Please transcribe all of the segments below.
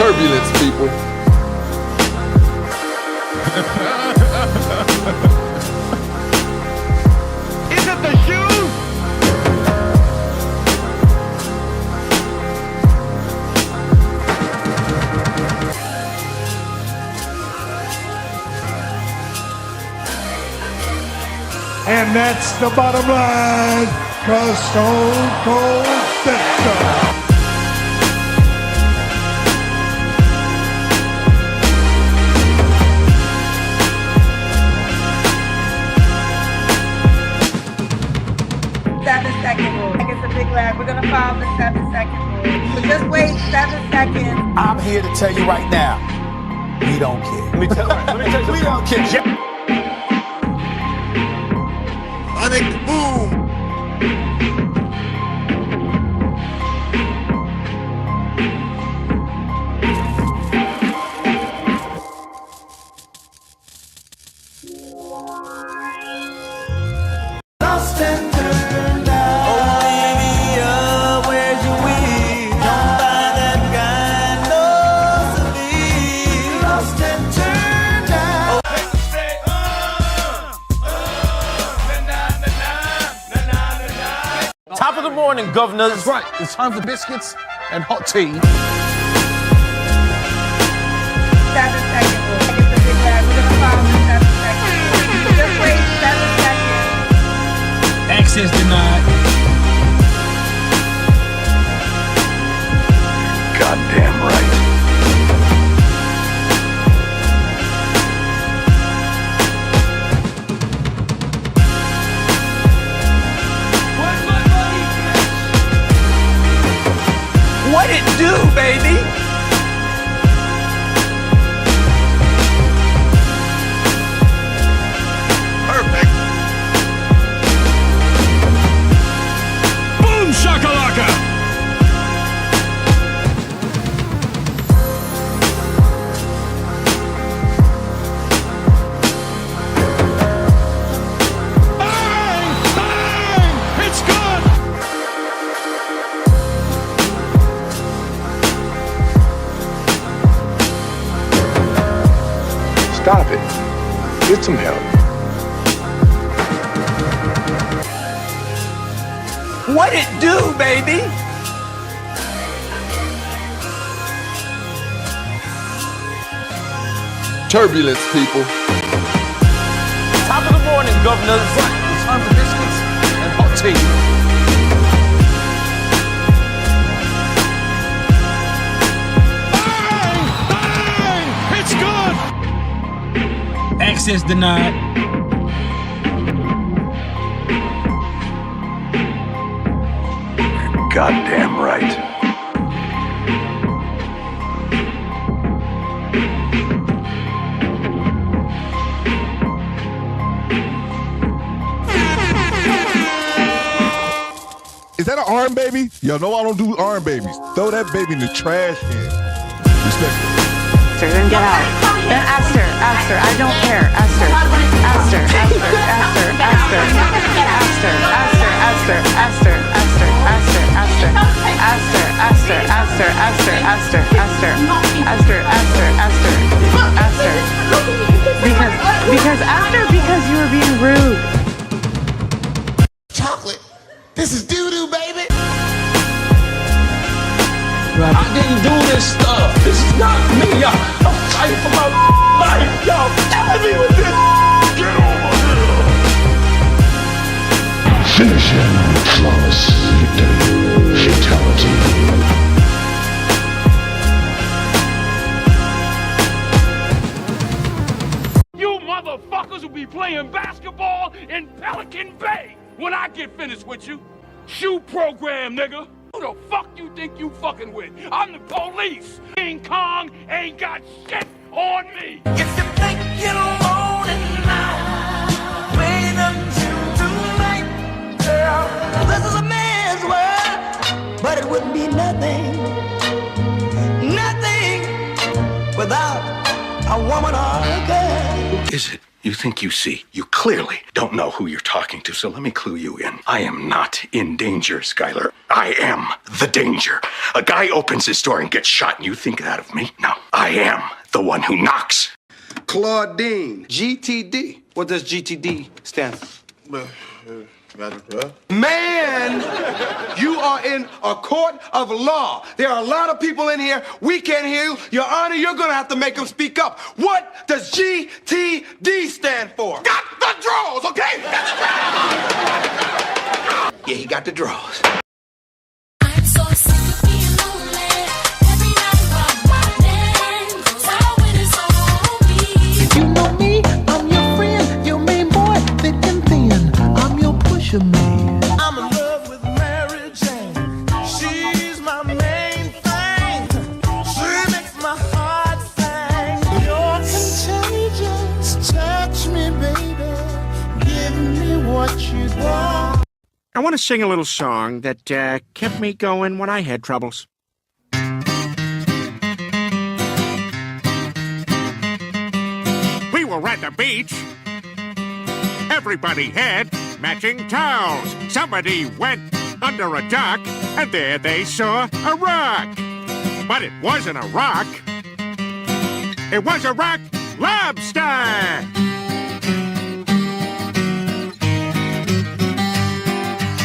Turbulence, people. Is it the shoes? And that's the bottom line, 'cause Stone Cold said so. It's a big lag. We're gonna follow the 7-second rule. So just wait 7 seconds. I'm here to tell you right now, we don't care. Let me tell you, we don't care. Sonic boom. Lost and turned out. Oh, Olivia, where's your wig? Don't buy that guy, no, lost and turned out. Top of the morning, governors. That's right. It's time for biscuits and hot tea. 7-second rule. It's a big lag. We're gonna follow the 7-second rule. So just wait 7 seconds. Access denied. Goddamn right. What it do, baby? Perfect. Boom shakalaka! Bang! Bang! It's good! Stop it. Get some help. What it do, baby? Turbulence, people. Top of the morning, governors. It's time for biscuits and hot tea. Bang! Bang! It's good! Access denied. Goddamn right. Is that an arm baby? Yo, no, I don't do arm babies. Throw that baby in the trash can. Respectfully. Then get out. Then ask her. I don't care. Ask her. Because you were being rude. Chocolate. This is doo-doo, baby. I didn't do this stuff. This is not me, y'all. I'm fighting for my life. Y'all killing me with this. Get over here. Finish him. Flawless victory. Fatality. You motherfuckers will be playing basketball in Pelican Bay when I get finished with you. Shoe program, nigga. Who the fuck you think you fucking with? I'm the police. King Kong ain't got shit on me. If you think you're alone in life, wait until tonight, girl. This is a man's world, but it wouldn't be nothing without a woman or a girl. Is it You think you see. You clearly don't know who you're talking to, so let me clue you in. I am not in danger, Skylar. I am the danger. A guy opens his door and gets shot, and you think that of me? No. I am the one who knocks. Claudine, GTD. What does GTD stand for? Man, you are in a court of law. There are a lot of people in here. We can't hear you. Your Honor, you're going to have to make them speak up. What does GTD stand for? Got the draws, okay? Yeah, he got the draws. I'm so sick of being lonely. Every night while my man goes out with his homies. You know me, I'm your friend, your main boy, thick and thin. I'm your pusher man. I'm in love with Mary Jane. She's my main thing. She makes my heart sing. You're contagious. Touch me, baby. Give me what you want. I want to sing a little song that kept me going when I had troubles. We were at the beach. Everybody had matching towels. Somebody went under a dock, and there they saw a rock. But it wasn't a rock. It was a rock lobster.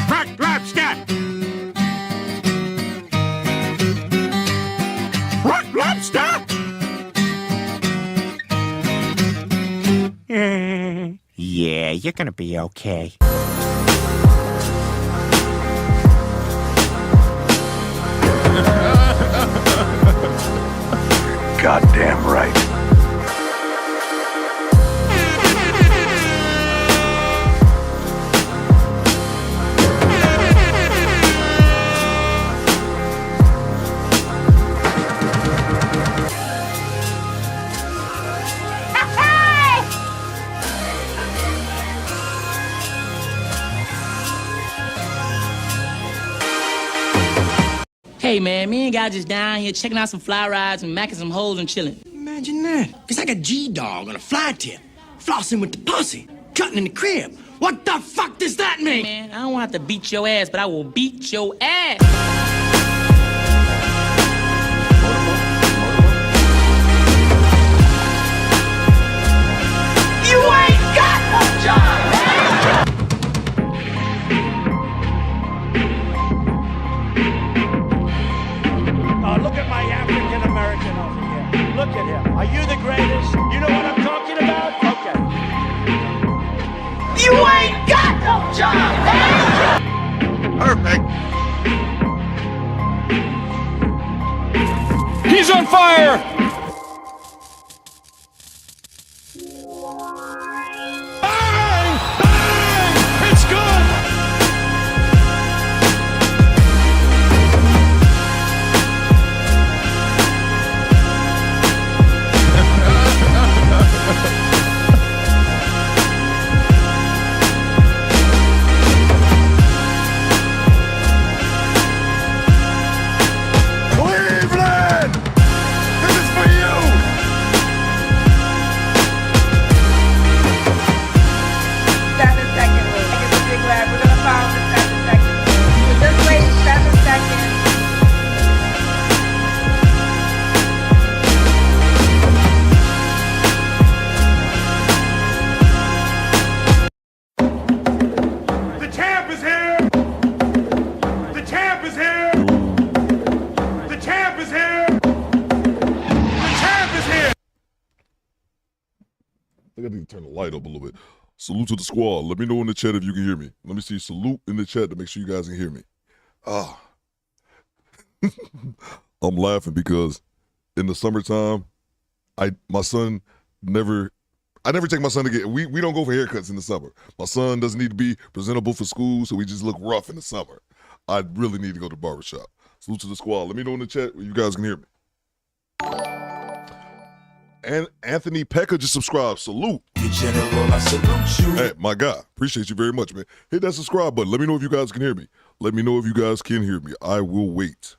Rock lobster. Rock lobster. Yeah, you're gonna be okay. Goddamn right. Hey man, me and guy just down here checking out some fly rides and macking some holes and chilling. Imagine that. It's like a G-dog on a fly tip, flossing with the pussy, cutting in the crib. What the fuck does that mean? Man, I don't want to have to beat your ass, but I will beat your ass. You ain't got no job, Look at my African American over here. Look at him. Are you the greatest? You know what I'm talking about? Okay. You ain't got no job, Perfect. He's on fire! Bang! Bang! It's good! Cleveland! This is for you! 7-second rule. Take a big lap. We're gonna follow the 7-second rule. So just wait 7 seconds. The champ is here! The champ is here! The champ is here! The champ is here! I think I need to turn the light up a little bit. Salute to the squad. Let me know in the chat if you can hear me. Let me see salute in the chat to make sure you guys can hear me. I'm laughing because in the summertime, I never take my son to get, we don't go for haircuts in the summer. My son doesn't need to be presentable for school, so we just look rough in the summer. I really need to go to the barbershop. Salute to the squad. Let me know in the chat if you guys can hear me. And Anthony Pecker just subscribed. Salute. General, I salute you. Hey, my guy. Appreciate you very much, man. Hit that subscribe button. Let me know if you guys can hear me. Let me know if you guys can hear me. I will wait.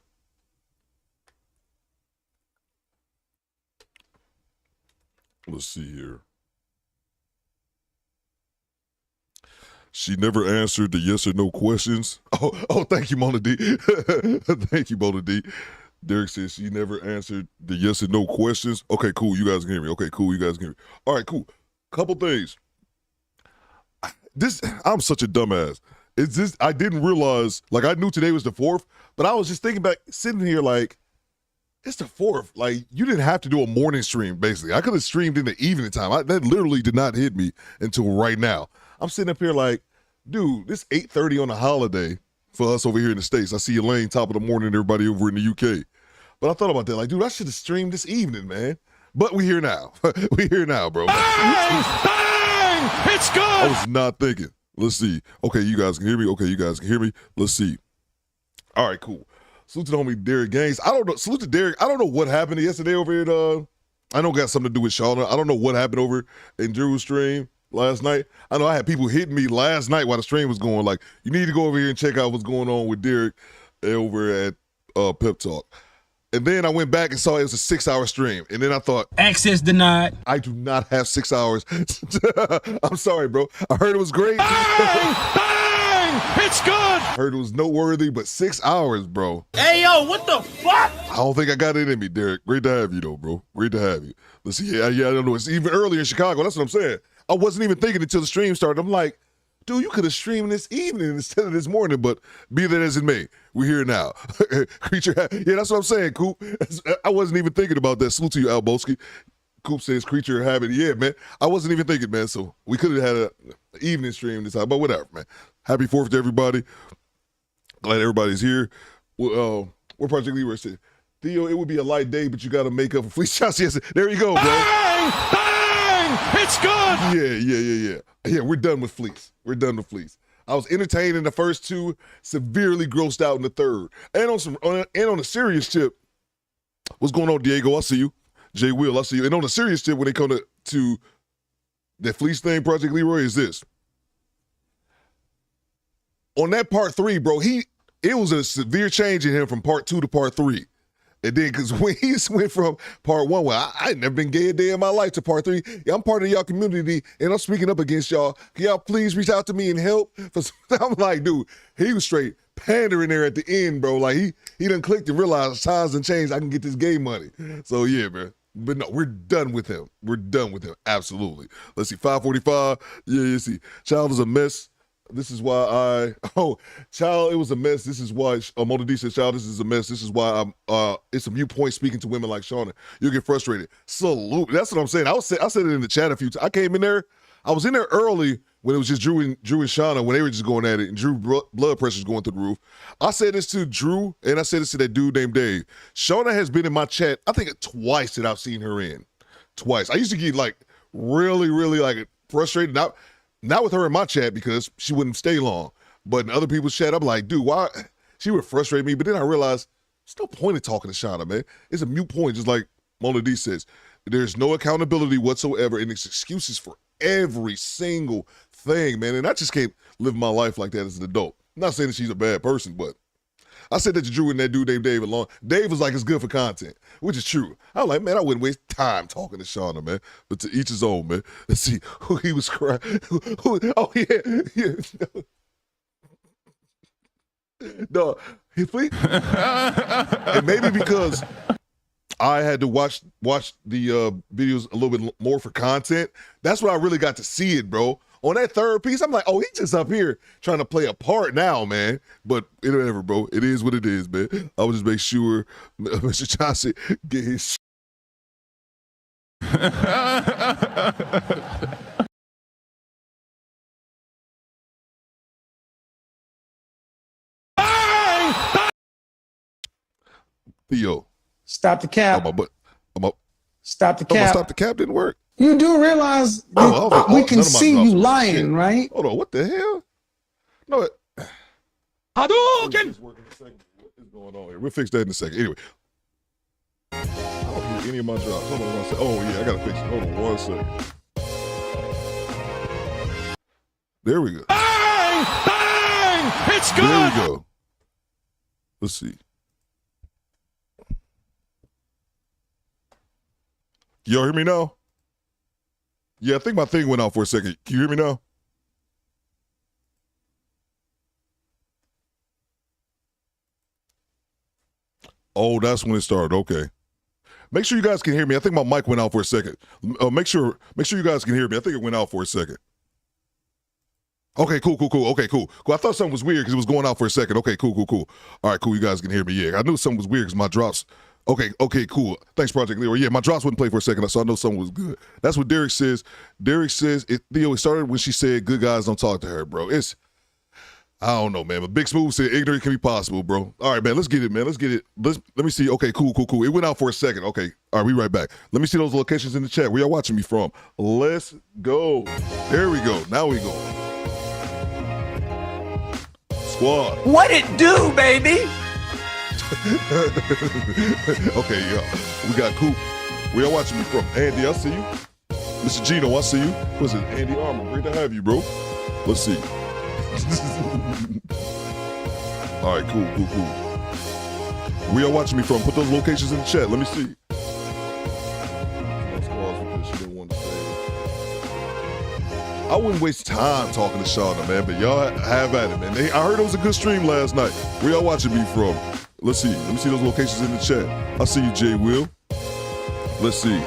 Let's see here. She never answered the yes or no questions. Oh, thank you, Mona D. Thank you, Mona D. Derek says she never answered the yes or no questions. Okay, cool. You guys can hear me. Okay, cool. You guys can hear me. All right, cool. Couple things. I'm such a dumbass. It's just, I didn't realize, like, I knew today was the 4th, but I was just thinking back, sitting here like, it's the 4th. Like, you didn't have to do a morning stream, basically. I could have streamed in the evening time. That literally did not hit me until right now. I'm sitting up here like, dude, this 8:30 on a holiday for us over here in the States. I see Elaine, top of the morning, everybody over in the UK. But I thought about that, like, dude, I should have streamed this evening, man. But we here now. We here now, bro. Bang! Bang! It's good! I was not thinking. Let's see. Okay, you guys can hear me. Okay, you guys can hear me. Let's see. All right, cool. Salute to the homie Derek Gaines. I don't know. Salute to Derek. I don't know what happened yesterday over here at, I know it got something to do with Shauna. I don't know what happened over in Drew's stream last night. I know I had people hitting me last night while the stream was going, like, you need to go over here and check out what's going on with Derek over at Pep Talk. And then I went back and saw it was a 6-hour stream. And then I thought, Access denied. I do not have 6 hours. I'm sorry, bro. I heard it was great. Bang! Bang! It's good! Heard it was noteworthy, but 6 hours, bro. Hey, yo, what the fuck? I don't think I got it in me, Derek. Great to have you, though, bro. Great to have you. Let's see. Yeah, I don't know. It's even earlier in Chicago. That's what I'm saying. I wasn't even thinking until the stream started. I'm like, dude, you could have streamed this evening instead of this morning, but be that as it may, we're here now. Creature, yeah, that's what I'm saying, Coop. I wasn't even thinking about that. Salute to you, Alboski. Coop says creature habit. Yeah, man. I wasn't even thinking, man. So we could have had an evening stream this time, but whatever, man. Happy 4th to everybody. Glad everybody's here. Where Project Leroy said, Theo, it would be a light day, but you got to make up for Fleece shots. Yes, there you go, bro. Bang! Bang! It's good! Yeah. Yeah, we're done with Fleece. We're done with Fleece. I was entertained in the first 2, severely grossed out in the 3rd. And on a serious tip, what's going on, Diego? I see you. Jay Will, I see you. And on a serious tip, when they come to that Fleece thing, Project Leroy, is this. On that part 3, bro, it was a severe change in him from part 2 to part 3. And then, because when he went from part 1, well, I never been gay a day in my life, to part 3, yeah, I'm part of y'all community, and I'm speaking up against y'all. Can y'all please reach out to me and help? I'm like, dude, he was straight pandering there at the end, bro. Like, he done clicked and realized times done changed. I can get this gay money. So, yeah, man. But no, we're done with him. We're done with him. Absolutely. Let's see, 545. Yeah, you see. Child is a mess. This is why child, it was a mess. This is why, Mona D says, child, this is a mess. This is why it's a viewpoint speaking to women like Shauna. You'll get frustrated. Salute. That's what I'm saying. I said it in the chat a few times. I came in there. I was in there early when it was just Drew and Shauna, when they were just going at it, and Drew blood pressure's going through the roof. I said this to Drew, and I said this to that dude named Dave. Shauna has been in my chat, I think twice that I've seen her in. Twice. I used to get like really, really like frustrated. Not with her in my chat because she wouldn't stay long. But in other people's chat, I'm like, dude, why? She would frustrate me. But then I realized there's no point in talking to Shauna, man. It's a mute point, just like Mona D says. There's no accountability whatsoever, and it's excuses for every single thing, man. And I just can't live my life like that as an adult. I'm not saying that she's a bad person, but I said that to Drew and that dude named Dave along. Dave was like, it's good for content, which is true. I was like, man, I wouldn't waste time talking to Shauna, man. But to each his own, man. Let's see who he was crying. Oh, yeah. No, and maybe because I had to watch the videos a little bit more for content. That's when I really got to see it, bro. On that 3rd piece, I'm like, oh, he's just up here trying to play a part now, man. But whatever, bro. It is what it is, man. I would just make sure Mr. Johnson get his Theo. Stop the cap. Stop the cap. Stop the cap didn't work. You do realize we can see you lying, right? Hold on, what the hell? No, Hadouken! What is going on here? We'll fix that in a second. Anyway, I don't hear any of my drops. Hold on one second. Oh yeah, I gotta fix it. Hold on 1 second. There we go. Bang! Bang! It's good! There we go. Let's see. Y'all hear me now? Yeah, I think my thing went out for a second. Can you hear me now? Oh, that's when it started. Okay. Make sure you guys can hear me. I think my mic went out for a second. Make sure you guys can hear me. I think it went out for a second. Okay, cool. Okay, cool. I thought something was weird because it was going out for a second. Okay, cool. All right, cool. You guys can hear me. Yeah, I knew something was weird because my drops. Okay, cool. Thanks, Project Leroy. Yeah, my drops wouldn't play for a second, so I know something was good. That's what Derek says. Derek says, Theo, it started when she said, good guys don't talk to her, bro. I don't know, man. But Big Smooth said, ignorant can be possible, bro. All right, man, let's get it, man. Let's get it. Let me see. Okay, cool. It went out for a second. Okay, all right, we right back. Let me see those locations in the chat. Where y'all watching me from? Let's go. There we go. Now we go. Squad. What it do, baby? Okay, yeah. We got Coop. Where y'all watching me from? Andy, I see you. Mr. Gino, I see you. What's it? Andy Armour. Great to have you, bro. Let's see. All right, cool. Where y'all watching me from? Put those locations in the chat. Let me see. I wouldn't waste time talking to Shauna, man, but y'all have at it, man. I heard it was a good stream last night. Where y'all watching me from? Let's see. Let me see those locations in the chat. I see you, Jay Will. Let's see.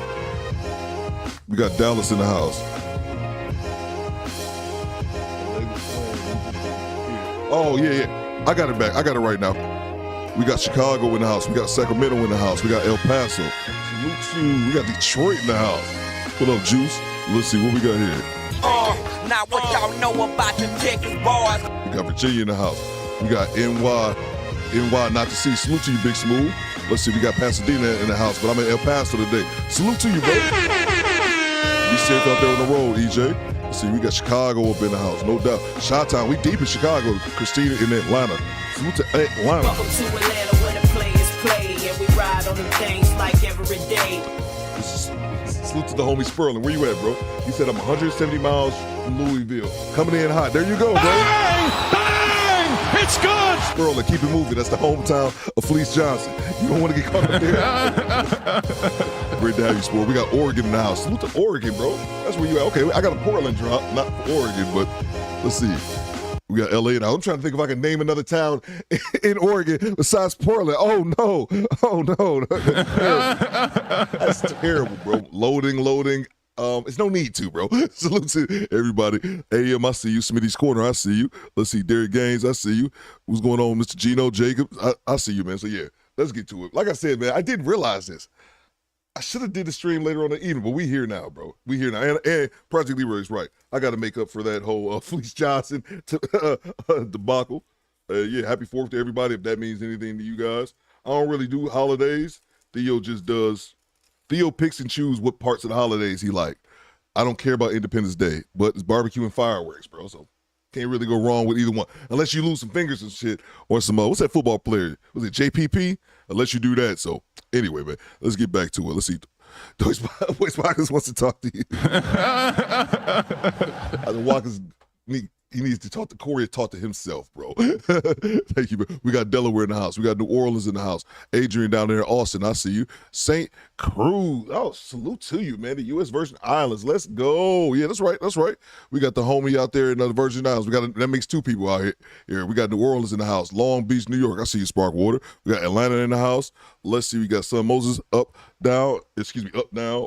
We got Dallas in the house. Oh, yeah. I got it back. I got it right now. We got Chicago in the house. We got Sacramento in the house. We got El Paso. We got Detroit in the house. What up, Juice? Let's see what we got here. Not what y'all know about the Texas boys. We got Virginia in the house. We got NY not to see. Salute to you, Big Smooth. Let's see, we got Pasadena in the house, but I'm in El Paso today. Salute to you, bro. Be safe out there on the road, EJ. Let's see, we got Chicago up in the house, no doubt. Chi-Town, we deep in Chicago. Christina in Atlanta. Salute to Atlanta. Welcome to Atlanta where the players play, and we ride on them things like every day. Salute to the homie Sperling. Where you at, bro? He said I'm 170 miles from Louisville. Coming in hot. There you go, bro. Bang! It's good! Sperling, keep it moving. That's the hometown of Fleece Johnson. You don't want to get caught up there. Great to have you, Sport. We got Oregon in the house. Salute to Oregon, bro. That's where you at. Okay, I got a Portland drop. Not for Oregon, but let's see. We got LA now. I'm trying to think if I can name another town in Oregon besides Portland. Oh, no. That's terrible, bro. Loading. It's no need to, bro. Salute to everybody. AM, I see you. Smitty's Corner, I see you. Let's see. Derek Gaines, I see you. What's going on, Mr. Gino Jacobs? I see you, man. So, yeah, let's get to it. Like I said, man, I didn't realize this. I should have did the stream later on in the evening, but we here now, bro. We here now. And Project Leroy's right. I got to make up for that whole Fleece Johnson debacle. Yeah, happy 4th to everybody if that means anything to you guys. I don't really do holidays. Theo just does. Theo picks and chooses what parts of the holidays he like. I don't care about Independence Day, but it's barbecue and fireworks, bro. So can't really go wrong with either one. Unless you lose some fingers and shit or some, what's that football player? Was it JPP? Unless you do that. So anyway, man, let's get back to it. Let's see. Voice Walkers wants to talk to you. I think Walkers, he needs to talk to Corey, talk to himself, bro. Thank you, bro. We got Delaware in the house. We got New Orleans in the house. Adrian down there in Austin, I see you. St. Cruz. Oh, salute to you, man. The U.S. Virgin Islands. Let's go. Yeah, that's right. We got the homie out there in the Virgin Islands. That makes 2 people out here. We got New Orleans in the house. Long Beach, New York. I see you, Sparkwater. We got Atlanta in the house. Let's see. We got Son Moses up now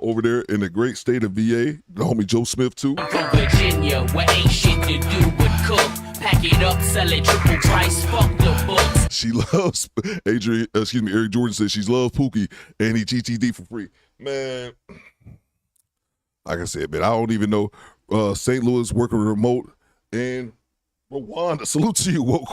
over there in the great state of VA. The homie Joe Smith, too. From Virginia, where ain't shit to do but cook. Pack it up, sell it triple price, fuck the books. She loves Eric Jordan says she loves Pookie and he GTD for free. Man, like I said, man, I don't even know. St. Louis working remote and Rwanda. Salute to you, Woke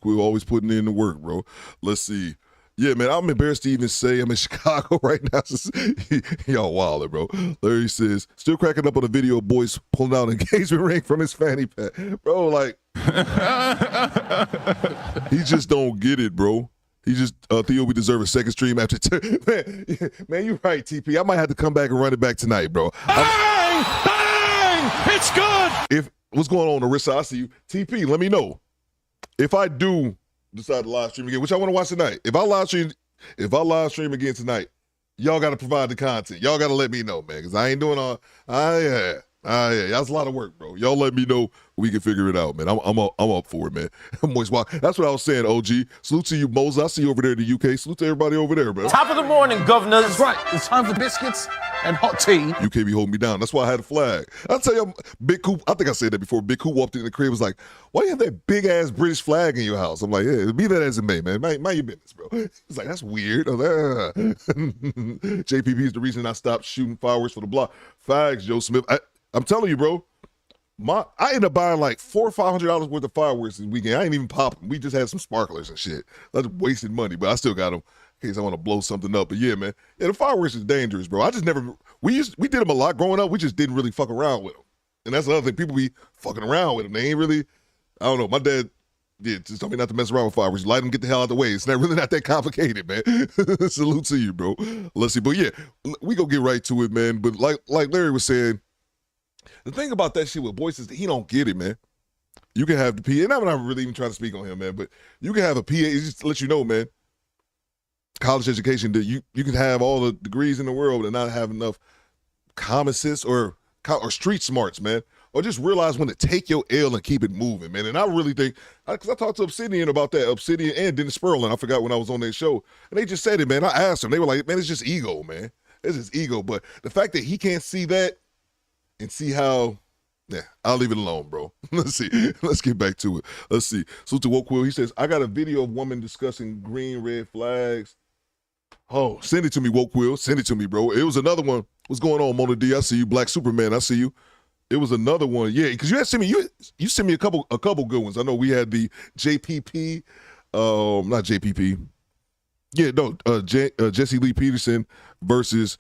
Quill. Always putting in the work, bro. Let's see. Yeah, man, I'm embarrassed to even say I'm in Chicago right now. Y'all wildin', bro. Larry says, still cracking up on the video of boys pulling out an engagement ring from his fanny pack. Bro, like, he just don't get it, bro. He just, Theo, we deserve a second stream after Man, you're right, TP. I might have to come back and run it back tonight, bro. Bang! It's good! What's going on, Arissa? I see you. TP, let me know. If I do decide to live stream again, which I want to watch tonight. If I live stream again tonight, y'all got to provide the content. Y'all got to let me know, man, because I ain't doing all. I Yeah, that's a lot of work, bro. Y'all let me know we can figure it out, man. I'm up for it, man. Moist Wild. That's what I was saying, OG. Salute to you, Moses. I see you over there in the UK. Salute to everybody over there, bro. Top of the morning, governors. That's right. It's time for biscuits and hot tea. You can't be holding me down. That's why I had a flag. I'll tell you, Big Coop, I think I said that before. Big Coop walked in the crib, was like, why do you have that big-ass British flag in your house? I'm like, yeah, be that as it may, man. Mind your business, bro. He's like, that's weird. I was like, JPP is the reason I stopped shooting fireworks for the block. Fags, Joe Smith. I'm telling you, bro. I ended up buying like $400 or $500 worth of fireworks this weekend. I ain't even pop them. We just had some sparklers and shit. That's wasted money, but I still got them in case I want to blow something up. But yeah, man, the fireworks is dangerous, bro. I just never. We did them a lot growing up. We just didn't really fuck around with them, and that's another thing. People be fucking around with them. They ain't really. I don't know. My dad just told me not to mess around with fireworks. Light them, get the hell out of the way. It's not really not that complicated, man. Salute to you, bro. Let's see, but yeah, we gonna get right to it, man. But like Larry was saying. The thing about that shit with Boyce is that he don't get it, man. You can have the PA, and I'm not really even trying to speak on him, man, but you can have a PA, just to let you know, man, college education, that you can have all the degrees in the world and not have enough common sense or street smarts, man, or just realize when to take your L and keep it moving, man. And I really think, because I talked to Obsidian about that, Obsidian and Dennis Sperlin, I forgot when I was on their show, and they just said it, man. I asked them, they were like, man, it's just ego, man. It's just ego, but the fact that he can't see that, and see how, I'll leave it alone, bro. Let's see. Let's get back to it. Let's see. So to Woke Will, he says, I got a video of woman discussing green, red flags. Oh, send it to me, Woke Will. Send it to me, bro. It was another one. What's going on, Mona D? I see you. Black Superman, I see you. It was another one. Yeah, because you had sent me, you sent me a couple good ones. I know we had the JPP, not JPP. Yeah, no, Jesse Lee Peterson versus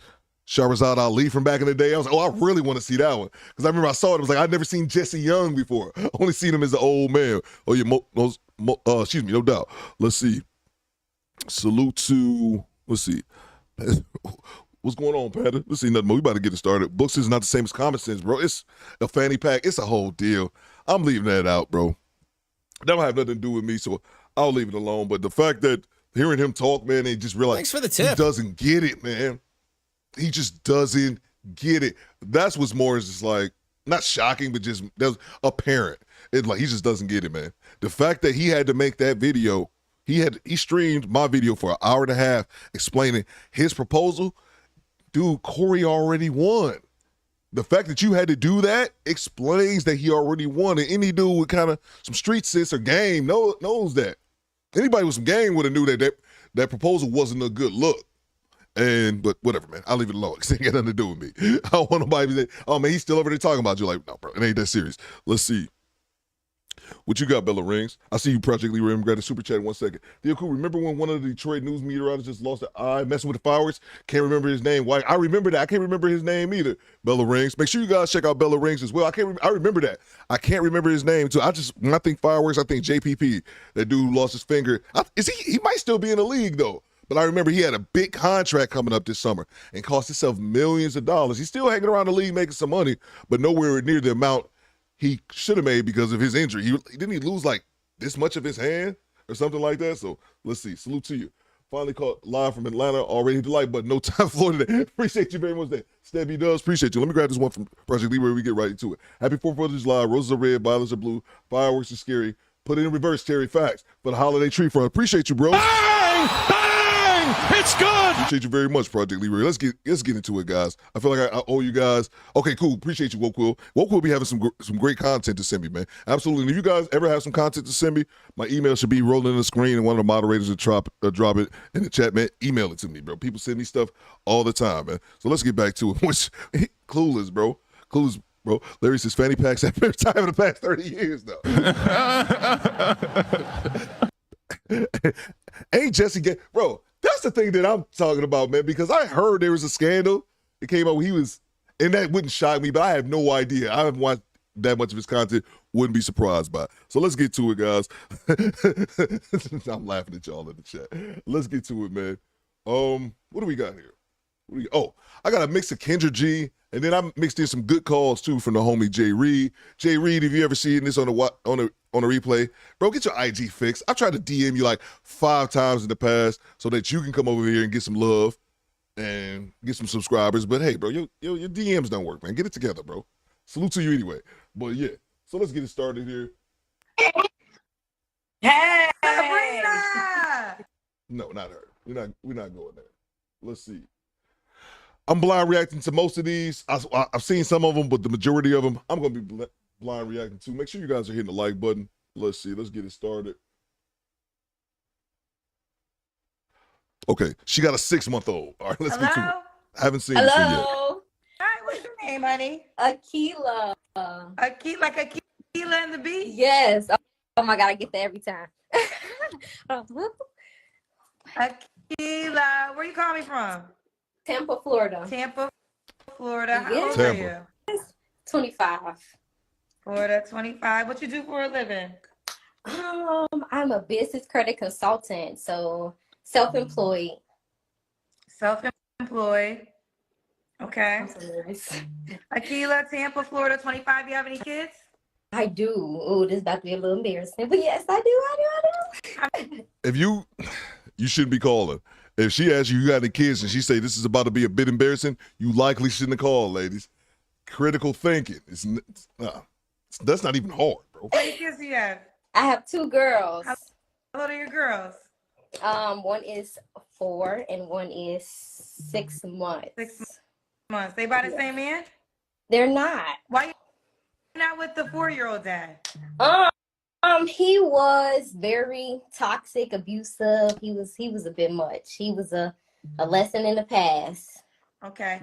Shahrazad Ali from back in the day. I was like, I really want to see that one. Because I remember I saw it. I was like, I'd never seen Jesse Young before. I only seen him as an old man. Oh, yeah, excuse me, no doubt. Let's see. Salute to, let's see. What's going on, Panda? Let's see, nothing more. We about to get it started. Books is not the same as common sense, bro. It's a fanny pack. It's a whole deal. I'm leaving that out, bro. That don't have nothing to do with me, so I'll leave it alone. But the fact that hearing him talk, man, they just realize thanks for the tip. He doesn't get it, man. He just doesn't get it. That's what's more is just like, not shocking, but just apparent. It's like he just doesn't get it, man. The fact that he had to make that video, he streamed my video for an hour and a half explaining his proposal. Dude, Corey already won. The fact that you had to do that explains that he already won. And any dude with kind of some street sense or game knows that. Anybody with some game would have knew that proposal wasn't a good look. But whatever, man. I'll leave it alone because it ain't got nothing to do with me. I don't want nobody to say, oh, man, he's still over there talking about you. Like, no, bro, it ain't that serious. Let's see. What you got, Bella Rings? I see you, Project Lee Rim. Grab a super chat in 1 second. Dear Cool, remember when one of the Detroit news meteorologists lost an eye messing with the fireworks? Can't remember his name. Why? I remember that. I can't remember his name either. Bella Rings. Make sure you guys check out Bella Rings as well. I remember that. I can't remember his name. So when I think fireworks, I think JPP. That dude who lost his finger. He might still be in the league, though. But I remember he had a big contract coming up this summer and cost himself millions of dollars. He's still hanging around the league making some money, but nowhere near the amount he should have made because of his injury. Didn't he lose like this much of his hand or something like that? So let's see. Salute to you. Finally caught live from Atlanta. Already hit the like button. No time Florida today. Appreciate you very much. Stebby does. Appreciate you. Let me grab this one from Project Lee where we get right into it. Happy 4th of July. Roses are red, violets are blue. Fireworks are scary. Put it in reverse, Terry. Facts. For the holiday tree front. Appreciate you, bro. It's good. Appreciate you very much, Project Lee. Let's get into it, guys. I feel like I owe you guys. Okay, cool. Appreciate you, Woke Will. Woke Will be having some great content to send me, man. Absolutely. And if you guys ever have some content to send me, my email should be rolling on the screen, and one of the moderators will drop it in the chat, man. Email it to me, bro. People send me stuff all the time, man. So let's get back to it. Which clueless, bro. Clueless. Bro, Larry says fanny packs have been time in the past 30 years, though. Ain't Jesse gay? Bro, that's the thing that I'm talking about, man, because I heard there was a scandal. It came out when he was, and that wouldn't shock me, but I have no idea. I haven't watched that much of his content. Wouldn't be surprised by it. So let's get to it, guys. I'm laughing at y'all in the chat. Let's get to it, man. What do we got here? I got a mix of Kendra G, and then I mixed in some good calls too from the homie Jay Reed. Jay Reed, if you ever see this on a replay, bro, get your IG fixed. I tried to DM you like 5 times in the past so that you can come over here and get some love and get some subscribers. But hey, bro, your DMs don't work, man. Get it together, bro. salute to you anyway. But yeah, so let's get it started here. Hey, Sabrina! No, not her. We're not going there. Let's see. I'm blind reacting to most of these. I've seen some of them, but the majority of them I'm going to be blind reacting to. Make sure you guys are hitting the like button. Let's see. Let's get it started. Okay, she got a 6-month-old. All right, let's get to it. I haven't seen this one yet. Hello. Hi, what's your name, honey? Akila. Akila, like Akila and the Bee? Yes. Oh my God, I get that every time. Akila, where you calling me from? Tampa, Florida. Tampa, Florida. How Yeah. old are you? 25. Florida, 25. What you do for a living? I'm a business credit consultant, so self-employed. Self-employed. Okay. Akila, Tampa, Florida, 25. You have any kids? I do. Oh, this is about to be a little embarrassing, but yes, I do. If you shouldn't be calling. If she asks you got any kids and she say this is about to be a bit embarrassing, you likely shouldn't have called, ladies. Critical thinking. That's not even hard, bro. How many kids do you have? I have 2 girls. How old are your girls? One is 4 and one is 6 months. 6 months. They by the same man? They're not. Why you not with the 4-year-old dad? He was very toxic, abusive. He was a bit much. He was a lesson in the past. Okay.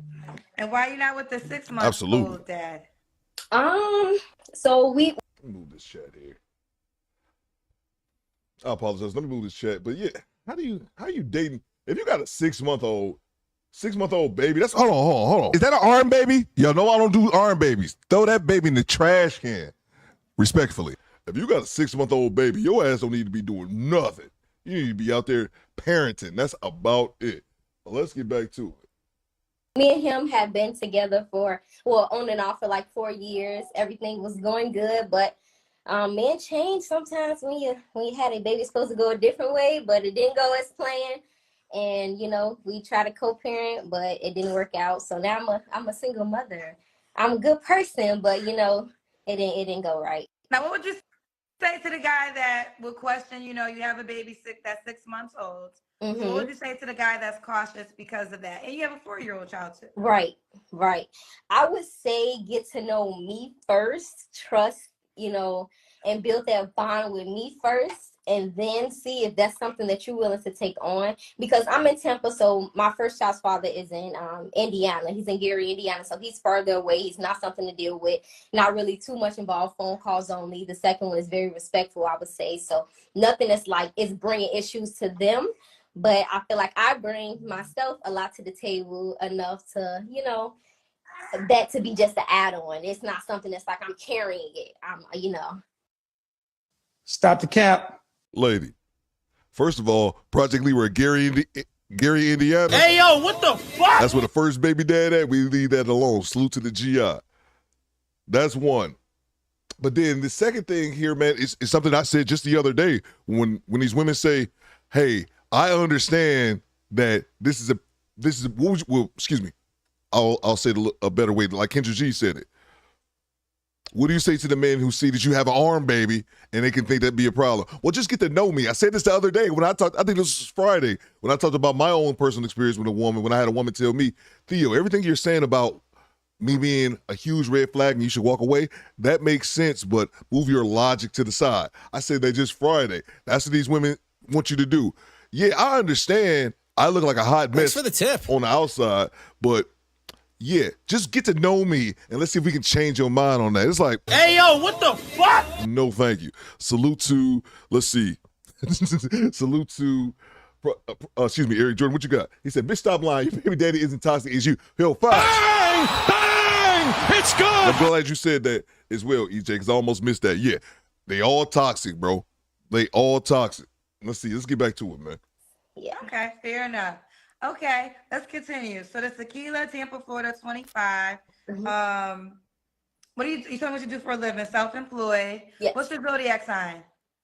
And why you not with the 6-month-old dad? So we move this chat here. I apologize. Let me move this chat. But yeah, how you dating if you got a 6-month-old baby? That's hold on. Is that an arm baby? Yo, no, I don't do arm babies. Throw that baby in the trash can. Respectfully. If you got a 6-month-old baby, your ass don't need to be doing nothing. You need to be out there parenting. That's about it. Well, let's get back to it. Me and him have been together on and off for like 4 years. Everything was going good, but men change sometimes when you had a baby. It's supposed to go a different way, but it didn't go as planned. And we try to co-parent, but it didn't work out. So now I'm a single mother. I'm a good person, but it didn't go right. Now, what would you say to the guy that will question, you have a baby that's 6 months old? Mm-hmm. So what would you say to the guy that's cautious because of that? And you have a 4-year-old child too. Right. I would say get to know me first, trust, and build that bond with me first, and then see if that's something that you're willing to take on. Because I'm in Tampa, so my first child's father is in Indiana. He's in Gary, Indiana, so he's further away. He's not something to deal with. Not really too much involved, phone calls only. The second one is very respectful, I would say. So nothing that's it's bringing issues to them. But I feel like I bring myself a lot to the table enough to, that to be just an add-on. It's not something that's like I'm carrying it. Stop the cap. Lady, first of all, Project Lee, we're at Gary, Indiana. Hey, yo, what the fuck? That's where the first baby dad at. We leave that alone. Salute to the GI. That's one. But then the second thing here, man, is something I said just the other day when these women say, hey, I understand that this is excuse me. I'll say it a better way, like Kendra G said it. What do you say to the men who see that you have an arm baby and they can think that'd be a problem? Well, just get to know me. I said this the other day when I think this was Friday, when I talked about my own personal experience with a woman, when I had a woman tell me, Theo, everything you're saying about me being a huge red flag and you should walk away, that makes sense, but move your logic to the side. I said that just Friday. That's what these women want you to do. Yeah, I understand I look like a hot mess for the tip on the outside, but yeah, just get to know me and let's see if we can change your mind on that. It's like, hey, yo, what the fuck? No, thank you. Salute to, let's see. Salute to, excuse me, Eric Jordan, what you got? He said, bitch, stop lying. Your baby daddy isn't toxic as you. He'll fight. Bang! Bang! It's good. I'm glad you said that as well, EJ, because I almost missed that. Yeah, they all toxic, bro. They all toxic. Let's see. Let's get back to it, man. Yeah. Okay, fair enough. Okay, let's continue. So the Tequila, Tampa, Florida, 25. Mm-hmm. What do you tell me what you do for a living? Self-employed. Yes. What's your zodiac sign?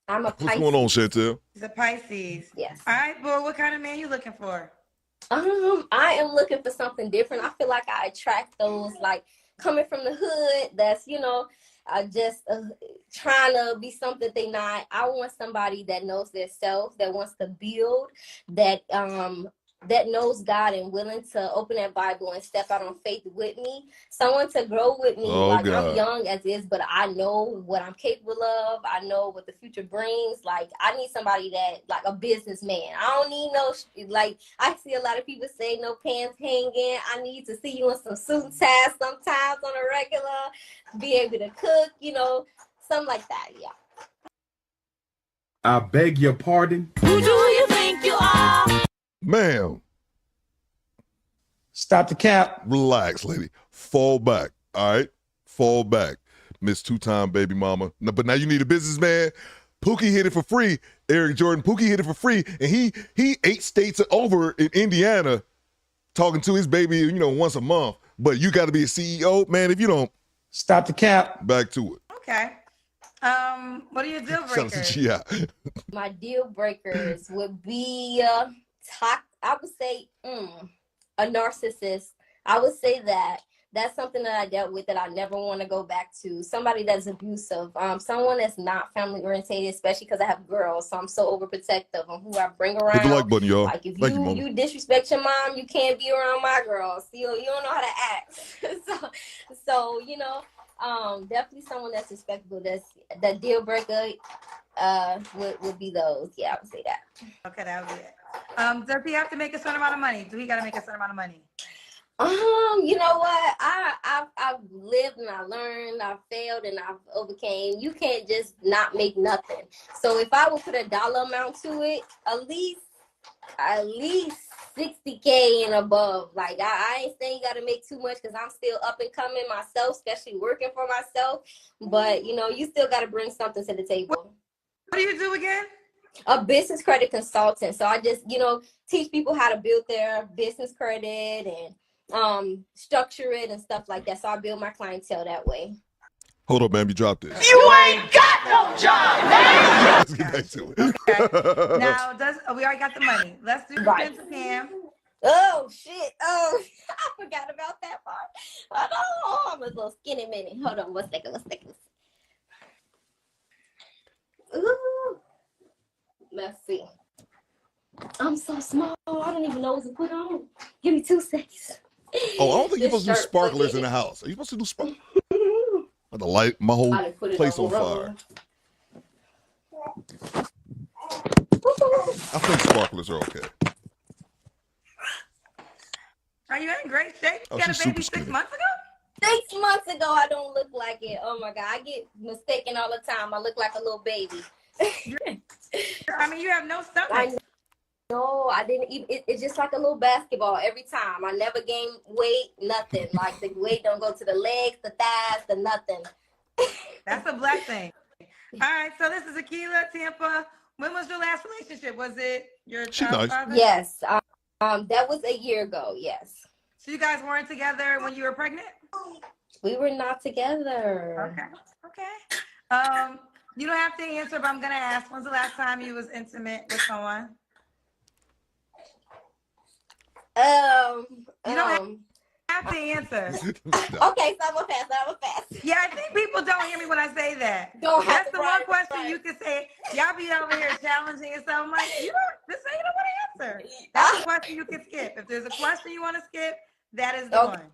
I'm a Pisces. What's going on, Chantel? He's a Pisces. Yes. All right, well, what kind of man you looking for? I am looking for something different. I feel like I attract those like coming from the hood that's, just trying to be something they not. I want somebody that knows their self, that wants to build, that knows God and willing to open that Bible and step out on faith with me. Someone to grow with me. God. I'm young as is, but I know what I'm capable of. I know what the future brings. Like, I need somebody that, like, a businessman. I don't need no, I see a lot of people say no pants hanging. I need to see you in some suit and ties sometimes on a regular, be able to cook, something like that. Yeah. I beg your pardon? Who do you think you are? Ma'am. Stop the cap. Relax, lady. Fall back. All right? Fall back. Miss two-time baby mama. No, but now you need a businessman. Pookie hit it for free. Eric Jordan, Pookie hit it for free. And he 8 states over in Indiana talking to his baby, once a month. But you got to be a CEO. Man, if you don't. Stop the cap. Back to it. Okay. What are your deal breakers? Yeah. My deal breakers would be I would say a narcissist. I would say that's something that I dealt with that I never want to go back to. Somebody that's abusive, someone that's not family orientated, especially because I have girls, so I'm so overprotective on who I bring around. Hit the like button, y'all. Like, if Thank you, you disrespect your mom, you can't be around my girls. You don't know how to act. so definitely someone that's respectable. That deal breaker would be those. Yeah, I would say that. Okay, that would be it. Does he have to make a certain amount of money? Do he got to make a certain amount of money? You know what? I've lived and I learned, I've failed and I've overcame. You can't just not make nothing. So if I would put a dollar amount to it, at least 60K and above. Like, I ain't saying you got to make too much because I'm still up and coming myself, especially working for myself. But, you still got to bring something to the table. What do you do again? A business credit consultant. So I just, teach people how to build their business credit and structure it and stuff like that. So I build my clientele that way. Hold up, man. You dropped this. You ain't got no job, man. Let's get back to it. Okay. Now, we already got the money. Let's do the pencil cam. Oh, shit. Oh, I forgot about that part. Oh, I'm a little skinny minute. Hold on one second. Ooh. Let's see. I'm so small. I don't even know what to put on. Give me 2 seconds. Oh, I don't think you're supposed to do sparklers in the house. Are you supposed to do sparklers? The light my whole place on fire. I think sparklers are okay. Are you in great shape? You Oh, got a she's baby super 6 skinny. months ago? 6 months ago, I don't look like it. Oh my God, I get mistaken all the time. I look like a little baby. I mean, you have no stomach. No, I didn't even. It's just like a little basketball every time. I never gain weight, nothing. Like, the weight don't go to the legs, the thighs, the nothing. That's a blessing. All right, so this is Akila, Tampa. When was your last relationship? Was it your child's father? Yes, that was a year ago. Yes. So you guys weren't together when you were pregnant? We were not together. Okay. You don't have to answer, but I'm gonna ask. When's the last time you was intimate with someone? You don't have to answer. Okay, so I'm gonna pass. Yeah, I think people don't hear me when I say that. That's the one question you can say. Y'all be over here challenging yourself. I'm like, you don't want to answer. That's a question you can skip. If there's a question you want to skip, that is the one.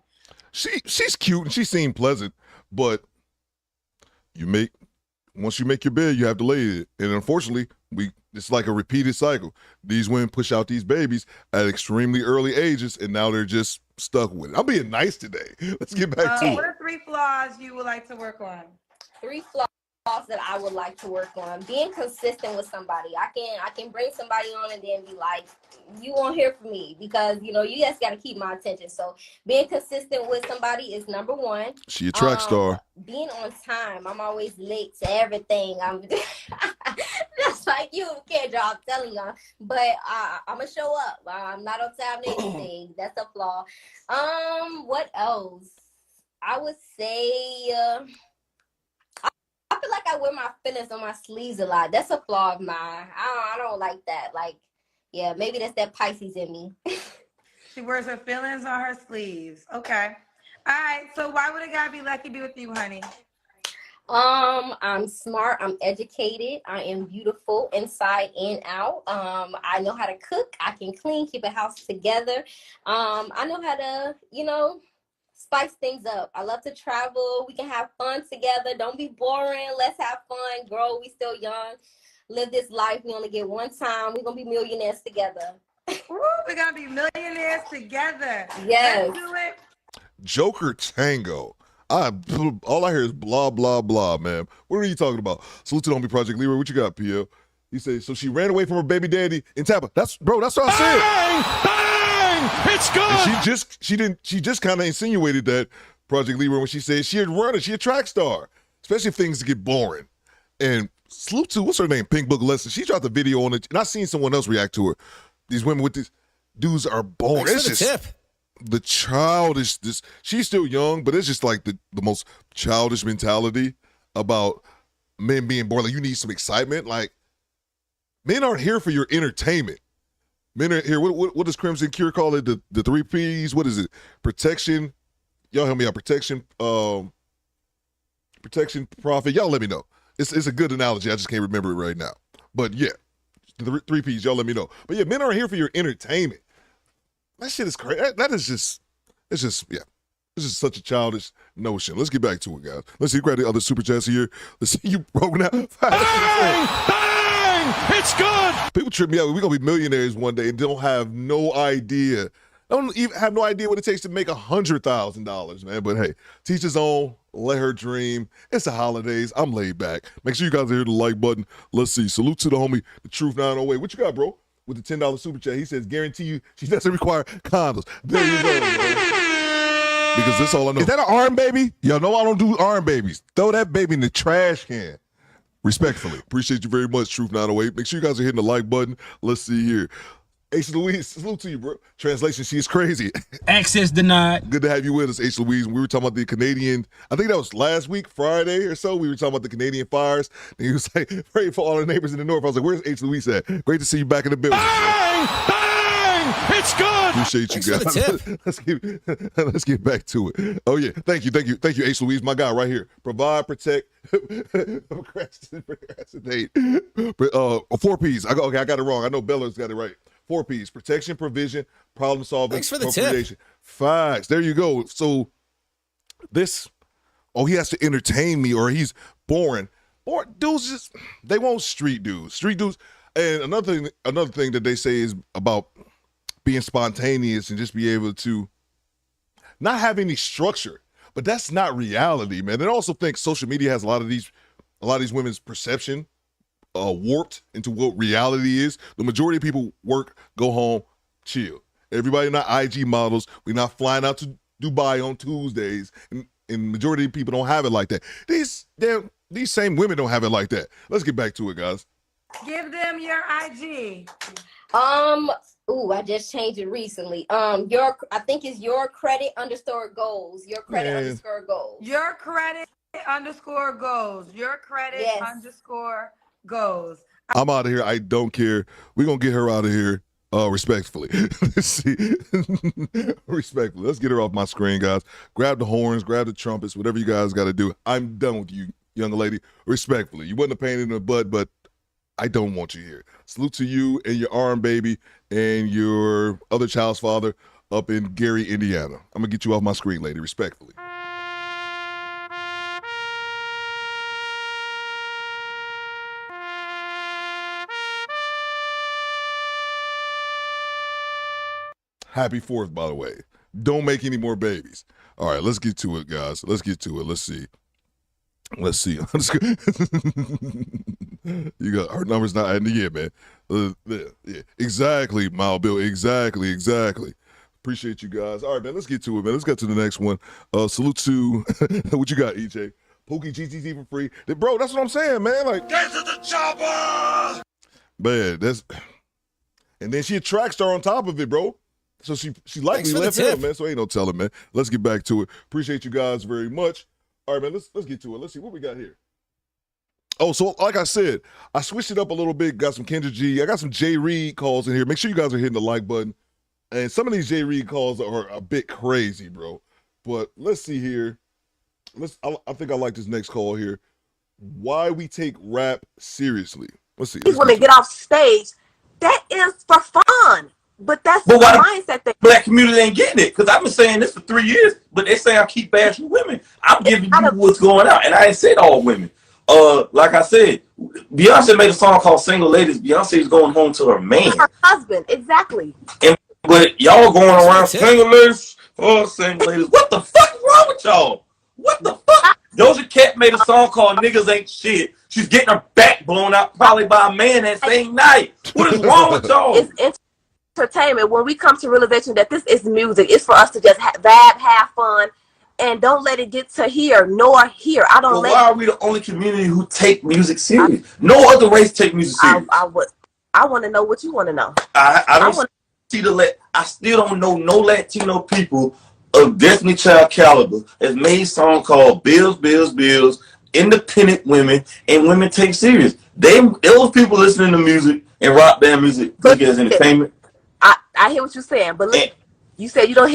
She's cute and she seemed pleasant, but once you make your bed, you have to lay it. And unfortunately, it's like a repeated cycle. These women push out these babies at extremely early ages, and now they're just stuck with it. I'm being nice today. Let's get back to What it. are 3 flaws you would like to work on? 3 flaws that I would like to work on. Being consistent with somebody. I can bring somebody on and then be like, you won't hear from me because, you just got to keep my attention. So being consistent with somebody is number 1. She a track star. Being on time. I'm always late to everything. I'm just like you, Kendra, I'm telling y'all. But I'm going to show up. I'm not on time to anything. That's a flaw. What else? I would say... I feel like I wear my feelings on my sleeves a lot. That's a flaw of mine. I don't like that. Like, yeah, maybe that's that Pisces in me. She wears her feelings on her sleeves. Okay. All right, so why would a guy be lucky to be with you, honey? I'm smart, I'm educated, I am beautiful inside and out. I know how to cook, I can clean, keep a house together. I know how to, spice things up. I love to travel. We can have fun together. Don't be boring. Let's have fun. Grow. We still young. Live this life. We only get one time. We're gonna be millionaires together. Woo, we're gonna be millionaires together. Yes. Let's do it. Joker Tango. All I hear is blah, blah, blah, man. What are you talking about? Salute to the homie Project Leroy. What you got, PL? He said, so she ran away from her baby daddy in Tampa. That's what I said. Bang! It's good! And she just kind of insinuated that, Project Leroy, when she said she had run it, she a track star, especially if things get boring. And salute to, what's her name? Pink Book Lesson. She dropped a video on it, and I seen someone else react to her. These women with these dudes are boring. Thanks for the tip. The childish, she's still young, but it's just like the most childish mentality about men being bored. Like, you need some excitement. Like, men aren't here for your entertainment. Men are here. What does Crimson Cure call it? The 3 Ps. What is it? Protection. Y'all help me out. Protection, profit. Y'all let me know. It's a good analogy. I just can't remember it right now. But yeah, the 3 Ps. Y'all let me know. But yeah, men aren't here for your entertainment. That shit is crazy. That is just, it's just such a childish notion. Let's get back to it, guys. Let's see, grab the other super chats here. Let's see you broken out. Bang! Bang! It's good! People trip me out. We're going to be millionaires one day and don't have no idea. Don't even have no idea what it takes to make $100,000, man. But hey, teach his own. Let her dream. It's the holidays. I'm laid back. Make sure you guys are hit the like button. Let's see. Salute to the homie, the Truth 908. What you got, bro? With the $10 super chat, he says, guarantee you she doesn't require condoms. There you go, bro. Because that's all I know. Is that an arm baby? Y'all know I don't do arm babies. Throw that baby in the trash can. Respectfully. Appreciate you very much, Truth 908. Make sure you guys are hitting the like button. Let's see here. H. Louise, salute to you, bro. Translation, she is crazy. Access denied. Good to have you with us, H. Louise. We were talking about the Canadian, I think that was last week, Friday or so. We were talking about the Canadian fires. And he was like, pray for all our neighbors in the north. I was like, where's H. Louise at? Great to see you back in the building. Bang! Bang! It's good! Appreciate you guys. Let's get back to it. Oh yeah, thank you, H. Louise, my guy right here. Provide, protect, procrastinate. 4 Ps. I got it wrong. I know Bella's got it right. 4 Ps: protection, provision, problem solving, Thanks for the tip. Facts. There you go. So this, he has to entertain me, or he's boring. Or dudes just, they want street dudes. Street dudes. And another thing that they say is about being spontaneous and just be able to not have any structure. But that's not reality, man. And I also think social media has a lot of these women's perception warped into what reality is. The majority of people work, go home, chill. Everybody not IG models. We're not flying out to Dubai on Tuesdays. And majority of people don't have it like that. These same women don't have it like that. Let's get back to it, guys. Give them your IG. I just changed it recently. I think it's your credit _ goals. Your credit _ goals. Your credit _ goals. Your credit _ goes. I'm out of here. I don't care. We're going to get her out of here respectfully. Let's see. Respectfully. Let's get her off my screen, guys. Grab the horns, grab the trumpets, whatever you guys got to do. I'm done with you, young lady. Respectfully. You wasn't a pain in the butt, but I don't want you here. Salute to you and your arm baby and your other child's father up in Gary, Indiana. I'm going to get you off my screen, lady. Respectfully. Happy 4th, by the way. Don't make any more babies. All right, let's get to it, guys. Let's get to it. Let's see. You got her number's not adding yet, man. Yeah. Exactly, Mild Bill. Exactly. Appreciate you guys. All right, man. Let's get to it, man. Let's get to the next one. Salute to what you got, EJ. Pookie GTT for free. Bro, that's what I'm saying, man. Like, Get to the chopper! Man, and then she a track star on top of it, bro. So she likely left him, man. So ain't no telling, man. Let's get back to it. Appreciate you guys very much. All right, man. Let's get to it. Let's see what we got here. Oh, so like I said, I switched it up a little bit. Got some Kendra G. I got some Jay Reed calls in here. Make sure you guys are hitting the like button. And some of these Jay Reed calls are a bit crazy, bro. But let's see here. I think I like this next call here. Why we take rap seriously? Let's see. These women get off stage. That is for fun. But that's the mindset that black community ain't getting it. Because I've been saying this for 3 years, but they say I keep bashing women. I'm giving you what's going on. And I ain't said all women. Like I said, Beyonce made a song called Single Ladies. Beyonce is going home to her man. her husband, exactly. But y'all going around single ladies, single ladies. What the fuck is wrong with y'all? What the fuck? Doja Cat made a song called Niggas Ain't Shit. She's getting her back blown out probably by a man that same night. What is wrong with y'all? It's entertainment. When we come to realization that this is music, it's for us to just vibe, have fun, and don't let it get to here nor here. I don't. Why are we the only community who take music serious? No other race take music serious. I want to know what you want to know. I don't see I still don't know no Latino people of Destiny Child caliber has made a song called Bills, Bills, Bills, independent women, and women take serious. Those people listening to music and rock band music look as entertainment. I hear what you're saying, but look, you said you don't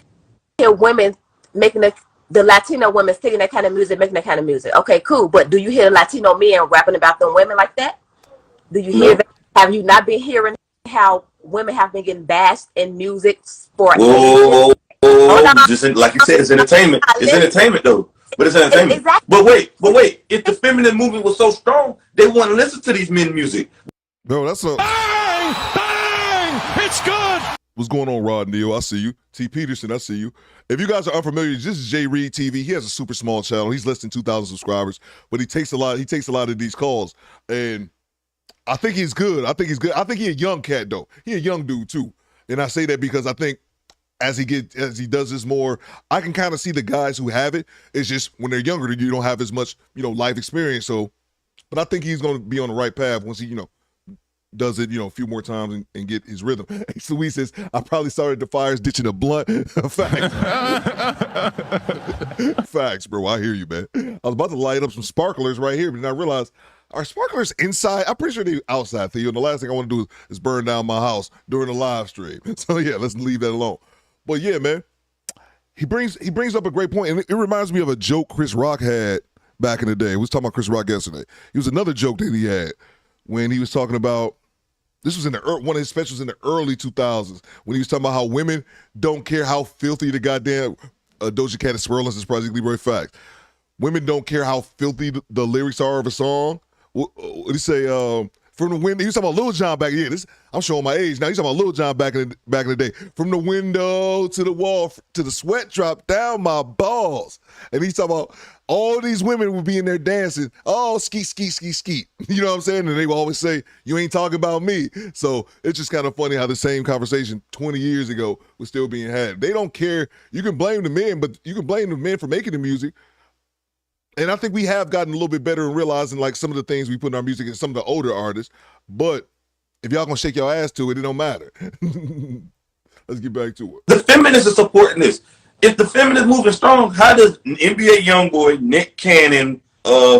hear women making the Latino women singing that kind of music, making that kind of music. Okay, cool. But do you hear Latino men rapping about them women like that? Do you hear that? Have you not been hearing how women have been getting bashed in music for whoa. Just like you said, it's entertainment. It's entertainment though. But it's entertainment. Exactly. But wait. If the feminine movement was so strong, they wouldn't listen to these men music. Bro, that's a Bang! It's good! What's going on, Rod Neal? I see you. T. Peterson, I see you. If you guys are unfamiliar, this is Jay Reed TV. He has a super small channel. He's less than 2,000 subscribers, but he takes a lot of these calls. And I think he's good. I think he's good. I think he's a young cat though. He a young dude too. And I say that because I think as he does this more, I can kind of see the guys who have it. It's just when they're younger, you don't have as much, life experience. So, but I think he's going to be on the right path once he, does it, a few more times and get his rhythm. Hey, Sweet says, I probably started the fires ditching a blunt. Facts. Facts, bro. I hear you, man. I was about to light up some sparklers right here, but then I realized, are sparklers inside? I'm pretty sure they're outside, Theo. And the last thing I want to do is burn down my house during the live stream. So yeah, let's leave that alone. But yeah, man, he brings up a great point, and it reminds me of a joke Chris Rock had back in the day. We was talking about Chris Rock yesterday. It was another joke that he had when he was talking about, this was in one of his specials in the early 2000s, when he was talking about how women don't care how filthy the goddamn Doja Cat is swirling is Project Leroy Facts. Women don't care how filthy the lyrics are of a song. What did he say? From the window, he was talking about Lil Jon back. Yeah, I'm showing my age now. He's talking about Lil Jon back in the day. From the window to the wall, to the sweat drop down my balls. And he's talking about all these women would be in there dancing. Oh, skeet, skeet, skeet, skeet. You know what I'm saying? And they will always say, you ain't talking about me. So it's just kind of funny how the same conversation 20 years ago was still being had. They don't care. You can blame the men, but you can blame the men for making the music. And I think we have gotten a little bit better in realizing like some of the things we put in our music and some of the older artists. But if y'all gonna shake your ass to it, it don't matter. Let's get back to it. The feminists are supporting this. If the feminists moving strong, how does an NBA YoungBoy, Nick Cannon,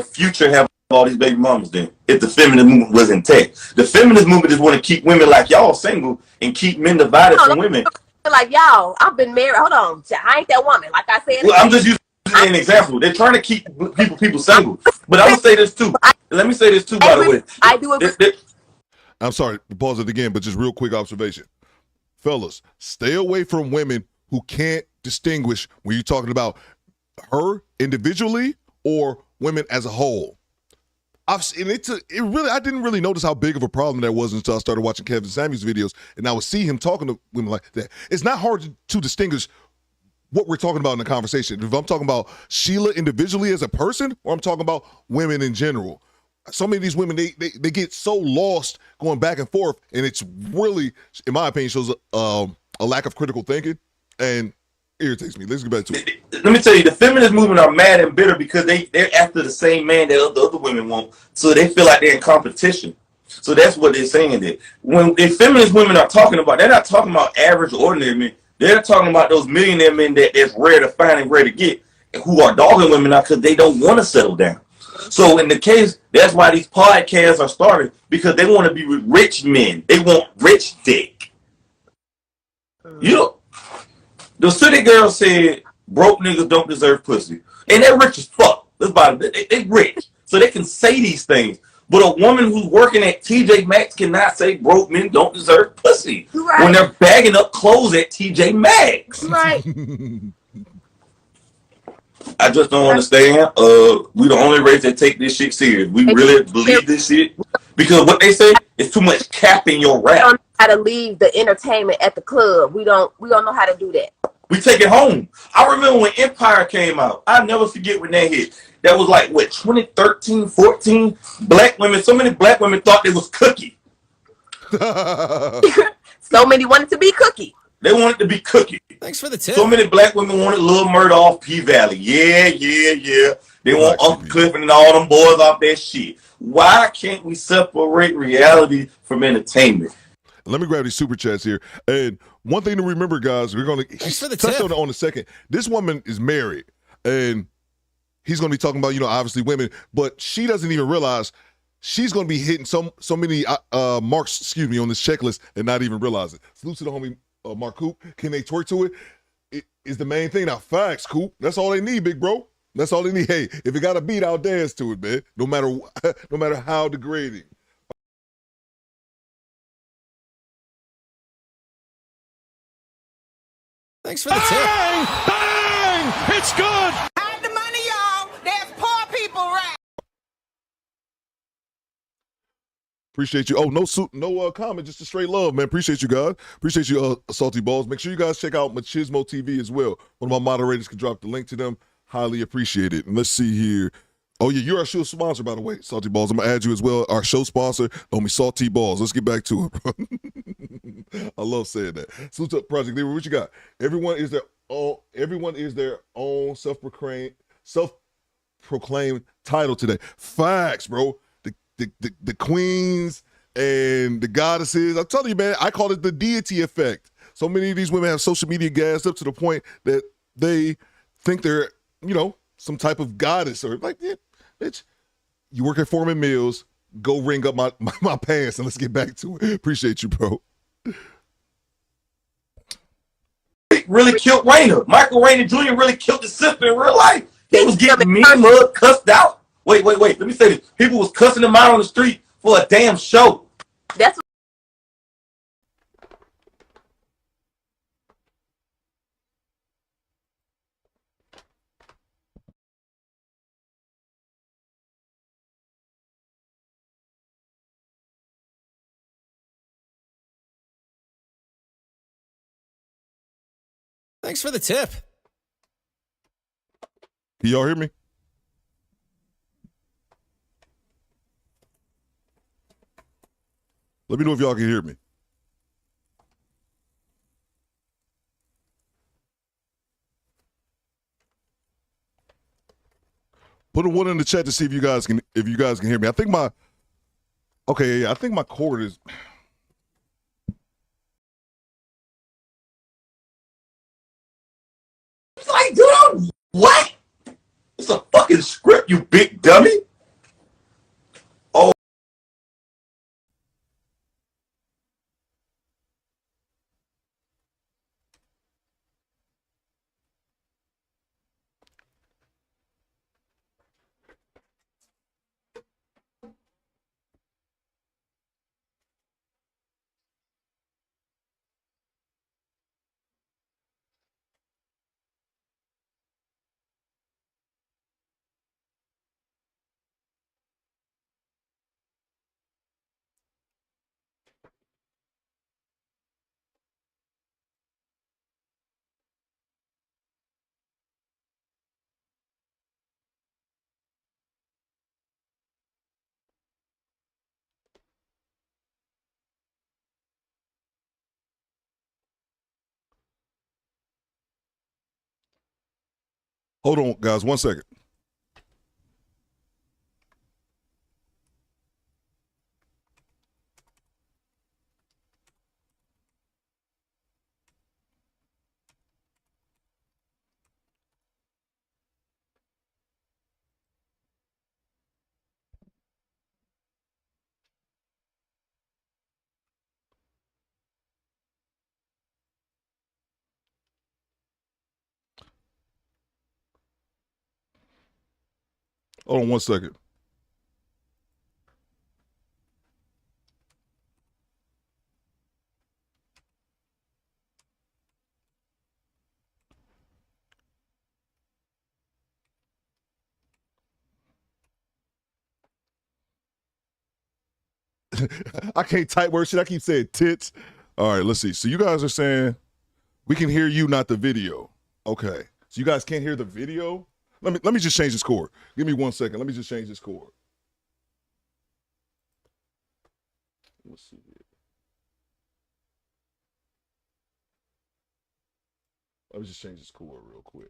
Future have all these baby mamas then? If the feminist movement was intact, the feminist movement just want to keep women like y'all single and keep men divided from women. Like y'all, I've been married. Hold on, I ain't that woman. Like I said, well, I'm just using an example. They're trying to keep people single. But I'm gonna say this too. Let me say this too, by the way. I do agree. I'm sorry to pause it again, but just real quick observation. Fellas, stay away from women who can't distinguish when you're talking about her individually or women as a whole. I didn't really notice how big of a problem that was until I started watching Kevin Samuels videos, and I would see him talking to women like that. It's not hard to distinguish what we're talking about in the conversation. If I'm talking about Sheila individually as a person, or I'm talking about women in general. So many of these women, they get so lost going back and forth, and it's really, in my opinion, shows a lack of critical thinking, and irritates me. Let's get back to it. Let me tell you, the feminist movement are mad and bitter because they're after the same man that the other women want, so they feel like they're in competition. So that's what they're saying there. When the feminist women are talking about, they're not talking about average, ordinary men. They're talking about those millionaire men that's rare to find and rare to get, who are dogging women out because they don't want to settle down. So in the case, that's why these podcasts are started, because they want to be with rich men. They want rich dick. You know, the city girl said broke niggas don't deserve pussy. And they're rich as fuck. That's about it. They rich. So they can say these things. But a woman who's working at TJ Maxx cannot say broke men don't deserve pussy when they're bagging up clothes at TJ Maxx. Right. I just don't understand. We the only race that take this shit serious. We really believe this shit because what they say is too much cap in your rap. We don't know how to leave the entertainment at the club. We don't know how to do that. We take it home. I remember when Empire came out. I'll never forget when that hit. That was like, what, 2013, 14? Black women, so many black women thought they was Cookie. So many wanted to be Cookie. They wanted to be Cookie. Thanks for the tip. So many black women wanted Lil Murdoch, P-Valley. Yeah. They want Uncle Clifford and all them boys off that shit. Why can't we separate reality from entertainment? Let me grab these super chats here. And one thing to remember, guys, we're going to touch on it on a second. This woman is married, and he's going to be talking about, obviously women, but she doesn't even realize she's going to be hitting so many marks, on this checklist and not even realize it. Salute to the homie Mark Coop. Can they twerk to it? It is the main thing. Now, facts, Coop. That's all they need, big bro. That's all they need. Hey, if it got a beat, I'll dance to it, man. No matter how degrading. Thanks for the tip. Bang! It's good! Hide the money, y'all. There's poor people rap. Appreciate you. Oh, no comment, just a straight love, man. Appreciate you, guys. Appreciate you, Salty Balls. Make sure you guys check out Machismo TV as well. One of my moderators can drop the link to them. Highly appreciate it. And let's see here. Oh, yeah, you're our show sponsor, by the way, Salty Balls. I'm going to add you as well. Our show sponsor, homie, Salty Balls. Let's get back to it, bro. I love saying that. Salute up, Project Leader. What you got? Everyone is their own self-proclaimed title today. Facts, bro. The queens and the goddesses. I'm telling you, man, I call it the deity effect. So many of these women have social media gassed up to the point that they think they're, some type of goddess or like, yeah, bitch, you work at Foreman Mills, go ring up my pants and let's get back to it. Appreciate you, bro. Really killed Raina. Michael Raina Jr. really killed his sister in real life. He was getting mean mud cussed out. Wait. Let me say this. People was cussing him out on the street for a damn show. That's what Thanks for the tip. Can y'all hear me? Let me know if y'all can hear me. Put a one in the chat to see if you guys can hear me. I think my cord is. It's like, dude, what? It's a fucking script, you big dummy. Oh. Hold on, guys, 1 second. Hold on 1 second. I can't type word shit. I keep saying tits. All right, let's see. So you guys are saying we can hear you, not the video. Okay. So you guys can't hear the video? Let me just change this chord. Give me 1 second. Let me just change this chord. Let's see here. Let me just change this chord real quick.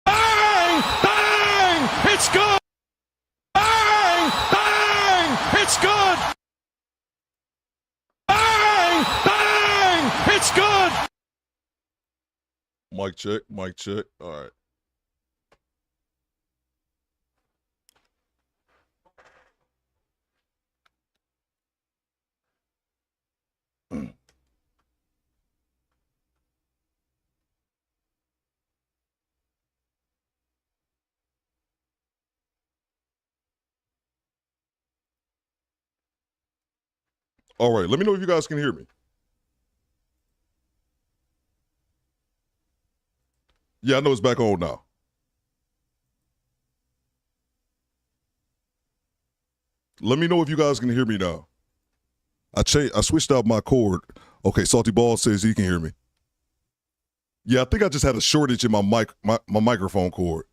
Bang! Bang! It's good! Bang! Bang! It's good! Bang! Bang! It's good! Mic check, mic check. All right. All right, let me know if you guys can hear me. Yeah, I know it's back on now. Let me know if you guys can hear me now. I switched out my cord. Okay, Salty Ball says he can hear me. Yeah, I think I just had a shortage in my microphone cord.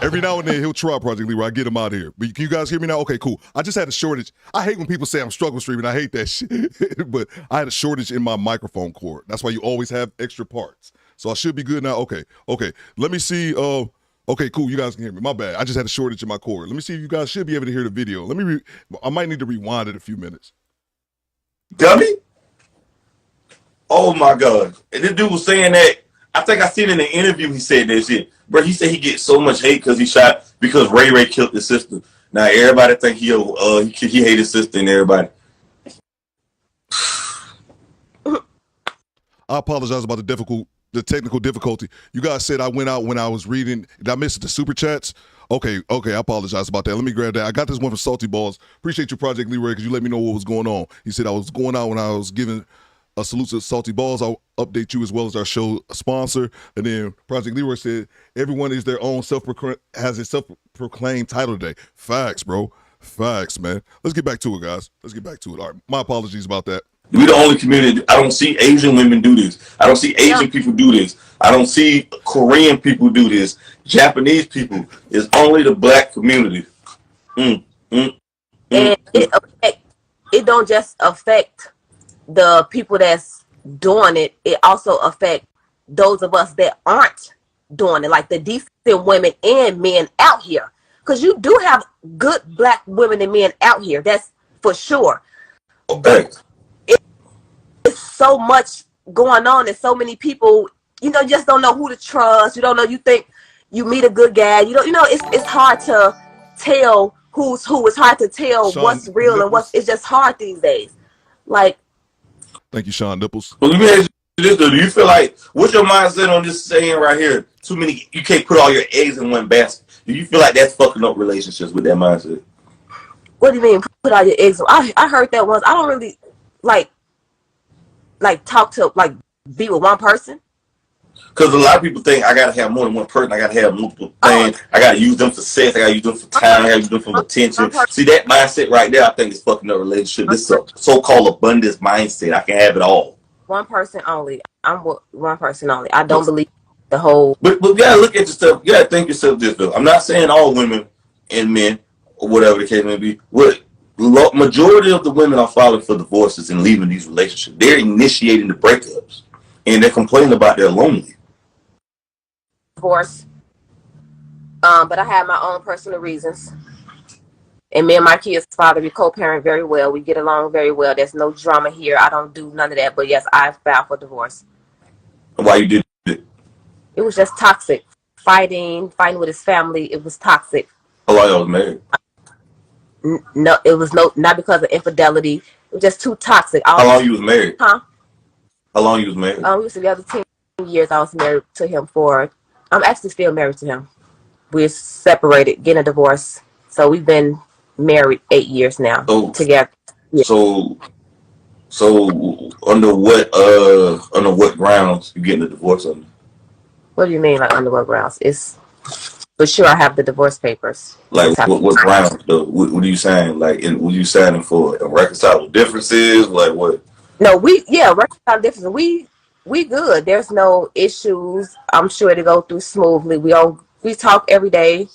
Every now and then he'll try Project Leroy. I get him out here. But can you guys hear me now? Okay, cool. I just had a shortage. I hate when people say I'm struggle streaming. I hate that shit. But I had a shortage in my microphone cord. That's why you always have extra parts. So I should be good now. Okay. Let me see. Okay, cool. You guys can hear me. My bad. I just had a shortage in my cord. Let me see if you guys should be able to hear the video. I might need to rewind it a few minutes. Dummy? Oh my God. And this dude was saying that, I think I seen in the interview he said that shit. Bro, he said he gets so much hate because Ray Ray killed his sister. Now everybody think he hate his sister and everybody. I apologize about the technical difficulty. You guys said I went out when I was reading. Did I miss the super chats? Okay, I apologize about that. Let me grab that. I got this one from Salty Balls. Appreciate you, Project Leroy, because you let me know what was going on. He said I was going out when I was giving a salute to Salty Balls. I'll update you as well as our show sponsor. And then Project Leroy said, everyone is their own has a self-proclaimed title today. Facts, bro. Facts, man. Let's get back to it, guys. Let's get back to it. All right. My apologies about that. We the only community. I don't see Asian women do this. I don't see Asian people do this. I don't see Korean people do this. Japanese people. It's only the black community. Okay. it don't just affect the people that's doing it. It also affect those of us that aren't doing it, like the decent women and men out here. Because you do have good black women and men out here. That's for sure. But it's so much going on, and so many people, you just don't know who to trust. You don't know. You think you meet a good guy. It's hard to tell who's who. It's hard to tell Sean what's real Nipples. and what's. It's just hard these days. Like, thank you, Sean Nipples. Well, let me ask you this: do you feel like what's your mindset on this saying right here? Too many. You can't put all your eggs in one basket. Do you feel like that's fucking up relationships with that mindset? what do you mean? Put all your eggs? I heard that once. I don't really like talk to be with one person. Because a lot of people think I gotta have more than one person. I gotta have multiple things. I gotta use them for sex. I gotta use them for time. I gotta use them for attention. See, that mindset right there, I think is fucking up relationship. This so-called abundance mindset. I can have it all. One person only. I'm with one person only. I don't believe the whole. But you gotta look at yourself. You gotta think yourself this though. I'm not saying all women and men or whatever the case may be. What majority of the women are filing for divorces and leaving these relationships. They're initiating the breakups and they're complaining about they're lonely. Divorce. But I have my own personal reasons. And me and my kids' father, we co-parent very well. We get along very well. There's no drama here. I don't do none of that. But yes, I filed for divorce. Why you did it? It was just toxic. Fighting with his family. It was toxic. How long y'all was married? No, it was not because of infidelity. It was just too toxic. How long you was married? Huh? How long you was married? We was together 10 years. I was married to him I'm actually still married to him. We're separated, getting a divorce. So we've been married 8 years now together. Yeah. So under what grounds you getting a divorce under? What do you mean, like under what grounds? It's for sure I have the divorce papers. Like what grounds though? What are you saying? Like, what are you signing for? Irreconcilable differences? Like what? No, reconcilable differences. We good. There's no issues. I'm sure to go through smoothly. We talk every day.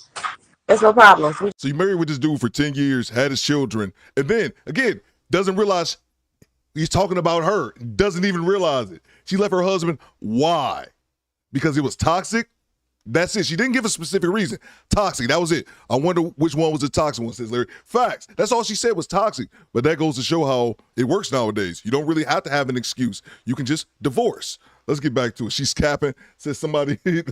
There's no problems. So you married with this dude for 10 years, had his children, and then, again, doesn't realize he's talking about her, doesn't even realize it. She left her husband. Why? Because it was toxic? That's it. She didn't give a specific reason. Toxic. That was it. I wonder which one was the toxic one, says Larry. Facts. That's all she said was toxic. But that goes to show how it works nowadays. You don't really have to have an excuse. You can just divorce. Let's get back to it. She's capping. Says somebody. You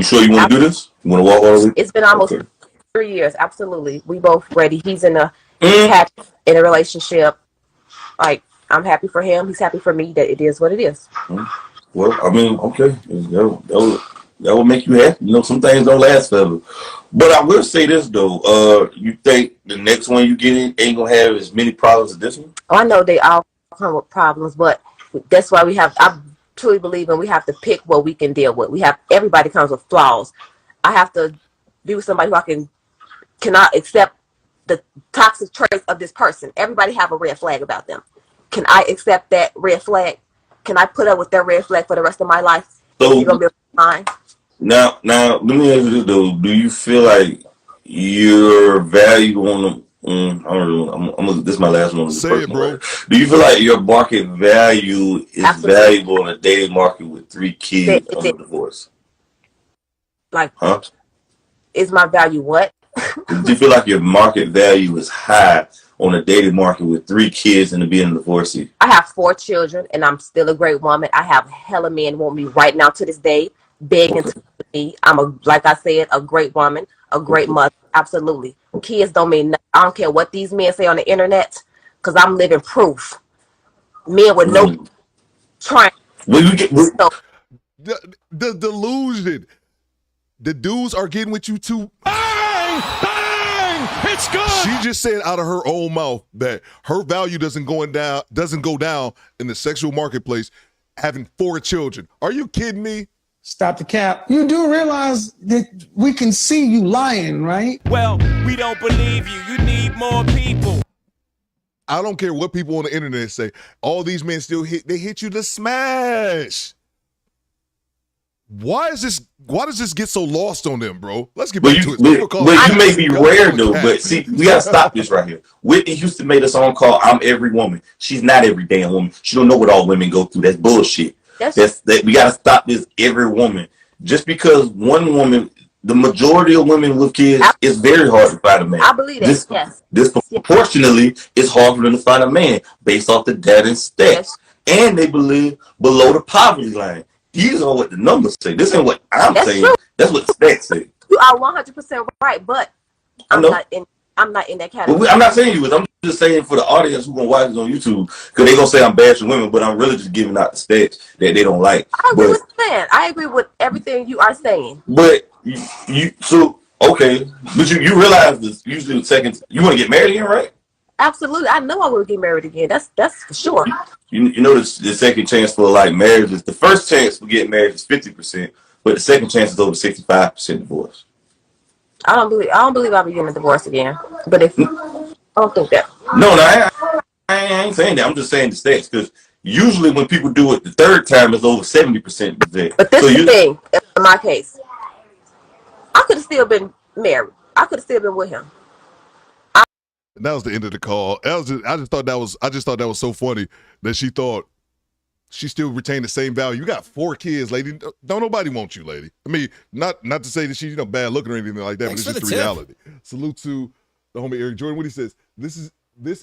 sure you want to do this? You want to walk all the way? It's been almost 3 years. Absolutely. We both ready. He's in a relationship. Like, I'm happy for him. He's happy for me. That it is what it is. Well, I mean, okay. That will make you happy. Some things don't last forever. But I will say this, though. You think the next one you get in ain't going to have as many problems as this one? Oh, I know they all come with problems, but that's why I truly believe we have to pick what we can deal with. Everybody comes with flaws. I have to be with somebody who cannot accept the toxic traits of this person. Everybody have a red flag about them. Can I accept that red flag? Can I put up with that red flag for the rest of my life? So, you're going to be fine. Now, let me ask you this though: do you feel like your value on the? This is my last one. Say it, bro. Do you feel like your market value is valuable in a dating market with 3 kids on a divorce? Like, huh? Is my value what? Do you feel like your market value is high on a dating market with 3 kids and being a divorcee? I have 4 children, and I'm still a great woman. I have hella men want me right now to this day, begging to me. Like I said, a great woman, a great mother. Absolutely. Kids don't mean nothing. I don't care what these men say on the internet, because I'm living proof. Men with no trying. The delusion. The dudes are getting with you too. Bang! Bang! It's good. She just said out of her own mouth that her value doesn't go down in the sexual marketplace having 4 children. Are you kidding me? Stop the cap. You do realize that we can see you lying, right? Well, we don't believe you. You need more people. I don't care what people on the internet say. All these men still hit you to smash. why does this get so lost on them, bro? Let's get But back to you, it. People call but it you may be God, rare call it though. cat. But see, we gotta stop this right here. Whitney Houston made a song called "I'm Every Woman." She's not every damn woman. She don't know what all women go through. That's bullshit. That we gotta stop this. Every woman, just because one woman, the majority of women with kids, it's very hard to find a man. I believe that. Yes. Disproportionately, it's hard for them to find a man based off the data and stats, and they believe below the poverty line. These are what the numbers say. This ain't what I'm saying. True. That's what the stats say. You are 100% right, but I'm not in that category. I'm not saying you was. I'm just saying for the audience who gonna watch this on YouTube, because they gonna say I'm bashing women, but I'm really just giving out the stats that they don't like. I agree with that. I agree with everything you are saying. But you so okay, but you realize this usually the second you want to get married again, right? Absolutely, I know I will get married again. That's for sure. You know the second chance for like marriage is the first chance for getting married is 50%, but the second chance is over 65% divorce. I don't believe I'll be getting a divorce again. But if I don't think that. No, I ain't saying that. I'm just saying the stats because usually when people do it the third time, it's over 70%. But this is the thing in my case. I could have still been married. I could have still been with him. And that was the end of the call. I just thought that was so funny that she thought she still retained the same value. You got 4 kids, lady. Don't nobody want you, lady. I mean, not to say that she's bad looking or anything like that, Thanks but it's just the reality. Salute to the homie Eric Jordan. What he says, this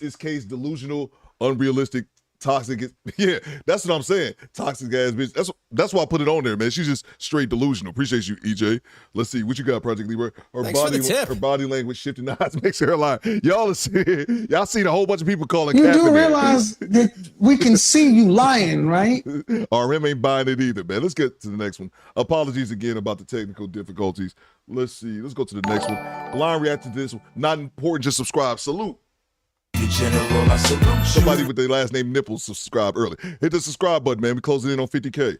is case delusional, unrealistic, toxic. Yeah, that's what I'm saying. Toxic ass bitch. That's why I put it on there, man. She's just straight delusional. Appreciate you, EJ. Let's see what you got, Project Libra. Her body language shifting the eyes makes her lie. Y'all seen a whole bunch of people calling. You do realize that we can see you lying, right? RM ain't buying it either, man. Let's get to the next one. Apologies again about the technical difficulties. Let's see. Let's go to the next one. Blind react to this one. Not important. Just subscribe. Salute. General, I salute somebody with their last name Nipples subscribe early. Hit the subscribe button, man. We're closing in on 50K.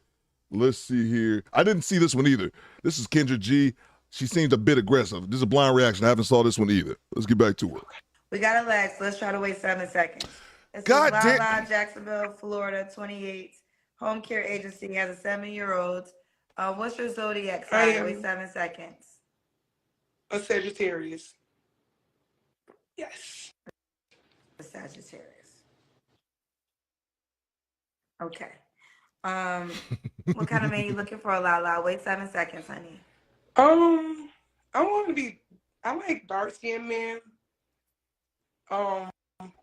Let's see here. I didn't see this one either. This is Kendra G. She seems a bit aggressive. This is a blind reaction. I haven't saw this one either. Let's get back to it. We got it last. Let's try to wait 7 seconds. This God is damn. Lala, Jacksonville, Florida, 28. Home care agency has a 7-year-old. What's your zodiac sign? Wait 7 seconds. A Sagittarius. Yes. A Sagittarius. Okay. What kind of man you looking for, Lala? Wait 7 seconds, honey. I like dark skinned men.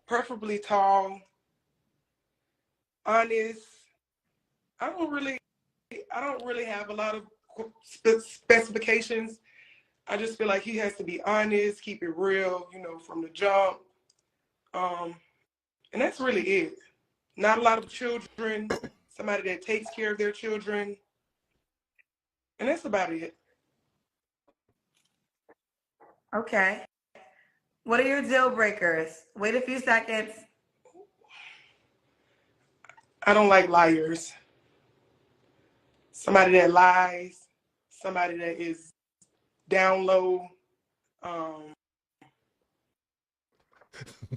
Preferably tall. Honest. I don't really have a lot of specifications. I just feel like he has to be honest, keep it real, from the jump. And that's really it. Not a lot of children, somebody that takes care of their children. And that's about it. Okay. What are your deal breakers? Wait a few seconds. I don't like liars. Somebody that lies, somebody that is down low.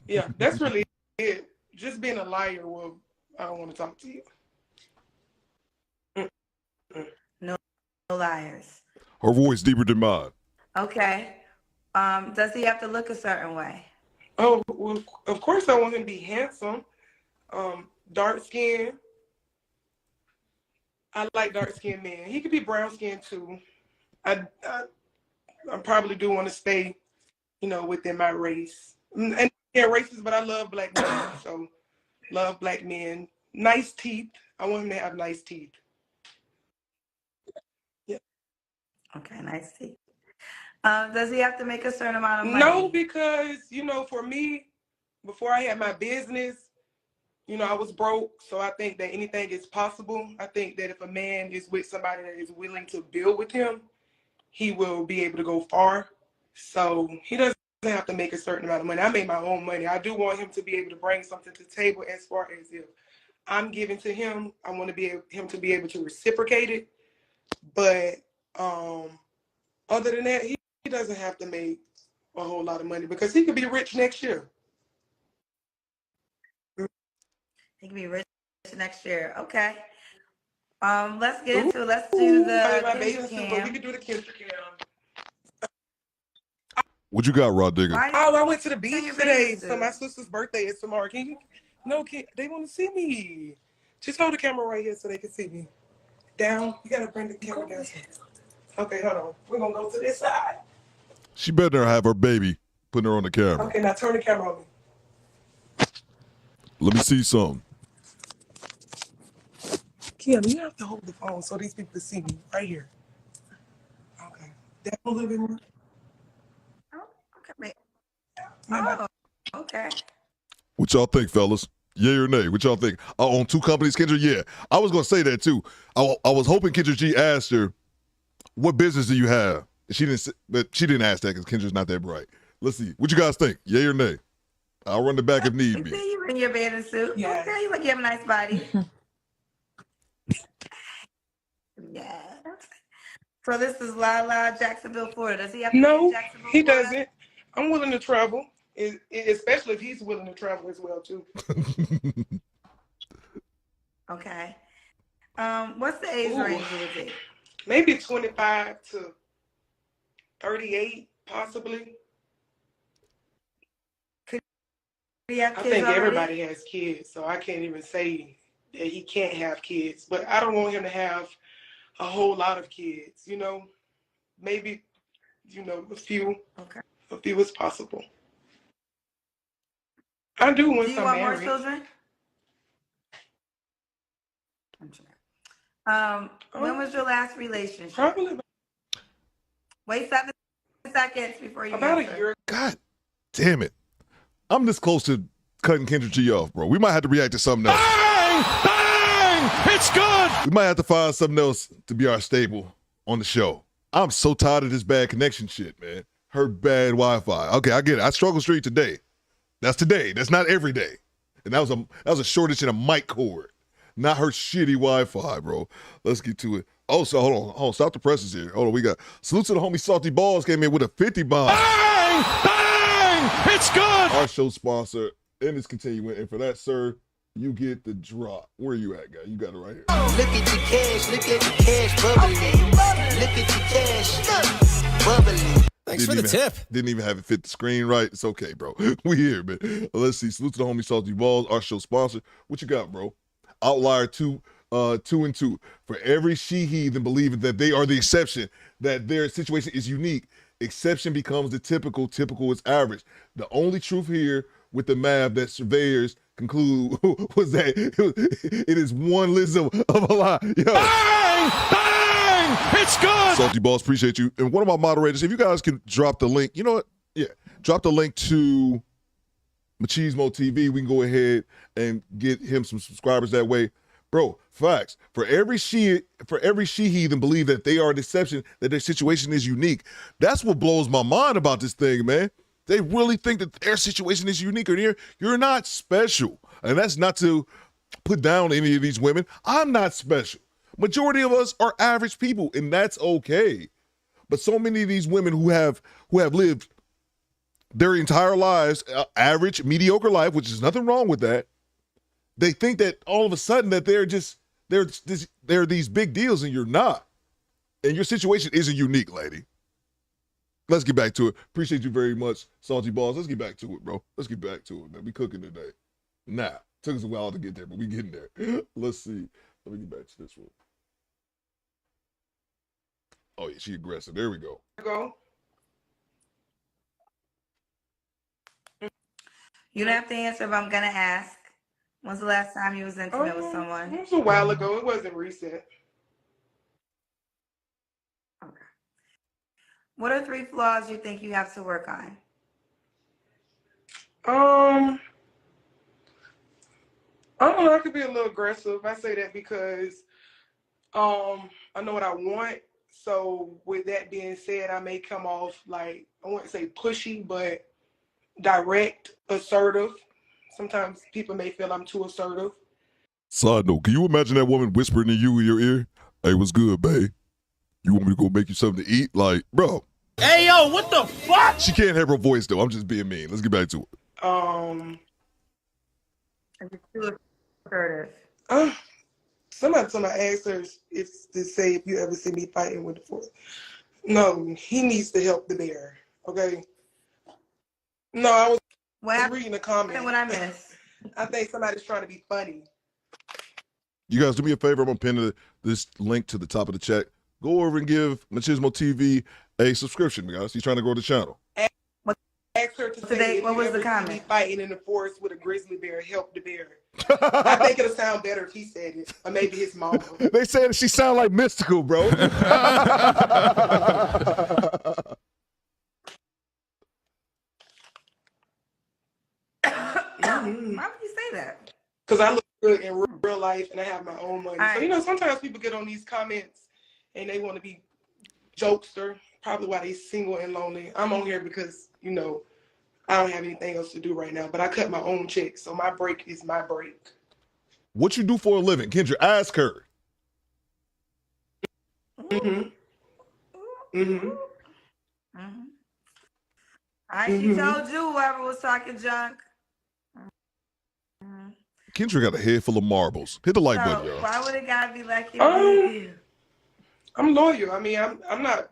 Yeah, that's really it. Just being a liar, I don't want to talk to you. No liars. Her voice deeper than mine. Okay. Does he have to look a certain way? Oh, well, of course I want him to be handsome. Dark skin. I like dark skinned men. He could be brown skinned too. I probably do want to stay, within my race. And yeah, racist, but I love black men. So love black men. Nice teeth. I want him to have nice teeth. Yeah. Okay, nice teeth. Does he have to make a certain amount of money? No, because, for me, before I had my business, I was broke. So I think that anything is possible. I think that if a man is with somebody that is willing to build with him, he will be able to go far. So he doesn't have to make a certain amount of money. I made my own money. I do want him to be able to bring something to the table as far as if I'm giving to him, I want him to be able to reciprocate it. But other than that, he doesn't have to make a whole lot of money because he could be rich next year. He can be rich next year. Okay. Let's get into it. Let's do the my Kendra bathing suit, but we cam. can do the Kendra cam. What you got, Rod Digger? Oh, I went to the beach your today, bathing so my sister's birthday is tomorrow. Can you? No, they want to see me. Just hold the camera right here so they can see me. Down. You gotta bring the camera down. Okay, hold on. We're gonna go to this side. She better have her baby putting her on the camera. Okay, now turn the camera on me. Let me see some. Kim, you have to hold the phone so these people can see me right here. Okay. Down a little bit more. Okay. Oh, okay. What y'all think, fellas? Yay or nay? What y'all think? On two companies, Kendra? Yeah. I was going to say that, too. I was hoping Kendra G asked her, what business do you have? She didn't ask that because Kendra's not that bright. Let's see. What you guys think? Yay or nay? I'll run it back if need be. See you in your bathing suit. Yeah. Okay, you look, you have a nice body. Yeah. So this is Lala, Jacksonville, Florida. Does he have to be No, in Jacksonville, he Florida? doesn't. I'm willing to travel, especially if he's willing to travel as well, too. Okay. What's the age range you would be? Maybe 25 to 38, possibly. Do you have I kids think already? everybody has kids, so I can't even say that he can't have kids. But I don't want him to have a whole lot of kids, you know? Maybe, a few. Okay. A few is possible. I do once Do you I'm want married. more children? When was your last relationship? Probably Wait 7 seconds before you about answer. a year. God damn it. I'm this close to cutting Kendra G off, bro. We might have to react to something else. Bang! Bang! It's good! We might have to find something else to be our staple on the show. I'm so tired of this bad connection shit, man. Her bad Wi-Fi. Okay, I get it. I struggle straight today. That's today. That's not every day. And that was a shortage in a mic cord. Not her shitty Wi-Fi, bro. Let's get to it. Oh, so hold on. Stop the presses here. Hold on, we got salute to the homie Salty Balls came in with a 50 bomb. Bang! Bang! It's good! Our show sponsor, and it's continuing. And for that, sir, you get the drop. Where you at, guy? You got it right here. Look at the cash, bubbling. Look at the cash, bubbling. Thanks for the tip. Didn't even have it fit the screen right. It's okay, bro. We here, man. Let's see. Salute to the homie Salty Balls, our show sponsor. What you got, bro? Outlier 2 and 2. For every she-heathen believing that they are the exception, that their situation is unique, exception becomes the typical is average. The only truth here with the math that surveyors conclude was that it is one Lizzo of a lie. Yo. Bang! Bang! It's good! Salty Balls, appreciate you. And one of my moderators, if you guys can drop the link, you know what? Yeah, drop the link to Machismo TV. We can go ahead and get him some subscribers that way. Bro, facts. For every she-heathen believe that they are a deception, that their situation is unique. That's what blows my mind about this thing, man. They really think that their situation is unique, or you're not special. And that's not to put down any of these women. I'm not special. Majority of us are average people, and that's okay. But so many of these women who have lived their entire lives, average, mediocre life, which is nothing wrong with that, they think that all of a sudden that they're these big deals, and you're not. And your situation isn't unique, lady. Let's get back to it. Appreciate you very much, Salty Balls. Let's get back to it, bro. Let's get back to it, man. We cooking today. Nah, took us a while to get there, but we getting there. Let's see. Let me get back to this one. Oh, yeah, she aggressive. There we go. Go. You don't have to answer if I'm gonna ask. When's the last time you was intimate with someone? It was a while ago. It wasn't recent. Okay. What are 3 flaws you think you have to work on? I don't know. I could be a little aggressive. I say that because I know what I want. So with that being said, I may come off like, I wouldn't say pushy, but direct, assertive. Sometimes people may feel I'm too assertive. Side note, can you imagine that woman whispering to you in your ear? Hey, what's good, babe? You want me to go make you something to eat? Like, bro. Hey, yo, what the fuck? She can't have her voice, though. I'm just being mean. Let's get back to it. Is it too assertive? Somebody told me I asked her if to say if you ever see me fighting with the force. No, he needs to help the bear. Okay. No, I was reading the comment. What I missed? I think somebody's trying to be funny. You guys do me a favor. I'm gonna pin this link to the top of the chat. Go over and give Machismo TV a subscription, guys. He's trying to grow the channel. Ask her to say What was the see comment? me fighting in the forest with a grizzly bear, help the bear. I think it'll sound better if he said it, or maybe his mama. They said she sound like Mystical, bro. Why would you say that? Because I look good in real life and I have my own money. All So, right. you know, sometimes people get on these comments and they want to be jokester, probably why they single and lonely. I'm on here because, you know, I don't have anything else to do right now, but I cut my own check. So my break is my break. What you do for a living? Kendra, ask her. She told you whoever was talking junk. Kendra got a head full of marbles. Hit the like button, y'all. Why would a guy be like you? I'm loyal. I mean, I'm not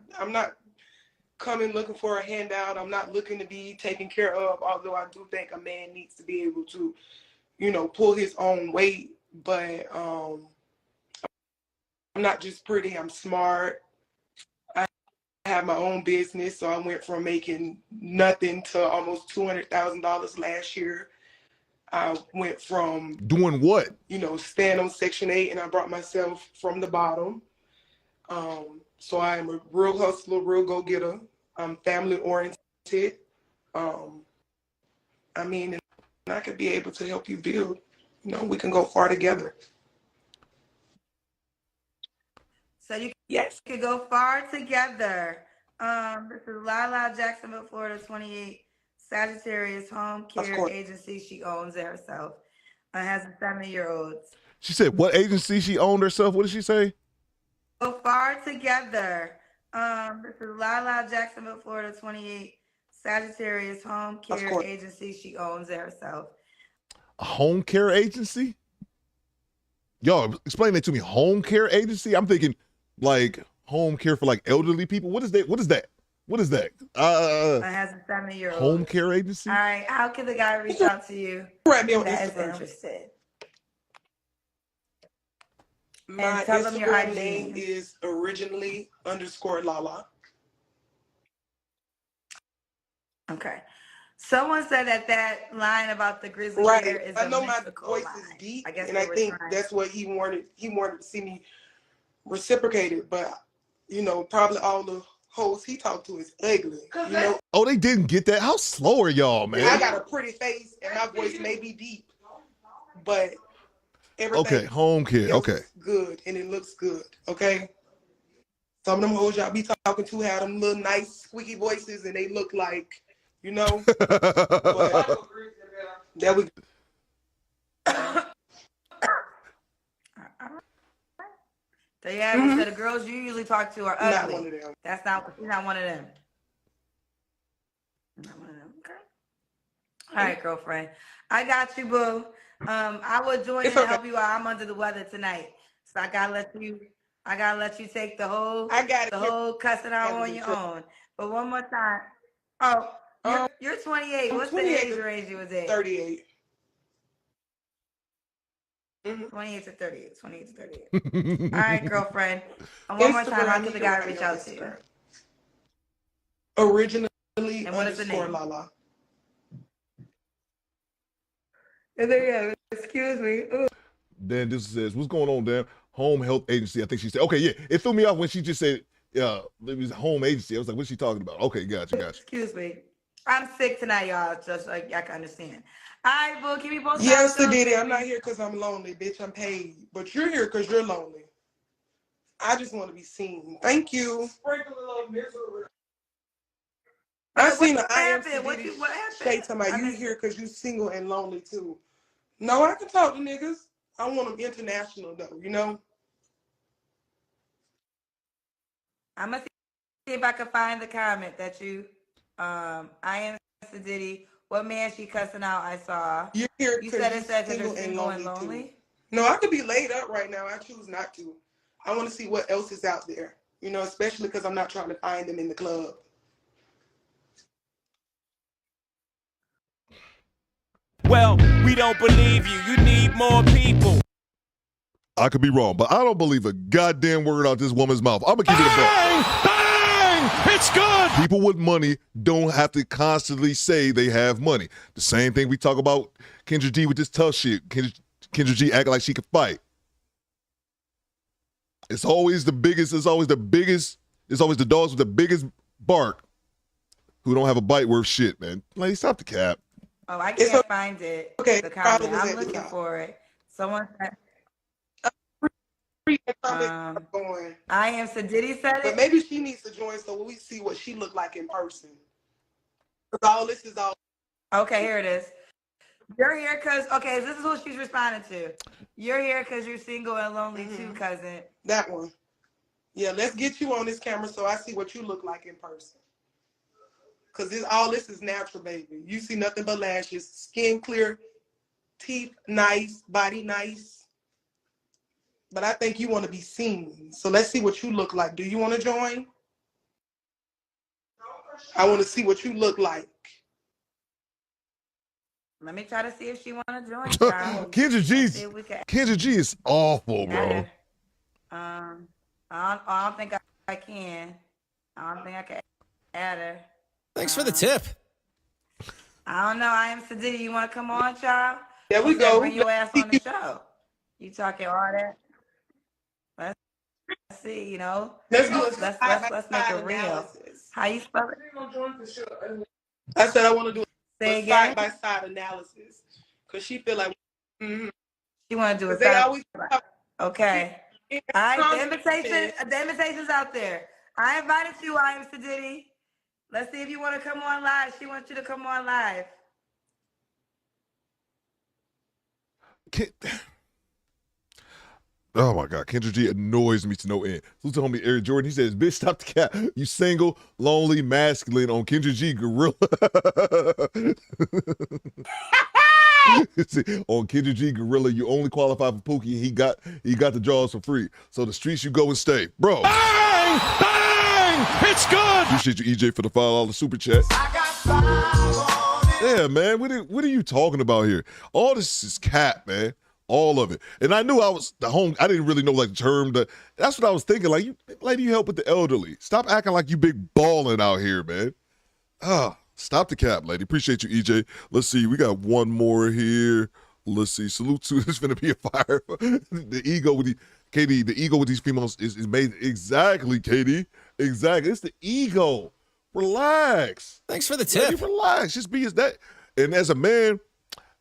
coming looking for a handout. I'm not looking to be taken care of, although I do think a man needs to be able to, you know, pull his own weight. But I'm not just pretty, I'm smart. I have my own business, so I went from making nothing to almost $200,000 last year. I went from doing what? You know, staying on Section 8, and I brought myself from the bottom. So I am a real hustler, real go-getter. I'm family-oriented. I mean, and I could be able to help you build. You know, we can go far together. So you could go far together. This is Lala, Jacksonville, Florida, 28. Sagittarius home care agency she owns herself. Has a 7-year-old. She said, what agency she owned herself? What did she say? Go far together. This is Lala, Jacksonville, Florida, 28. Sagittarius home care agency she owns herself. A home care agency? Y'all, explain that to me. Home care agency? I'm thinking like home care for like elderly people. What is that? What is that? What is that? Has a 7-year-old. Home care agency? All right. How can the guy reach out to you Write me on that is Instagram. interested? My tell them your Instagram IG. name is originally_Lala. Okay. Someone said that line about the grizzly bear is I know my mystical voice line. is deep, I guess and they I were think trying. that's what he wanted. He wanted to see me reciprocated, but you know, probably all the hoes he talked to is ugly. You know, Oh, they didn't get that? How slow are y'all, man? I got a pretty face, and my voice may be deep, but everything Okay, home care. else Okay. is good, and it looks good. Okay. Some of them hoes y'all be talking to have them little nice squeaky voices, and they look like, you know. But there we go. So yeah, so the girls you usually talk to are ugly. Not one of them. That's not one of them. Not one of them. Okay. All right, girlfriend. I got you, boo. I will join in and help you out. I'm under the weather tonight, so I gotta let you take the whole cussing out on your own. But one more time. Oh, you're 28. What's the age range you was at? 38. 28 to 38. 28 to 38. All right, girlfriend. And one more time, how can the guy reach out to you? Originally, and what is the name? Lala. And there, excuse me. Ooh. Dan, this says, what's going on, Dan? Home health agency. I think she said, okay, yeah. It threw me off when she just said, it was home agency. I was like, what's she talking about? Okay, gotcha. Excuse me. I'm sick tonight, y'all, just like y'all can understand. All right, boo, keep me posted. Yes, Diddy, I'm not here because I'm lonely, bitch. I'm paid. But you're here because you're lonely. I just want to be seen. Thank you. Sprinkle a little misery. I seen an I am Diddy say to my you here because you single and lonely too. No, I can talk to niggas. I want them international though, you know? I'm going to see if I can find the comment that you, I am Diddy. What man she cussing out I saw. You're here you said it you're says that single you're single and lonely? No, I could be laid up right now. I choose not to. I want to see what else is out there, you know, especially because I'm not trying to find them in the club. Well, we don't believe you. You need more people. I could be wrong, but I don't believe a goddamn word out this woman's mouth. I'm gonna keep it a buck. Bang! It's good! People with money don't have to constantly say they have money. The same thing we talk about Kendra G with this tough shit. Kendra G acting like she could fight. It's always the biggest, it's always the dogs with the biggest bark who don't have a bite worth shit, man. Lady, stop the cap. Oh, I can't find it. Okay, the comment. I'm looking for it. Someone said, I am Sadiddy said it. But maybe she needs to join so we see what she looked like in person. All this is all. Okay, here it is. You're here because, okay, this is what she's responding to. You're here because you're single and lonely too, cousin. That one. Yeah, let's get you on this camera so I see what you look like in person. Because all this is natural, baby. You see nothing but lashes, skin clear, teeth nice, body nice. But I think you want to be seen. So let's see what you look like. Do you want to join? I want to see what you look like. Let me try to see if she want to join. Kendra G is awful, bro. I don't think I can. I don't think I can add her. Thanks for the tip. I don't know. I am Sadiddy. You want to come on, child? There we go. Bring your ass on the show. You talking all that? Let's see. You know. Let's make it real. How you spell it? I said I want to do Say a again? side-by-side analysis because she feel like She want to do it. they always okay. All right, the invitation's out there. I invited you. I am Sadiddy. Let's see if you want to come on live. She wants you to come on live. Oh my God, Kendra G annoys me to no end. Who's the homie Eric Jordan? He says, "Bitch, stop the cap. You single, lonely, masculine on Kendra G Gorilla." On Kendra G Gorilla, you only qualify for Pookie. He got the draws for free. So the streets you go and stay, bro. Bang! Bang! It's good! Appreciate you, EJ, for the $5 super chat. Yeah, man. What are you talking about here? All this is cap, man. All of it. And I knew I was I didn't really know like the term. That's what I was thinking. Like, lady, you help with the elderly. Stop acting like you big balling out here, man. Stop the cap, lady. Appreciate you, EJ. Let's see. We got one more here. Let's see. Salute to this finna be a fire. The ego with these females is made exactly, Katie. Exactly. It's the ego. Relax. Thanks for the tip. Lady, relax. Just be as that. And as a man,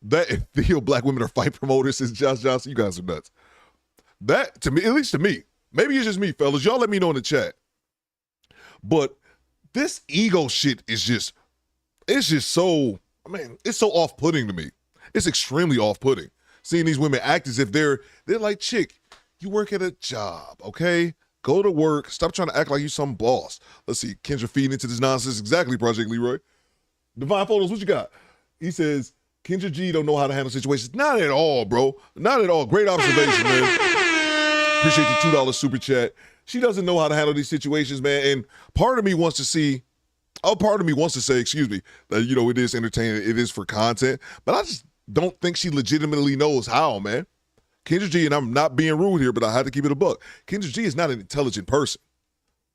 that if the black women are fight promoters, is Josh Johnson. You guys are nuts. That, to me, at least to me, maybe it's just me, fellas. Y'all let me know in the chat. But this ego shit is just, it's just so, it's so off-putting to me. It's extremely off-putting. Seeing these women act as if they're like, chick, you work at a job, okay? Go to work. Stop trying to act like you some boss. Let's see. Kendra feeding into this nonsense. Exactly, Project Leroy. Divine Photos, what you got? He says, Kendra G don't know how to handle situations. Not at all, bro. Not at all. Great observation, man. Appreciate the $2 super chat. She doesn't know how to handle these situations, man. And part of me wants to say, excuse me, that, you know, it is entertaining. It is for content. But I just don't think she legitimately knows how, man. Kendra G, and I'm not being rude here, but I had to keep it a buck. Kendra G is not an intelligent person.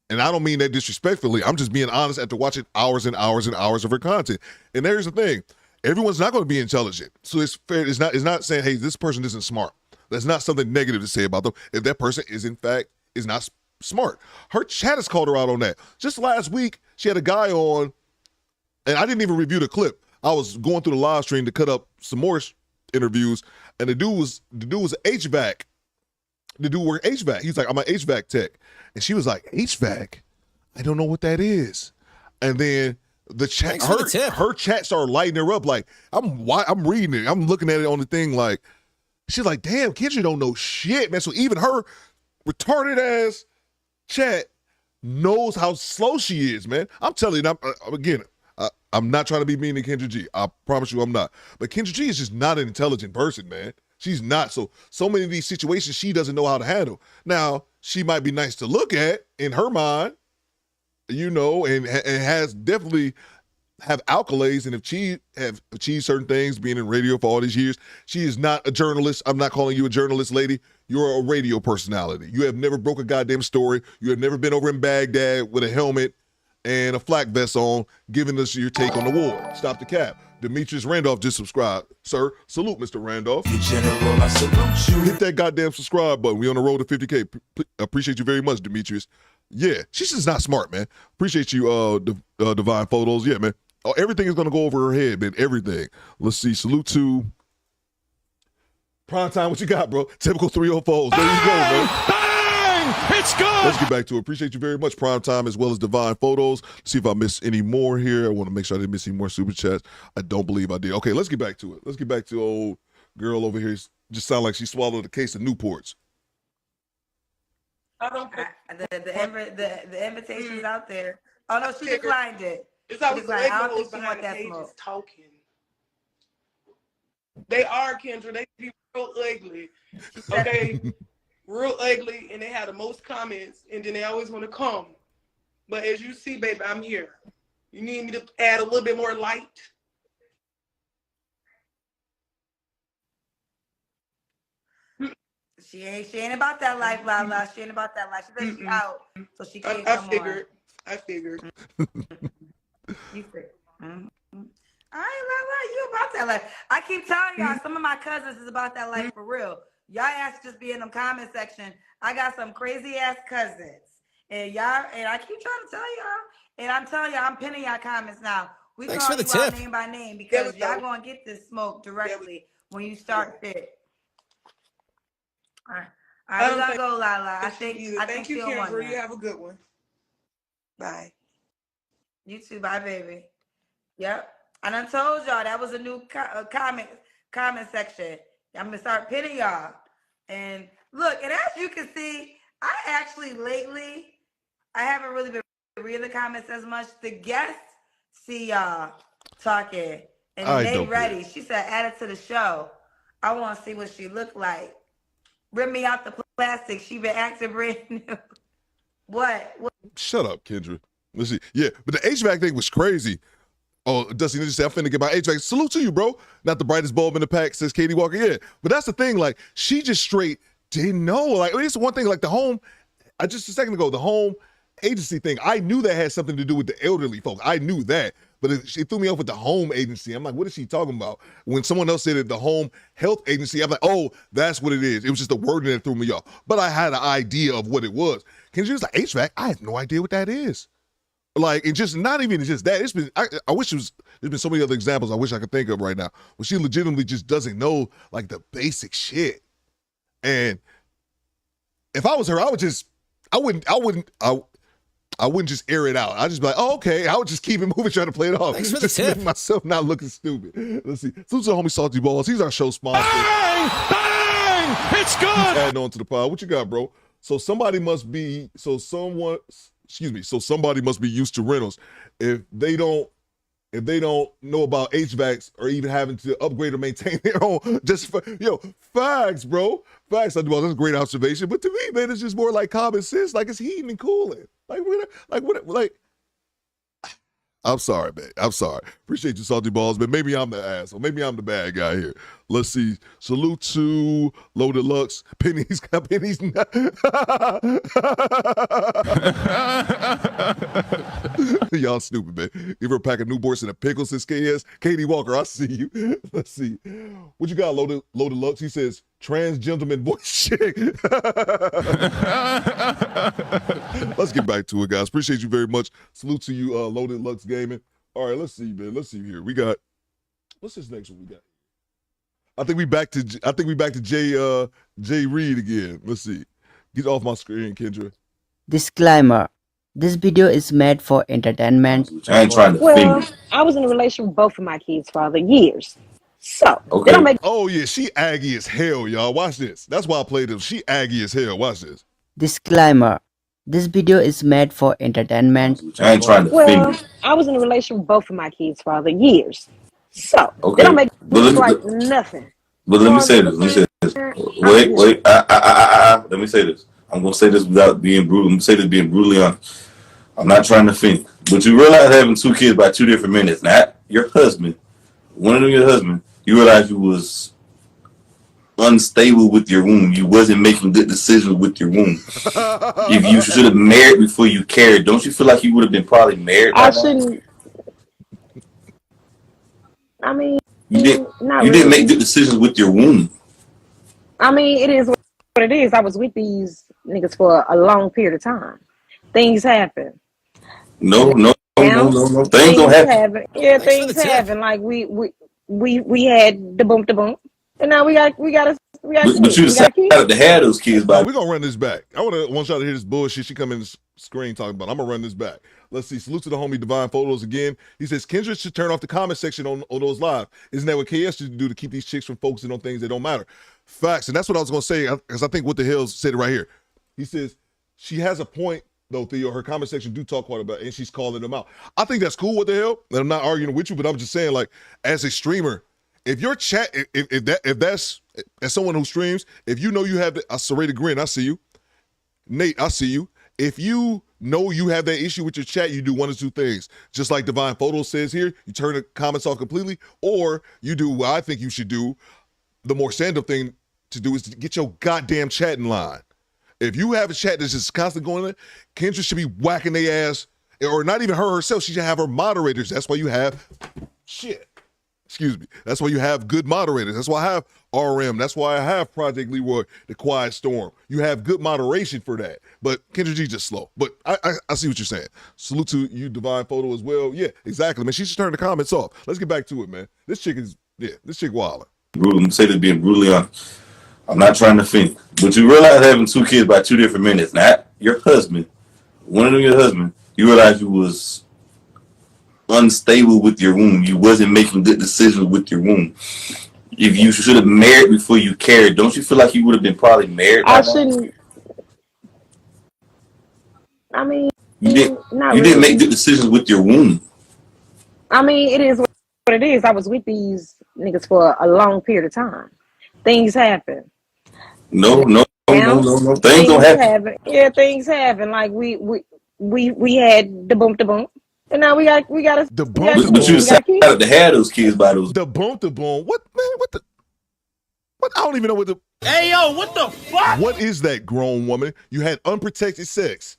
And I don't mean that disrespectfully. I'm just being honest after watching hours and hours and hours of her content. And there's the thing. Everyone's not going to be intelligent. So it's fair. It's not saying, hey, this person isn't smart. That's not something negative to say about them. If that person is not smart. Her chat has called her out on that. Just last week, she had a guy on, and I didn't even review the clip. I was going through the live stream to cut up some more interviews, and the dude was HVAC. The dude worked HVAC. He's like, I'm an HVAC tech. And she was like, HVAC? I don't know what that is. And then the chat, her chat started lighting her up. Like, I'm reading it. I'm looking at it on the thing like, she's like, damn, Kendra don't know shit, man. So even her retarded ass chat knows how slow she is, man. I'm telling you, I'm not trying to be mean to Kendra G. I promise you I'm not. But Kendra G is just not an intelligent person, man. She's not. So many of these situations she doesn't know how to handle. Now, she might be nice to look at in her mind, and has definitely have accolades and have achieved certain things being in radio for all these years. She is not a journalist. I'm not calling you a journalist, lady. You're a radio personality. You have never broke a goddamn story. You have never been over in Baghdad with a helmet and a flak vest on, giving us your take on the war. Stop the cap. Demetrius Randolph just subscribed. Sir, salute, Mr. Randolph. General, I salute you. Hit that goddamn subscribe button. We on the road to 50K. Appreciate you very much, Demetrius. Yeah, she's just not smart, man. Appreciate you, Divine Photos. Yeah, man. Oh, everything is going to go over her head, man. Everything. Let's see. Salute to Primetime. What you got, bro? Typical 304s. There you go, man. Bang! It's good! Let's get back to it. Appreciate you very much, Primetime, as well as Divine Photos. Let's see if I missed any more here. I want to make sure I didn't miss any more super chats. I don't believe I did. Okay, let's get back to it. Let's get back to old girl over here. Just sound like she swallowed a case of Newports. I don't think the invitation's out there. Oh, no, she declined it. It's always Like, I don't think she behind want the that pages smoke. talking. They are, Kendra. They be real ugly. Okay? Real ugly, and they have the most comments, and then they always want to come. But as you see, baby, I'm here. You need me to add a little bit more light? She ain't about that life, Lala. She ain't about that life. She said she out, so she can't I come figured. I figured. You figured. I ain't Lala. You about that life. I keep telling y'all, some of my cousins is about that life for real. Y'all ass just be in them comment section. I got some crazy ass cousins. And I keep trying to tell y'all. And I'm telling y'all, I'm pinning y'all comments now. We Thanks for the talking about tip. name by name because y'all gonna get this smoke directly when you start it. All right, we're gonna go, Lala. I think Thank you, she'll want Kendra. that. You have a good one. Bye. You too, bye, baby. Yep. And I told y'all that was a new comment section. I'm gonna start pinning y'all. And look, and as you can see, I actually lately, I haven't really been reading the comments as much. The guests see y'all talking, and they ready. She said, add it to the show. I want to see what she look like. Rip me out the plastic. She been acting brand new. What? Shut up, Kendra. Let's see. Yeah, but the HVAC thing was crazy. Oh, Dusty Ninja said, I'm finna get my HVAC. Salute to you, bro. Not the brightest bulb in the pack, says Katie Walker. Yeah, but that's the thing. Like, she just straight didn't know. Like, it's one thing, like the home, just a second ago, the home agency thing, I knew that had something to do with the elderly folks. I knew that. But she threw me off with the home agency. I'm like, what is she talking about? When someone else said it, the home health agency, I'm like, oh, that's what it is. It was just the wording that threw me off. But I had an idea of what it was. Can you just like HVAC? I have no idea what that is. Like, and just not even just that. It's been, I wish there's been so many other examples I wish I could think of right now. But she legitimately just doesn't know like the basic shit. And if I was her, I wouldn't just air it out. I'd just be like, oh, okay. I would just keep it moving, trying to play it off. Thanks for the just tip. to make myself not looking stupid. Let's see. Salute to the homie Salty Balls. He's our show sponsor. Bang! Bang! It's good! Adding on to the pod. What you got, bro? Somebody must be used to rentals. If they don't know about HVACs or even having to upgrade or maintain their own, just for, facts, bro. Facts. That's a great observation. But to me, man, it's just more like common sense. Like, it's heating and cooling. Like, I'm sorry, man. I'm sorry. Appreciate you, Salty Balls, but maybe I'm the asshole. Maybe I'm the bad guy here. Let's see. Salute to Loaded Lux. Pennies. Y'all stupid, man. Give her a pack of Newports and a pickle, says KS. Katie Walker, I see you. Let's see. What you got, Loaded Lux? He says, trans gentleman voice chick. Let's get back to it, guys. Appreciate you very much. Salute to you, Loaded Lux Gaming. All right, let's see, man. Let's see here. We got, what's this next one we got? I think we back to Jay Reed again. Let's see. Get off my screen, Kendra. Disclaimer. This video is made for entertainment. I ain't trying to Well, I was in a relationship with both of my kids for other years. So, okay. they don't make Oh, yeah, she aggy as hell, y'all. Watch this. That's why I played this. She aggy as hell. Watch this. Disclaimer. This video is made for entertainment. I ain't trying to Well, I was in a relationship with both of my kids for other years. So, Okay. they don't make But this let me- like nothing. But let me say this. this. Wait. Let me say this. I'm gonna say this without being brutal. I'm gonna say this being brutally honest. I'm not trying to think, but you realize having 2 kids by 2 different men is not your husband. One of them your husband. You realize you was unstable with your womb. You wasn't making good decisions with your womb. If you should have married before you carried, don't you feel like you would have been probably married? I shouldn't. I mean, You not didn't make really. good decisions with your womb. I mean, it is what it is. I was with these niggas for a long period of time. Things happen. No. Things don't happen. Yeah, things happen. Like we had the boom, and now we got But you decided to have those kids by. We're gonna run this back. I want y'all to hear this bullshit she come in the screen talking about. I'm gonna run this back. Let's see. Salute to the homie Divine Photos again. He says Kendra should turn off the comment section on those live. Isn't that what KS should do to keep these chicks from focusing on things that don't matter? Facts. And that's what I was gonna say, because I think what the hell said it right here. He says she has a point though, Theo. Her comment section do talk quite about it, and she's calling them out. I think that's cool. What the hell? And I'm not arguing with you, but I'm just saying, like, as a streamer, if your chat, if that's as someone who streams, if you know you have a serrated grin, I see you. Nate, I see you. If you know you have that issue with your chat, you do one of 2 things. Just like Divine Photo says here, you turn the comments off completely, or you do what I think you should do. The more stand-up thing to do is to get your goddamn chat in line. If you have a chat that's just constantly going in, Kendra should be whacking their ass, or not even her herself. She should have her moderators. That's why you have Excuse me. That's why you have good moderators. That's why I have RM. That's why I have Project Leroy, The Quiet Storm. You have good moderation for that. But Kendra G just slow. But I see what you're saying. Salute to you, Divine Photo, as well. Yeah, exactly, man. She should turn the comments off. Let's get back to it, man. This chick wildin'. Brutal. I'm say this being brutally honest. I'm not trying to think, but you realize having 2 kids by 2 different men is not your husband. One of them your husband. You realize you was unstable with your womb. You wasn't making good decisions with your womb. If you should have married before you carried, don't you feel like you would have been probably married? I shouldn't. I mean, you didn't make good decisions with your womb. I mean, it is what it is. I was with these niggas for a long period of time. Things happen. No. Things don't happen. Yeah, things happen. Like we had the boom, and now we got the boom. But you decided to have those kids by those. The boom. What, man? What? I don't even know what the. Hey yo, what the fuck? What is that, grown woman? You had unprotected sex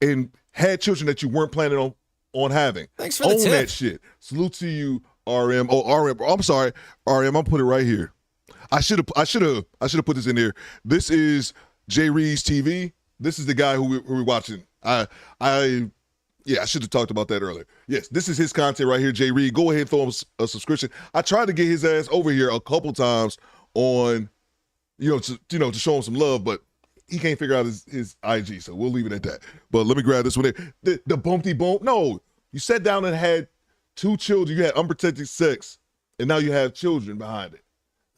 and had children that you weren't planning on having. Thanks for the tip. Own that shit. Salute to you, RM. Oh, RM. I'm sorry, RM. I'll put it right here. I should have put this in there. This is Jay Reed's TV. This is the guy who we're watching. I should have talked about that earlier. Yes, this is his content right here, Jay Reed. Go ahead and throw him a subscription. I tried to get his ass over here a couple times on, to show him some love, but he can't figure out his IG, so we'll leave it at that. But let me grab this one there. The bumpty bump. No, you sat down and had 2 children. You had unprotected sex, and now you have children behind it.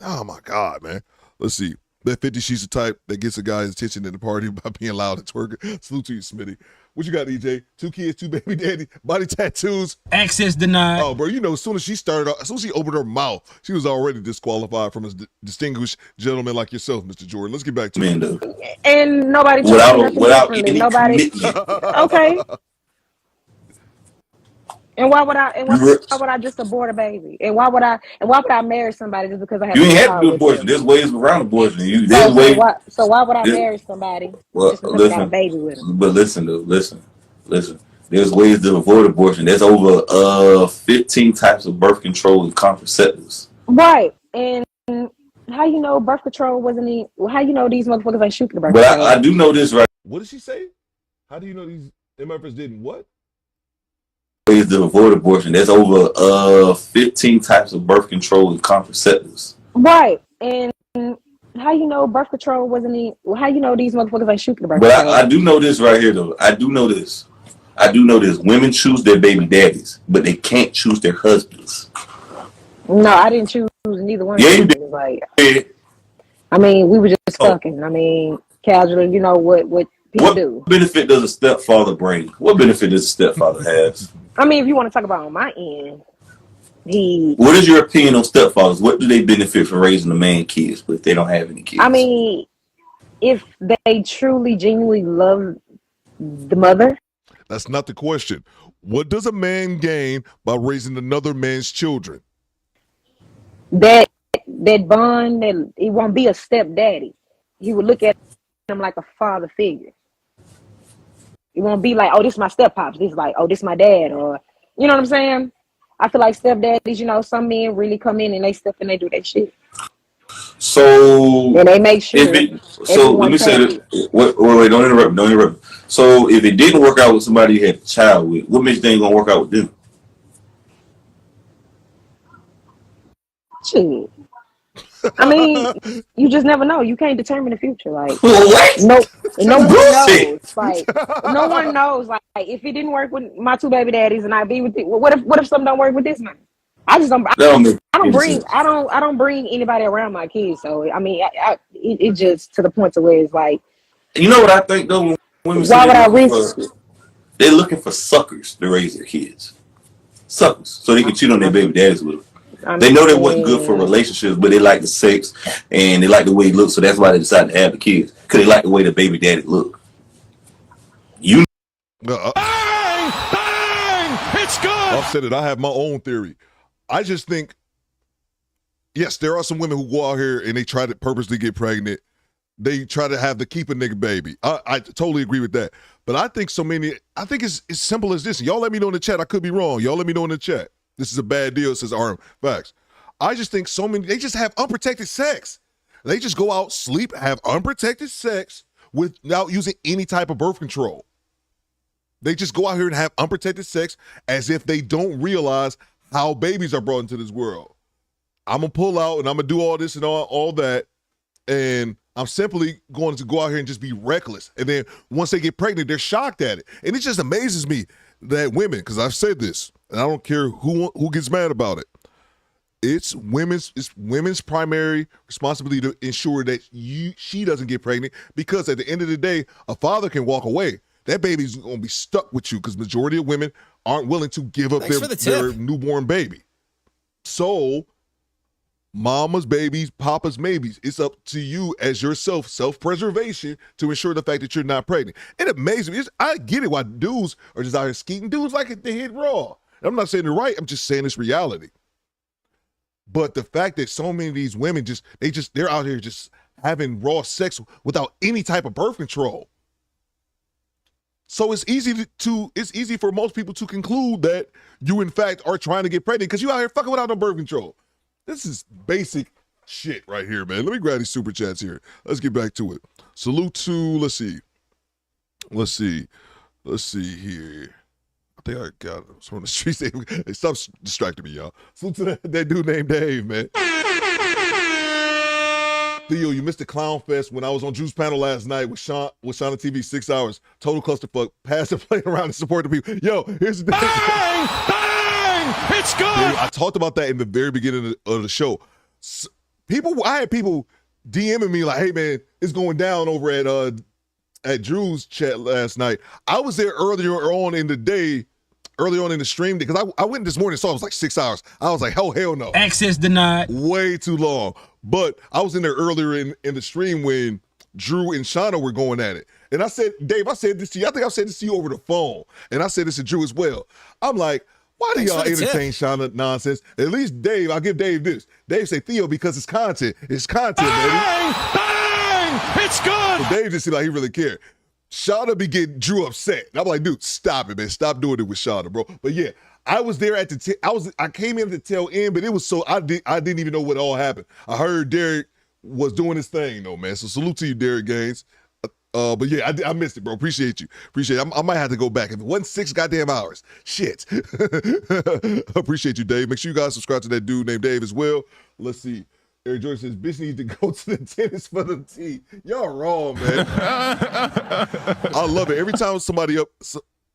Oh my God, man. Let's see. That 50 she's the type that gets a guy's attention at the party by being loud and twerking. Salute to you, Smitty. What you got, EJ? 2 kids, 2 baby daddy, body tattoos. Access denied. Oh, bro, as soon as she opened her mouth, she was already disqualified from a distinguished gentleman like yourself, Mr. Jordan. Let's get back to it. And nobody without any commitment. Okay. And why would I just abort a baby? And why would I marry somebody just because I have? You ain't have to do abortion. There's ways around abortion. So why would I marry somebody just because I got a baby with them? But listen. There's ways to avoid abortion. There's over 15 types of birth control and contraceptives. Right. And how you know birth control wasn't? How you know these motherfuckers ain't shooting the birth control? But I do know this, right? What did she say? How do you know these MFers didn't what? Ways to avoid abortion. There's over 15 types of birth control and contraceptives. Right. And how you know birth control wasn't? How you know these motherfuckers ain't shooting the birth control? But I do know this right here, though. I do know this. Women choose their baby daddies, but they can't choose their husbands. No, I didn't choose neither one. Yeah, you did. Like, I mean, we were just fucking. I mean, casual. You know what people do. What benefit does a stepfather bring? What benefit does a stepfather have? I mean, if you want to talk about on my end, What is your opinion on stepfathers? What do they benefit from raising a man kids, but if they don't have any kids? I mean, if they truly, genuinely love the mother. That's not the question. What does a man gain by raising another man's children? That bond, that it won't be a stepdaddy. He would look at him like a father figure. It won't be like, oh, this is my step pops. This is like, oh, this is my dad, or you know what I'm saying? I feel like stepdaddies, you know, some men really come in and they step and they do that shit. So and they make sure. So let me say this. Wait, don't interrupt. So if it didn't work out with somebody you had a child with, what makes you think it's gonna work out with them? Shit. I mean, you just never know. You can't determine the future. Like what? No one knows. Like no one knows. Like if it didn't work with my two baby daddies and I be with it, what if something don't work with this man? I just don't. I don't bring anybody around my kids. So I mean, it just to the point to where it's like. You know what I think though? Women why would I risk? They're looking for suckers to raise their kids. Suckers, so they can cheat on their baby daddies with them. They know they wasn't good for relationships, but they like the sex and they like the way he looks, so that's why they decided to have the kids. Because they like the way the baby daddy look. You bang! It's good! I've said it. I have my own theory. I just think, yes, there are some women who go out here and they try to purposely get pregnant. They try to have the keep a nigga baby. I totally agree with that. But I think I think it's as simple as this. Y'all let me know in the chat. I could be wrong. Y'all let me know in the chat. This is a bad deal, says RM. Facts. I just think they just have unprotected sex. They just go out, sleep, have unprotected sex without using any type of birth control. They just go out here and have unprotected sex as if they don't realize how babies are brought into this world. I'm going to pull out and I'm going to do all this and all that. And I'm simply going to go out here and just be reckless. And then once they get pregnant, they're shocked at it. And it just amazes me that women, because I've said this, and I don't care who gets mad about it. It's women's primary responsibility to ensure that she doesn't get pregnant, because at the end of the day, a father can walk away. That baby's going to be stuck with you because majority of women aren't willing to give up their newborn baby. So mama's babies, papa's maybes, it's up to you as yourself, self-preservation, to ensure the fact that you're not pregnant. It amazes me. I get it why dudes are just out here skeeting. Dudes like it, they hit raw. I'm not saying they're right. I'm just saying it's reality. But the fact that so many of these women they're out here just having raw sex without any type of birth control. So it's easy for most people to conclude that you in fact are trying to get pregnant because you out here fucking without no birth control. This is basic shit right here, man. Let me grab these super chats here. Let's get back to it. Salute to, let's see here. I think I got it. It's from the streets. Hey, stop distracting me, y'all. Salute to that dude named Dave, man. Theo, you missed the Clown Fest when I was on Drew's panel last night with Sean on TV, 6 hours. Total clusterfuck. Pass and play around and support the people. Yo, here's the thing. Bang! It's good! Dude, I talked about that in the very beginning of the show. I had people DMing me like, hey, man, it's going down over at Drew's chat last night. I was there earlier on in the day, early on in the stream, because I went this morning, so it was like 6 hours. I was like, hell no. Access denied. Way too long. But I was in there earlier in the stream when Drew and Shauna were going at it. And I said, Dave, I said this to you. I think I said this to you over the phone. And I said this to Drew as well. I'm like, why do y'all entertain Shauna nonsense? At least Dave, I'll give Dave this. Dave say, Theo, because it's content. It's content, baby. Bang! It's good! So Dave just seemed like he really cared. Shauna be getting Drew upset. And I'm like, dude, stop it, man. Stop doing it with Shauna, bro. But yeah, I was there at I came in at the tail end, but it was so I didn't even know what all happened. I heard Derek was doing his thing though, man. So salute to you, Derek Gaines. But yeah, I missed it, bro. Appreciate you. I might have to go back. If it wasn't 6 goddamn hours, shit. Appreciate you, Dave. Make sure you guys subscribe to that dude named Dave as well. Let's see. Eric George says, bitch needs to go to the tennis for the tea. Y'all wrong, man. I love it. Every time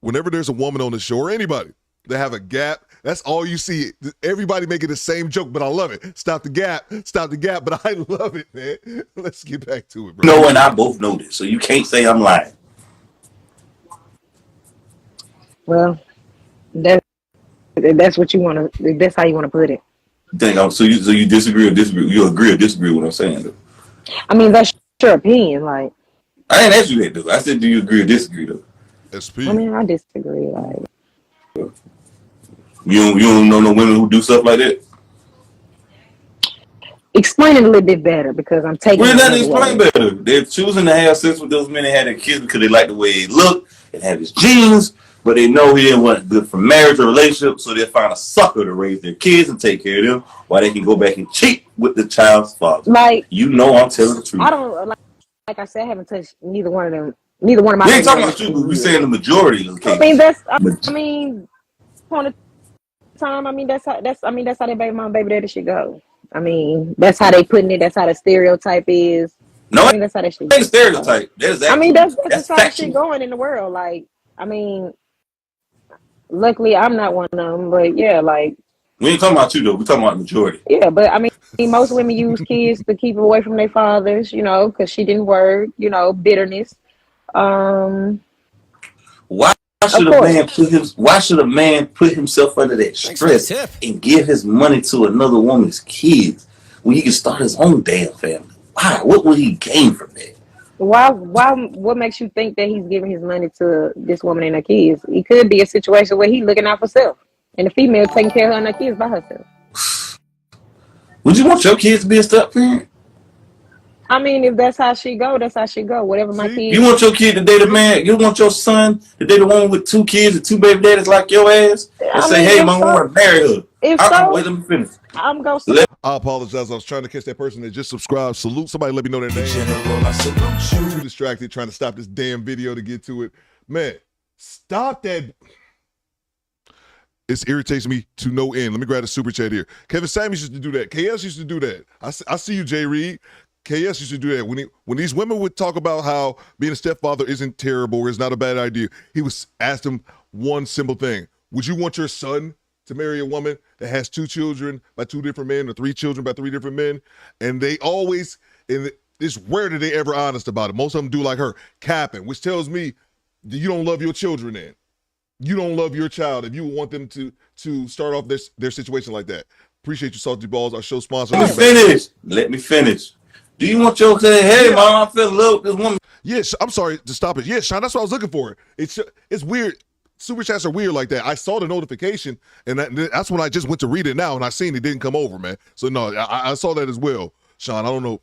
whenever there's a woman on the show or anybody, they have a gap. That's all you see. Everybody making the same joke, but I love it. Stop the gap, but I love it, man. Let's get back to it, bro. No, and I both know this, so you can't say I'm lying. Well, If that's what you want to, if that's how you want to put it. So you disagree or disagree? You agree or disagree with what I'm saying, though? I mean, that's your opinion. Like, I didn't ask you that, though. I said, do you agree or disagree, though? I mean, I disagree. Like, you don't know no women who do stuff like that? explain it a little bit better because I'm taking. Well, that explain better. They're choosing to have sex with those men and have their kids because they like the way he look and have his genes, but they know he didn't want good for marriage or relationship, so they'll find a sucker to raise their kids and take care of them while they can go back and cheat with the child's father. Like, you know, I'm telling the truth. I don't like I said, I haven't touched neither one of them. Neither one of my. We ain't talking about you, but we saying the majority of the cases. I mean, I mean, point of time. I mean, that's how their baby mom, baby daddy should go. I mean, that's how they putting it. That's how the stereotype is. No, I mean, that's how that shit. Ain't a stereotype. That's I mean, that's that's how that shit going in the world. Like, I mean, luckily I'm not one of them, but yeah, like. We ain't talking about you though. We talking about the majority. Yeah, but I mean, most women use kids to keep away from their fathers, you know, because she didn't work, you know, bitterness. Why should a man put himself under that stress and give his money to another woman's kids when he can start his own damn family? Why? What would he gain from that? Why? What makes you think that he's giving his money to this woman and her kids? It could be a situation where he's looking out for self, and the female taking care of her and her kids by herself. Would you want your kids to be a step parent? I mean, if that's how she go, that's how she go. Whatever my kids. You want your kid to date a man? You want your son to date a woman with 2 kids and 2 baby daddies like your ass? And say, hey, mom, I want to marry her. If so, wait, let me finish. I'm going I apologize. I was trying to catch that person that just subscribed. Salute. Somebody let me know their name. I'm too distracted trying to stop this damn video to get to it. Man, stop that. It irritates me to no end. Let me grab the super chat here. Kevin Samuels used to do that. KS used to do that. I see you, Jay Reed. KS used to do that. When these women would talk about how being a stepfather isn't terrible or is not a bad idea, he was asked them one simple thing. Would you want your son to marry a woman that has 2 children by 2 different men or 3 children by 3 different men? And they always, and it's rare that they ever honest about it. Most of them do like her, capping, which tells me that you don't love your children then. You don't love your child if you want them to start off their situation like that. Appreciate you, Salty Balls, our show sponsor. Let me finish. Do you want your kid? Hey, mom, I feel in love with this woman. Yes, I'm sorry to stop it. Yeah, Sean, that's what I was looking for. It's weird. Super chats are weird like that. I saw the notification, and that's when I just went to read it now, and I seen it didn't come over, man. So no, I saw that as well, Sean. I don't know.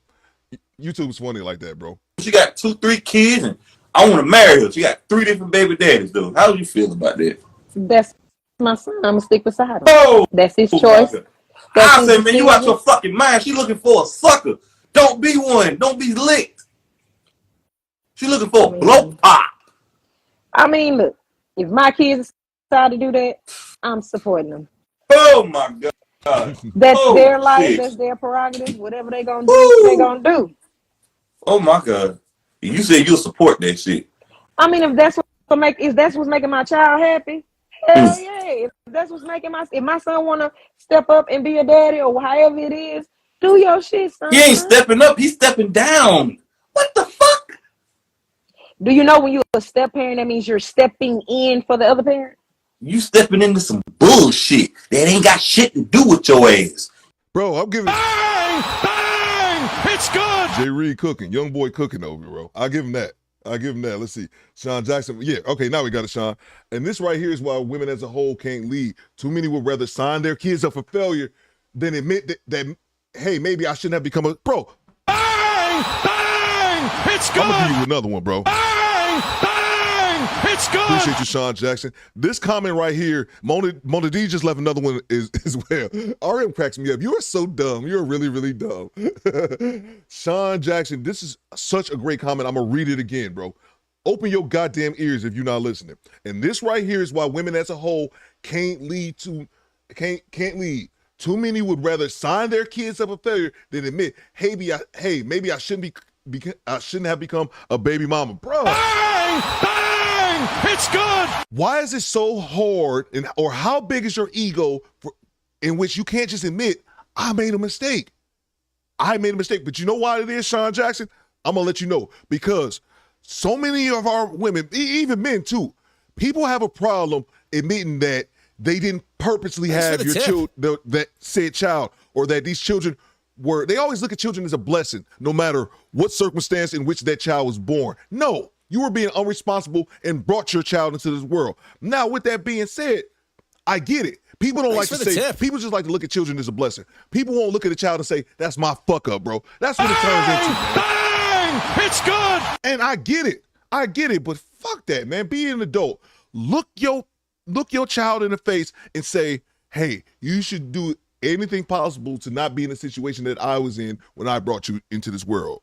YouTube's funny like that, bro. She got 2, 3 kids, and I want to marry her. She got 3 different baby daddies, though. How do you feel about that? That's my son. I'm gonna stick beside him. Oh, that's his choice. I say, man, you out your fucking mind. She looking for a sucker. Don't be one. Don't be licked. She looking for a blow pop. I mean, look, if my kids decide to do that, I'm supporting them. Oh my God. That's their life. Shit. That's their prerogative. Whatever they gonna do, they gonna do. Oh my God. You said you'll support that shit. I mean, if that's what's making my child happy, hell yeah. If that's what's making if my son wanna step up and be a daddy or however it is, do your shit, son. He ain't stepping up. He's stepping down. What the fuck? Do you know when you're a step parent, that means you're stepping in for the other parent? You stepping into some bullshit that ain't got shit to do with your ass. Bro, I'm giving... Bang! It's good! Jay Reed cooking. Young boy cooking over, bro. I'll give him that. Let's see. Sean Jackson. Yeah, okay, now we got it, Sean. And this right here is why women as a whole can't lead. Too many would rather sign their kids up for failure than admit that hey, maybe I shouldn't have become a pro. Bang! Bang! It's good! I'm gonna give you another one, bro. Bang! Bang! It's good! Appreciate you, Sean Jackson. This comment right here, Mona D just left another one as well. RM cracks me up. You are so dumb. You're really, really dumb. Sean Jackson, this is such a great comment. I'm gonna read it again, bro. Open your goddamn ears if you're not listening. And this right here is why women as a whole can't lead. Too many would rather sign their kids up a failure than admit, maybe I shouldn't have become a baby mama, bro. Bang! Bang! It's good. Why is it so hard, or how big is your ego in which you can't just admit I made a mistake? But you know why it is, Sean Jackson? I'm gonna let you know, because so many of our women, even men too, people have a problem admitting that they didn't purposely Thanks for have the your tip. child, that said child, or that these children were. They always look at children as a blessing, no matter what circumstance in which that child was born. No, you were being unresponsible and brought your child into this world. Now, with that being said, I get it. People don't Thanks like for to the say, tip. people just like to look at children as a blessing. People won't look at a child and say, that's my fuck up, bro. That's what it turns into. Bang! It's good. And I get it, but fuck that, man. Be an adult. Look your child in the face and say, hey, you should do anything possible to not be in a situation that I was in when I brought you into this world.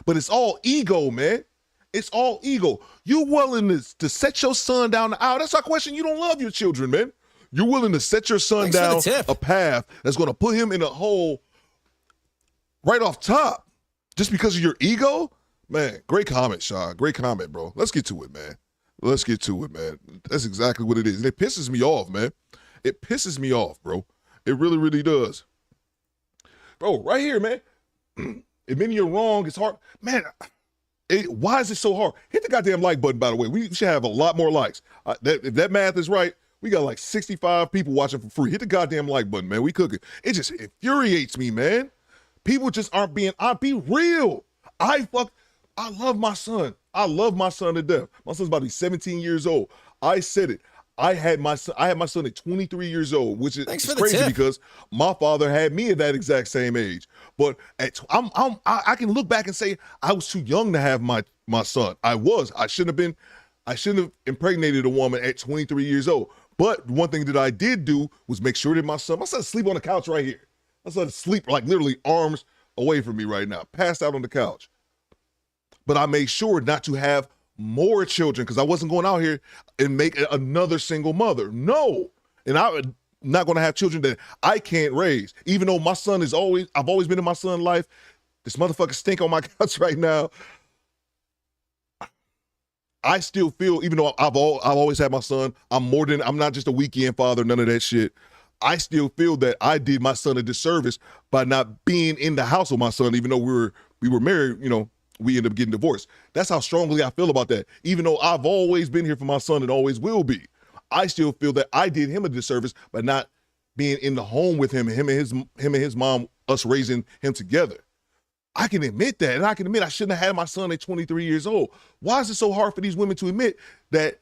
But it's all ego, man. It's all ego. You willing to set your son down the aisle. That's our question. You don't love your children, man. You're willing to set your son down a path that's going to put him in a hole right off top just because of your ego? Man, great comment, Sean. Great comment, bro. Let's get to it, man. Let's get to it, man. That's exactly what it is. And it pisses me off, man. It pisses me off, bro. It really, really does. Bro, right here, man. Admitting you're wrong, it's hard. Man, why is it so hard? Hit the goddamn like button, by the way. We should have a lot more likes. If that math is right, we got like 65 people watching for free. Hit the goddamn like button, man. We cooking. It just infuriates me, man. People just aren't being, be real. I love my son. I love my son to death. My son's about to be 17 years old. I said it. I had my son at 23 years old, which is crazy because my father had me at that exact same age. But I can look back and say I was too young to have my son. I shouldn't have impregnated a woman at 23 years old. But one thing that I did do was make sure that my son sleep on the couch right here. My son sleep like literally arms away from me right now, passed out on the couch. But I made sure not to have more children because I wasn't going out here and make another single mother. No. And I'm not going to have children that I can't raise. Even though my son I've always been in my son's life. This motherfucker stink on my couch right now. I still feel, even though I've always had my son, I'm not just a weekend father, none of that shit. I still feel that I did my son a disservice by not being in the house with my son, even though we were married, we ended up getting divorced. That's how strongly I feel about that. Even though I've always been here for my son and always will be, I still feel that I did him a disservice by not being in the home with him and his mom, us raising him together. I can admit that, and I can admit I shouldn't have had my son at 23 years old. Why is it so hard for these women to admit that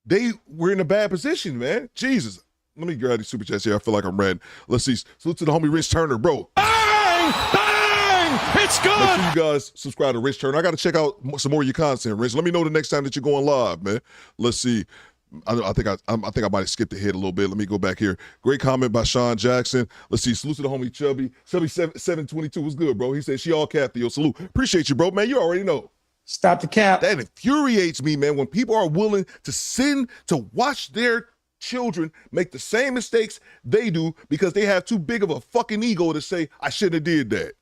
they were in a bad position, man? Jesus. Let me grab these super chats here. I feel like I'm ranting. Let's see. Salute to the homie Rich Turner, bro. Bang! Bang! It's good! Make sure you guys subscribe to Rich Turner. I got to check out some more of your content, Rich. Let me know the next time that you're going live, man. Let's see. I think I might have skipped ahead a little bit. Let me go back here. Great comment by Sean Jackson. Let's see. Salute to the homie Chubby. Chubby 722 was good, bro. He said she all capped. Yo, salute. Appreciate you, bro. Man, you already know. Stop the cap. That infuriates me, man, when people are willing to watch their children make the same mistakes they do because they have too big of a fucking ego to say, I shouldn't have did that.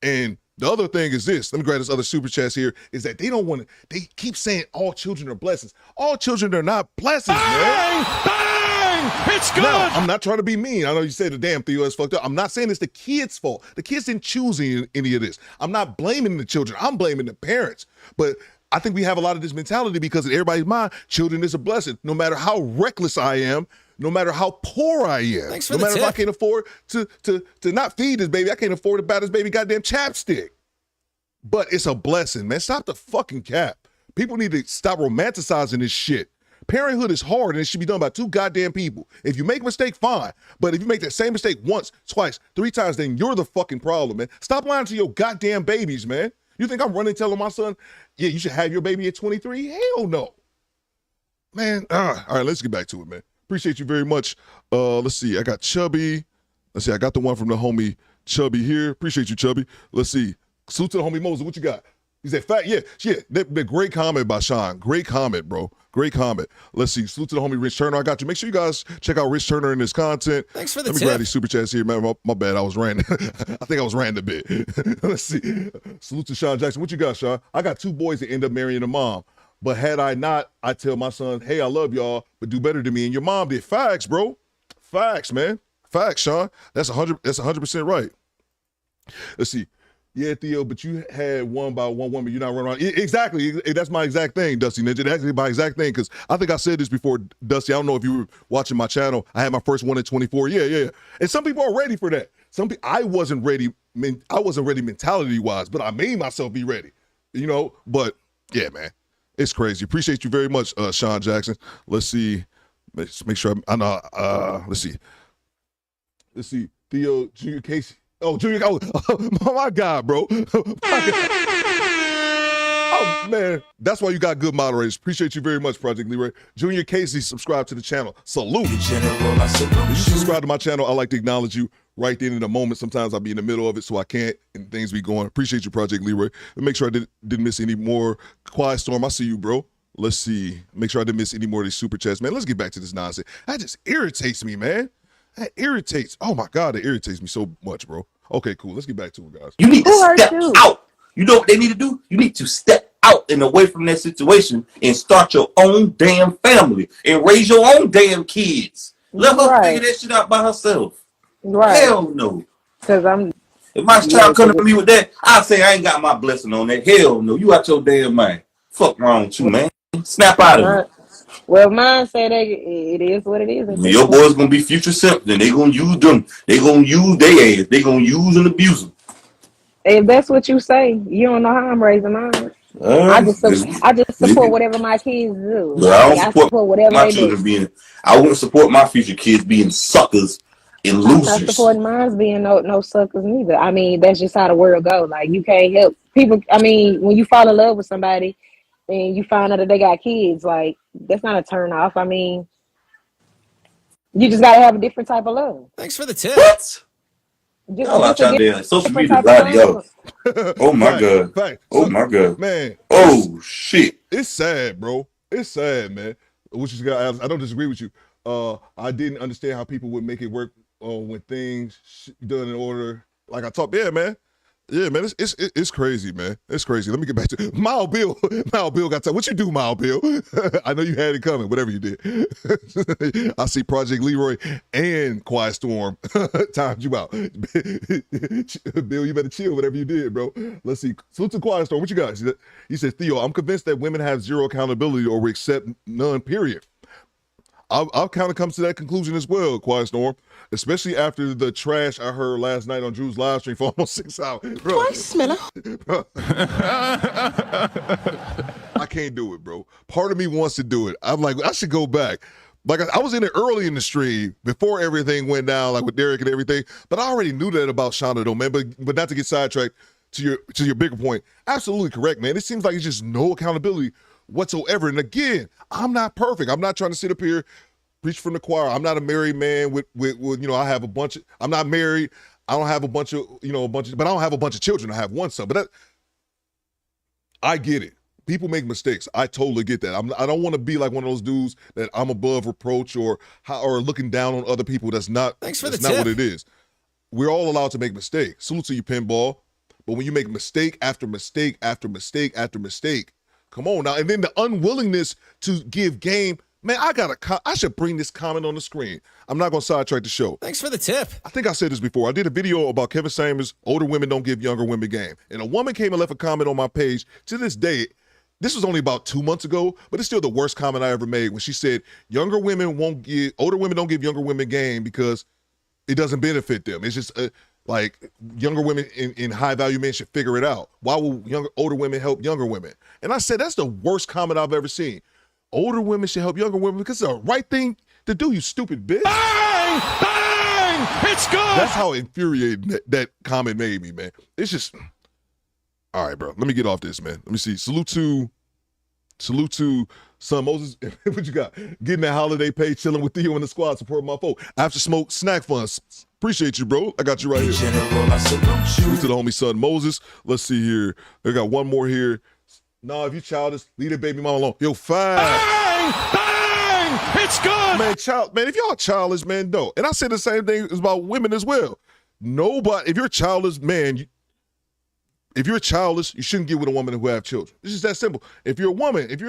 And the other thing is this, let me grab this other super chats here, is that they keep saying all children are blessings. All children are not blessings, man. Bang! It's good! Now, I'm not trying to be mean. I know you say the damn Theo is fucked up. I'm not saying it's the kids' fault. The kids didn't choose any of this. I'm not blaming the children. I'm blaming the parents. But I think we have a lot of this mentality because in everybody's mind, children is a blessing. No matter how reckless I am, no matter how poor I am, no matter if I can't afford to not feed this baby, I can't afford to buy this baby goddamn chapstick. But it's a blessing, man. Stop the fucking cap. People need to stop romanticizing this shit. Parenthood is hard and it should be done by two goddamn people. If you make a mistake, fine. But if you make that same mistake once, twice, 3 times, then you're the fucking problem, man. Stop lying to your goddamn babies, man. You think I'm running telling my son, yeah, you should have your baby at 23? Hell no. Man, all right, let's get back to it, man. Appreciate you very much. Let's see, I got Chubby. Let's see, I got the one from the homie Chubby here. Appreciate you, Chubby. Let's see. Salute to the homie Moses. What you got? He said, fat, yeah. That great comment by Sean. Great comment, bro. Great comment. Let's see. Salute to the homie Rich Turner. I got you. Make sure you guys check out Rich Turner and his content. Thanks for the Let me grab these super chats here, man. My bad. I was ranting. I think I was ranting a bit. Let's see. Salute to Sean Jackson. What you got, Sean? I got 2 boys that end up marrying a mom. But had I not, I tell my son, hey, I love y'all, but do better than me. And your mom did. Facts, bro. Facts, man. Facts, Sean. That's 100% right. Let's see. Yeah, Theo, but you had one by one woman. You're not running around. Exactly. That's my exact thing, Dusty Ninja. That's my exact thing, because I think I said this before, Dusty. I don't know if you were watching my channel. I had my first one at 24. Yeah. And some people are ready for that. I wasn't ready. I wasn't ready mentality-wise, but I made myself be ready. You know, but yeah, man. It's crazy. Appreciate you very much, Sean Jackson. Let's see. Let's make sure I know. Let's see. Theo, Junior Casey. Oh, Junior. Oh, my God, bro. Oh, man. That's why you got good moderators. Appreciate you very much, Project Leroy. Junior Casey, subscribe to the channel. Salute. If you subscribe to my channel, I like to acknowledge you right then in the moment. Sometimes I'll be in the middle of it, so I can't, and things be going. Appreciate you, Project Leroy. And make sure I didn't miss any more. Quiet Storm, I see you, bro. Let's see. Make sure I didn't miss any more of these super chats, man. Let's get back to this nonsense. That just irritates me, man. That irritates. Oh, my God, it irritates me so much, bro. Okay, cool. Let's get back to it, guys. You need to step out. You know what they need to do? You need to step out and away from that situation and start your own damn family and raise your own damn kids. Let her figure that shit out by herself. Hell no. Because if my child come to me with that, I say I ain't got my blessing on that. Hell no. You out your damn mind. Fuck wrong with you, man. Snap out of it. Well, mine say that it is what it is. Your boys gonna be future simples, and they gonna use them. They gonna use their ass. They gonna use and abuse them. If that's what you say, you don't know how I'm raising mine. I just support whatever my kids do. I don't support whatever my children being. I wouldn't support my future kids being suckers and losers. I'm not supporting mine being no suckers neither. I mean, that's just how the world goes. Like, you can't help people. I mean, when you fall in love with somebody and you find out that they got kids, like, that's not a turn off. I mean, you just gotta have a different type of love. Thanks for the tip. What? Y'all out there. Social media lie, yo. Oh my God. Oh my God. Man. Oh shit. It's sad, bro. It's sad, man. Which is, I don't disagree with you. I didn't understand how people would make it work when things done in order. Like I talked, yeah, man, it's crazy, man. It's crazy. Let me get back to Mild Bill. Mild Bill got time. What you do, Mild Bill? I know you had it coming, whatever you did. I see Project Leroy and Quiet Storm timed you out. Bill, you better chill, whatever you did, bro. Let's see. Salute to Quiet Storm. What you got? He said, Theo, I'm convinced that women have zero accountability or we accept none, period. I'll kind of come to that conclusion as well, Quiet Storm, especially after the trash I heard last night on Drew's live stream for almost 6 hours. Bro, Twice, Smiller. I can't do it, bro. Part of me wants to do it. I'm like, I should go back. Like, I was in it early in the stream before everything went down, like with Derek and everything. But I already knew that about Shonda, though, man. But not to get sidetracked to your bigger point. Absolutely correct, man. It seems like it's just no accountability whatsoever. And again, I'm not perfect. I'm not trying to sit up here preach from the choir. I'm not a married man with I have a bunch of, I'm not married. I don't have a bunch of, but I don't have a bunch of children. I have one son. But I get it. People make mistakes. I totally get that. I don't want to be like one of those dudes that I'm above reproach or looking down on other people. That's not what it is. We're all allowed to make mistakes. Salute to you, Pinball. But when you make mistake after mistake after mistake after mistake, come on now. And then the unwillingness to give game. Man, I should bring this comment on the screen. I'm not going to sidetrack the show. Thanks for the tip. I think I said this before. I did a video about Kevin Samuels, older women don't give younger women game. And a woman came and left a comment on my page. To this day, this was only about 2 months ago, but it's still the worst comment I ever made when she said older women don't give younger women game because it doesn't benefit them. It's just like younger women in high-value men should figure it out. Why will older women help younger women? And I said, that's the worst comment I've ever seen. Older women should help younger women because it's the right thing to do, you stupid bitch. Bang! Bang! It's good! That's how infuriating that comment made me, man. It's just, all right, bro. Let me get off this, man. Let me see. Salute to Son Moses. What you got? Getting that holiday pay, chilling with Theo and the squad, supporting my folk. After smoke, snack funds. Appreciate you, bro. I got you right here. Salute to the homie Son Moses. Let's see here. I got one more here. No, if you childish, leave the baby mama alone. Yo, fine. Bang! Bang! It's good! Man, if y'all childish, man, don't. And I say the same thing about women as well. Nobody, if you're childish, man, if you're childish, you shouldn't get with a woman who have children. It's just that simple. If you're a woman and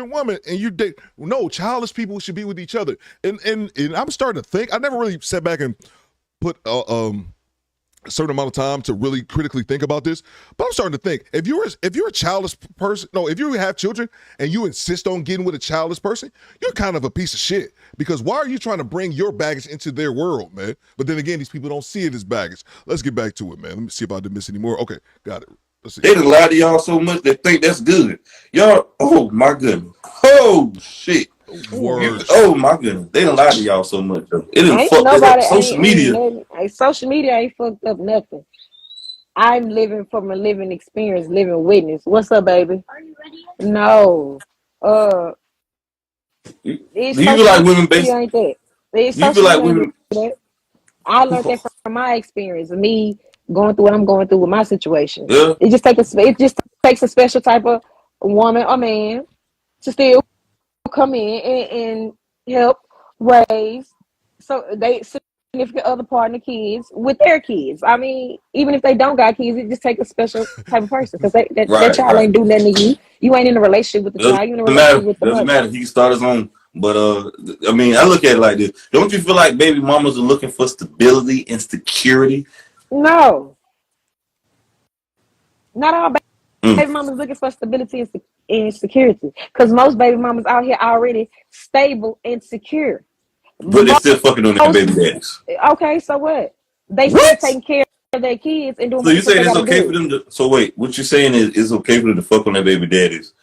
you date, no, childish people should be with each other. And I'm starting to think, I never really sat back and put a certain amount of time to really critically think about this. But I'm starting to think, if you're a childless person, no, if you have children and you insist on getting with a childless person, you're kind of a piece of shit. Because why are you trying to bring your baggage into their world, man? But then again, these people don't see it as baggage. Let's get back to it, man. Let me see if I didn't miss any more. Okay, got it. Let's see. They done lied to y'all so much they think that's good. Y'all, oh my goodness. Oh shit. Words. Oh my goodness. They done lied to y'all so much. Though. It done Ain't fucked nobody, up social media. Social media ain't fucked up nothing. I'm living from a living experience, living witness. What's up, baby? Are you ready? No. Do you feel like women basically ain't that? Do you feel like women? I learned that from my experience, me going through what I'm going through with my situation. Yeah. It just takes a special type of woman or man to still come in and help raise so they significant other partner kids with their kids. I mean, even if they don't got kids, it just takes a special type of person because that child ain't do nothing to you. You ain't in a relationship with the child. You in a relationship with the Doesn't mother. matter. He can start his own. But I mean, I look at it like this. Don't you feel like baby mamas are looking for stability and security? No. Not all baby mamas looking for stability and security. Because most baby mamas out here already stable and secure. But they're still fucking on their baby daddies. Okay, so what? They still taking care of their kids and doing So you what they saying it's gotta okay do. for them to? So wait, what you're saying is it's okay for them to fuck on their baby daddies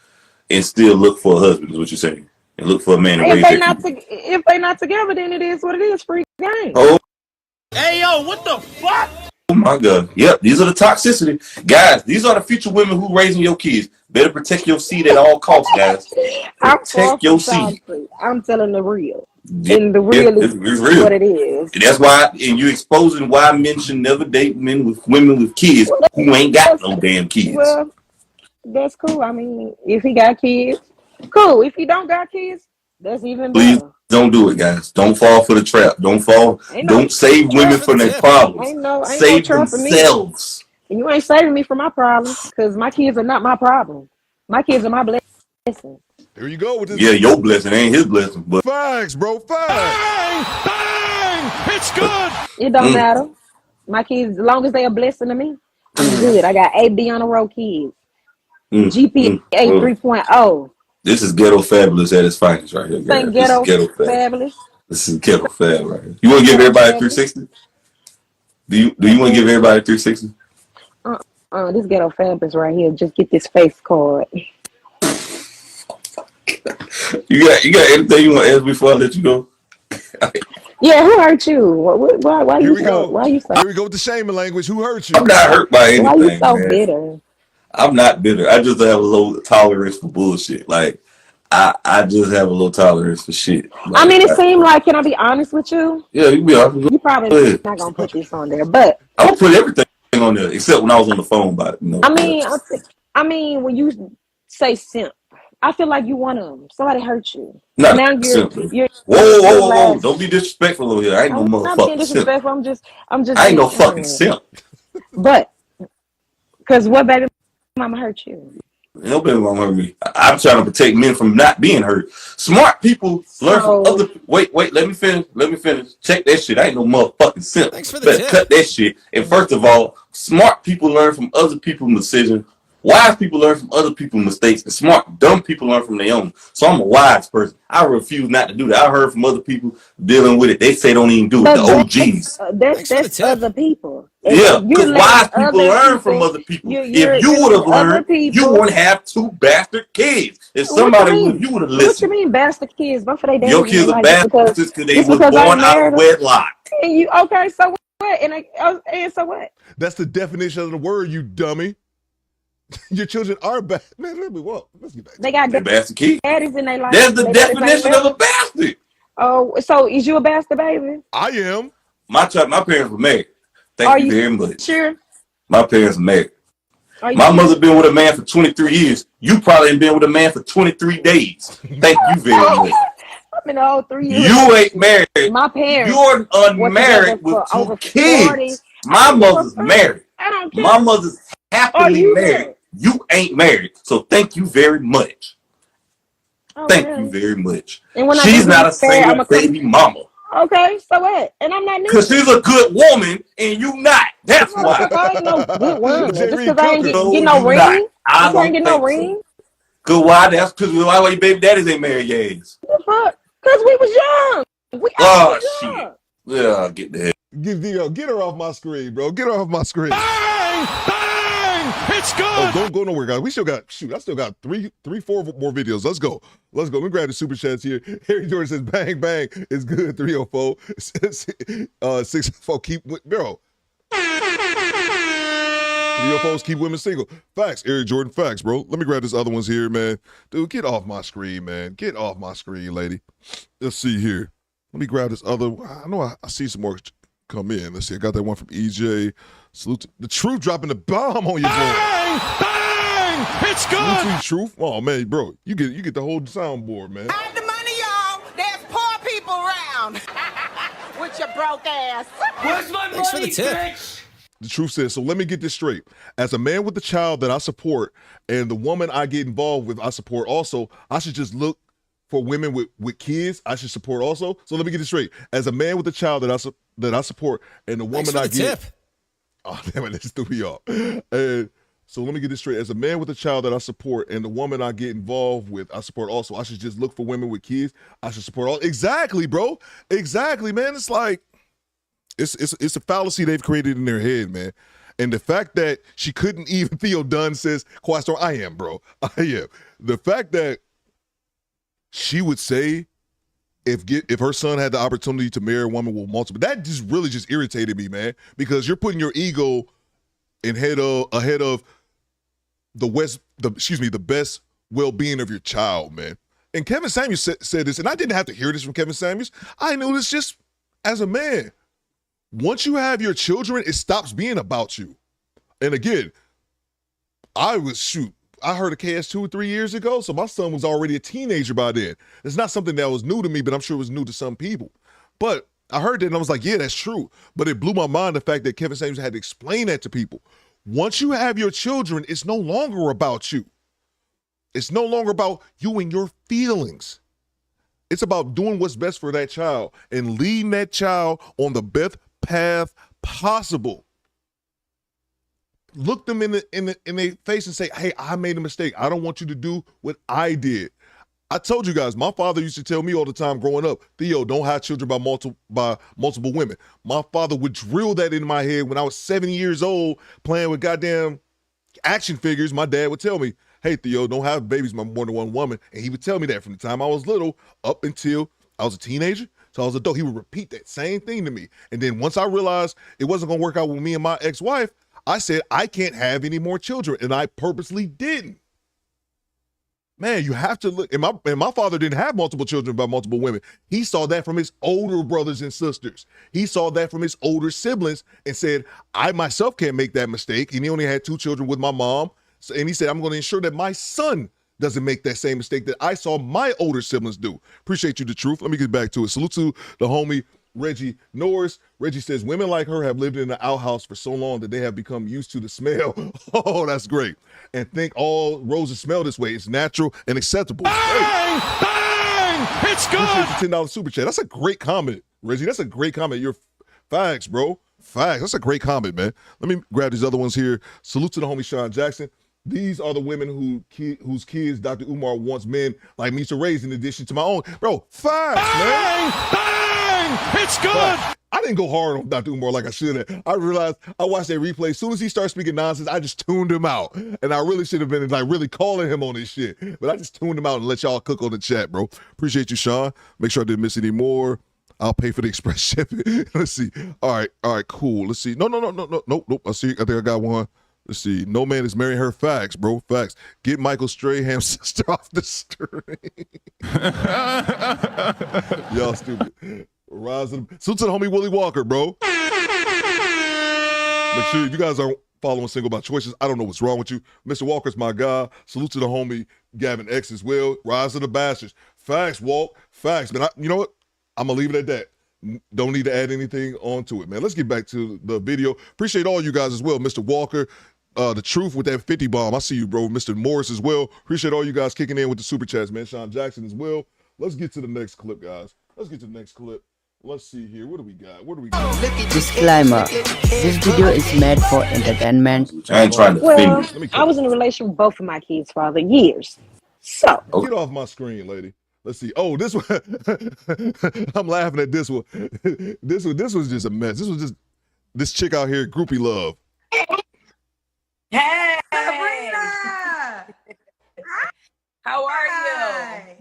and still look for a husband? Is what you're saying? And look for a man to raise their kids. If they not together, then it is what it is. Free game. Oh. Hey, yo, what the fuck? Oh my God. Yep, these are the toxicity. Guys, these are the future women who raising your kids. Better protect your seed at all costs, guys. Protect your seed. I'm telling the real. Yeah, And the real is real. what it is. And that's why, and you're exposing why men should never date women with kids who ain't got no damn kids. Well, that's cool. I mean, if he got kids, cool. If he don't got kids, that's even better. Please don't do it, guys. Don't fall for the trap. Don't save women from their problems. Save themselves. And you ain't saving me from my problems because my kids are not my problem. My kids are my blessing. There you go with this. Yeah, your blessing ain't his blessing. But facts, bro. Facts. Bang! Bang! It's good. It don't matter. My kids, as long as they are blessing to me, I'm good. I got AB on the road kids. GPA 3.0. This is ghetto fabulous at its finest right here, guys. This is ghetto fabulous. This is ghetto fab right here. You want to give everybody 360? Do you want to give everybody 360? This ghetto fabulous right here. Just get this face card. You got anything you want to ask before I let you go? Yeah, who hurt you? Why Here you we so? go. Why you so? Here we go with the shaming language. Who hurt you? I'm not hurt by anything. Why you so man. bitter? I'm not bitter. I just have a low tolerance for bullshit. Like I just have a low tolerance for shit. Like, I mean, it seemed like. Can I be honest with you? Yeah, you can be honest. You probably not gonna put this on there, but I'll put everything on there except when I was on the phone about it. You know? I mean, when you say simp, I feel like you one of them. Somebody hurt you. Not now you're whoa! Don't be disrespectful over here. I ain't no motherfucking not being disrespectful. simp. I'm just. I ain't no fucking simp. But because what baby mama hurt you? No baby mama hurt me. I'm trying to protect men from not being hurt. Smart people learn from other. Wait. Let me finish. Check that shit. I ain't no motherfucking simp. Thanks for the Better tip. cut that shit. And first of all, smart people learn from other people's decisions. Wise people learn from other people's mistakes, and smart, dumb people learn from their own. So I'm a wise person. I refuse not to do that. I heard from other people dealing with it. They say don't even do it. The OGs. That's other people. Yeah, because wise people learn from other people. If you would have learned, you wouldn't have two bastard kids. If somebody would, you would have listened. What you mean, bastard kids? Both of they Your kids are bastards because they was born out of wedlock. And you okay? So what? And so what? That's the definition of the word, you dummy. Your children are bad. Man, let's get back. They got bastard kids. Daddies in their life. That's the definition of a bastard. Oh, so is you a bastard, baby? I am. My parents were married. Thank you very much. Sure. My parents are married. My mother been with a man for 23 years. You probably ain't been with a man for 23 days. Thank you very much. I've been all 3 years. You ain't married. My parents. You're unmarried with two kids. My mother's married. I don't care. My mother's happily married. You ain't married. So thank you very much. Thank you very much. She's not a single baby mama. Okay, so what? And I'm not new. Because she's a good woman and you not. That's why. I ain't no good woman. J. Just Reed because I ain't Cooker. get No, no you not. ring. I Just 'cause I ain't don't get no think so. ring. Cause why? That's because why your baby daddies ain't married your ass. The fuck? Because we was young. We all Oh was shit. young. Yeah, get the hell. Get her off my screen, bro. Get her off my screen. Bang! Bang! It's good. Oh, don't go nowhere, guys. We still got, I still got four more videos. Let's go. Let me grab the super chats here. Harry Jordan says, bang, bang. It's good. 304. 604. Keep, bro. 304s keep women single. Facts, Eric Jordan. Facts, bro. Let me grab this other ones here, man. Dude, get off my screen, man. Get off my screen, lady. Let's see here. Let me grab this other. I know I see some more come in. Let's see. I got that one from EJ. Salute to the Truth dropping the bomb on your boy. Bang! Bang! It's good. Salute to the Truth. Oh man, bro, you get the whole soundboard, man. Hide the money, y'all. There's poor people around. With your broke ass. Where's my Thanks for money, the tip. bitch? The Truth says, so let me get this straight. As a man with a child that I support and the woman I get involved with, I support also, I should just look for women with kids I should support also. So let me get this straight. As a man with a child that I support and the woman I get. Tip. Oh, damn it, this threw me off. And so let me get this straight. As a man with a child that I support and the woman I get involved with, I support also. I should just look for women with kids I should support all. Exactly, bro. Exactly, man. It's like, it's a fallacy they've created in their head, man. And the fact that she couldn't even, Theo Dunn says, quiet storm, I am, bro. I am. The fact that she would say if her son had the opportunity to marry a woman with multiple, that just really just irritated me, man, because you're putting your ego ahead of the best well-being of your child, man. And Kevin Samuels said this, and I didn't have to hear this from Kevin Samuels. I knew this just as a man. Once you have your children, it stops being about you. And again, I heard of KS 2 or 3 years ago, so my son was already a teenager by then. It's not something that was new to me, but I'm sure it was new to some people. But I heard that and I was like, yeah, that's true. But it blew my mind the fact that Kevin Samuels had to explain that to people. Once you have your children, it's no longer about you. It's no longer about you and your feelings. It's about doing what's best for that child and leading that child on the best path possible. Look them in their face and say, hey, I made a mistake. I don't want you to do what I did. I told you guys, my father used to tell me all the time growing up, Theo, don't have children by multiple women. My father would drill that in my head when I was 7 years old playing with goddamn action figures. My dad would tell me, hey, Theo, don't have babies by more than one woman. And he would tell me that from the time I was little up until I was a teenager. So I was an adult. He would repeat that same thing to me. And then once I realized it wasn't going to work out with me and my ex-wife, I said, I can't have any more children. And I purposely didn't. Man, you have to look. And my father didn't have multiple children by multiple women. He saw that from his older brothers and sisters. He saw that from his older siblings and said, I myself can't make that mistake. And he only had 2 children with my mom. And he said, I'm going to ensure that my son doesn't make that same mistake that I saw my older siblings do. Appreciate you, The Truth. Let me get back to it. Salute to the homie Reggie Norris. Reggie says, women like her have lived in the outhouse for so long that they have become used to the smell. Oh, that's great. And think all roses smell this way. It's natural and acceptable. Bang! Bang! It's good. Appreciate the $10 super chat. That's a great comment, Reggie. That's a great comment. You're facts, bro. Facts. That's a great comment, man. Let me grab these other ones here. Salute to the homie Sean Jackson. These are the women whose kids Dr. Umar wants men like me to raise in addition to my own. Bro, facts, man. Bang! It's good. Facts. I didn't go hard on Dr. Umar like I should have. I realized I watched that replay. As soon as he started speaking nonsense, I just tuned him out. And I really should have been like really calling him on this shit. But I just tuned him out and let y'all cook on the chat, bro. Appreciate you, Sean. Make sure I didn't miss any more. I'll pay for the express shipping. Let's see. All right, cool. Let's see. Nope. I think I got one. Let's see. No man is marrying her. Facts, bro. Facts. Get Michael Strahan's sister off the string. Y'all stupid. Rise of the... Salute to the homie Willie Walker, bro. Make sure if you guys aren't following Single by Choices, I don't know what's wrong with you. Mr. Walker's my guy. Salute to the homie Gavin X as well. Rise of the Bastards. Facts, Walk. Facts. But you know what? I'm going to leave it at that. Don't need to add anything onto it, man. Let's get back to the video. Appreciate all you guys as well. Mr. Walker, The Truth with that 50 bomb. I see you, bro. Mr. Morris as well. Appreciate all you guys kicking in with the super chats, man. Sean Jackson as well. Let's get to the next clip, guys. Let's get to the next clip. Let's see here. What do we got? What do we got? Disclaimer. This video is made for entertainment. I ain't trying to Well, defend you. I was in a relationship with both of my kids' father years. So Get off my screen, lady. Let's see. Oh, this one. I'm laughing at this one. This was just a mess. This was just this chick out here, groupie love. Hey, Sabrina! how are Hi.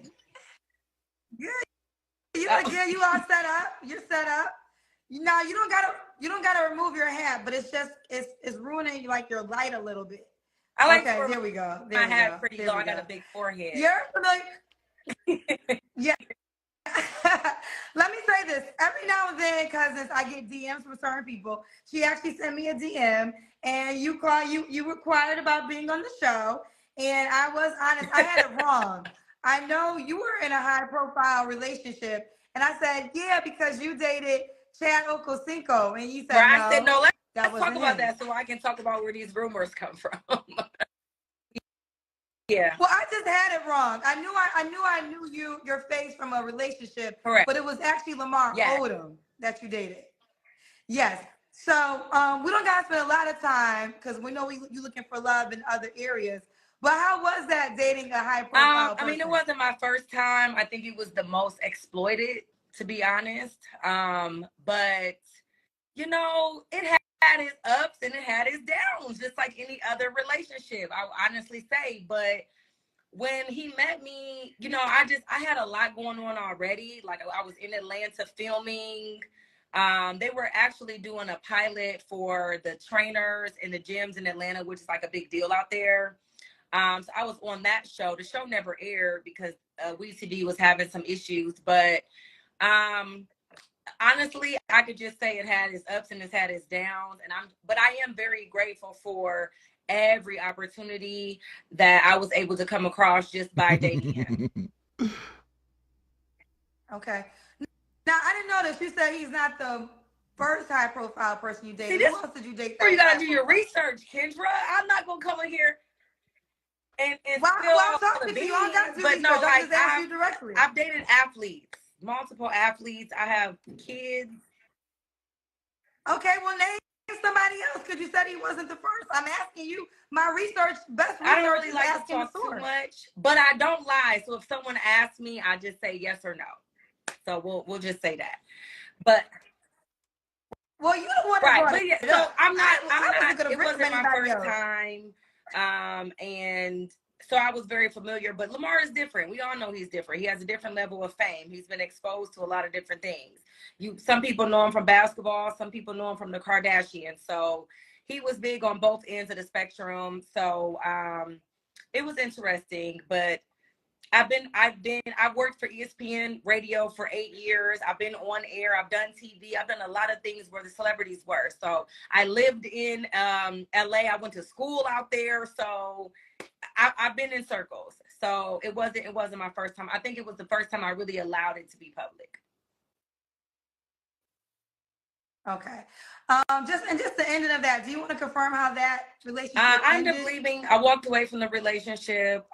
Good. You again? You all set up? You're set up. You know, you don't gotta remove your hat, but it's just it's ruining like your light a little bit. I like okay, there we go. There my we hat go. pretty There low. we I got go. a big forehead. You're like, yeah. Let me say this. Every now and then, cousins, I get DMs from certain people. She actually sent me a DM, and you required about being on the show, and I was honest. I had it wrong. I know you were in a high-profile relationship, and I said, yeah, because you dated Chad Okosinko, and you said, right, no. I said, no, let's talk about him. that so I can talk about where these rumors come from. Yeah. Well, I just had it wrong. I knew your face from a relationship. Correct. But it was actually Lamar Odom that you dated. Yes. So we don't gotta spend a lot of time because we know you looking for love in other areas. But how was that dating a high profile person? I mean, it wasn't my first time. I think it was the most exploited, to be honest. But you know, it had its ups and it had its downs, just like any other relationship, I would honestly say. But when he met me, you know, I had a lot going on already. Like I was in Atlanta filming. They were actually doing a pilot for the trainers in the gyms in Atlanta, which is like a big deal out there. So I was on that show. The show never aired because WeTV was having some issues. But honestly, I could just say it had its ups and it had its downs. But I am very grateful for every opportunity that I was able to come across just by dating him. Okay. Now I didn't know that you said he's not the first high profile person you dated. See, Who else did you date? You gotta do your research, Kendra. I'm not gonna come in here and well, spill I'm all talking the to beans. you. I got to But no, like just ask you directly. I've dated athletes, multiple athletes. I have kids. Okay, well name somebody else because you said he wasn't the first. I'm asking you. My best research I don't really is like to asking talk the too source. much, but I don't lie. So if someone asks me, I just say yes or no. So we'll just say that. But well, you don't want to right, but yeah. So I'm not. It wasn't my first else. time, and so I was very familiar. But Lamar is different. We all know he's different. He has a different level of fame. He's been exposed to a lot of different things. Some people know him from basketball. Some people know him from the Kardashians. So he was big on both ends of the spectrum. So it was interesting. But I've worked for ESPN radio for 8 years. I've been on air. I've done TV. I've done a lot of things where the celebrities were. So I lived in LA. I went to school out there. So I've been in circles. So it wasn't my first time. I think it was the first time I really allowed it to be public. Okay. Just the ending of that. Do you want to confirm how that relationship I ended ended? up leaving. I walked away from the relationship.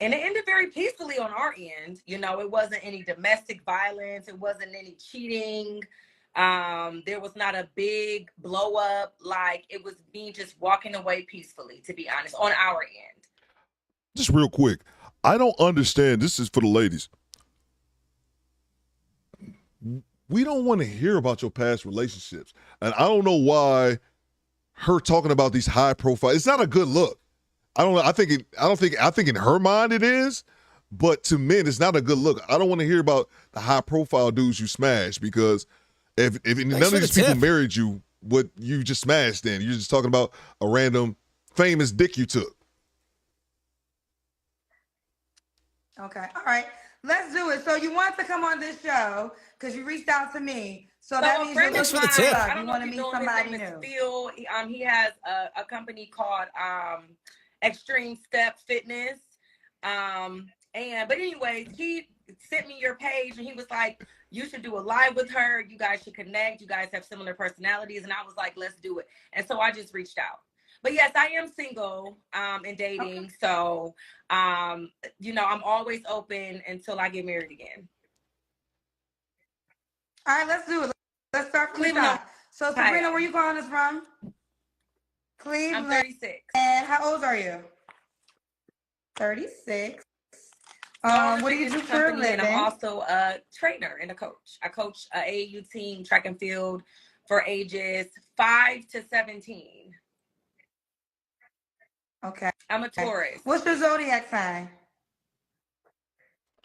And it ended very peacefully on our end. You know, it wasn't any domestic violence. It wasn't any cheating. There was not a big blow up. Like it was me just walking away peacefully, to be honest, on our end. Just real quick. I don't understand. This is for the ladies. We don't want to hear about your past relationships. And I don't know why her talking about these high profile, it's not a good look. I don't know. I think in her mind it is, but to men, it's not a good look. I don't want to hear about the high profile dudes you smashed because if none of these people married you, what you just smashed then, you're just talking about a random famous dick you took. Okay. All right. Let's do it. So you want to come on this show because you reached out to me. So that means you're looking for love. I don't know if you know him. His name is Phil. He has a company called Extreme Step Fitness. But anyways, he sent me your page and he was like, you should do a live with her. You guys should connect. You guys have similar personalities. And I was like, let's do it. And so I just reached out. But yes, I am single and dating. Okay. So, you know, I'm always open until I get married again. All right, let's do it. Let's start from Cleveland, the top. So Sabrina, where you calling us from? Cleveland. I'm 36. And how old are you? 36. What do you do for a living? And I'm also a trainer and a coach. I coach a AAU team, track and field, for ages 5 to 17. Okay. I'm a Taurus. What's your zodiac sign?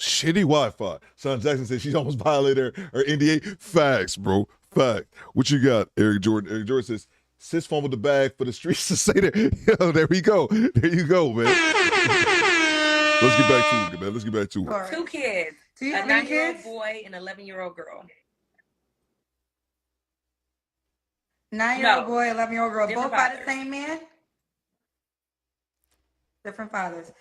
Shitty Wi-Fi. Sean Jackson said she's almost violated her NDA. Facts, bro. Fact. What you got, Eric Jordan? Eric Jordan says, sis fumbled the bag for the streets to say that. Yo, there we go. There you go, man. Let's get back to it, man. Let's get back to it. 2 kids. Do you a have any 9-year-old kids? boy and an 11-year-old girl. 9-year-old boy, 11-year-old girl. Different Both by the fathers. same man? Different fathers.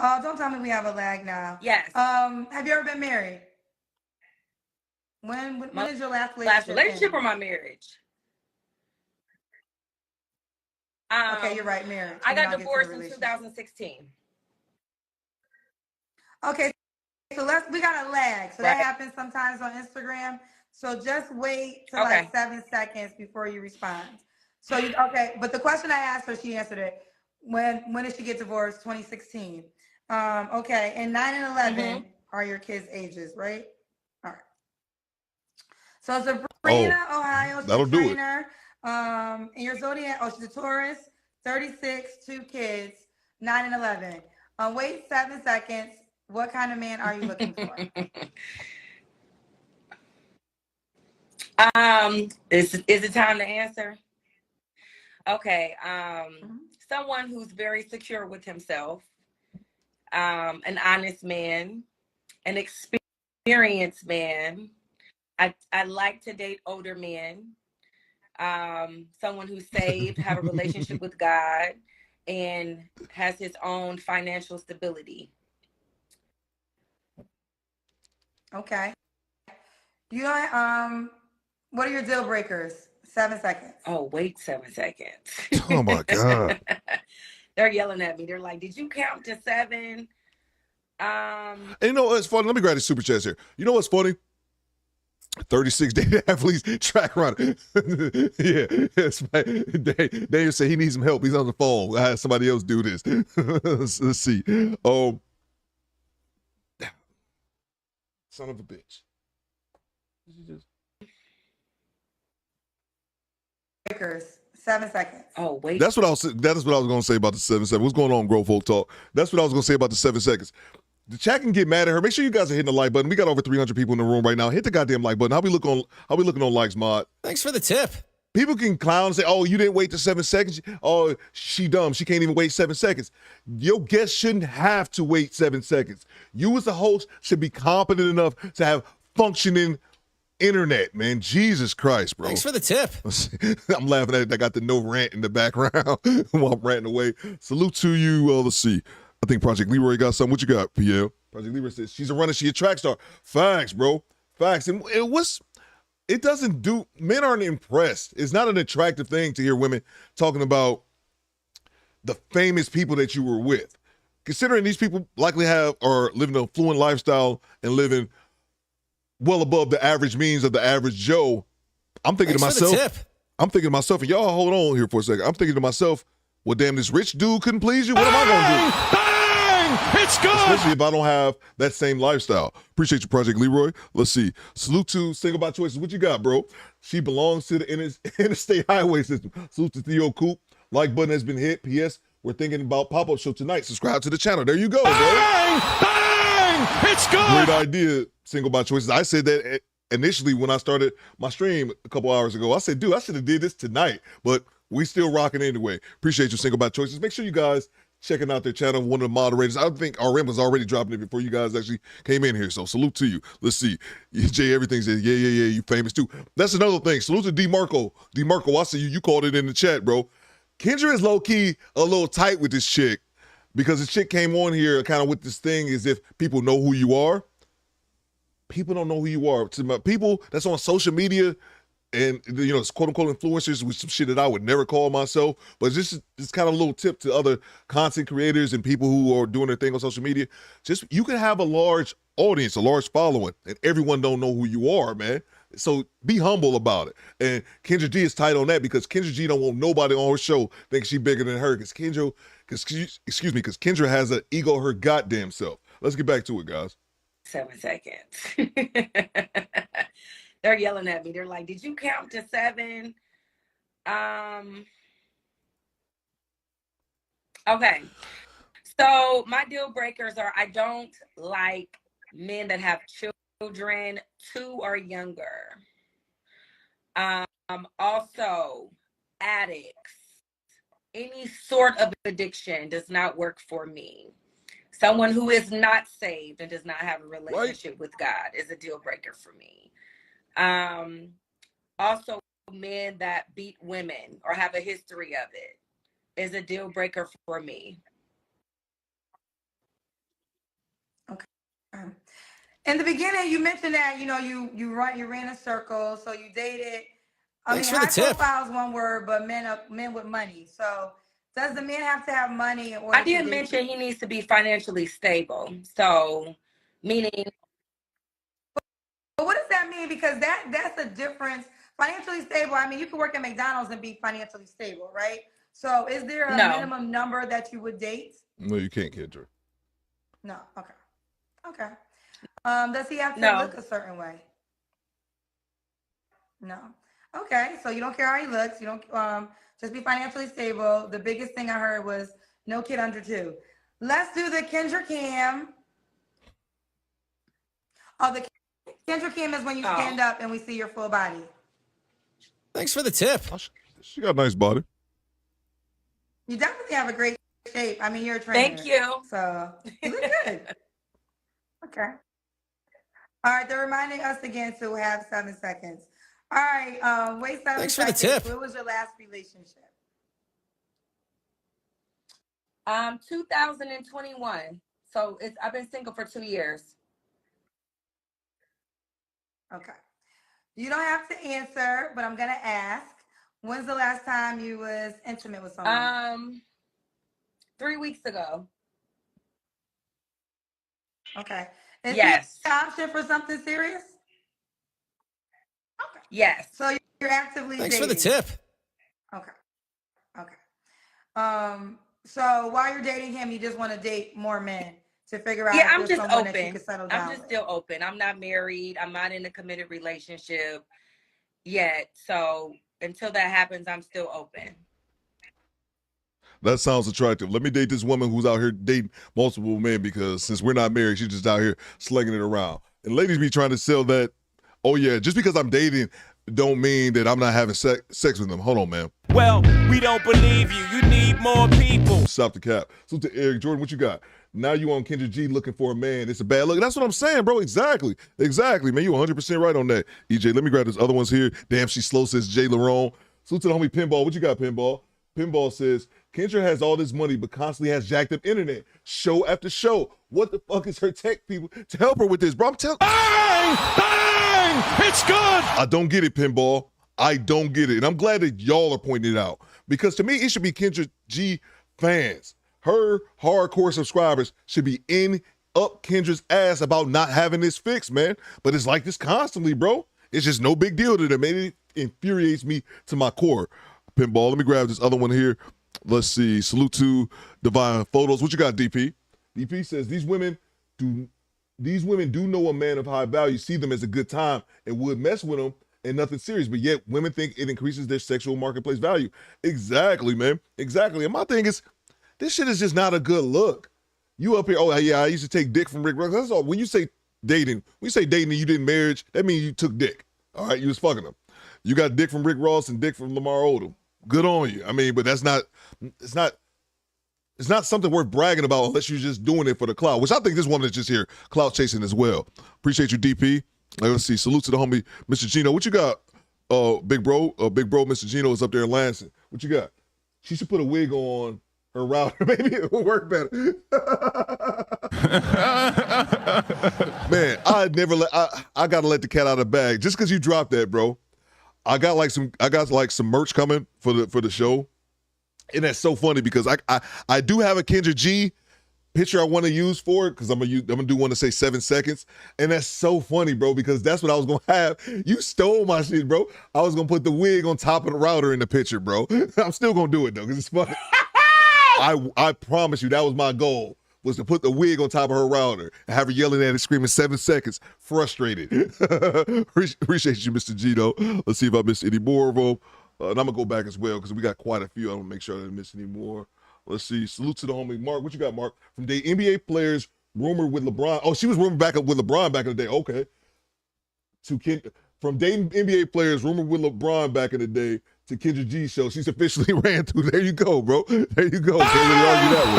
Oh, don't tell me we have a lag now. Yes. Have you ever been married? When is your last relationship? Last relationship end? or my marriage? Okay, you're right, marriage. I And then got I'll get to the divorced in relationship. 2016. Okay, so we got a lag. So that Right. happens sometimes on Instagram. So just wait till Okay. like 7 seconds before you respond. So okay, but the question I asked her, she answered it. When did she get divorced? 2016. Okay, and 9 and 11 are your kids' ages, right? All right. So Sabrina, Ohio, she's that'll a do it. trainer. And your zodiac, she's a Taurus, 36, 2 kids, 9 and 11. Wait 7 seconds. What kind of man are you looking for? Is it time to answer? Okay. Someone who's very secure with himself, an honest man, an experienced man. I like to date older men. Someone who's saved, have a relationship with God, and has his own financial stability. Okay. You what are your deal breakers? 7 seconds. Oh, wait 7 seconds. Oh my God. They're yelling at me. They're like, did you count to 7? And you know what's funny? Let me grab the super chats here. You know what's funny? 36 dated athletes track runner. Yeah. Daniel said he needs some help. He's on the phone. I had somebody else do this. Let's see. Son of a bitch. Breakers. 7 seconds. Oh, wait. That is what I was going to say about the 7 seconds. What's going on, Grow Folk Talk? That's what I was going to say about the 7 seconds. The chat can get mad at her. Make sure you guys are hitting the like button. We got over 300 people in the room right now. Hit the goddamn like button. How we looking on likes, Mod? Thanks for the tip. People can clown and say, oh, you didn't wait the 7 seconds. Oh, she dumb. She can't even wait 7 seconds. Your guest shouldn't have to wait 7 seconds. You as a host should be competent enough to have functioning internet, man. Jesus Christ, bro. Thanks for the tip. I'm laughing at it. I got the no rant in the background while I'm ranting away. Salute to you. Let's see. I think Project Leroy got something. What you got, PL? Project Leroy says, she's a runner. She a track star. Facts, bro. Facts. And it doesn't do, men aren't impressed. It's not an attractive thing to hear women talking about the famous people that you were with. Considering these people likely are living an affluent lifestyle and living well above the average means of the average Joe, I'm thinking Thanks to for the myself, tip. and y'all hold on here for a second. I'm thinking to myself, well, damn, this rich dude couldn't please you. What am I going to do? Bang! It's good! Especially if I don't have that same lifestyle. Appreciate you, Project Leroy. Let's see. Salute to Single by Choices. What you got, bro? She belongs to the interstate highway system. Salute to Theo Coop. Like button has been hit. P.S. We're thinking about pop-up show tonight. Subscribe to the channel. There you go, bro. Bang! Bang! It's good! Great idea, Single by Choices. I said that initially when I started my stream a couple hours ago. I said, dude, I should have did this tonight, but we still rocking anyway. Appreciate you, Single by Choices. Make sure you guys checking out their channel. One of the moderators, I think RM was already dropping it before you guys actually came in here, so salute to you. Let's see. Jay, everything says, yeah, you famous too. That's another thing. Salute to DeMarco. DeMarco, I see you. You called it in the chat, bro. Kendra is low-key a little tight with this chick because the chick came on here kind of with this thing as if people know who you are. People don't know who you are. To my people that's on social media and, you know, it's quote-unquote influencers, with some shit that I would never call myself, but this is kind of a little tip to other content creators and people who are doing their thing on social media. Just, you can have a large audience, a large following, and everyone don't know who you are, man. So be humble about it. And Kendra G is tight on that because Kendra G don't want nobody on her show thinking she bigger than her because Kendra has an ego her goddamn self. Let's get back to it, guys. 7 seconds. They're yelling at me. They're like, did you count to 7? Okay. So my deal breakers are I don't like men that have children 2 or younger. Also addicts. Any sort of addiction does not work for me. Someone who is not saved and does not have a relationship with God is a deal breaker for me. Also men that beat women or have a history of it is a deal breaker for me. In the beginning, you mentioned that you ran a circle, so you dated. Thanks for the high tip. profile is one word, but men with money. So does the man have to have money in order? I did mention he needs to be financially stable. So meaning. But what does that mean? Because that's a difference. Financially stable. I mean, you can work at McDonald's and be financially stable, right? So is there a minimum number that you would date? No, you can't, Kendra. No. Okay. Does he have to look a certain way? No. Okay. So you don't care how he looks. You don't just be financially stable. The biggest thing I heard was no kid under 2. Let's do the Kendra Cam. Oh, the Kendra Cam is when you stand up and we see your full body. Thanks for the tip. She got a nice body. You definitely have a great shape. I mean, you're a trainer. Thank you. So you look good. Okay. All right. They're reminding us again to have 7 seconds. All right. Wait 7 Thanks for seconds. the tip. What was your last relationship? 2021. So I've been single for 2 years. Okay. You don't have to answer, but I'm gonna ask. When's the last time you was intimate with someone? 3 weeks ago. Okay. Is yes. He an option for something serious? Okay. Yes. So you're actively Thanks dating. for the tip. Okay. So while you're dating him, you just want to date more men to figure out. Yeah, if I'm there's just someone that you open. can settle down I'm just with. still open. I'm not married. I'm not in a committed relationship yet. So until that happens, I'm still open. That sounds attractive. Let me date this woman who's out here dating multiple men because since we're not married, she's just out here slinging it around. And ladies be trying to sell that, oh yeah, just because I'm dating don't mean that I'm not having sex with them. Hold on, man. Well, we don't believe you. You need more people. Stop the cap. So to Eric Jordan, what you got? Now you on Kendra G looking for a man. It's a bad look. That's what I'm saying, bro. Exactly, man. You 100% right on that. EJ, let me grab this other ones here. Damn, she slow, says Jay Larone. So to the homie Pinball, what you got, Pinball? Pinball says, Kendra has all this money but constantly has jacked up internet, show after show. What the fuck is her tech people to help her with this, bro? I'm telling Bang! Bang! It's good! I don't get it, Pinball. I don't get it. And I'm glad that y'all are pointing it out. Because to me, it should be Kendra G fans. Her hardcore subscribers should be up Kendra's ass about not having this fixed, man. But it's like this constantly, bro. It's just no big deal to them. It infuriates me to my core. Pinball, let me grab this other one here. Let's see. Salute to Divine Photos. What you got, DP? DP says these women do know a man of high value, see them as a good time, and would mess with them and nothing serious. But yet women think it increases their sexual marketplace value. Exactly, man. Exactly. And my thing is, this shit is just not a good look. You up here, oh yeah, I used to take dick from Rick Ross. That's all. When you say dating and you did marriage, that means you took dick. All right, you was fucking them. You got dick from Rick Ross and dick from Lamar Odom. Good on you. I mean, but it's not something worth bragging about unless you're just doing it for the clout, which I think this woman is just here clout chasing as well. Appreciate you, DP. Let's see. Salute to the homie, Mr. Gino. What you got? Big bro, Mr. Gino is up there in Lansing. What you got? She should put a wig on her router. Maybe it will work better. Man, I gotta let the cat out of the bag. Just because you dropped that, bro. I got some merch coming for the show. And that's so funny because I do have a Kendra G picture I want to use for it, because I'm gonna do one to say 7 seconds, and that's so funny, bro, because that's what I was gonna have. You stole my shit, bro. I was gonna put the wig on top of the router in the picture, bro. I'm still gonna do it though, because it's funny. I promise you that was my goal, was to put the wig on top of her router and have her yelling at it, screaming 7 seconds, frustrated. Appreciate you, Mr. Gito. Let's see if I missed any more of them. And I'm gonna go back as well, because we got quite a few. I want to make sure I didn't miss any more. Let's see. Salute to the homie Mark. What you got, Mark? From the NBA players rumored with LeBron. Oh, she was rumored back up with LeBron back in the day. Okay. From dating NBA players rumored with LeBron back in the day to Kendra G show, she's officially ran through. There you go, bro. There you go. Can't really argue that one,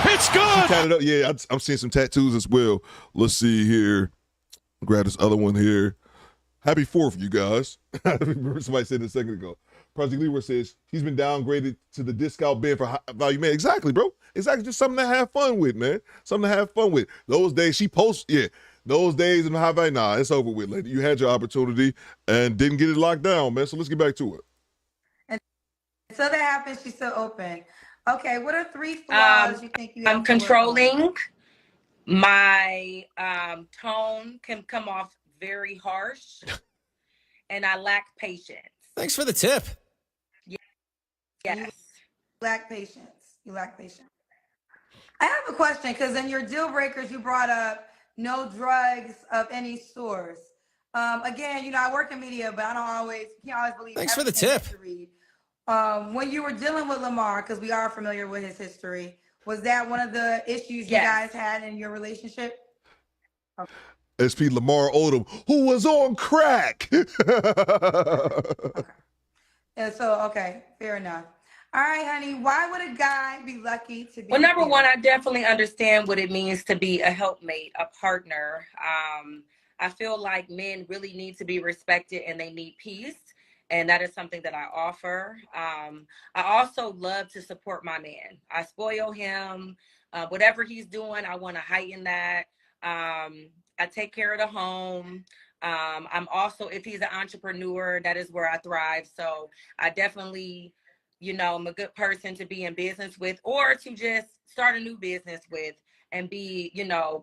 man. It's good. Tatted up. Yeah, I'm seeing some tattoos as well. Let's see here. Grab this other one here. Happy 4th, you guys. Somebody said it a second ago. Project Leroy says he's been downgraded to the discount bin for high value man. Exactly, bro. Exactly. Just something to have fun with, man. Something to have fun with. Those days she posts, those days in the high value, nah, it's over with, lady. You had your opportunity and didn't get it locked down, man. So let's get back to it. Until that happens, she's still open. Okay, what are 3 flaws you think you have? I'm controlling. My tone can come off very harsh, and I lack patience. Thanks for the tip. Yes. You lack patience. You lack patience. I have a question, because in your deal breakers, you brought up no drugs of any source. Again, I work in media, but I can't always believe. Thanks for the everything tip. that you read. When you were dealing with Lamar, because we are familiar with his history, was that one of the issues you guys had in your relationship? Okay. SP Lamar Odom, who was on crack. Okay. And so, okay, fair enough. All right, honey, why would a guy be lucky to be? Well, number one, I definitely understand what it means to be a helpmate, a partner. I feel like men really need to be respected and they need peace. And that is something that I offer. I also love to support my man. I spoil him. Whatever he's doing, I want to heighten that. I take care of the home. I'm also, if he's an entrepreneur, that is where I thrive. So I definitely, I'm a good person to be in business with, or to just start a new business with and be,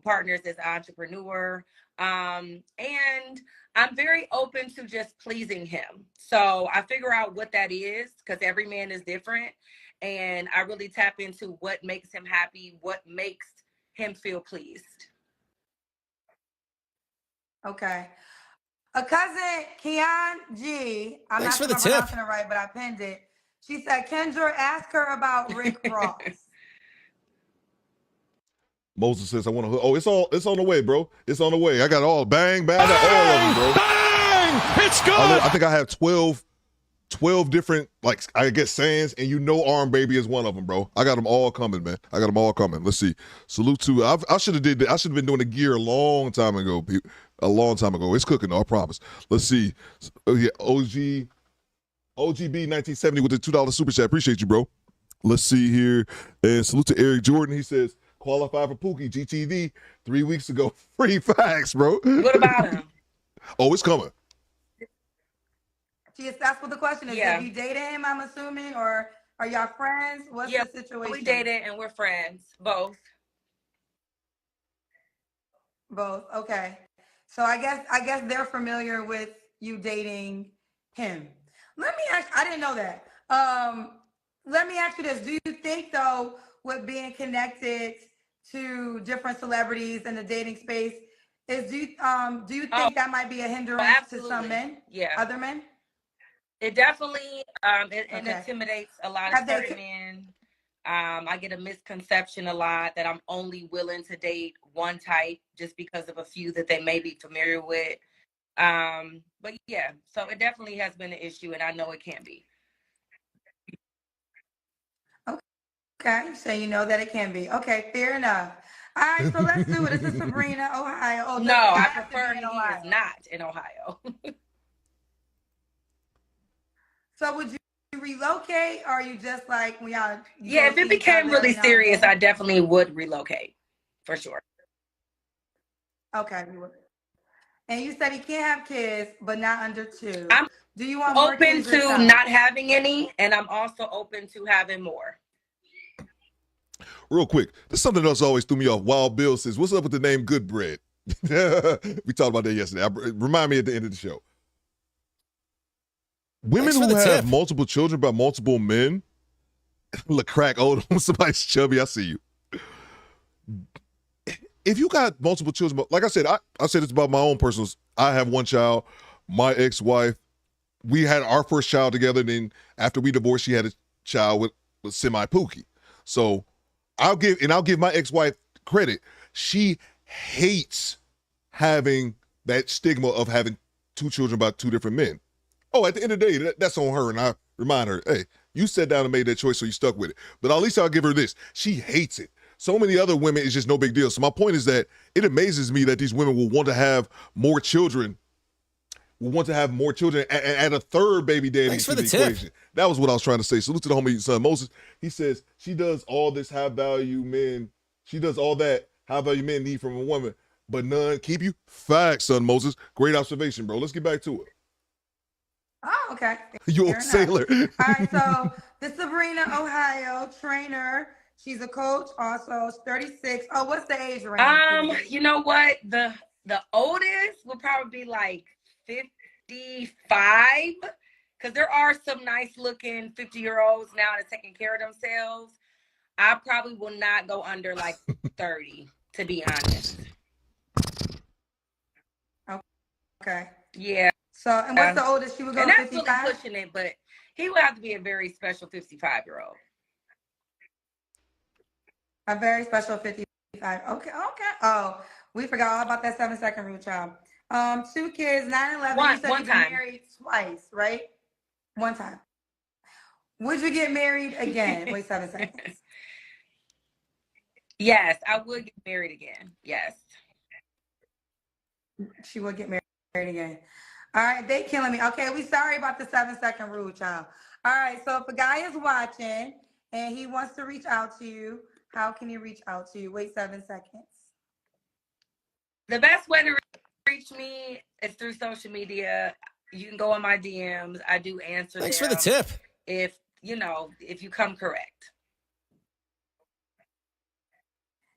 partners as an entrepreneur. And I'm very open to just pleasing him. So I figure out what that is, because every man is different. And I really tap into what makes him happy, what makes him feel pleased. Okay. A cousin, Keon G. I'm Thanks not for the sure if I'm tip. pronouncing it right, but I pinned it. She said, Kendra, ask her about Rick Ross. Moses says, I want to. Oh, it's on the way, bro. It's on the way. I got all bang, bang, I got all of them, bro. Bang! It's good. I think I have 12 different, I guess, sayings, and Arm Baby is one of them, bro. I got them all coming, man. I got them all coming. Let's see. Salute to. I should have been doing the gear a long time ago. A long time ago. It's cooking though, I promise. Let's see. Oh yeah, OGB 1970 with the $2 super chat. Appreciate you, bro. Let's see here. And salute to Eric Jordan. He says, qualified for Pookie GTV 3 weeks ago. Free facts, bro. What about him? Oh, it's coming. That's what the question is. Yeah. Have you dated him, I'm assuming, or are y'all friends? What's the situation? We dated and we're friends, both. Both. Okay. So I guess they're familiar with you dating him. Let me ask. I didn't know that. Let me ask you this: do you think, though, with being connected to different celebrities in the dating space, do you think that might be a hindrance to some men? Yeah. Other men? It definitely it intimidates a lot of certain men. I get a misconception a lot that I'm only willing to date one type just because of a few that they may be familiar with. But yeah, so it definitely has been an issue, and I know it can be. Okay, so you know that it can be. Okay, fair enough. All right, so let's do it. This is Sabrina, Ohio. Oh, no, I prefer he is not in Ohio. So would you relocate, or are you just like when y'all? Yeah, if it became really serious, I definitely would relocate for sure. Okay. And you said he can't have kids, but not under 2. Do you want open to not having any, and I'm also open to having more. Real quick, this is something else always threw me off. Wild Bill says, "What's up with the name Good Bread?" We talked about that yesterday. Remind me at the end of the show. Women who have multiple children by multiple men, look crack old when somebody's chubby. I see you. If you got multiple children, like I said, I said it's about my own personal. I have one child. My ex-wife, we had our first child together. Then after we divorced, she had a child with semi-Pookie. So I'll give my ex-wife credit. She hates having that stigma of having two children by two different men. Oh, at the end of the day, that's on her. And I remind her, hey, you sat down and made that choice, so you stuck with it. But at least I'll give her this. She hates it. So many other women, it's just no big deal. So my point is that it amazes me that these women will want to have more children, and add a third baby daddy to the equation. That was what I was trying to say. Salute to the homie son Moses. He says she does all this high value men. She does all that high value men need from a woman, but none keep you. Facts, son Moses. Great observation, bro. Let's get back to it. Oh, okay. You old sailor. All right, so the Sabrina, Ohio trainer. She's a coach also. She's 36. Oh, what's the age range? You know what? The oldest will probably be like 55, because there are some nice looking 50-year-olds now that are taking care of themselves. I probably will not go under like 30, to be honest. Okay. Yeah. So, and what's the oldest she would go? And that's 55? really pushing it, but he would have to be a very special 55-year-old. A very special 55. Okay. Oh, we forgot all about that 7-second rule, child. 2 kids, 9 and 11. You said One you've been time. married twice, right? One time. Would you get married again? Wait 7 seconds. Yes, I would get married again. Yes. She would get married again. All right, they killing me. Okay, we sorry about the 7-second rule, child. All right, so if a guy is watching and he wants to reach out to you, how can he reach out to you? Wait 7 seconds. The best way to reach me is through social media. You can go on my DMs. I do answer. Thanks for the tip. If you come correct.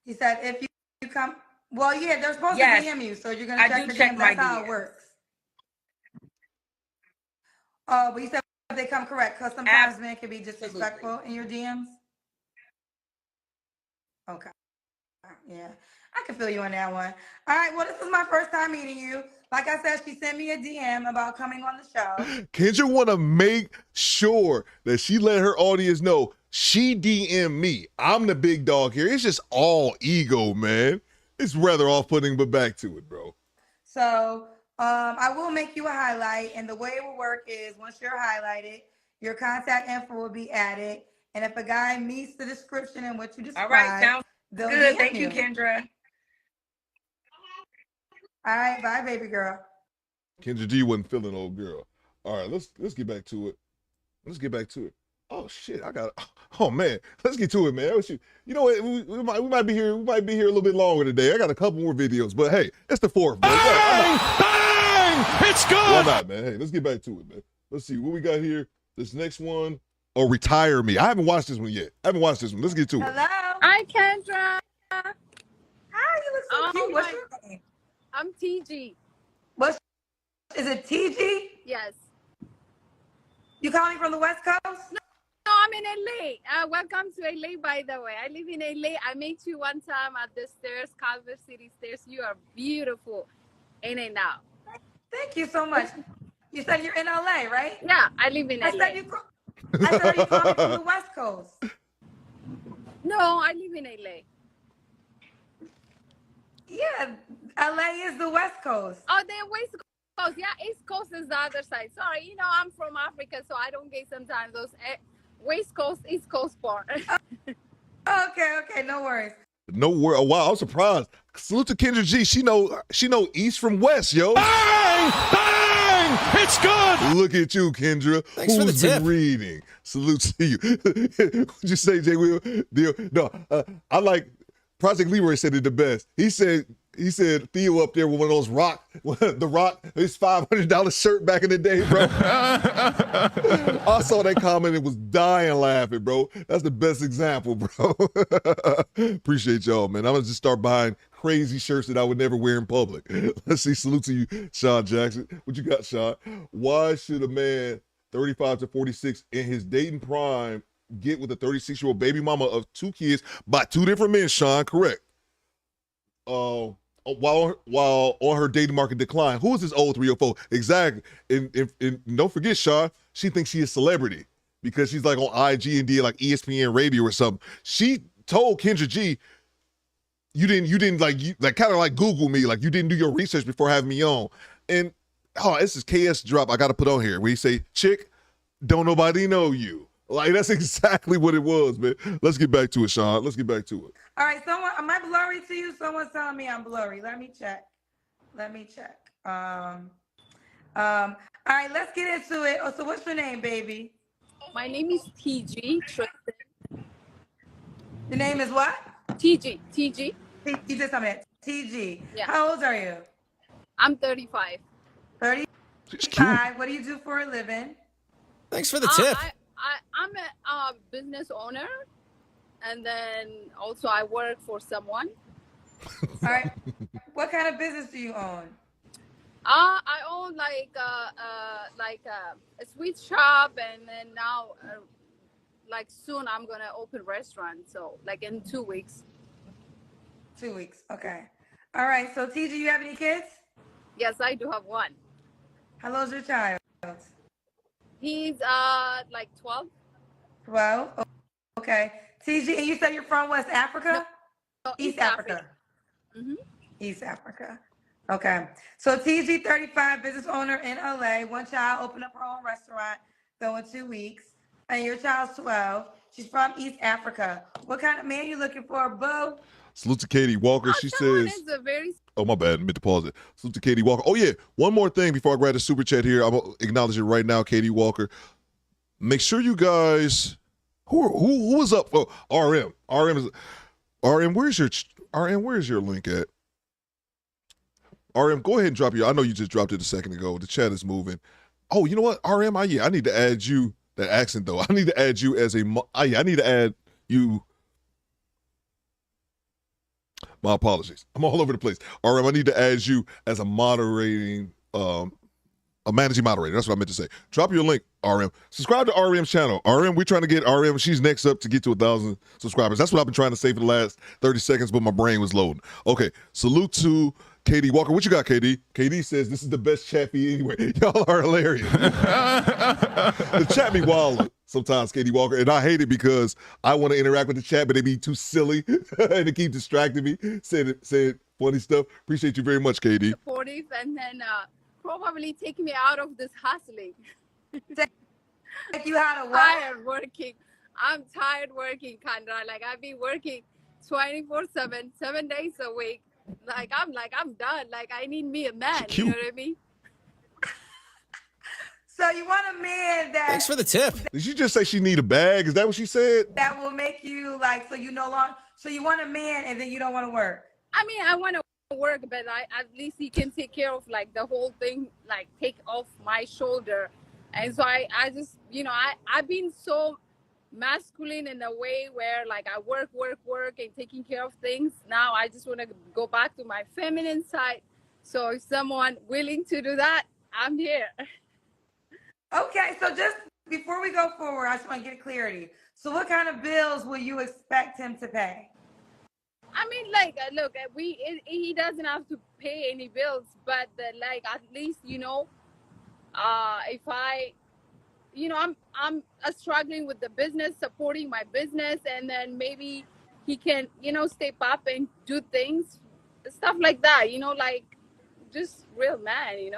He said if you come, well, yeah, they're supposed to DM you, so you're gonna check the DM. That's how it works. Oh, but you said if they come correct, because sometimes men can be disrespectful in your DMs. Okay. Yeah, I can feel you on that one. All right, well, this is my first time meeting you. Like I said, she sent me a DM about coming on the show. Kendra want to make sure that she let her audience know she DM me. I'm the big dog here. It's just all ego, man. It's rather off-putting, but back to it, bro. So I will make you a highlight, and the way it will work is once you're highlighted, your contact info will be added, and if a guy meets the description and what you described, all right, sounds good. DM Thank you, Kendra. All right, bye, baby girl. Kendra G wasn't feeling old girl. All right, let's get back to it. Oh shit, oh man, let's get to it, man. You know what? We might be here. We might be here a little bit longer today. I got a couple more videos, but hey, it's the 4th. Bang! Bang! It's good. Why not, man? Hey, let's get back to it, man. Let's see what we got here. This next one, Retire Me. I haven't watched this one yet. Let's get to it. Hello. Hi, Kendra. Hi, you look so cute. What's your name? I'm TG. Is it TG? Yes. You calling from the West Coast? No, I'm in LA. Welcome to LA, by the way. I live in LA. I met you one time at the stairs, Culver City stairs. You are beautiful. In and out. Thank you so much. You said you're in LA, right? Yeah, I live in LA. I said you calling from the West Coast. No, I live in LA. Yeah, LA is the West Coast. Oh, the West Coast. Yeah, East Coast is the other side. Sorry, I'm from Africa, so I don't get sometimes those West Coast, East Coast part. Okay, no worries. No worries. Wow, I'm surprised. Salute to Kendra G. She know East from West, yo. Bang! Bang! It's good. Look at you, Kendra. Thanks for the Who's tip. been reading? Salute to you. What'd you say, Jay Will? No, I like Project Leroy said it the best. He said He said Theo up there with one of those The Rock, his $500 shirt back in the day, bro. I saw that comment and was dying laughing, bro. That's the best example, bro. Appreciate y'all, man. I'm gonna just start buying crazy shirts that I would never wear in public. Let's see. Salute to you, Sean Jackson. What you got, Sean? Why should a man 35 to 46 in his dating prime get with a 36-year-old baby mama of 2 kids by 2 different men, Sean? Correct. While on her dating market decline. Who is this old 304? Exactly. And don't forget, Sean, she thinks she is celebrity because she's like on IG and did like ESPN radio or something. She told Kendra G, you didn't like kind of like Google me, like you didn't do your research before having me on. And this is KS drop I gotta put on here where you say, chick, don't nobody know you. Like, that's exactly what it was, man. Let's get back to it, Sean. Let's get back to it. All right, am I blurry to you? Someone's telling me I'm blurry. Let me check. All right, let's get into it. Oh, so what's your name, baby? My name is TG. The name is what? TG. You just told me that. TG. Yeah. How old are you? I'm 35. 35. What do you do for a living? Thanks for the tip. I'm a business owner, and then also I work for someone. All right. What kind of business do you own? I own like a sweet shop, and then now like soon I'm gonna open a restaurant. So like in 2 weeks. 2 weeks. Okay. All right. So TG, you have any kids? Yes, I do have one. How old's your child? He's like 12. 12. Okay. TG, and you said you're from West Africa? No, East Africa. Mm-hmm. East Africa. Okay. So TG, 35, business owner in LA. One child, opened up her own restaurant, so in 2 weeks. And your child's 12. She's from East Africa. What kind of man you looking for, boo? Salute to Katie Walker. She says, oh, my bad. I meant to pause it. Salute to Katie Walker. Oh, yeah. One more thing before I grab the super chat here. I'm going to acknowledge it right now, Katie Walker. Make sure you guys, who is up for RM? RM, where's your link at? RM, go ahead and drop I know you just dropped it a second ago. The chat is moving. Oh, you know what? RM, I need to add you, that accent though. I need to add you as I need to add you. My apologies. I'm all over the place. RM, I need to add you as a managing moderator. That's what I meant to say. Drop your link, RM. Subscribe to RM's channel. RM, we're trying to get RM. She's next up to get to 1,000 subscribers. That's what I've been trying to say for the last 30 seconds, but my brain was loading. Okay, salute to KD Walker. What you got, KD? KD says this is the best chat feed anywhere. Y'all are hilarious. The chat be wild sometimes, KD Walker, and I hate it because I want to interact with the chat, but they be too silly and they keep distracting me, saying funny stuff. Appreciate you very much, KD. Supportive, and then probably take me out of this hustling. Take you out of what? Tired working. I'm tired working, Kandra. Like I've been working 24/7, 7 days a week. I'm done. Like I need me a man. You know what I mean? So you want a man that... Thanks for the tip. Did she just say she need a bag? Is that what she said? That will make you like, so you want a man and then you don't want to work. I mean, I want to work, but at least he can take care of like the whole thing, like take off my shoulder. And so I just, I've been so masculine in a way where like I work and taking care of things. Now I just want to go back to my feminine side. So if someone willing to do that, I'm here. Okay, so just before we go forward, I just want to get clarity. So what kind of bills will you expect him to pay? I mean, like, look, he doesn't have to pay any bills, but like at least, if I, I'm struggling with the business, supporting my business, and then maybe he can, step up and do things, stuff like that, like just real man,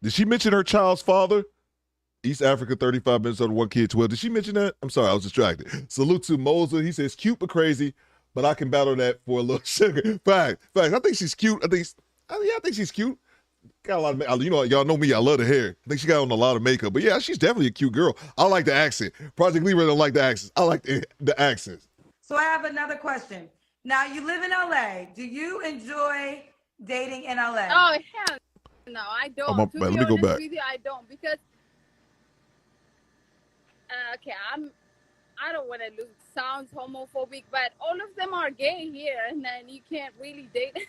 Did she mention her child's father? East Africa, 35 minutes on 1 kid, 12. Did she mention that? I'm sorry, I was distracted. Salute to Moser. He says, cute but crazy, but I can battle that for a little sugar. Fact. I think she's cute. I think she's cute. Got a lot of, y'all know me. I love the hair. I think she got on a lot of makeup. But yeah, she's definitely a cute girl. I like the accent. Project Libra don't like the accents. I like the accents. So I have another question. Now you live in LA. Do you enjoy dating in LA? Oh hell no, I don't. Man, To let be me go honest back. with you, I don't because okay, I don't want to sound homophobic, but all of them are gay here, and then you can't really date.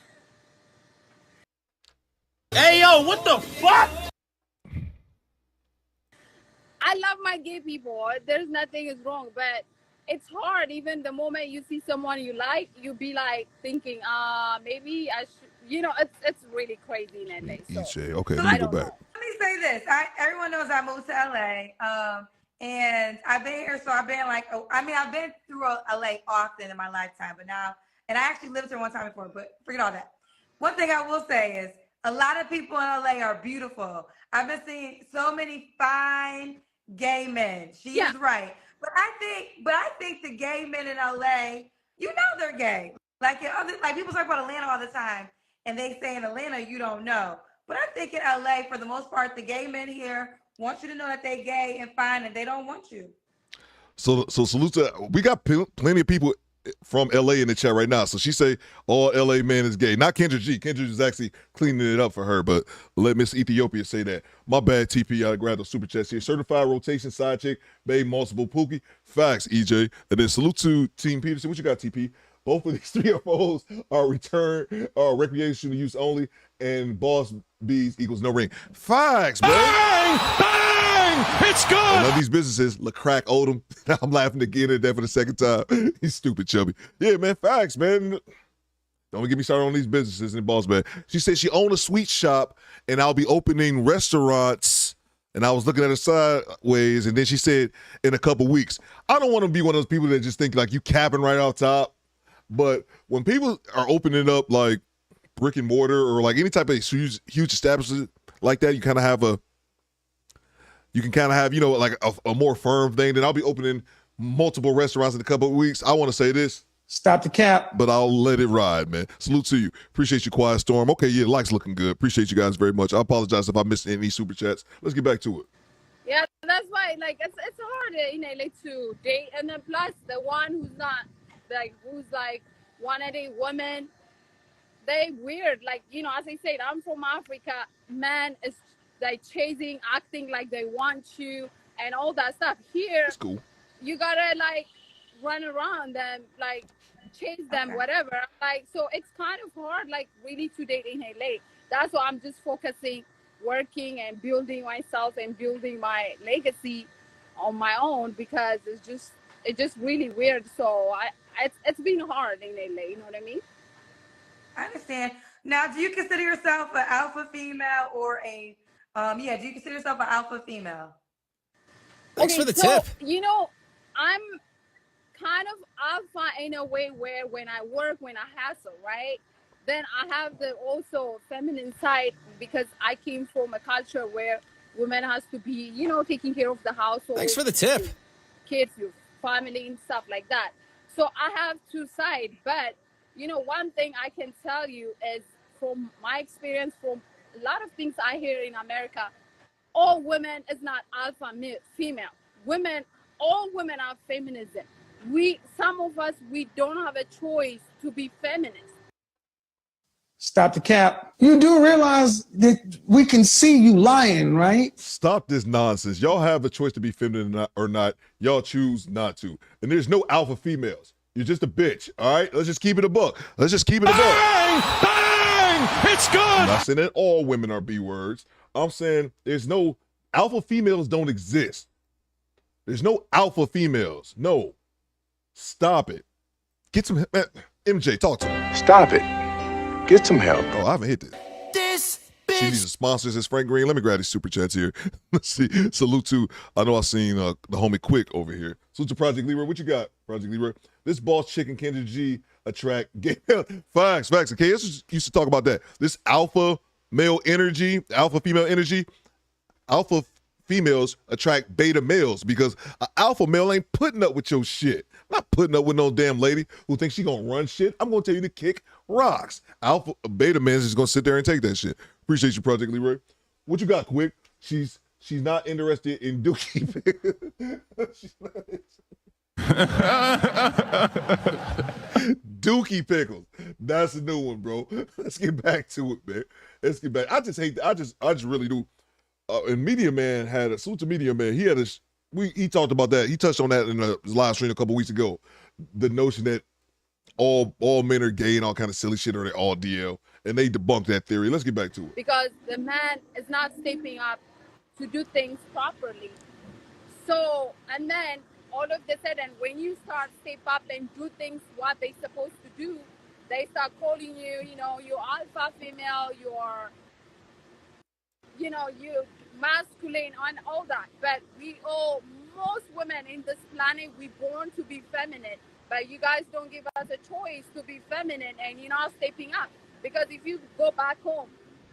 Hey, yo, what the fuck? I love my gay people. There's nothing is wrong, but it's hard. Even the moment you see someone you like, you be like thinking, maybe I should. You know, it's really crazy in LA. So EJ, okay, So let me go back. let me say this. Everyone knows I moved to LA. And I've been here, so I've been like, I've been through LA often in my lifetime, but now, and I actually lived here one time before, but forget all that. One thing I will say is a lot of people in LA are beautiful. I've been seeing so many fine gay men. She is right. But I think the gay men in LA, you know they're gay. Like people talk about Atlanta all the time, and they say in Atlanta you don't know. But I think in LA, for the most part, the gay men here want you to know that they gay and fine, and they don't want you. So salute to, we got plenty of people from LA in the chat right now. So she say all LA man is gay. Not Kendra G. Kendra is actually cleaning it up for her, but let Miss Ethiopia say that. My bad, TP. I grabbed the super chats here. Certified rotation side chick, babe, multiple Pookie. Facts, EJ. And then salute to Team Peterson. What you got, TP? Both of these 3 FOs are recreational use only, and boss bees equals no ring. Facts, bro. Bang! Bang! It's good! I love these businesses. LaCrack Odom. I'm laughing again at that for the second time. He's stupid, chubby. Yeah, man, facts, man. Don't get me started on these businesses and boss, man. She said she owned a sweet shop, and I'll be opening restaurants. And I was looking at her sideways, and then she said, in a couple weeks. I don't want to be one of those people that just think like you capping right off top. But when people are opening up like brick and mortar or like any type of huge establishment like that, you can kind of have, you know, like a more firm thing. Then I'll be opening multiple restaurants in a couple of weeks. I want to say this. Stop the cap. But I'll let it ride, man. Salute to you. Appreciate you, Quiet Storm. Okay, yeah, likes looking good. Appreciate you guys very much. I apologize if I missed any super chats. Let's get back to it. Yeah, that's why like it's hard in LA to date, and then plus the one who's like one of the women, they weird. Like, you know, as I said, I'm from Africa. Man is like chasing, acting like they want you and all that stuff. Here, it's cool. You gotta like run around them, like chase them, whatever. Like, so it's kind of hard, like really to date in LA. That's why I'm just focusing, working and building myself and building my legacy on my own, because it's just really weird. So it's been hard in LA, you know what I mean? I understand. Now, do you consider yourself an alpha female or do you consider yourself an alpha female? Thanks for the tip. You know, I'm kind of alpha in a way where when I work, when I hustle, right? Then I have the also feminine side, because I came from a culture where women has to be, you know, taking care of the household. Thanks for the tip. Kids, your family and stuff like that. So I have two sides, but you know, one thing I can tell you is from my experience, from a lot of things I hear in America, all women is not alpha female. All women are feminism. Some of us, we don't have a choice to be feminist. Stop the cap. You do realize that we can see you lying, right? Stop this nonsense. Y'all have a choice to be feminine or not. Y'all choose not to. And there's no alpha females. You're just a bitch, all right? Let's just keep it a buck. Let's just keep it a buck. Bang! Bang! It's good! I'm not saying that all women are B-words. I'm saying there's no alpha females don't exist. There's no alpha females. No. Stop it. Get some MJ, talk to me. Stop it. Get some help. Oh, I haven't hit this. She needs a sponsor. Says Frank Green. Let me grab these super chats here. Let's see. Salute to, I know I seen the homie Quick over here. Salute to Project Leroy. What you got, Project Leroy? This boss chicken Kendra G attract gay. Facts. Okay, let's used to talk about that. This alpha male energy, alpha female energy. Alpha females attract beta males because an alpha male ain't putting up with your shit. Not putting up with no damn lady who thinks she gonna run shit. I'm gonna tell you to kick rocks. Alpha beta man is just gonna sit there and take that shit. Appreciate you, Project Leroy. What you got, Quick? She's not interested in dookie. Dookie pickles. That's a new one, bro. Let's get back to it, man. Let's get back. I just really do. And Media Man had a salute to Media Man. He had he talked about that. He touched on that in his live stream a couple weeks ago. The notion that all men are gay and all kind of silly shit, or they all DL, and they debunked that theory. Let's get back to it. Because the man is not stepping up to do things properly. So, and then all of a sudden, when you start step up and do things what they supposed to do, they start calling you, you're alpha female, you're masculine and all that. But most women in this planet, we born to be feminine. But you guys don't give us a choice to be feminine, and you're not stepping up. Because if you go back home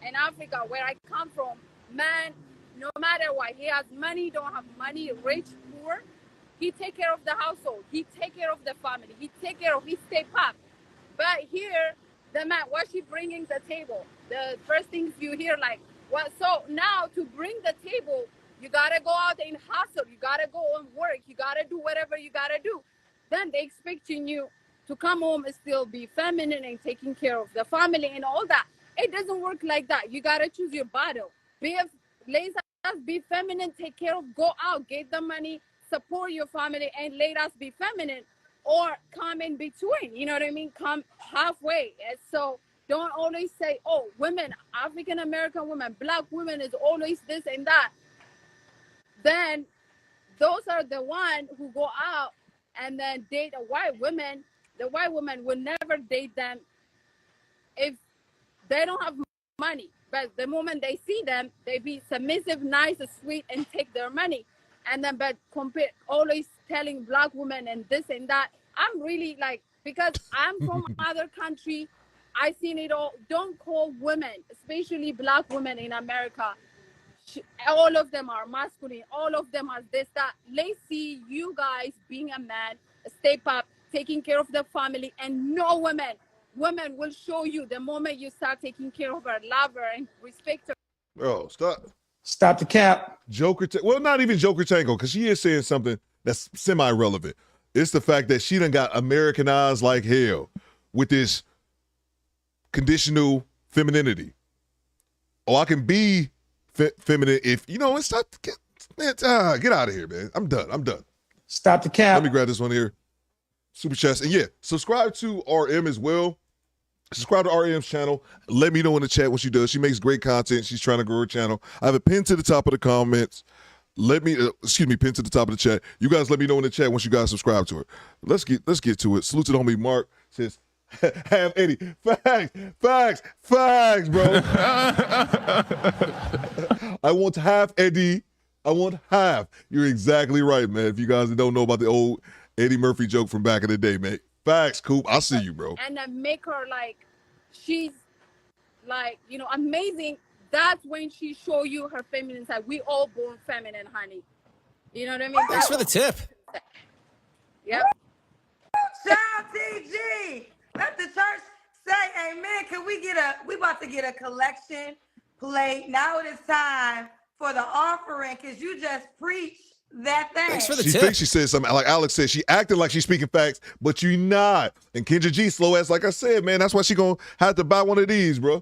in Africa, where I come from, man, no matter what, he has money, don't have money, rich, poor, he take care of the household. He take care of the family. He step up. But here, the man, what she bringing the table? The first things you hear, like, well, so now to bring the table, you got to go out and hustle. You got to go and work. You got to do whatever you got to do. Then they expecting you to come home and still be feminine and taking care of the family and all that. It doesn't work like that. You got to choose your battle. Be feminine, take care of, go out, get the money, support your family, and let us be feminine, or come in between. You know what I mean? Come halfway. And so don't always say, oh, women, African American women, black women is always this and that. Then those are the ones who go out and then date a white woman. The white woman will never date them if they don't have money. But the moment they see them, they be submissive, nice, sweet, and take their money. And then, but always telling black women and this and that. I'm really like, because I'm from other country, I seen it all. Don't call women, especially black women in America, all of them are masculine. All of them are this, that. Let's see you guys being a man, step up, taking care of the family, and no women. Women will show you the moment you start taking care of her, love her, and respect her. Bro, Stop the cap. Well, not even Joker Tango, because she is saying something that's semi-relevant. It's the fact that she done got Americanized like hell with this conditional femininity. Oh, I can be feminine if, it's not, get out of here, man. I'm done. Stop the cap. Let me grab this one here. Super chats. And yeah, subscribe to RM as well. Subscribe to RM's channel. Let me know in the chat what she does. She makes great content. She's trying to grow her channel. I have a pin to the top of the comments. Pin to the top of the chat. You guys let me know in the chat once you guys subscribe to her. Let's get to it. Salute to the homie Mark. Says, have Eddie. Facts, bro. I want half, Eddie. I want half. You're exactly right, man. If you guys don't know about the old Eddie Murphy joke from back in the day, man. Facts, Coop. I see you, bro. And then make her like, she's like, amazing. That's when she show you her feminine side. We all born feminine, honey. You know what I mean? Thanks for the tip. Yep. Shout out TG. Let the church say amen. Can we we about to get a collection plate. Now it is time for the offering, because you just preached that thing. Thanks for the tip. She thinks she said something. Like Alex said, she acted like she's speaking facts, but you not. And Kendra G, slow ass, like I said, man, that's why she gonna have to buy one of these, bro.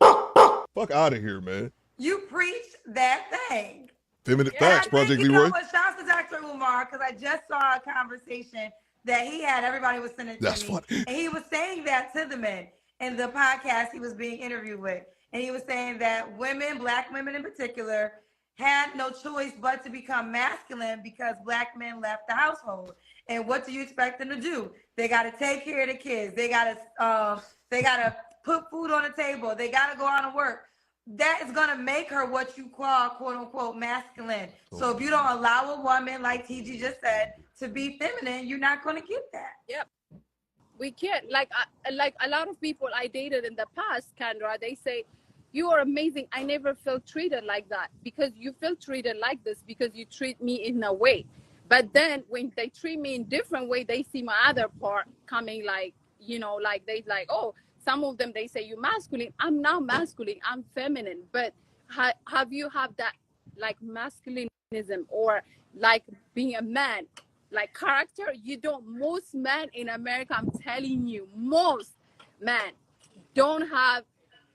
Fuck out of here, man. You preached that thing. Feminine facts, Project Leroy. Shouts to Dr. Umar, because I just saw a conversation that he had. Everybody was sending it to me. Funny. And he was saying that to the men in the podcast he was being interviewed with. And he was saying that women, black women in particular, had no choice but to become masculine because black men left the household. And what do you expect them to do? They got to take care of the kids. They got to put food on the table. They got to go out and work. That is going to make her what you call, quote unquote, masculine. So if you don't allow a woman, like TG just said, to be feminine, you're not going to get that. Yep. We can't. Like a lot of people I dated in the past, Kendra, they say, you are amazing. I never felt treated like that, because you feel treated like this because you treat me in a way. But then when they treat me in different way, they see my other part coming, like, like they like, oh, some of them, they say you masculine. I'm not masculine. I'm feminine. But have you have that like masculinism or like being a man? like character, you don't. Most men in America, I'm telling you, most men don't have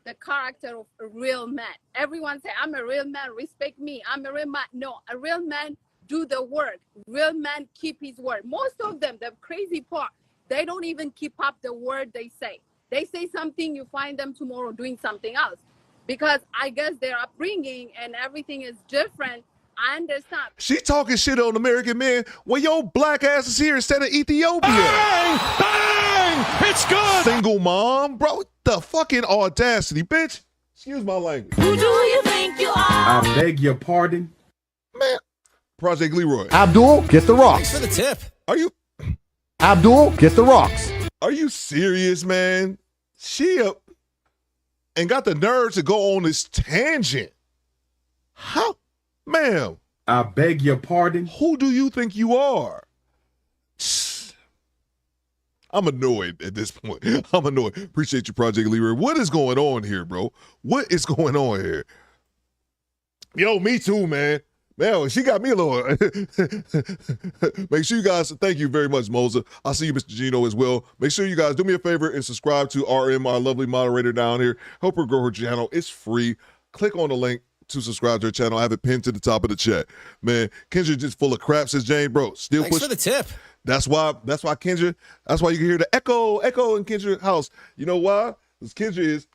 the character of a real man. Everyone say, I'm a real man, respect me. I'm a real man. No, a real man do the work. Real man keep his word. Most of them, the crazy part, they don't even keep up the word they say. They say something, you find them tomorrow doing something else. Because I guess their upbringing and everything is different. I understand. She talking shit on American men when your black ass is here instead of Ethiopia. Bang! Bang! It's good! Single mom, bro. The fucking audacity, bitch. Excuse my language. Who do you think you are? I beg your pardon. Man. Project Leroy. Abdul, get the rocks. Thanks for the tip. Are you? Abdul, get the rocks. Are you serious, man? She up and got the nerve to go on this tangent. How? Ma'am. I beg your pardon. Who do you think you are? I'm annoyed at this point. I'm annoyed. Appreciate you, Project Leroy. What is going on here, bro? What is going on here? Yo, me too, man. Man, she got me a little. Make sure you guys, thank you very much, Moza. I'll see you, Mr. Gino, as well. Make sure you guys do me a favor and subscribe to RM, our lovely moderator down here. Help her grow her channel. It's free. Click on the link to subscribe to her channel. I have it pinned to the top of the chat. Man, Kendra just full of crap, says Jane, bro. Still Thanks push. for the tip. That's why Kendra, that's why you can hear the echo in Kendra's house. You know why? Because Kendra is.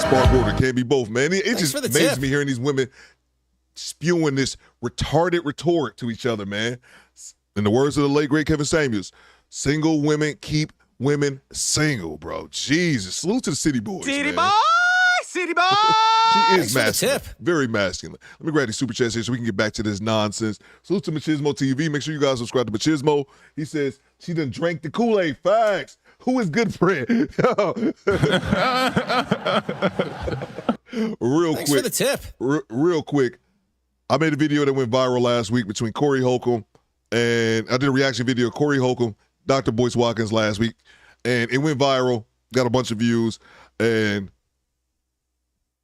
Spark order can't be both, man. It just amazes me hearing these women spewing this retarded rhetoric to each other, man. In the words of the late, great Kevin Samuels, single women keep women single, bro. Jesus. Salute to the city boys, City man. boy! City boy! She is masculine. Very masculine. Let me grab these super chats here so we can get back to this nonsense. Salute to Machismo TV. Make sure you guys subscribe to Machismo. He says she done drank the Kool-Aid. Facts. Who is good friend? Real Thanks quick. for the tip. Real quick. I made a video that went viral last week between Corey Holcomb and I did a reaction video of Corey Holcomb, Dr. Boyce Watkins last week. And it went viral, got a bunch of views. And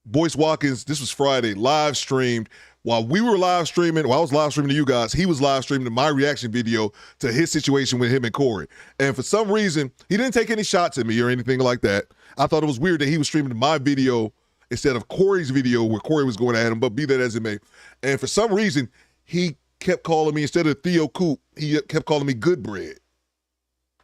Boyce Watkins, this was Friday, live streamed. While we were live streaming, while I was live streaming to you guys, he was live streaming my reaction video to his situation with him and Corey. And for some reason, he didn't take any shots at me or anything like that. I thought it was weird that he was streaming my video instead of Corey's video where Corey was going at him, but be that as it may. And for some reason, he kept calling me, instead of Theo Coop, he kept calling me Good Bread.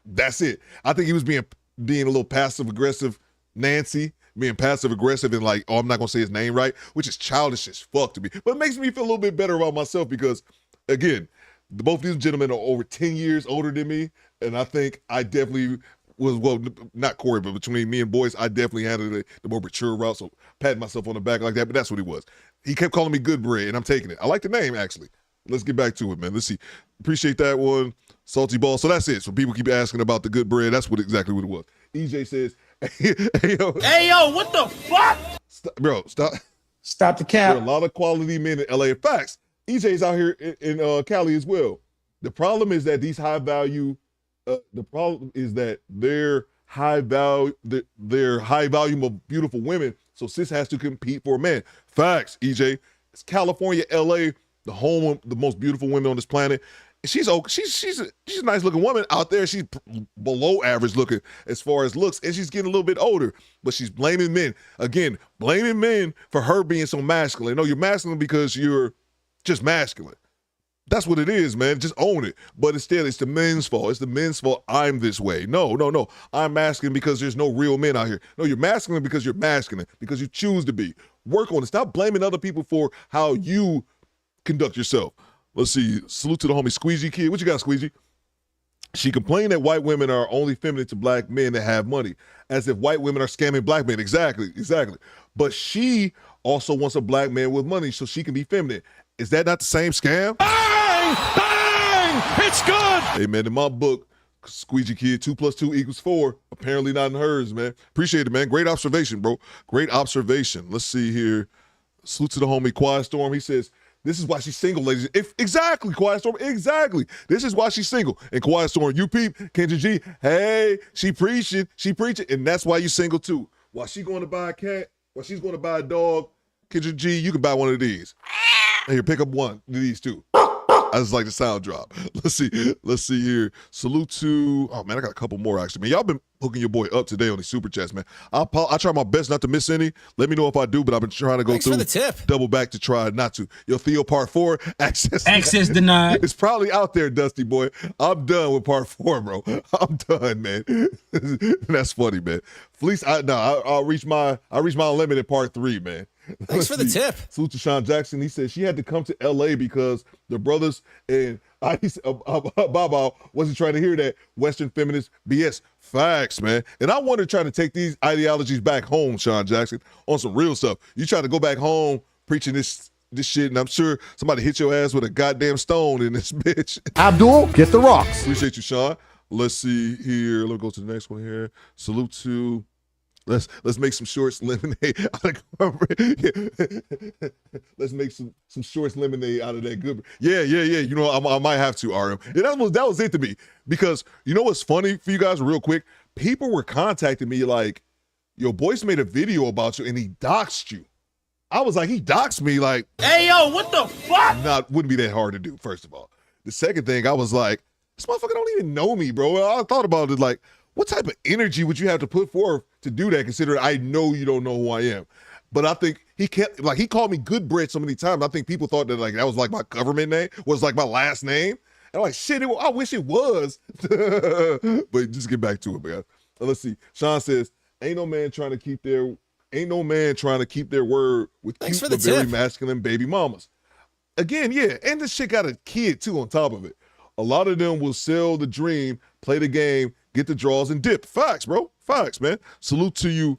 That's it. I think he was being a little passive-aggressive Nancy, being passive-aggressive and like, oh, I'm not going to say his name right, which is childish as fuck to me. But it makes me feel a little bit better about myself because, again, both these gentlemen are over 10 years older than me, and I think I definitely was, well, not Corey, but between me and Boyce, I definitely handled the more mature route, so patting myself on the back like that, but that's what he was. He kept calling me Good Bread, and I'm taking it. I like the name, actually. Let's get back to it, man. Let's see. Appreciate that one. Salty Ball. So that's it. So people keep asking about the Good Bread. That's exactly what it was. EJ says, hey, yo, what the fuck? Stop. Stop the cap. There are a lot of quality men in LA. Facts. EJ's out here in Cali as well. The problem is that these high value, the problem is that they're high value of beautiful women. So sis has to compete for a man. Facts, EJ. It's California, LA, the home of the most beautiful women on this planet. She's a nice looking woman out there. She's below average looking as far as looks, and she's getting a little bit older. But she's blaming men. Again, blaming men for her being so masculine. No, you're masculine because you're just masculine. That's what it is, man. Just own it. But instead, it's the men's fault. It's the men's fault I'm this way. No. I'm masculine because there's no real men out here. No, you're masculine because you're masculine, because you choose to be. Work on it. Stop blaming other people for how you conduct yourself. Let's see. Salute to the homie Squeegee Kid. What you got, Squeegee? She complained that white women are only feminine to black men that have money, as if white women are scamming black men. Exactly. But she also wants a black man with money so she can be feminine. Is that not the same scam? Bang! Bang! It's good! Hey, man, in my book, Squeegee Kid, 2 + 2 = 4. Apparently not in hers, man. Appreciate it, man. Great observation, bro. Great observation. Let's see here. Salute to the homie Quiet Storm. He says, this is why she's single, ladies. Exactly, Quiet Storm. Exactly. This is why she's single. And Quiet Storm, you peep, Kendra G, hey, she preaching. And that's why you single too. While she going to buy a cat, while she's going to buy a dog, Kendrick G, you can buy one of these. Here, pick up one of these two. I just like the sound drop. Let's see here. Salute to, oh man, I got a couple more actually. Man, y'all been hooking your boy up today on these super chats, man. I try my best not to miss any. Let me know if I do, but I've been trying to go through. Thanks for the tip. Double back to try not to. Yo, Theo, part 4, access denied. It's probably out there, Dusty boy. I'm done with part 4, bro. I'm done, man. That's funny, man. Fleece, I'll reach my unlimited part 3, man. Thanks for the tip. Salute to Sean Jackson. He said she had to come to LA because the brothers and Baba wasn't trying to hear that Western feminist BS. Facts, man. And I want to try to take these ideologies back home, Sean Jackson, on some real stuff. You try to go back home preaching this shit, and I'm sure somebody hit your ass with a goddamn stone in this bitch. Abdul, get the rocks. Appreciate you, Sean. Let's see here. Let me go to the next one here. Salute to. Let's make some shorts lemonade out of Let's make some shorts lemonade out of that good. Yeah. You know, I might have to, RM. And that was it to me. Because you know what's funny for you guys real quick? People were contacting me like, yo, Boyce made a video about you and he doxed you. I was like, he doxed me like, Hey, yo, what the fuck? Wouldn't be that hard to do, first of all. The second thing, I was like, this motherfucker don't even know me, bro. I thought about it like, what type of energy would you have to put forth to do that, considering I know you don't know who I am? But I think he called me good bread so many times. I think people thought that like that was like my government name, was like my last name. And I'm like, shit, I wish it was. But just get back to it, man. Let's see. Sean says, ain't no man trying to keep their word with cute but very masculine baby mamas. Again, yeah, and this shit got a kid too on top of it. A lot of them will sell the dream, play the game, get the draws, and dip. Facts, bro. Facts, man. Salute to you,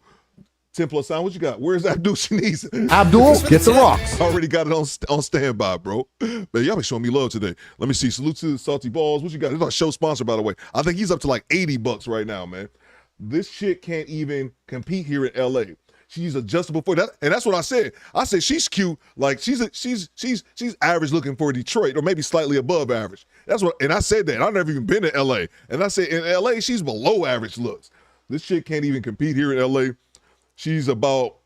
10 plus sound. What you got? Where's Abdul Shanice? Abdul, get the rocks. Already got it on standby, bro. Man, y'all been showing me love today. Let me see. Salute to Salty Balls. What you got? It's our show sponsor, by the way. I think he's up to like $80 right now, man. This shit can't even compete here in LA. She's adjustable for that, and that's what I said. I said she's cute, like she's average looking for Detroit, or maybe slightly above average. That's what, and I said that. I've never even been to LA, and I said in LA she's below average looks. This chick can't even compete here in LA. She's about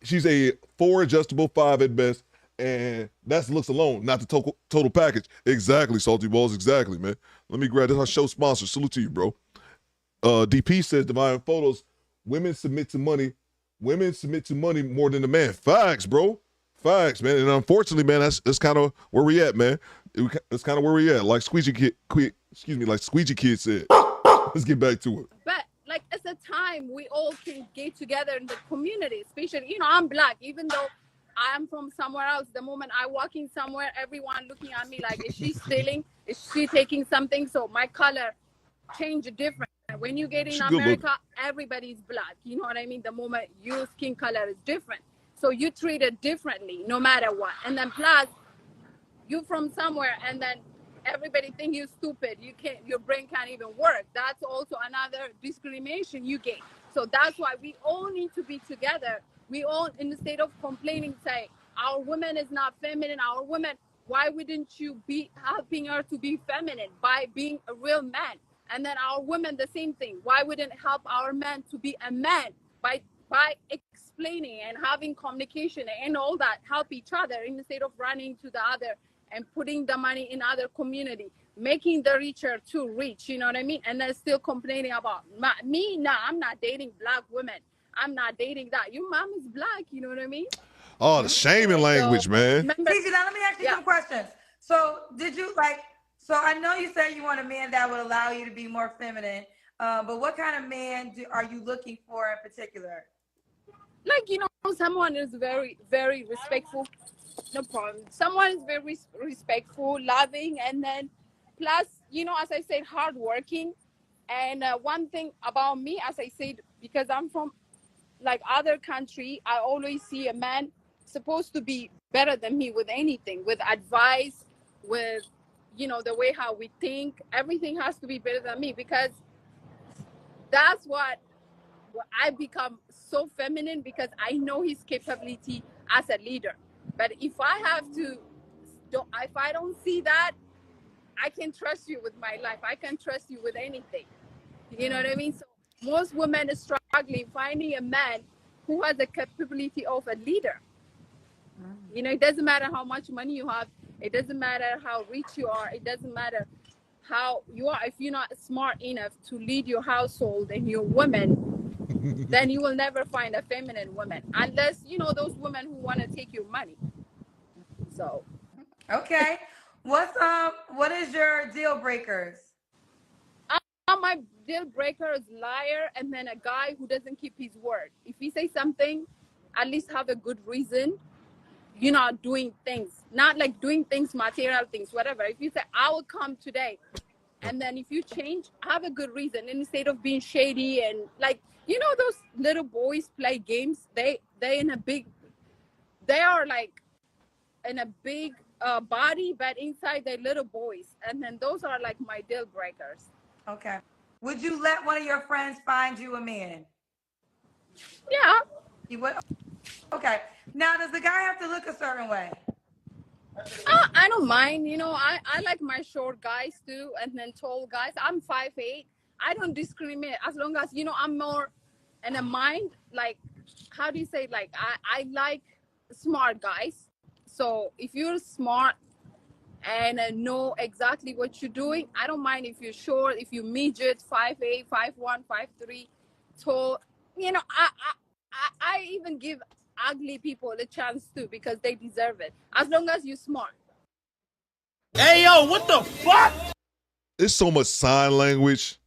she's a 4 adjustable, 5 at best, and that's looks alone, not the total package. Exactly, Salty Balls, exactly, man. Let me grab this. Our show sponsor. Salute to you, bro. DP says Divine Photos. Women submit to money more than the man. Facts, bro. Facts, man. And unfortunately, man, that's kind of where we at, man. That's kind of where we at. Like Squeegee Kid said. Let's get back to it. But like it's a time we all can get together in the community, especially, I'm Black, even though I'm from somewhere else. The moment I walk in somewhere, everyone looking at me like, is she stealing? Is she taking something? So my color change different. When you get in America, everybody's Black. You know what I mean? The moment your skin color is different. So you treat it differently no matter what. And then plus, you from somewhere and then everybody think you're stupid. Your brain can't even work. That's also another discrimination you get. So that's why we all need to be together. We all, in the state of complaining, say, our woman is not feminine, our woman, why wouldn't you be helping her to be feminine by being a real man? And then our women, the same thing. Why wouldn't help our men to be a man by explaining and having communication and all that, help each other instead of running to the other and putting the money in other community, making the richer too rich, you know what I mean? And then still complaining about me. Nah, I'm not dating Black women. I'm not dating that. Your mom is Black, you know what I mean? Oh, the shaming language, man. Gigi, now let me ask you some questions. So did you so I know you said you want a man that would allow you to be more feminine, but what kind of man are you looking for in particular? Like, someone is very, very respectful. No problem. Someone is very respectful, loving, and then plus, as I said, hardworking. And one thing about me, as I said, because I'm from like other country, I always see a man supposed to be better than me with anything, with advice, with the way how we think. Everything has to be better than me, because that's what I become so feminine, because I know his capability as a leader. But if I don't see that, I can trust you with my life. I can trust you with anything. You know what I mean? So most women are struggling finding a man who has the capability of a leader. You know, it doesn't matter how much money you have. It doesn't matter how rich you are. It doesn't matter how you are. If you're not smart enough to lead your household and your women, then you will never find a feminine woman, unless, you know, those women who want to take your money. So. Okay. What is your deal breakers? My deal breaker is liar, and then a guy who doesn't keep his word. If he say something, at least have a good reason. You're not doing things, not like doing things, material things, whatever. If you say, I will come today, and then if you change, have a good reason instead of being shady and like, you know, those little boys play games. They are like in a big body, but inside they're little boys. And then those are like my deal breakers. Okay. Would you let one of your friends find you a man? Yeah. You would? Okay. Now, does the guy have to look a certain way? I don't mind. You know, I like my short guys too, and then tall guys. I'm 5'8". I don't discriminate as long as, you know, I'm more in a mind, like, how do you say, like, I like smart guys. So if you're smart and know exactly what you're doing, I don't mind if you're short, if you midget, 5'8", 5'1", 5'3", tall. You know, I even give ugly people a chance too, because they deserve it, as long as you're smart. Hey, yo, what the fuck? There's so much sign language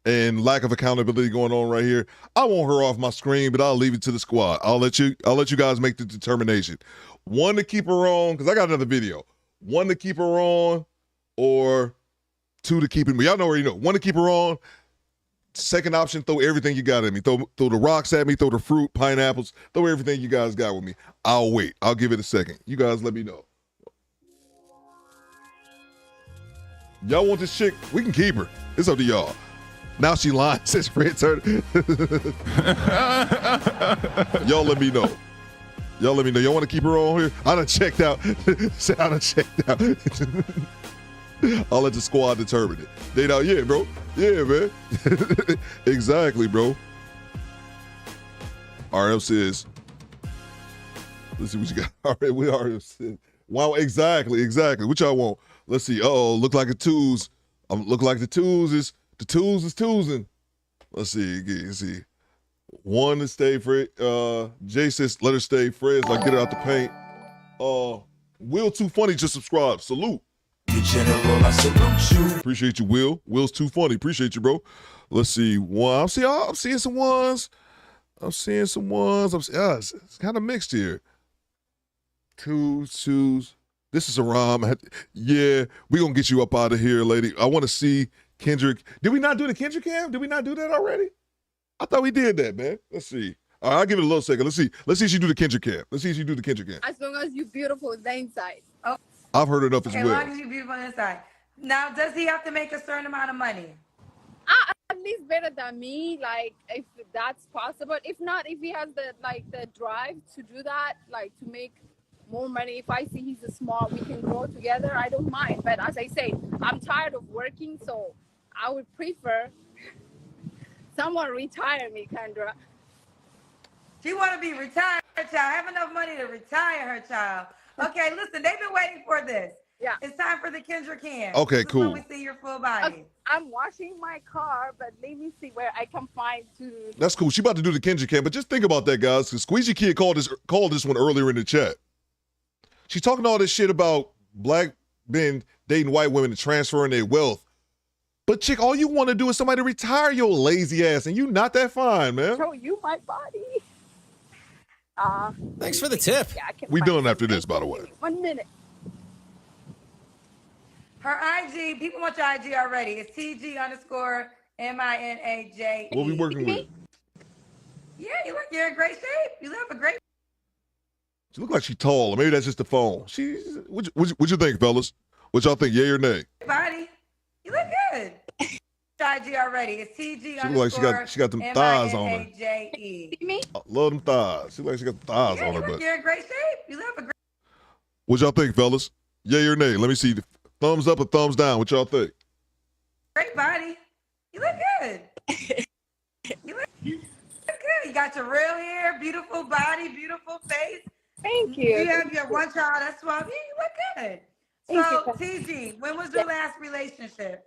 and lack of accountability going on right here. I want her off my screen, but I'll leave it to the squad. I'll let you guys make the determination. One, to keep her on, because I got another video. One, to keep her on, or two, to keep it. Y'all know already know. One, to keep her on. Second option, throw everything you got at me. Throw the rocks at me, throw the fruit, pineapples, throw everything you guys got with me. I'll wait. I'll give it a second. You guys let me know. Y'all want this chick? We can keep her. It's up to y'all. Now she lying, says Fred Turner. Y'all let me know. Y'all let me know. Y'all want to keep her on here? I done checked out. I done checked out. I'll let the squad determine it. They know, yeah, bro. Yeah, man. Exactly, bro. RM says, let's see what you got. All right, we RM says, wow, exactly. What y'all want? Let's see. Uh-oh, look like a twos. Look like the twos is twosing. Let's see. One to stay Fred. Jay says, let her stay. Fred's like, get her out the paint. Will Too Funny just subscribed. Salute. General, I salute you. Appreciate you, Will. Will's Too Funny. Appreciate you, bro. Let's see. One. I'm seeing some ones. It's kind of mixed here. Twos. This is a rhyme. Yeah, we gonna get you up out of here, lady. I want to see Kendrick. Did we not do the Kendrick cam? Did we not do that already? I thought we did that, man. Let's see. All right, I'll give it a little second. Let's see if she do the Kendrick cam. As long as you're beautiful on the inside. Oh. I've heard enough as well. As long as you're beautiful on the inside. Now, does he have to make a certain amount of money? At least better than me, like, if that's possible. If not, if he has the drive to do that, like, to make more money. If I see he's smart, we can grow together, I don't mind. But as I say, I'm tired of working, so I would prefer someone retire me, Kendra. She want to be retired, child. Have enough money to retire her child. Okay, listen, they've been waiting for this. Yeah. It's time for the Kendra cam. Okay, cool. We see your full body. I'm washing my car, but let me see where I can find to. That's cool. She about to do the Kendrick cam, but just think about that, guys. Because Squeezy Kid called this one earlier in the chat. She's talking all this shit about black men dating white women and transferring their wealth. But chick, all you want to do is somebody to retire your lazy ass, and you not that fine, man. Show you my body. Thanks for the tip. Yeah, We done after this, by the way. 1 minute. Her IG, people want your IG already. It's TG_MINAJ. What we working with? Yeah, you're in great shape. You have a great. She look like she tall, or maybe that's just the phone. What you think, fellas? What y'all think? Yay or nay? Body. You look good. IG already. It's TG. She look like she got them thighs on her. Me? I love them thighs. She look like she got the thighs on her. But You're in great shape. You have a great. what y'all think, fellas? Yay or nay? Let me see. Thumbs up or thumbs down? What y'all think? Great body. You look good. You look good. You got your real hair, beautiful body, beautiful face. Thank you. You have your one child that's 12. Yeah, you look good. So, TG, when was your last relationship?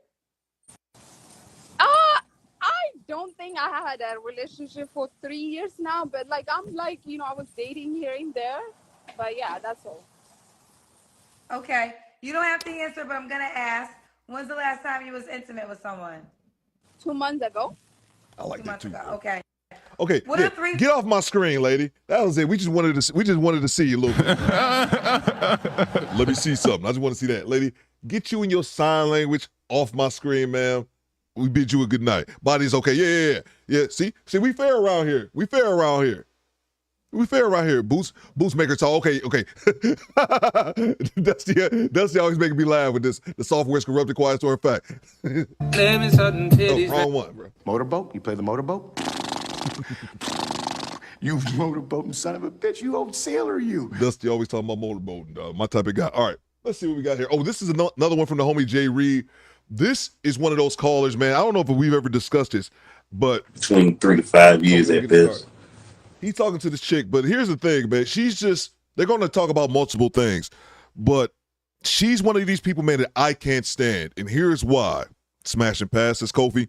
I don't think I had a relationship for 3 years now, but like I'm like, I was dating here and there. But yeah, that's all. Okay. You don't have to answer, but I'm gonna ask. When's the last time you was intimate with someone? 2 months ago. I like 2 that months too. ago. Okay. Okay, What yeah, are three? get off my screen, lady. That was it. We just wanted to see you a little bit. Let me see something. I just want to see that, lady. Get you in your sign language off my screen, ma'am. We bid you a good night. Body's okay. Yeah. See, we fair around here. We fair around here. Boots maker talk. Okay. Dusty always making me laugh with this. The software's corrupted, quiet store fact. Wrong one, bro. Motorboat? You play the motorboat? You motorboating son of a bitch. You old sailor, you. Dusty always talking about motorboating, dog. My type of guy. All right, let's see what we got here. Oh, this is another one from the homie Jay Reed. This is one of those callers, man. I don't know if we've ever discussed this, but between 3 to 5 years at best. He's talking to this chick, but here's the thing, man. They're going to talk about multiple things, but she's one of these people, man, that I can't stand. And here's why. Smashing past this, Kofi.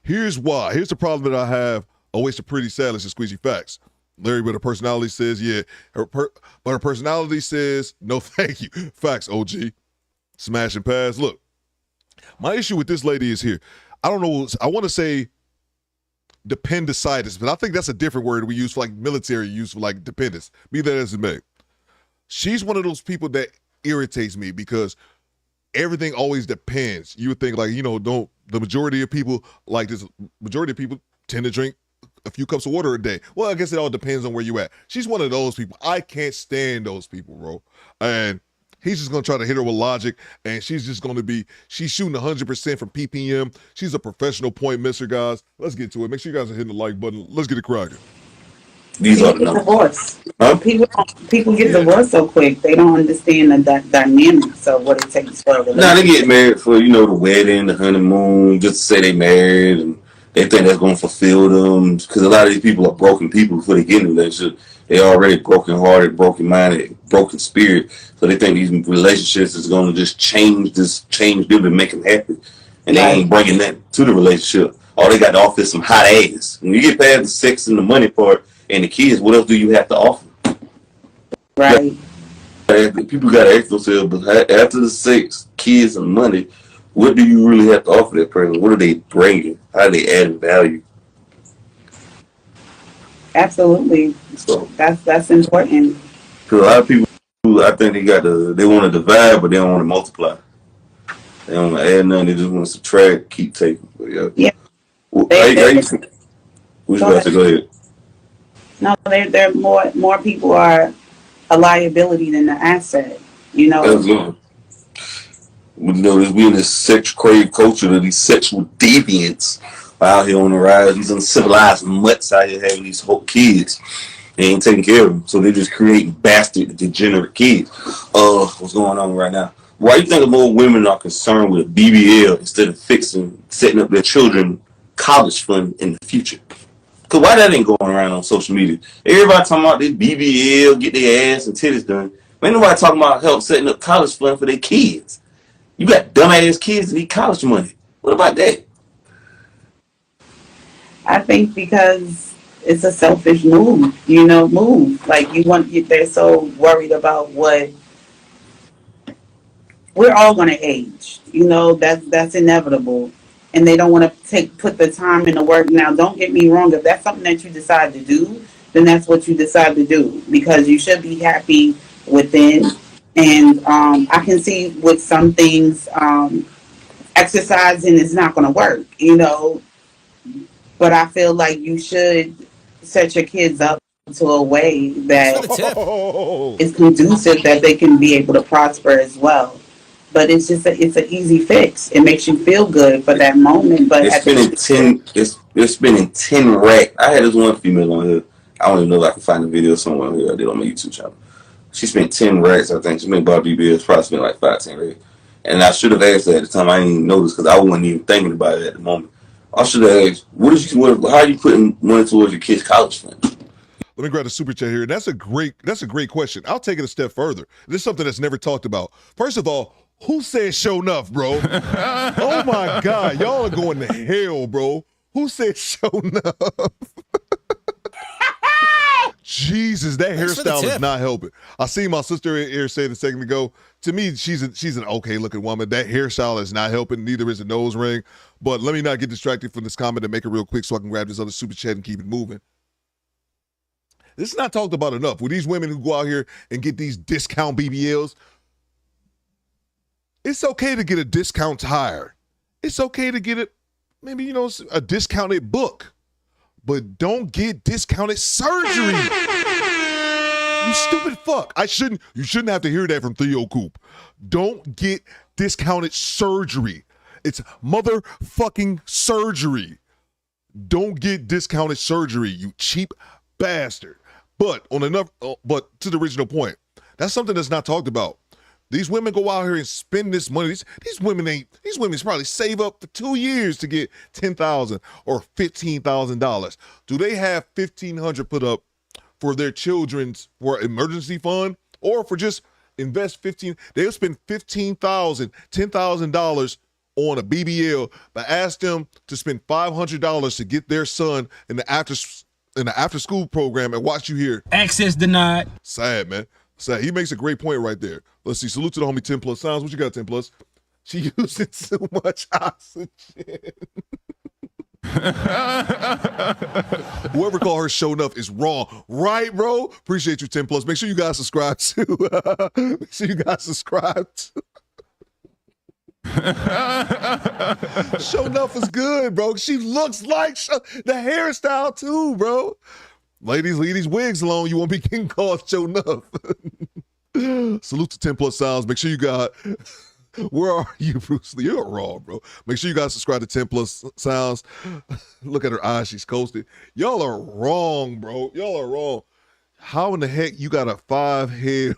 Here's why. Here's the problem that I have. Always the pretty silence and squeezy facts. Larry, but her personality says, yeah. But her personality says, no thank you. Facts, OG. Smashing past. Look, my issue with this lady is here. I don't know. I want to say dependicitis, but I think that's a different word we use for like military use for like dependence. Be that as it may. She's one of those people that irritates me because everything always depends. You would think like, the majority of people like this, majority of people tend to drink a few cups of water a day. Well, I guess it all depends on where you at. She's one of those people. I can't stand those people, bro. And he's just going to try to hit her with logic, and she's shooting 100% from PPM. She's a professional point misser, guys. Let's get to it. Make sure you guys are hitting the like button. Let's get it cracking. These are the divorced. Huh? People get divorced so quick. They don't understand the dynamics of what it takes for a relationship. Nah, they get married for, the wedding, the honeymoon, just to say they married, and they think that's going to fulfill them. Because a lot of these people are broken people before they get in a relationship. They already broken-hearted, broken-minded, broken spirit. So they think these relationships is going to just change them and make them happy. And they ain't bringing that to the relationship. All they got to offer is some hot ass. When you get past the sex and the money part and the kids, what else do you have to offer? Right. People got to ask themselves, but after the sex, kids, and money, what do you really have to offer that person? What are they bringing? How are they adding value? Absolutely. So that's important. Because a lot of people, I think they want to divide, but they don't want to multiply. They don't want to add nothing. They just want to subtract, keep taking. But yeah. Well, go ahead. No, they're more people are a liability than an asset. Absolutely. We in this sex crave culture that these sexual deviants are out here on the rise. These uncivilized mutts out here having these whole kids. They ain't taking care of them, so they just creating bastard, degenerate kids. What's going on right now? Why do you think more women are concerned with BBL instead of setting up their children college fund in the future? Because why that ain't going around on social media? Everybody talking about this BBL, get their ass and titties done. Ain't nobody talking about help setting up college fund for their kids. You got dumbass kids that need college money. What about that? I think because it's a selfish move, like they're so worried about what we're all going to age, that's inevitable. And they don't want to put the time and the work. Now, don't get me wrong. If that's something that you decide to do, then that's what you decide to do, because you should be happy within. And I can see with some things, exercising is not going to work, but I feel like you should set your kids up to a way that is conducive that they can be able to prosper as well. But it's just it's an easy fix. It makes you feel good for that moment. But they're spending 10 racks. I had this one female on here. I don't even know if I can find the video somewhere on here. I did on my YouTube channel. She spent 10 racks, I think. She made Bob BBS probably spent like 5-10 racks. And I should have asked her at the time. I didn't even notice because I wasn't even thinking about it at the moment. I should have asked, how are you putting money towards your kids' college fund? Let me grab the super chat here. That's a great question. I'll take it a step further. This is something that's never talked about. First of all, who said show enough, bro? Oh my God, y'all are going to hell, bro. Who said show enough? Jesus, that hairstyle is not helping. I see my sister here saying a second ago. To me, she's an okay looking woman. That hairstyle is not helping. Neither is a nose ring. But let me not get distracted from this comment and make it real quick so I can grab this other super chat and keep it moving. This is not talked about enough. With these women who go out here and get these discount BBLs, it's okay to get a discount tire. It's okay to get maybe a discounted book. But don't get discounted surgery. You stupid fuck. You shouldn't have to hear that from Theo Coop. Don't get discounted surgery. It's motherfucking surgery. Don't get discounted surgery, you cheap bastard. But but to the original point, that's something that's not talked about. These women go out here and spend this money. These women probably save up for 2 years to get $10,000 or $15,000. Do they have $1,500 put up for their children's emergency fund or for just invest $15,000? They'll spend $15,000, $10,000 on a BBL, but ask them to spend $500 to get their son in the after school program and watch you here. Access denied. Sad, man. Sad. He makes a great point right there. Let's see. Salute to the homie 10 Plus Sounds. What you got, 10 Plus? She using too much oxygen. Whoever called her show enough is wrong. Right, bro? Appreciate you, 10 Plus. Make sure you guys subscribe to. Make sure you guys subscribe to. Show enough is good, bro. She looks like the hairstyle too, bro. Ladies, leave these wigs alone. You won't be getting called show enough. Salute to 10 Plus Sounds. Make sure you got. Where are you, Bruce Lee? You're wrong, bro. Make sure you guys subscribe to 10 Plus Sounds. Look at her eyes. She's coasted. Y'all are wrong, bro. Y'all are wrong. How in the heck you got a 5-head?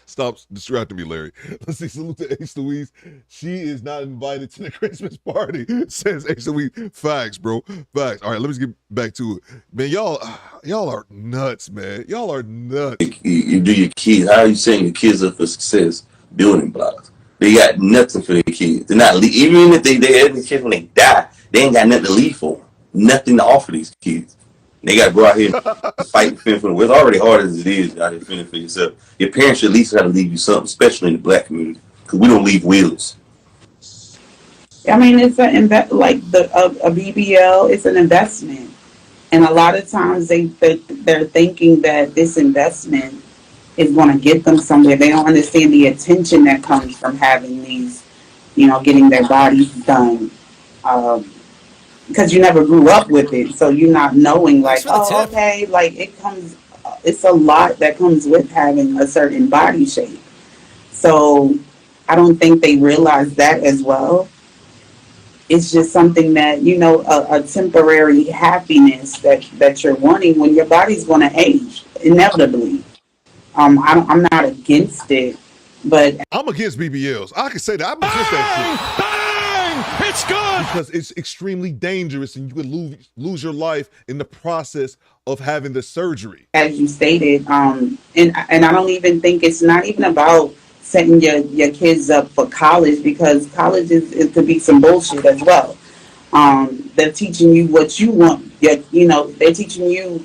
Stop distracting me, Larry. Let's see. Salute to Ace Louise. She is not invited to the Christmas party, says Ace Louise. Facts, bro. Facts. All right, let me get back to it. Man, y'all are nuts, man. Y'all are nuts. You do your kids. How are you saying your kids are for success? Building blocks. They got nothing for their kids. They're not even if they had the kids when they die, they ain't got nothing to leave for them. Nothing to offer these kids. They got to go out here and fight and fend for them. It's already hard as it is out here fending for yourself. Your parents should at least got to leave you something, especially in the black community, because we don't leave wills. I mean, it's a BBL. It's an investment, and a lot of times they're thinking that this investment is going to get them somewhere. They don't understand the attention that comes from having these, getting their bodies done. Because you never grew up with it, so you're not knowing it's a lot that comes with having a certain body shape. So I don't think they realize that as well. It's just something that, a temporary happiness that you're wanting when your body's going to age, inevitably. I'm not against it, but I'm against BBLs. I can say that. I'm against that shit. It's good because it's extremely dangerous, and you could lose your life in the process of having the surgery. As you stated, and I don't even think it's not even about setting your kids up for college, because college it could be some bullshit as well. They're teaching you what you want. They're teaching you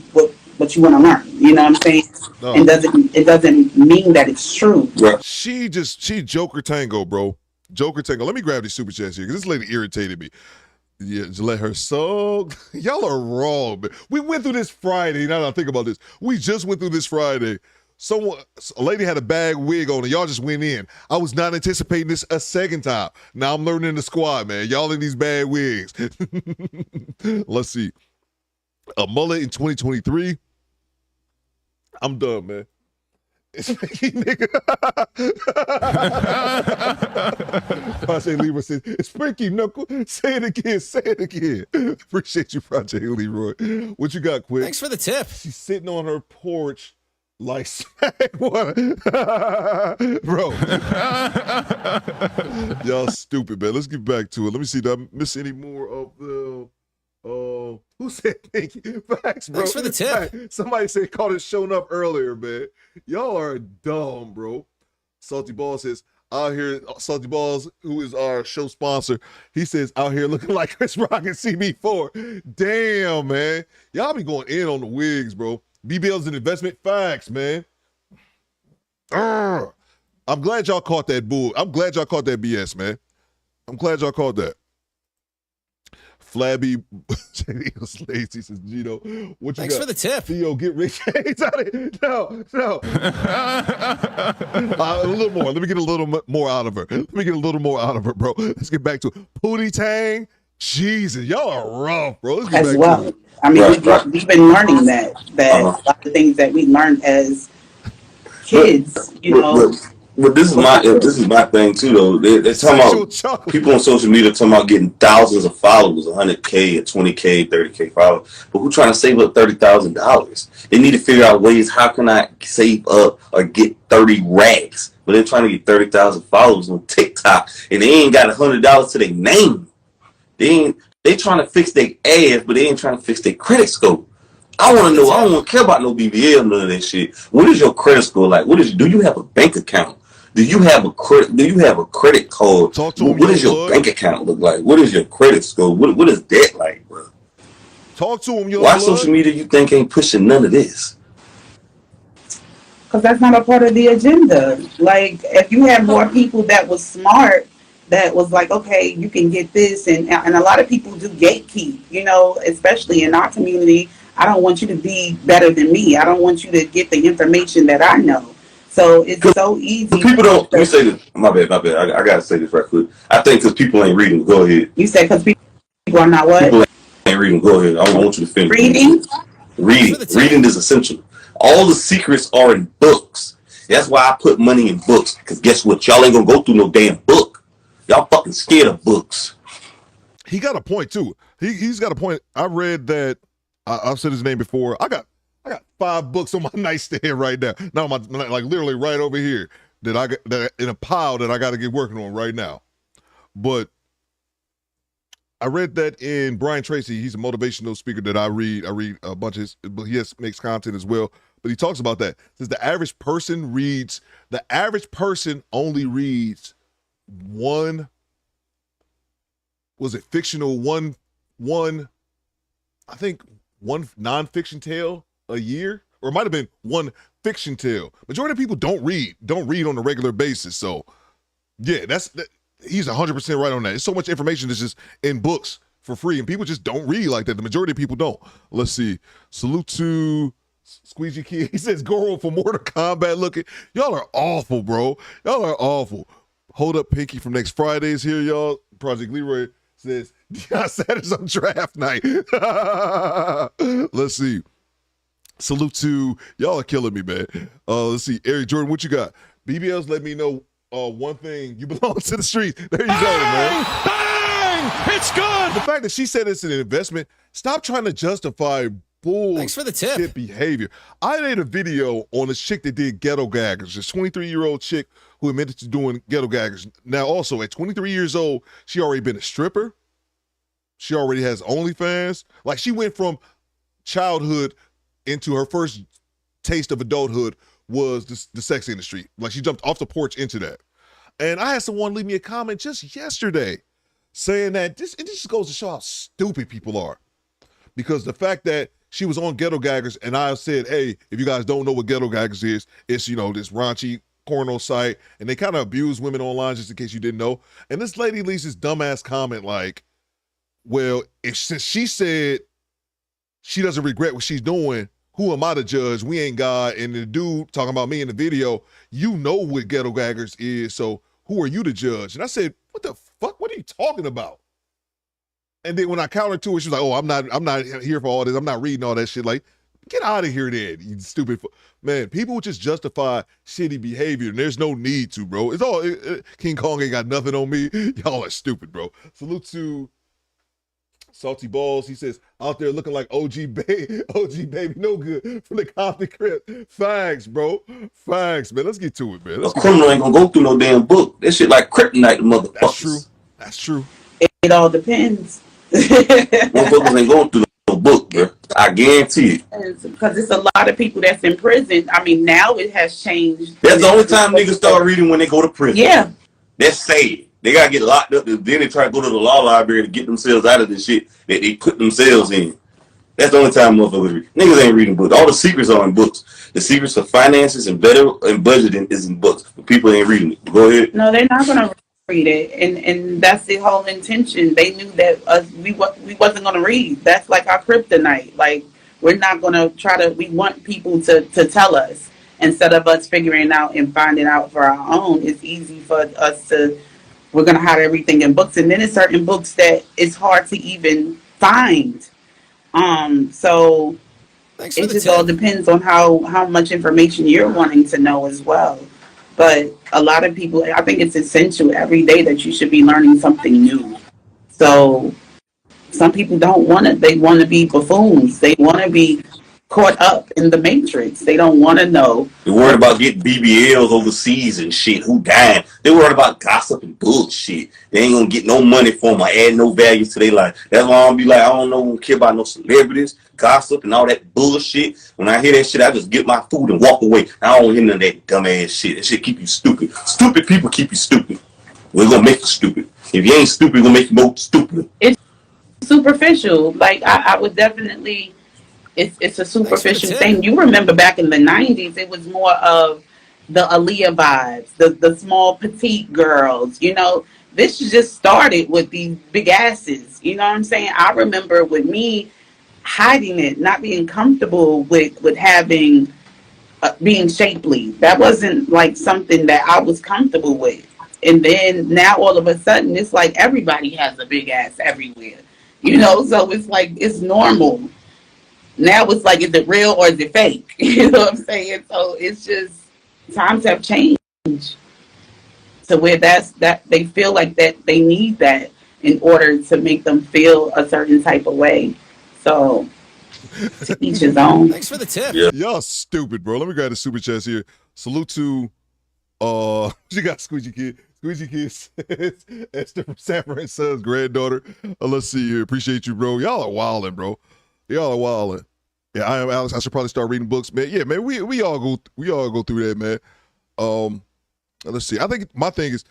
what you want to learn. You know what I'm saying? No. And it doesn't mean that it's true. She Joker Tango, bro. Joker Tango. Let me grab these super chats here because this lady irritated me. Yeah, just let her so. Y'all are wrong, man. We went through this Friday. Now that I think about this, we just went through this Friday. A lady had a bag wig on and y'all just went in. I was not anticipating this a second time. Now I'm learning the squad, man. Y'all in these bad wigs. Let's see. A mullet in 2023. I'm done, man. It's Frankie, nigga. Project Leroy says, it's Frankie, knuckle. Say it again. Say it again. Appreciate you, Project Leroy. What you got, Quick? Thanks for the tip. She's sitting on her porch Like smack what? Bro. Y'all stupid, man. Let's get back to it. Let me see. Did I miss any more of the who said thank you? Facts, bro. Thanks for the tip. Facts. Somebody said caught it showing up earlier, man. Y'all are dumb, bro. Salty Balls says, out here, Salty Balls, who is our show sponsor, he says, out here looking like Chris Rock and CB4. Damn, man. Y'all be going in on the wigs, bro. BBL's an investment. Facts, man. I'm glad y'all caught that bull. I'm glad y'all caught that BS, man. I'm glad y'all caught that. Flabby was lazy, says Gino. What you Thanks got? for the tip. Theo, get rich. No. A little more. Let me get a little more out of her. Bro. Let's get back to it. Pootie Tang. Jesus, y'all are rough, bro. Let's get As back well. to it. I mean, we've been learning that a lot of things that we learned as kids, But this is my thing too, though. They're talking about people on social media talking about getting thousands of followers, 100K, 20K, 30K followers. But who trying to save up $30,000? They need to figure out ways. How can I save up or get 30 racks? But they're trying to get 30,000 followers on TikTok, and they ain't got $100 to their name. They trying to fix their ass, but they ain't trying to fix their credit score. I want to know. I don't want to care about no BBL, none of that shit. What is your credit score like? Do you have a bank account? Do you have a credit card? What does your bank account look like? What is your credit score? What is that like, bro? Talk to him, Why social media you think ain't pushing none of this? Because that's not a part of the agenda. Like, if you have more people that was smart, that was like, okay, you can get this, and a lot of people do gatekeep, especially in our community. I don't want you to be better than me. I don't want you to get the information that I know. So it's so easy. People don't. Let me say this. My bad. I gotta say this right quick. I think because people ain't reading. Go ahead. You said because people are not what? People ain't reading. Go ahead. I want you to finish. Reading is essential. All the secrets are in books. That's why I put money in books. Because guess what? Y'all ain't gonna go through no damn book. Y'all fucking scared of books. He got a point too. He's got a point. I read that. I've said his name before. I got 5 books on my nightstand right now. Not on my, like literally right over here that in a pile that I got to get working on right now. But I read that in Brian Tracy. He's a motivational speaker that I read. I read a bunch of his, but he makes content as well. But he talks about that. Says the average person only reads one. Was it fictional? One. I think one nonfiction tale a year, or it might have been one fiction tale. Majority of people don't read on a regular basis. So yeah, he's 100% right on that. There's so much information that's just in books for free, and people just don't read like that. The majority of people don't. Let's see. Salute to Squeegee Kid. He says Goro for Mortal Kombat looking. Y'all are awful, bro. Y'all are awful. Hold up, Pinky from next Friday's here, y'all. Project Leroy says Deion Sanders on draft night. Let's see. Salute to y'all are killing me, man. Let's see. Eric Jordan, what you got? BBLs let me know one thing. You belong to the streets. There you go, man. Bang! It's good. The fact that she said it's an investment, stop trying to justify bullshit Thanks for the tip. behavior. I made a video on a chick that did ghetto gaggers, this 23-year-old chick who admitted to doing ghetto gaggers. Now, also, at 23 years old, she already been a stripper. She already has OnlyFans. Like, she went from childhood into her first taste of adulthood was the sex industry. Like, she jumped off the porch into that. And I had someone leave me a comment just yesterday saying that it just goes to show how stupid people are. Because the fact that she was on Ghetto Gaggers and I said, hey, if you guys don't know what Ghetto Gaggers is, it's, this raunchy porno site, and they kind of abuse women online, just in case you didn't know. And this lady leaves this dumbass comment like, well, since she said she doesn't regret what she's doing, who am I to judge? We ain't God. And the dude talking about me in the video, you know what Ghetto Gaggers is, so who are you to judge? And I said, what the fuck? What are you talking about? And then when I countered to it, she was like, oh, I'm not here for all this. I'm not reading all that shit. Like, get out of here then, you stupid. Man, people just justify shitty behavior, and there's no need to, bro. It's all, King Kong ain't got nothing on me. Y'all are stupid, bro. Salute to Salty Balls, he says, out there looking like OG baby, no good from the Compton Crip. Facts, bro. Facts, man. Let's get to it, man. A criminal ain't gonna go through no damn book. That shit like kryptonite, motherfuckers. That's true. That's true. It all depends. Motherfuckers ain't going through no book, bro. I guarantee it. Because it's a lot of people that's in prison. I mean, now it has changed. That's the only time niggas start reading when they go to prison. Yeah. That's sad. They gotta get locked up. Then they try to go to the law library to get themselves out of the shit that they put themselves in. That's the only time motherfuckers read. Niggas ain't reading books. All the secrets are in books. The secrets for finances and budgeting is in books. But people ain't reading it. Go ahead. No, they're not gonna read it, and that's the whole intention. They knew that we wasn't gonna read. That's like our kryptonite. Like, we're not gonna try to. We want people to tell us instead of us figuring out and finding out for our own. It's easy for us to. We're gonna hide everything in books, and then it's certain books that it's hard to even find. So it just all depends on how much information you're wanting to know as well. But a lot of people, I think it's essential every day that you should be learning something new. So some people don't want it. They want to be buffoons. They want to be caught up in the matrix. They don't want to know. They're worried about getting BBLs overseas and shit. Who dying? They're worried about gossip and bullshit. They ain't gonna get no money from them or add no value to their life. That's why I'm be like, I don't care about no celebrities, gossip, and all that bullshit. When I hear that shit, I just get my food and walk away. I don't hear none of that dumbass shit. That shit keep you stupid. Stupid people keep you stupid. We're gonna make you stupid. If you ain't stupid, we're gonna make you more stupid. It's superficial. Like, I would definitely. It's a superficial thing. You remember back in the 90s, it was more of the Aaliyah vibes, the small petite girls. You know, this just started with these big asses. You know what I'm saying? I remember with me hiding it, not being comfortable with having being shapely. That wasn't like something that I was comfortable with. And then now all of a sudden, it's like everybody has a big ass everywhere. You know, so it's like it's normal. Now it's like, is it real or is it fake? You know what I'm saying? So it's just, times have changed to where that they feel like that they need that in order to make them feel a certain type of way. So to each his own. Thanks for the tip. Yeah. Y'all stupid, bro. Let me grab the super chats here. Salute to you got Squeegee Kid. Squeegee Kid says Esther from San Francisco's granddaughter. Let's see here. Appreciate you, bro. Y'all are wildin', bro. Y'all are wildin'. Yeah, I am Alex. I should probably start reading books, man. Yeah, man. We all go through that, man. Let's see. I think my thing is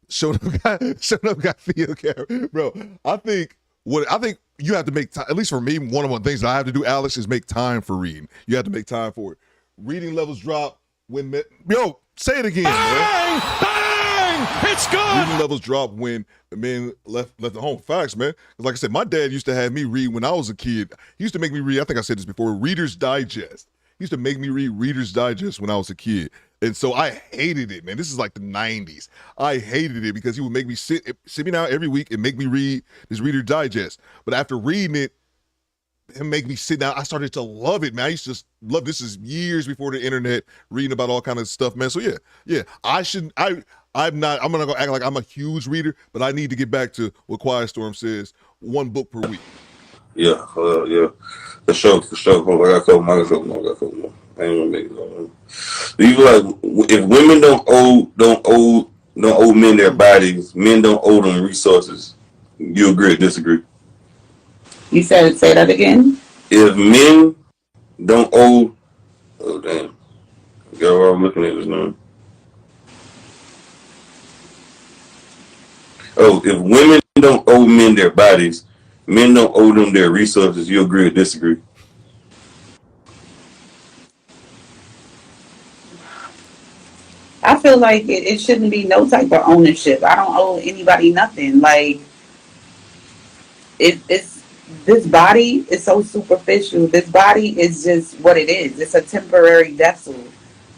showing up got field camera, bro. I think you have to make time. At least for me, one of the things that I have to do, Alex, is make time for reading. You have to make time for it. Reading levels drop when say it again, man. Bang! It's good. Reading levels drop when the men left the home. Facts, man. Like I said, my dad used to have me read when I was a kid. He used to make me read, I think I said this before, Reader's Digest. He used to make me read Reader's Digest when I was a kid. And so I hated it, man. This is like the 90s. I hated it because he would make me sit me down every week and make me read this Reader's Digest. But after reading it, and make me sit down, I started to love it, man. I used to love this is years before the internet, reading about all kind of stuff, man. So yeah. I'm not gonna act like I'm a huge reader, but I need to get back to what Quiet Storm says, one book per week. Yeah. For sure. Hold on, I got a couple more. I ain't gonna make it all. Do you like if women don't owe men their bodies, men don't owe them resources? You agree or disagree? You said say that again? If men don't owe damn. Got what I'm looking at this now. Oh, if women don't owe men their bodies, men don't owe them their resources, you agree or disagree? I feel like it shouldn't be no type of ownership. I don't owe anybody nothing. Like, it's this body is so superficial. This body is just what it is. It's a temporary vessel.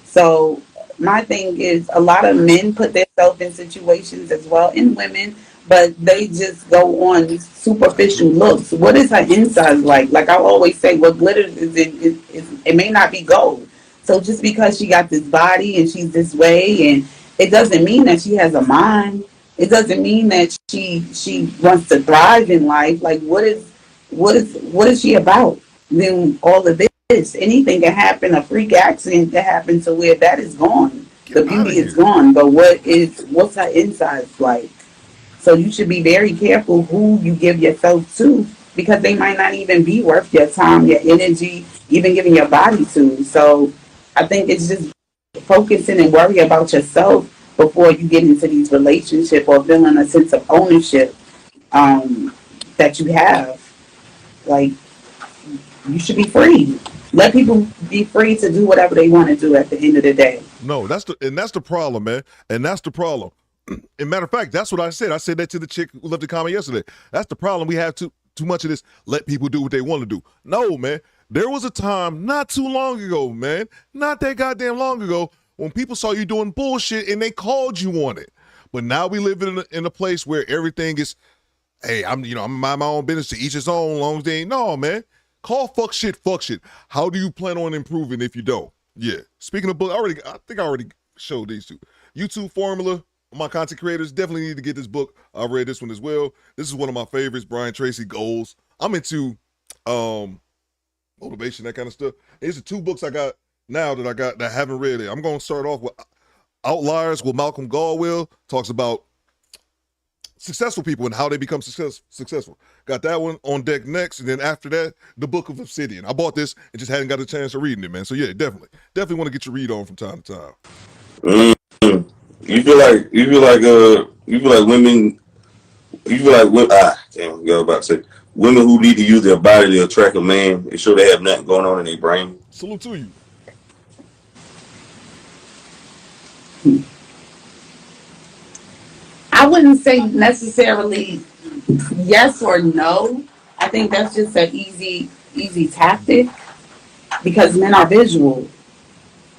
So my thing is, a lot of men put themselves in situations as well, and women, but they just go on these superficial looks. What is her inside like? Like I always say, what glitters is it may not be gold. So just because she got this body and she's this way, and it doesn't mean that she has a mind. It doesn't mean that she wants to thrive in life. Like, what is she about? Then all of this, anything can happen. A freak accident can happen to where that is gone. The beauty is gone. But what's her insides like? So you should be very careful who you give yourself to, because they might not even be worth your time, your energy, even giving your body to. So I think it's just focusing and worry about yourself before you get into these relationships or feeling a sense of ownership that you have. Like, you should be free. Let people be free to do whatever they want to do at the end of the day. No, that's the problem, man. And that's the problem. And matter of fact, that's what I said. I said that to the chick who left the comment yesterday. That's the problem. We have too much of this. Let people do what they want to do. No, man. There was a time not too long ago, man, not that goddamn long ago, when people saw you doing bullshit and they called you on it. But now we live in a place where everything is, hey, I'm mind my own business, to each his own, long as they ain't. No, man. Call fuck shit. How do you plan on improving if you don't? Yeah. Speaking of book, I think I already showed these two. YouTube formula. My content creators definitely need to get this book. I read this one as well. This is one of my favorites, Brian Tracy, Goals. I'm into motivation, that kind of stuff. These are two books I got now that I haven't read it. I'm going to start off with Outliers with Malcolm Gladwell. Talks about successful people and how they become successful. Got that one on deck next, and then after that, the Book of Obsidian. I bought this and just hadn't got a chance of reading it, man. So yeah, definitely want to get your read on from time to time. Mm-hmm. You feel like women. You feel like women. Damn, I was about to say women who need to use their body to attract a man and show they have nothing going on in their brain. Salute to you. I wouldn't say necessarily yes or no. I think that's just an easy tactic, because men are visual.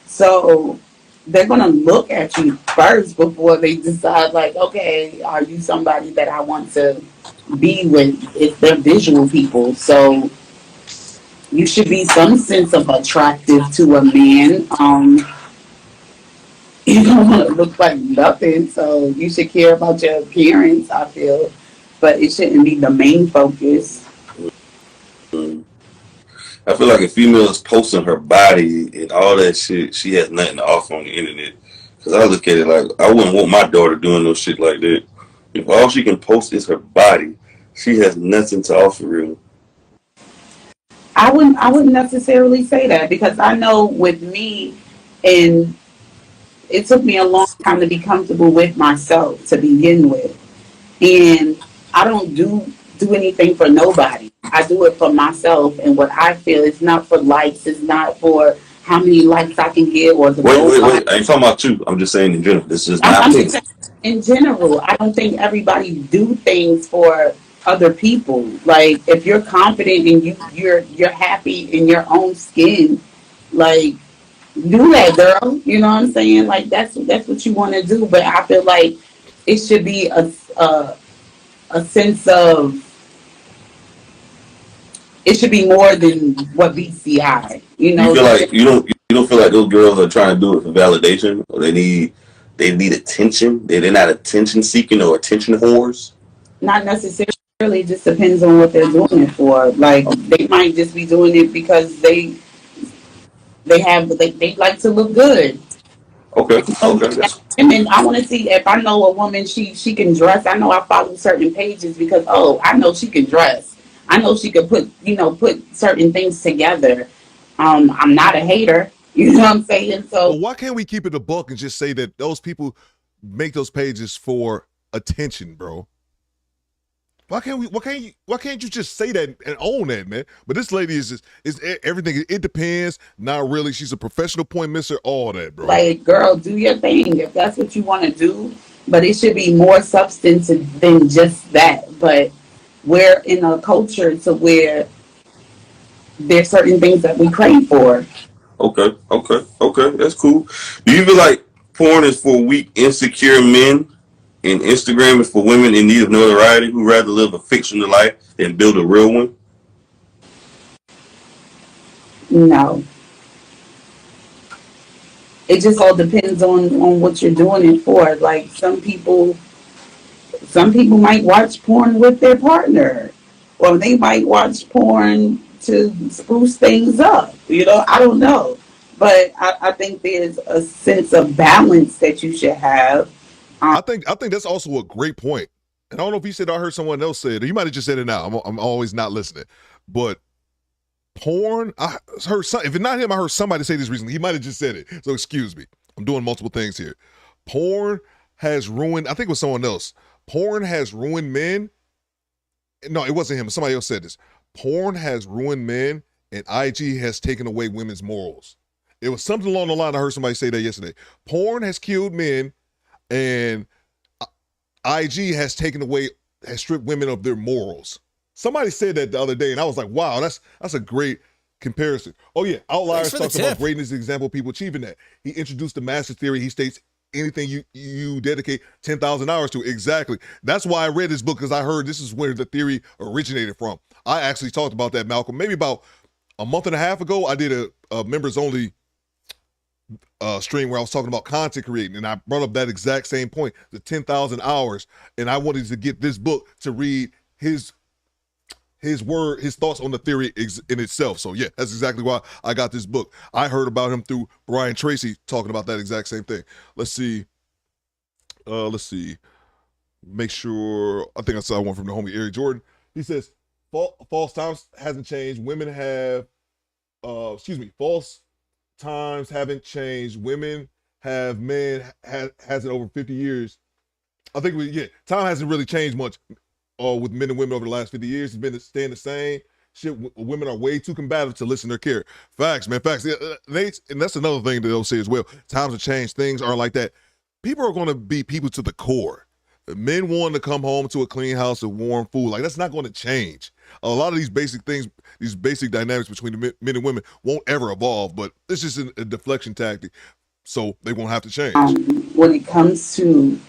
So they're going to look at you first before they decide, like, okay, are you somebody that I want to be with? If they're visual people. So you should be some sense of attractive to a man. You don't want to look like nothing, so you should care about your appearance, I feel. But it shouldn't be the main focus. I feel like a female is posting her body and all that shit, she has nothing to offer on the internet. Because I look at it like, I wouldn't want my daughter doing no shit like that. If all she can post is her body, she has nothing to offer, really. I wouldn't necessarily say that, because I know with me, and it took me a long time to be comfortable with myself to begin with. And I don't do anything for nobody. I do it for myself and what I feel. It's not for likes. It's not for how many likes I can get or the Wait. I ain't talking about you. I'm just saying in general. This is my opinion. In general, I don't think everybody do things for other people. Like, if you're confident and you're happy in your own skin, like, do that, girl. You know what I'm saying? Like, that's what you want to do. But I feel like it should be a sense of, it should be more than what meets the eye. You know, you feel like you don't feel like those girls are trying to do it for validation, or they need attention. They're not attention seeking or attention whores. Not necessarily. It just depends on what they're doing it for. Like, they might just be doing it because they like to look good. Okay. And I want to see, if I know a woman, she can dress. I know I follow certain pages because, I know she can dress. I know she could put certain things together. I'm not a hater. You know what I'm saying? So well, why can't we keep it a buck and just say that those people make those pages for attention, bro? Why can't you just say that and own that, man? But this lady is everything. It depends. Not really. She's a professional point misser. All that, bro. Like, girl, do your thing if that's what you want to do. But it should be more substantive than just that. But we're in a culture to where there's certain things that we crave for. Okay. That's cool. Do you feel like porn is for weak, insecure men, and Instagram is for women in need of notoriety who rather live a fictional life than build a real one? No. It just all depends on what you're doing it for. Like, some people some people might watch porn with their partner, or they might watch porn to spruce things up. I don't know. But I think there's a sense of balance that you should have. I think that's also a great point. And I don't know if he said, I heard someone else say it. He might have just said it now. I'm always not listening. But porn, I heard if it's not him, I heard somebody say this recently. He might have just said it. So excuse me. I'm doing multiple things here. Porn has ruined, I think it was someone else. Porn has ruined men. No, it wasn't him. Somebody else said this. Porn has ruined men, and IG has taken away women's morals. It was something along the line. I heard somebody say that yesterday. Porn has killed men, and IG has stripped women of their morals. Somebody said that the other day, and I was like, wow, that's a great comparison. Oh yeah, Outliers talks about greatness, the example of people achieving that. He introduced the master theory. He states anything you dedicate 10,000 hours to. Exactly. That's why I read this book, because I heard this is where the theory originated from. I actually talked about that, Malcolm, maybe about a month and a half ago. I did a members only stream where I was talking about content creating, and I brought up that exact same point, the 10,000 hours, and I wanted to get this book to read his thoughts on the theory in itself. So yeah, that's exactly why I got this book. I heard about him through Brian Tracy talking about that exact same thing. Let's see. Make sure, I think I saw one from the homie Eric Jordan. He says, false times hasn't changed. Women have, false times haven't changed. Women have, men hasn't over 50 years. I think time hasn't really changed much with men and women over the last 50 years. It's been staying the same. Shit, women are way too combative to listen or care. Facts, man, facts. Yeah, and that's another thing that they'll say as well. Times have changed. Things aren't like that. People are going to be people to the core. Men want to come home to a clean house and warm food. Like, that's not going to change. A lot of these basic things, these basic dynamics between the men and women won't ever evolve, but it's just a deflection tactic, so they won't have to change. When it comes to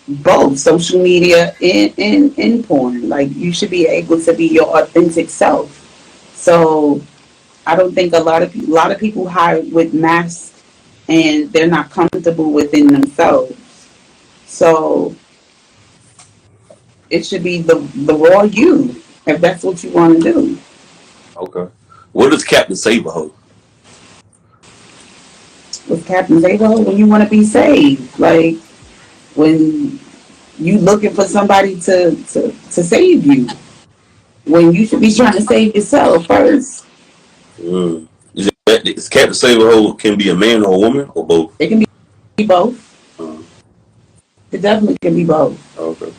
both social media and porn, like, you should be able to be your authentic self. So I don't think a lot of people hide with masks, and they're not comfortable within themselves. So it should be the raw you, if that's what you want to do. Okay. What does Captain Saber hold? With Captain Saber, when you want to be saved, like when you looking for somebody to save you, when you should be trying to save yourself first. Is Captain Saber hold can be a man or a woman or both? It can be both. It definitely can be both. Okay.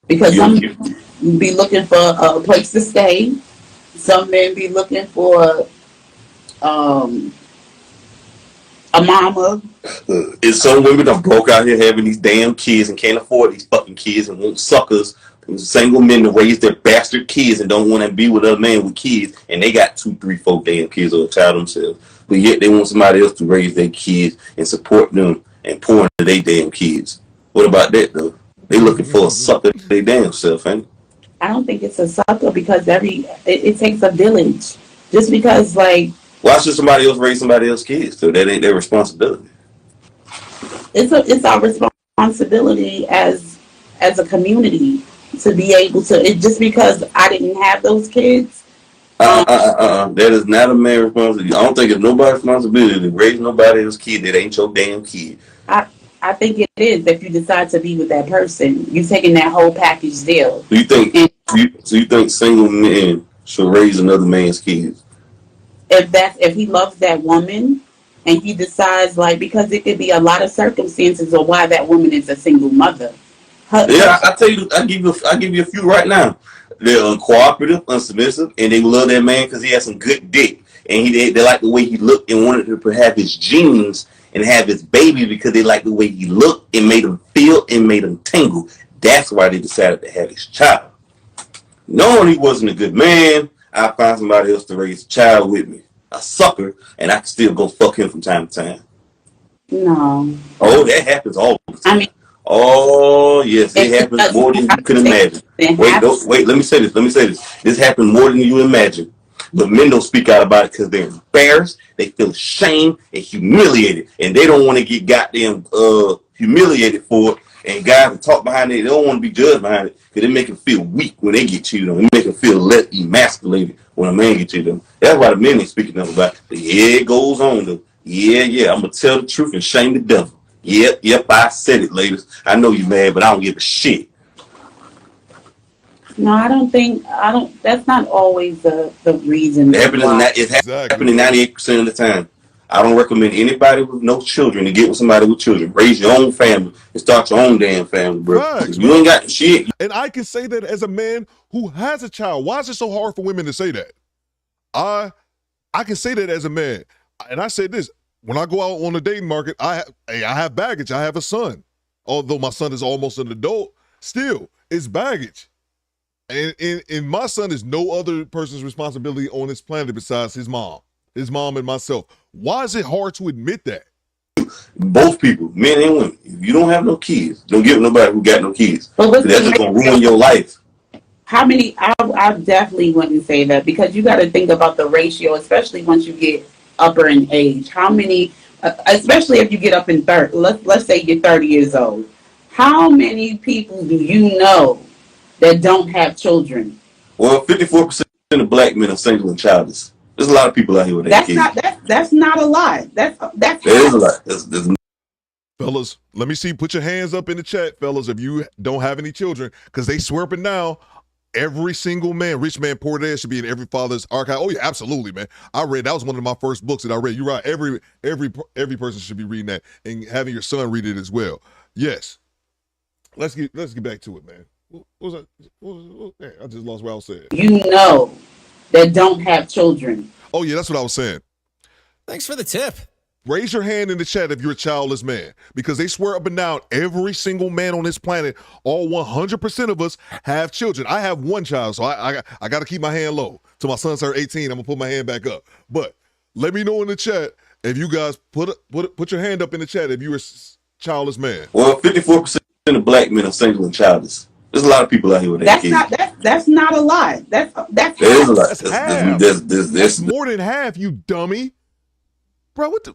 Because some be looking for a place to stay. Some men be looking for a mama. And some women are broke out here having these damn kids and can't afford these fucking kids and want suckers, single men to raise their bastard kids and don't want to be with other men with kids, and they got 2, 3, 4 damn kids or a child themselves. But yet they want somebody else to raise their kids and support them and pour into their damn kids. What about that though? They looking for a sucker they damn self, ain't it? I don't think it's a sucker, because it takes a village. Just because, like, why should somebody else raise somebody else's kids? So that ain't their responsibility. It's our responsibility as a community to be able to. Just because I didn't have those kids. That is not a man's responsibility. I don't think it's nobody's responsibility to raise nobody else's kid that ain't your damn kid. I think it is. If you decide to be with that person, you're taking that whole package deal. Do you think single men should raise another man's kids? If he loves that woman and he decides, like, because it could be a lot of circumstances of why that woman is a single mother. I tell you, I give you a few right now. They're uncooperative, unsubmissive, and they love that man because he has some good dick, and they like the way he looked and wanted to have his genes and have his baby because they like the way he looked and made him feel and made him tingle. That's why they decided to have his child. Knowing he wasn't a good man, I find somebody else to raise a child with me. A sucker, and I can still go fuck him from time to time. No. Oh, that happens all the time. I mean, oh, yes, it happens more than you can imagine. Wait, let me say this. This happens more than you imagine. But men don't speak out about it because they're embarrassed, they feel ashamed and humiliated, and they don't want to get goddamn humiliated for it. And guys that talk behind it, they don't want to be judged behind it because it make them feel weak when they get cheated on. It make them feel less emasculated when a man gets cheated on. That's why the men ain't speaking nothing about it. But yeah, it goes on though. Yeah, I'm going to tell the truth and shame the devil. Yep, I said it, ladies. I know you mad, but I don't give a shit. No, I don't, that's not always the reason. It's happening 98% of the time. I don't recommend anybody with no children to get with somebody with children. Raise your own family and start your own damn family, bro. Facts, you ain't got shit. And I can say that as a man who has a child. Why is it so hard for women to say that? I can say that as a man. And I say this, when I go out on the dating market, I have baggage. I have a son. Although my son is almost an adult, still, it's baggage. And my son is no other person's responsibility on this planet besides his mom and myself. Why is it hard to admit that? Both people, men and women. If you don't have no kids, don't get with nobody who got no kids. That's just gonna ruin your life. How many? I definitely wouldn't say that because you got to think about the ratio, especially once you get upper in age. How many? Especially if you get up in 30. Let's say you're 30 years old. How many people do you know that don't have children? Well, 54% of black men are single and childless. There's a lot of people out here with that kids. That's not a lie. That is a lie. That's Fellas, let me see. Put your hands up in the chat, fellas, if you don't have any children, because they swear up and down, every single man, rich man, poor dad, should be in every father's archive. Oh yeah, absolutely, man. I read that was one of my first books that I read. You're right. Every person should be reading that and having your son read it as well. Yes. Let's get back to it, man. What was that? I just lost what I was saying. You know that don't have children. Oh yeah, that's what I was saying. Thanks for the tip. Raise your hand in the chat if you're a childless man, because they swear up and down every single man on this planet, all 100% of us have children. I have one child, so I got to keep my hand low. Till my son turns 18, I'm gonna put my hand back up. But let me know in the chat if you guys put your hand up in the chat if you're a childless man. Well, 54% of black men are single and childless. There's a lot of people out here with that kids. That's not a lie. That's is a lie. That's more than half, you dummy. Bro, what the?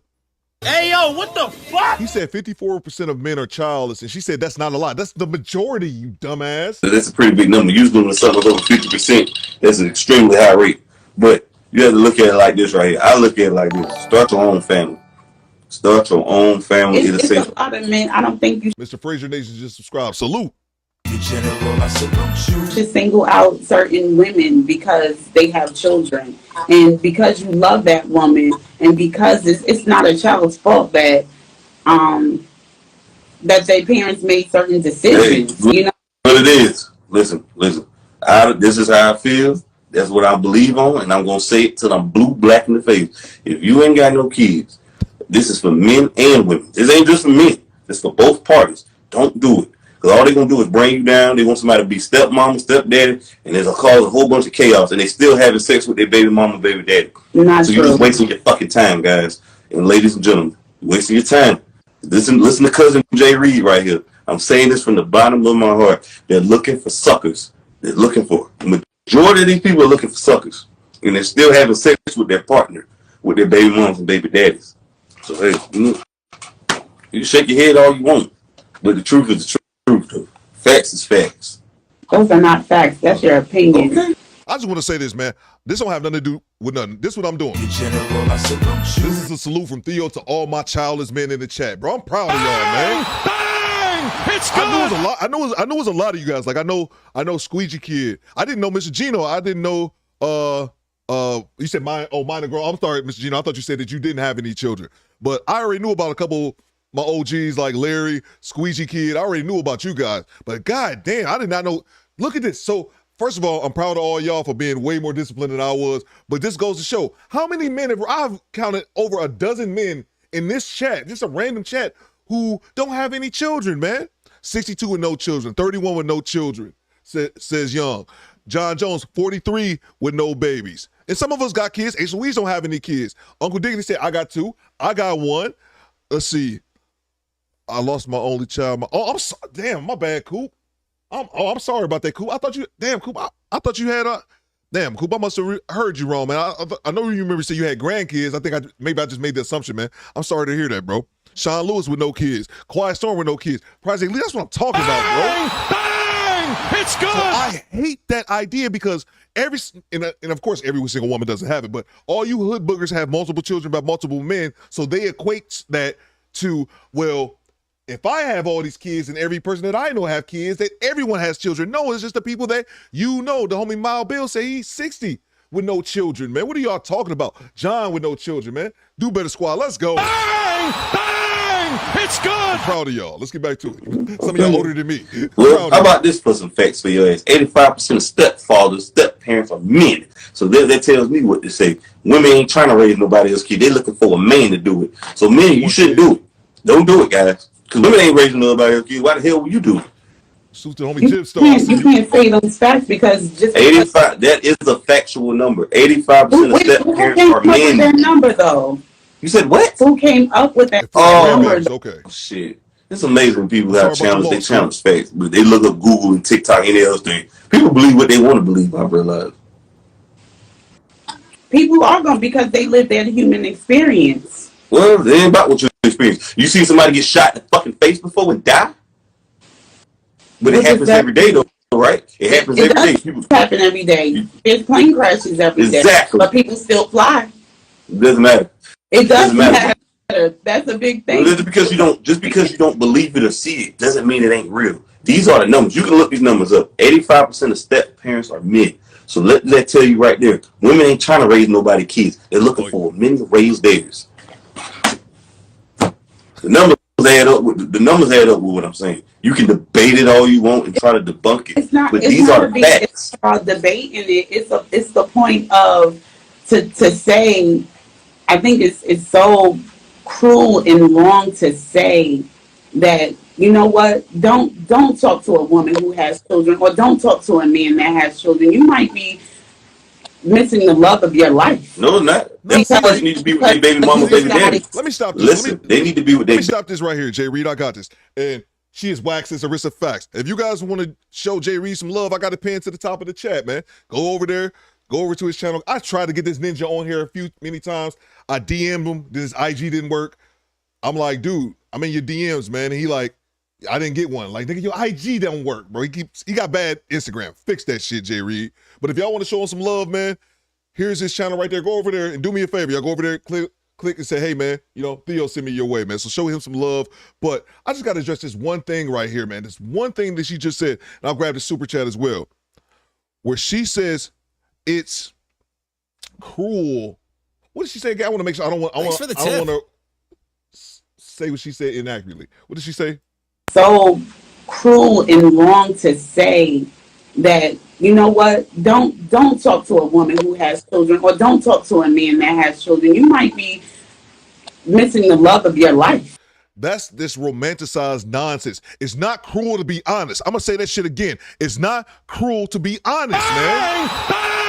Hey, yo, what the fuck? He said 54% of men are childless, and she said that's not a lot. That's the majority, you dumbass. That's a pretty big number. Usually when something's over 50%, that's an extremely high rate. But you have to look at it like this right here. I look at it like this. Start your own family. Start your own family. It's a lot of men. I don't think you Mr. Fraser Nation just subscribed. Salute. should single out certain women because they have children, and because you love that woman, and because it's not a child's fault that their parents made certain decisions. Hey, you know what it is. Listen. This is how I feel. That's what I believe on, and I'm gonna say it till I'm blue black in the face. If you ain't got no kids, this is for men and women. This ain't just for men. It's for both parties. Don't do it. Because all they're going to do is bring you down. They want somebody to be stepmama, stepdaddy, and there's cause a whole bunch of chaos. And they still having sex with their baby mama, baby daddy. So you're just wasting your fucking time, guys. And ladies and gentlemen, you're wasting your time. Listen to cousin Jay Reed right here. I'm saying this from the bottom of my heart. They're looking for suckers. The majority of these people are looking for suckers. And they're still having sex with their partner, with their baby moms and baby daddies. So, hey, you can shake your head all you want. But the truth is the truth. Facts is facts. Those are not facts. That's your opinion. Okay. I just want to say this, man. This don't have nothing to do with nothing. This is what I'm doing. This is a salute from Theo to all my childless men in the chat, bro. I'm proud of y'all, man. Bang! It's good. I know it's a lot. I know it's a lot of you guys. Like I know Squeegee Kid. I didn't know Mr. Gino. I didn't know you said mine and girl. I'm sorry, Mr. Gino. I thought you said that you didn't have any children. But I already knew about a couple my OGs like Larry, Squeegee Kid. I already knew about you guys. But god damn, I did not know. Look at this. So first of all, I'm proud of all y'all for being way more disciplined than I was. But this goes to show how many men I've counted over a dozen men in this chat, just a random chat, who don't have any children, man. 62 with no children, 31 with no children, says Young. John Jones, 43 with no babies. And some of us got kids. Ace Louise don't have any kids. Uncle Diggity said, I got 2. I got 1. Let's see. I lost my only child. Damn, my bad, Coop. I'm sorry about that, Coop. I thought you, damn, Coop. I thought you had damn, Coop. I must have heard you wrong, man. I know you remember saying you had grandkids. I think maybe I just made the assumption, man. I'm sorry to hear that, bro. Sean Lewis with no kids. Quiet Storm with no kids. Project Lee, that's what I'm talking about, bro. Bang! It's good. So I hate that idea because and of course every single woman doesn't have it, but all you hood boogers have multiple children by multiple men, so they equate that to, well, if I have all these kids and every person that I know have kids, that everyone has children. No, it's just the people that you know. The homie Miles Bill say he's 60 with no children, man. What are y'all talking about? John with no children, man. Do better, squad. Let's go. Bang! Bang! It's good. I'm proud of y'all. Let's get back to it. Some of y'all older than me. Well, how about this for some facts for your ass? 85% of stepfathers, step-parents are men. So that tells me what to say. Women ain't trying to raise nobody else's kid. They're looking for a man to do it. So men, you shouldn't do it. Don't do it, guys. Because women ain't raising nobody else's kid. Why the hell would you do it? You can't say those facts because just 85. That is a factual number. 85% of step-parents are men. That number though. You said what? Who came up with that number? Okay. Shit. It's amazing people have challenged. They challenge facts, but they look up Google and TikTok and any other thing. People believe what they want to believe. I realize. People are going because they live their human experience. Well, it ain't about what you experience. You see somebody get shot in the fucking face before and die? But it happens every day, though, right? It happens every day. People happen every day. There's plane crashes every day. Exactly. But people still fly. It doesn't matter. It doesn't matter. That's a big thing. Well, just because you don't believe it or see it doesn't mean it ain't real. These are the numbers. You can look these numbers up. 85% of step parents are men. So let that tell you right there. Women ain't trying to raise nobody kids. They're looking for men to raise theirs. The numbers add up with what I'm saying. You can debate it all you want and try to debunk it. But these are the facts. It's about debating it. It's the point of to say. I think it's so cruel and wrong to say that, you know what, don't talk to a woman who has children, or don't talk to a man that has children. You might be missing the love of your life. No, not. Because need to be with their baby mama, baby daddy. Let me stop this. Listen, they need to be with their. Let me stop this right here, Jay Reed. I got this. And she is wax as Arissa Facts. If you guys want to show Jay Reed some love, I got a pin to the top of the chat, man. Go over there. Go over to his channel. I tried to get this ninja on here many times. I DM'd him. His IG didn't work. I'm like, dude, I'm in your DMs, man. And he like, I didn't get one. Like, nigga, your IG don't work, bro. He got bad Instagram. Fix that shit, Jay Reed. But if y'all want to show him some love, man, here's his channel right there. Go over there and do me a favor. Y'all go over there, click and say, hey, man, Theo sent me your way, man. So show him some love. But I just got to address this one thing right here, man. This one thing that she just said, and I'll grab the super chat as well, where she says, it's cruel. What did she say again? I want to make sure I don't want to say what she said inaccurately. What did she say? So cruel and wrong to say that, you know what, don't talk to a woman who has children, or don't talk to a man that has children. You might be missing the love of your life. That's this romanticized nonsense. It's not cruel to be honest. I'm going to say that shit again. It's not cruel to be honest, man. Bang!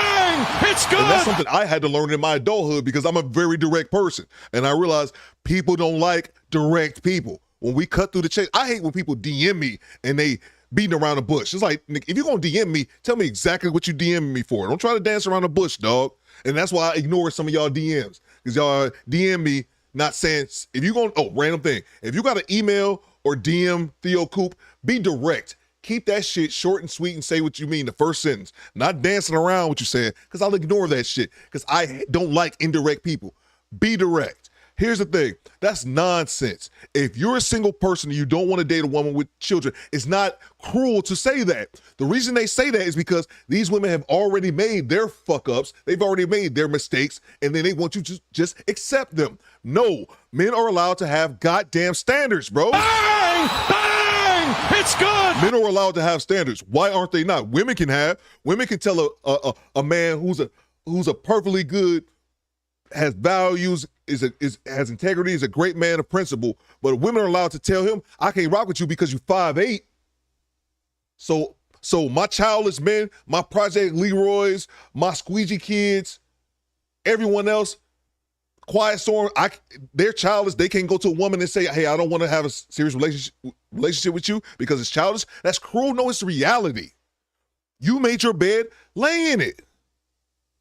It's good. And that's something I had to learn in my adulthood because I'm a very direct person. And I realized people don't like direct people. When we cut through the chase, I hate when people DM me and they beating around the bush. It's like, if you're going to DM me, tell me exactly what you DMing me for. Don't try to dance around the bush, dog. And that's why I ignore some of y'all DMs. Because y'all DM me not saying, if you're going, random thing. If you got an email or DM Theo Coop, be direct. Keep that shit short and sweet and say what you mean the first sentence. Not dancing around what you're saying, because I'll ignore that shit. Because I don't like indirect people. Be direct. Here's the thing. That's nonsense. If you're a single person and you don't want to date a woman with children, it's not cruel to say that. The reason they say that is because these women have already made their fuck-ups. They've already made their mistakes, and then they want you to just accept them. No, men are allowed to have goddamn standards, bro. Bang! Bang! It's good. Men are allowed to have standards. Why aren't they not? Women can have. Women can tell a man who's a perfectly good, has values, has integrity, is a great man of principle, but women are allowed to tell him, I can't rock with you because you're 5'8". So my childless men, my Project Leroy's, my squeegee kids, everyone else, Quiet Storm, they're childless. They can't go to a woman and say, hey, I don't want to have a serious relationship with you because it's childish. That's cruel. No, it's reality. You made your bed, lay in it.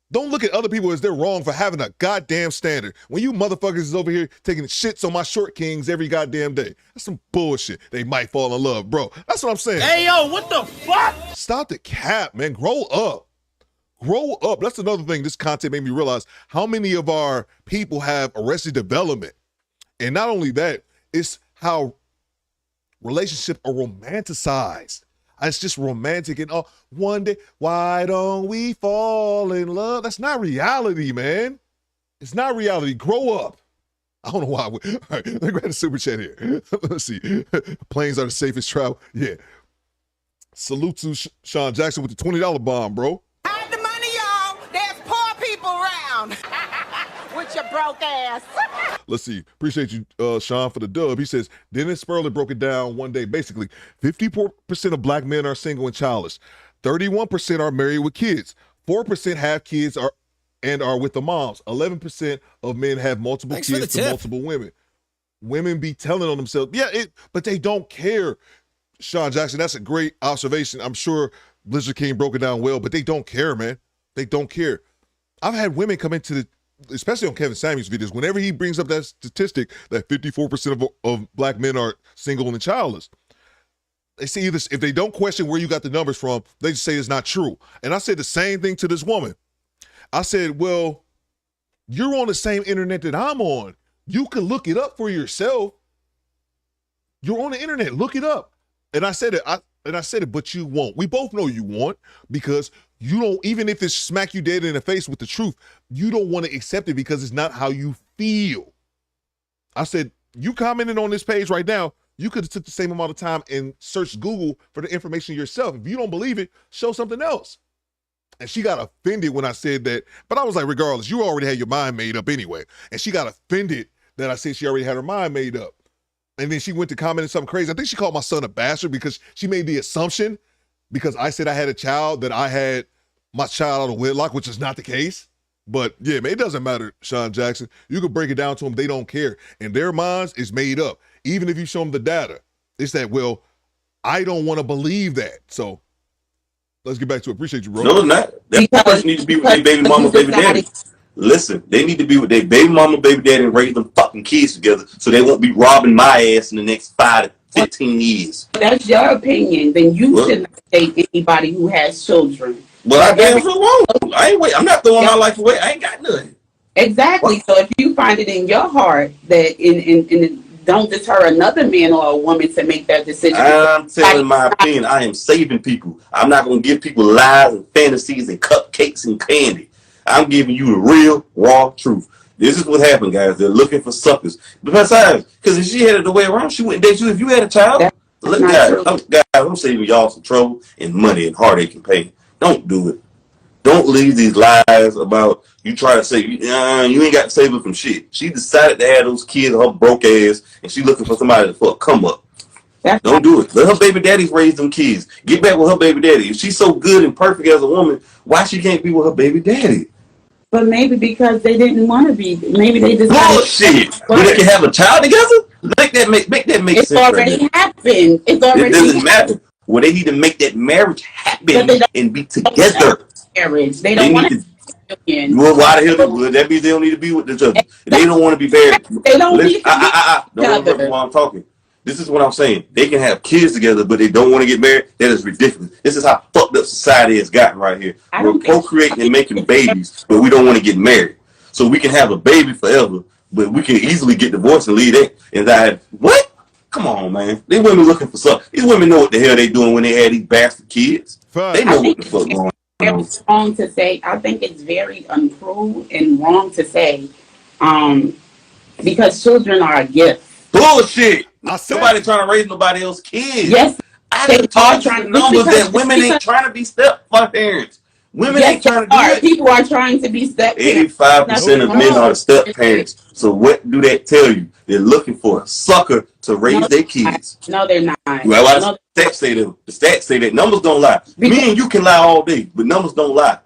Don't look at other people as they're wrong for having a goddamn standard. When you motherfuckers is over here taking shits on my short kings every goddamn day. That's some bullshit. They might fall in love, bro. That's what I'm saying. Hey, yo, what the fuck? Stop the cap, man. Grow up. Grow up. That's another thing this content made me realize how many of our people have arrested development. And not only that, it's how relationships are romanticized. It's just romantic and one day, why don't we fall in love? That's not reality, man. It's not reality. Grow up. I don't know why. All right, let me grab the super chat here. Let's see. Planes are the safest travel. Yeah. Salute to Sean Jackson with the $20 bomb, bro. Hide the money, y'all. There's poor people around. With your broke ass. Let's see. Appreciate you, Sean, for the dub. He says, Dennis Sperler broke it down one day. Basically, 54% of black men are single and childless. 31% are married with kids. 4% have kids and are with the moms. 11% of men have multiple kids to multiple women. Women be telling on themselves, but they don't care. Sean Jackson, that's a great observation. I'm sure Blizzard King broke it down well, but they don't care, man. They don't care. I've had women come into especially on Kevin Samuels' videos, whenever he brings up that statistic that 54% of black men are single and childless, they say either, if they don't question where you got the numbers from, they just say it's not true. And I said the same thing to this woman. I said, well, you're on the same internet that I'm on. You can look it up for yourself. You're on the internet. Look it up. And I said it, but you won't. We both know you won't, because you don't, even if it's smack you dead in the face with the truth, you don't want to accept it because it's not how you feel. I said, you commented on this page right now, you could have took the same amount of time and searched Google for the information yourself. If you don't believe it, show something else. And she got offended when I said that. But I was like, regardless, you already had your mind made up anyway. And she got offended that I said she already had her mind made up. And then she went to commenting something crazy. I think she called my son a bastard because she made the assumption, because I said I had a child, that I had my child out of wedlock, which is not the case. But yeah, man, it doesn't matter, Sean Jackson. You can break it down to them. They don't care. And their minds is made up. Even if you show them the data, it's that, well, I don't want to believe that. So let's get back to it. Appreciate you, bro. No, it's not. That person needs to be with their baby mama, baby daddy. Listen, they need to be with their baby mama, baby daddy, and raise them fucking kids together so they won't be robbing my ass in the next 5 to 15 years. That's your opinion. Then you should not date anybody who has children. Well, I damn sure won't. I'm not throwing my life away. I ain't got nothing. Exactly. So if you find it in your heart that don't deter another man or a woman to make that decision. I'm telling my opinion. I am saving people. I'm not going to give people lies and fantasies and cupcakes and candy. I'm giving you the real, raw truth. This is what happened, guys. They're looking for suckers. But besides, because if she had it the way around, she wouldn't date you if you had a child. Look, guys, I'm saving y'all some trouble and money and heartache and pain. Don't do it. Don't leave these lies about you try to say you ain't got to save her from shit. She decided to have those kids, her broke ass, and she looking for somebody to come up. Don't do it. Let her baby daddies raise them kids. Get back with her baby daddy. If she's so good and perfect as a woman, why she can't be with her baby daddy? But maybe because they didn't want to be. Maybe they just bullshit. When they can have a child together, make that make sense. It's already happened. It doesn't matter. Well, they need to make that marriage happen and be together. Marriage. They don't want to. Well, why the hell? Well, that means they don't need to be with each other. They don't want to be married. They don't need to be Don't remember why I'm talking. This is what I'm saying. They can have kids together, but they don't want to get married. That is ridiculous. This is how fucked up society has gotten right here. We're procreating and making babies, but we don't want to get married. So we can have a baby forever, but we can easily get divorced and leave that. And I what? Come on, man. These women looking for something. These women know what the hell they doing when they had these bastard kids. They know what the fuck going on. It's wrong to say. I think it's very untrue and wrong to say, because children are a gift. Bullshit. Nobody trying to raise nobody else's kids. Yes, I done told you numbers that women ain't trying to be step-parents. Women ain't trying to do it. People are trying to be step-parents. 85% of men are step-parents. So what do that tell you? They're looking for a sucker to raise their kids. No, they're not. Well, why the stats say that? The stats say that numbers don't lie. Me and you can lie all day, but numbers don't lie.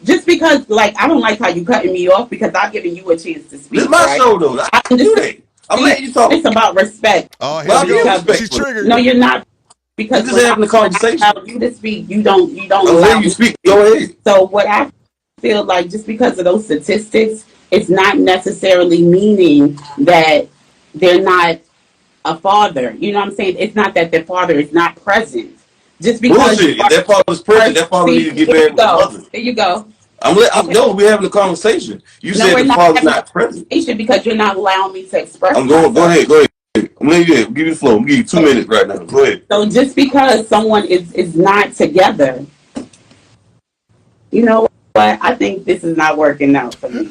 Just because, I don't like how you cutting me off because I've given you a chance to speak. This is my show, though. I can do that. I'm letting you talk. It's about respect. Oh, here she's triggered. No, you're not. Because just having a conversation. You to speak. You don't. I'm letting you speak. Go ahead. So what I feel like just because of those statistics, it's not necessarily meaning that they're not a father. You know what I'm saying? It's not that their father is not present. Just because Bullshit. If that father's present, that father need to get married with the mother. There you go. No, we're having a conversation. You said the father's not present. Because you're not allowing me to express I'm going. Go ahead. I'm gonna give you the floor. I'm gonna give you 2 minutes right now. Go ahead. So just because someone is not together, you know what? I think this is not working out for me.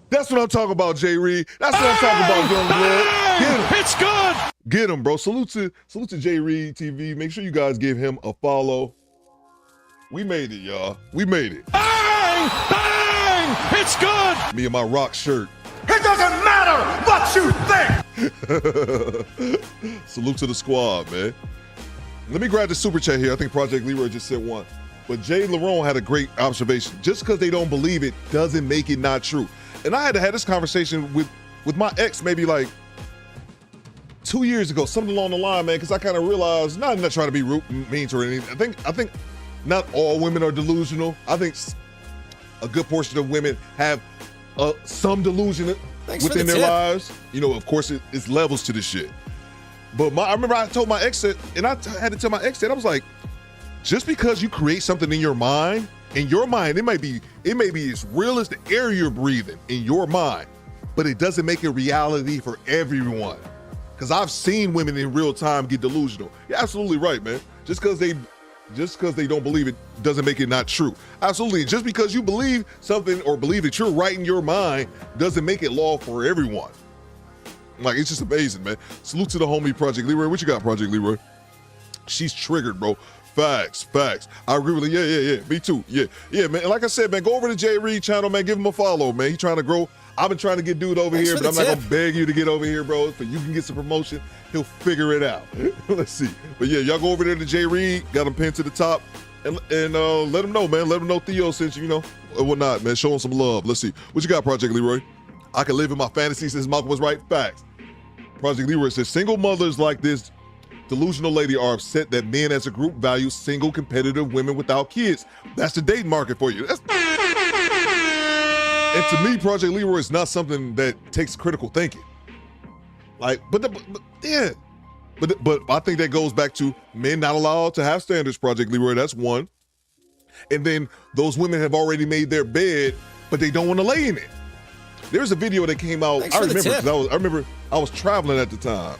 That's what I'm talking about, Jay Reed. That's what I'm talking about, young blood. Get him. It's good. Get him, bro. Salute to Jay Reed TV. Make sure you guys give him a follow. We made it, y'all. We made it. Bang! Bang! It's good. Me and my rock shirt. It doesn't matter what you think. Salute to the squad, man. Let me grab the super chat here. I think Project Leroy just sent one. But Jay Laron had a great observation. Just because they don't believe it doesn't make it not true. And I had to have this conversation with my ex maybe like 2 years ago, something along the line, man, because I kind of realized, not trying to be mean to her or anything. I think not all women are delusional. I think a good portion of women have some delusion within their lives. You know, of course, it's levels to this shit. But I remember I told my ex that, and I had to tell my ex that, I was like, just because you create something in your mind, it may be as real as the air you're breathing in your mind, but it doesn't make it reality for everyone. Because I've seen women in real time get delusional. You're absolutely right, man. Just because they don't believe it doesn't make it not true. Absolutely. Just because you believe something or believe that you're right in your mind doesn't make it law for everyone. Like, it's just amazing, man. Salute to the homie Project Leroy. What you got, Project Leroy? She's triggered, bro. Facts. I agree with you. Yeah. Me too. Yeah, man. Like I said, man, go over to Jay Reed channel, man. Give him a follow, man. He's trying to grow. I've been trying to get dude over here, but I'm not gonna beg you to get over here, bro. If you can get some promotion, he'll figure it out. Let's see. But yeah, y'all go over there to Jay Reed, got him pinned to the top, and let him know, man. Let him know Theo sent you, and whatnot, man. Show him some love. Let's see. What you got, Project Leroy? I can live in my fantasy since Malcolm was right. Facts. Project Leroy says single mothers like this delusional lady are upset that men as a group value single competitive women without kids. That's the date market for you. And to me, Project Leroy is not something that takes critical thinking. Like, but I think that goes back to men not allowed to have standards, Project Leroy. That's one. And then those women have already made their bed, but they don't want to lay in it. There's a video that came out. I remember I was traveling at the time,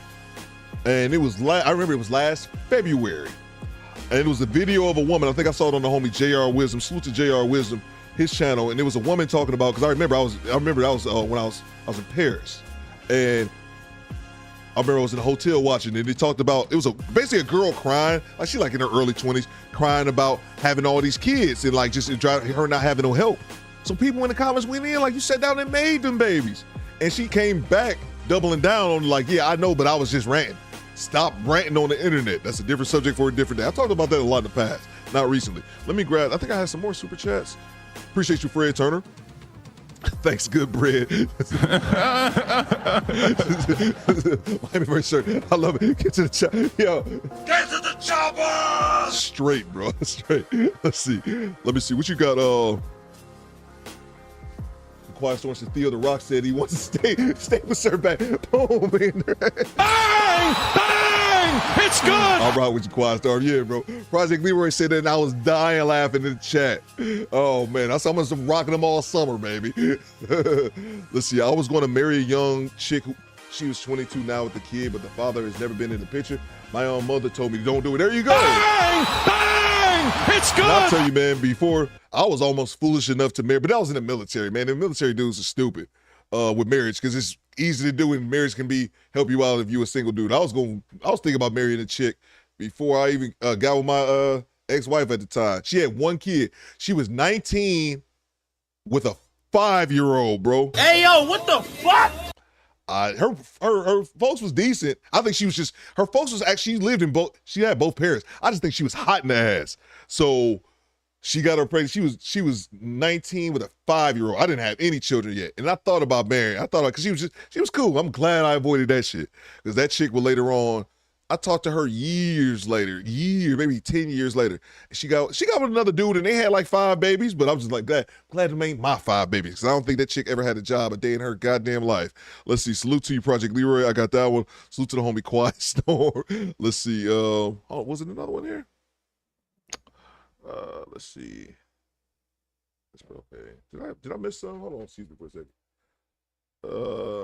and it was I remember it was last February, and it was a video of a woman. I think I saw it on the homie JR Wisdom. Salute to JR Wisdom, his channel, and there was a woman talking about, because I remember that was when I was in Paris, and I remember I was in a hotel watching it, and they talked about, it was basically a girl crying, like she like in her early 20s, crying about having all these kids and like just her not having no help. So people in the comments went in like, you sat down and made them babies. And she came back doubling down on like, yeah, I know, but I was just ranting. Stop ranting on the internet. That's a different subject for a different day. I talked about that a lot in the past, not recently. Let me grab, I think I had some more super chats. Appreciate you, Fred Turner. Thanks, good bread. Miami shirt. I love it. Get to the chopper. Yo. Get to the chopper! Straight, bro. Straight. Let's see. Let me see. What you got? Quiet Storm says Theo the Rock said he wants to stay with Sir back. Boom, man. Bang! Bang! It's good! I'll ride with you, Quiet Storm. Yeah, bro. Project Leroy said that and I was dying laughing in the chat. Oh, man. I'm just rocking them all summer, baby. Let's see. I was going to marry a young chick. She was 22 now with the kid, but the father has never been in the picture. My own mother told me, don't do it. There you go. Bang! Bang! It's good! And I'll tell you, man, before, I was almost foolish enough to marry, but that was in the military, man. The military dudes are stupid with marriage because it's easy to do, and marriage can help you out if you're a single dude. I was thinking about marrying a chick before I even got with my ex-wife at the time. She had one kid. She was 19 with a 5-year-old, bro. Hey, yo, what the fuck? Her folks was decent. I think her folks was actually, she had both parents. I just think she was hot in the ass. So she got her pregnant. She was 19 with a 5-year-old. I didn't have any children yet. And I thought about marrying. Because she was cool. I'm glad I avoided that shit. Because that chick would later on I talked to her years later, maybe 10 years later. She got with another dude and they had like 5 babies, but I'm just like, glad them ain't my 5 babies because I don't think that chick ever had a job a day in her goddamn life. Let's see. Salute to you, Project Leroy. I got that one. Salute to the homie Quiet Storm. Let's see. Was it another one here? Let's see. Okay. Did I miss some? Hold on, excuse me for a second.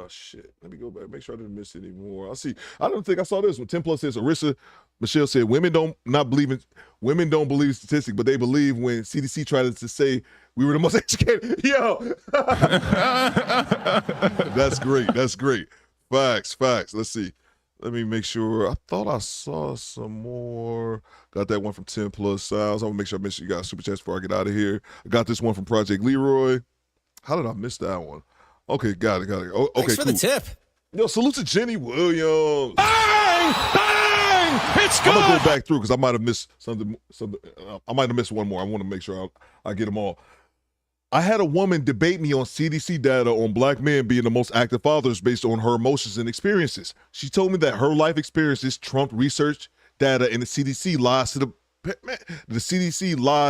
Shit. Let me go back. Make sure I didn't miss any more. I don't think I saw this one. 10 plus says Arissa Michelle said women don't believe statistics, but they believe when CDC tried to say we were the most educated. Yo, that's great. That's great. Facts. Let's see. Let me make sure. I thought I saw some more. Got that one from 10 plus sounds. I'm gonna make sure I mention you guys super chats before I get out of here. I got this one from Project Leroy. How did I miss that one? Okay, got it. Okay, Thanks for cool. the tip. Yo, salute to Jenny Williams. Bang! Bang! It's good. I'm gonna go back through because I might have missed something. I might have missed one more. I want to make sure I get them all. I had a woman debate me on CDC data on black men being the most active fathers based on her emotions and experiences. She told me that her life experiences trumped research data, and the CDC lies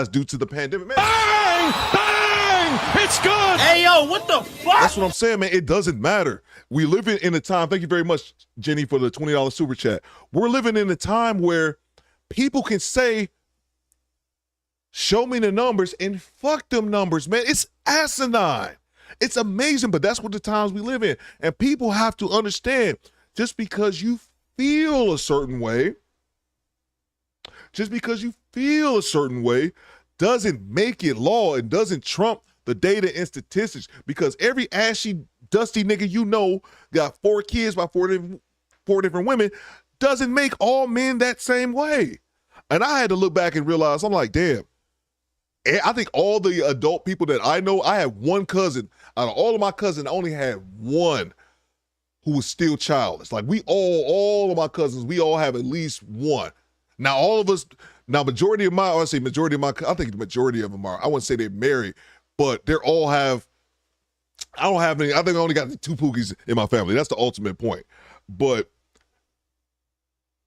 due to the pandemic. Man. Bang! Bang! It's good. Hey, yo, what the fuck? That's what I'm saying, man. It doesn't matter. We live in a time, thank you very much, Jenny, for the $20 super chat. We're living in a time where people can say, show me the numbers, and fuck them numbers, man. It's asinine. It's amazing, but that's what the times we live in. And people have to understand, just because you feel a certain way, doesn't make it law. It doesn't trump the data and statistics, because every ashy, dusty nigga you know got 4 kids by four different women doesn't make all men that same way. And I had to look back and realize, I'm like, damn, I think all the adult people that I know, I had one cousin. Out of all of my cousins, I only had one who was still childless. Like all of my cousins, we all have at least one. Now, I think the majority of them are, I wouldn't say they're married, but they all have, I don't have any, I think I only got 2 pookies in my family. That's the ultimate point. But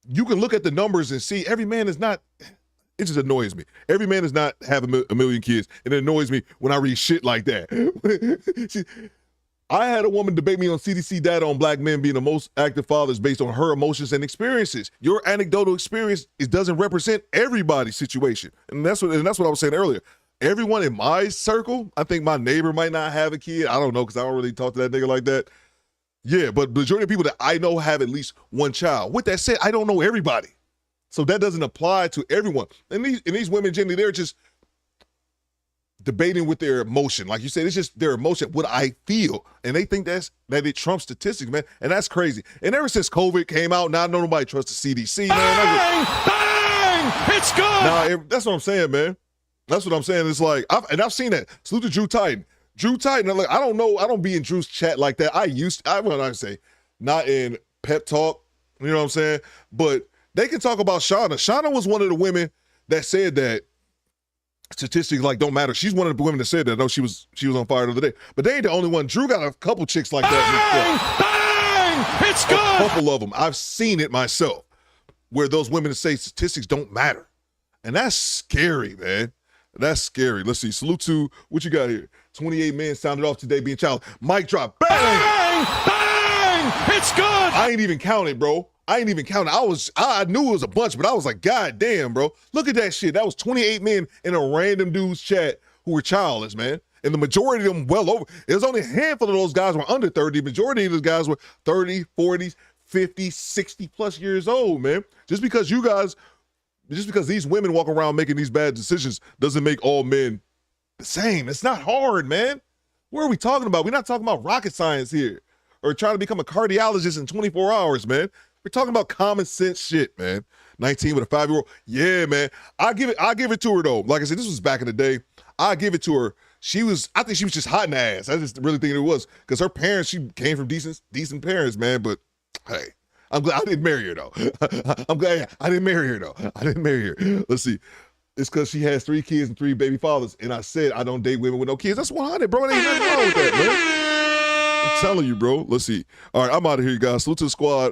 you can look at the numbers and see every man is not, it just annoys me. Every man does not have a million kids, and it annoys me when I read shit like that. I had a woman debate me on CDC data on black men being the most active fathers based on her emotions and experiences. Your anecdotal experience doesn't represent everybody's situation, and that's what I was saying earlier. Everyone in my circle, I think my neighbor might not have a kid. I don't know, because I don't really talk to that nigga like that. Yeah, but the majority of people that I know have at least one child. With that said, I don't know everybody. So that doesn't apply to everyone. And these women, generally, they're just debating with their emotion. Like you said, it's just their emotion, what I feel. And they think that it trumps statistics, man. And that's crazy. And ever since COVID came out, now nobody trusts the CDC, man. Bang! It's good. Nah, that's what I'm saying, man. That's what I'm saying. It's like, I've seen that. Salute to Drew Titan. I don't know. I don't be in Drew's chat like that. I say, not in pep talk, you know what I'm saying? But they can talk about Shauna. Shauna was one of the women that said that statistics don't matter. She's one of the women that said that. No, she was on fire the other day. But they ain't the only one. Drew got a couple chicks like that. Bang! It's good. A couple of them. I've seen it myself, where those women say statistics don't matter. And that's scary, man. That's scary. Let's see. Salute to, what you got here? 28 men sounded off today being child. Mic drop. Bang! Bang! Bang! It's good. I ain't even counted, bro. I knew it was a bunch, but I was like, God damn, bro. Look at that shit. That was 28 men in a random dude's chat who were childless, man. And the majority of them well over. It was only a handful of those guys were under 30. The majority of those guys were 30, 40, 50, 60 plus years old, man. Just because these women walk around making these bad decisions doesn't make all men the same. It's not hard, man. What are we talking about? We're not talking about rocket science here or trying to become a cardiologist in 24 hours, man. We're talking about common sense shit, man. 19 with a 5-year-old. Yeah, man. I give it to her, though. Like I said, this was back in the day. I give it to her. I think she was just hot in the ass. I just really think it was. Because her parents, she came from decent parents, man. But, hey, I'm glad I didn't marry her, though. I'm glad I didn't marry her, though. I didn't marry her. Let's see. It's because she has 3 kids and 3 baby fathers. And I said I don't date women with no kids. That's 100, bro. There ain't nothing wrong with that, man. I'm telling you, bro. Let's see. All right, I'm out of here, guys. Salute to the squad.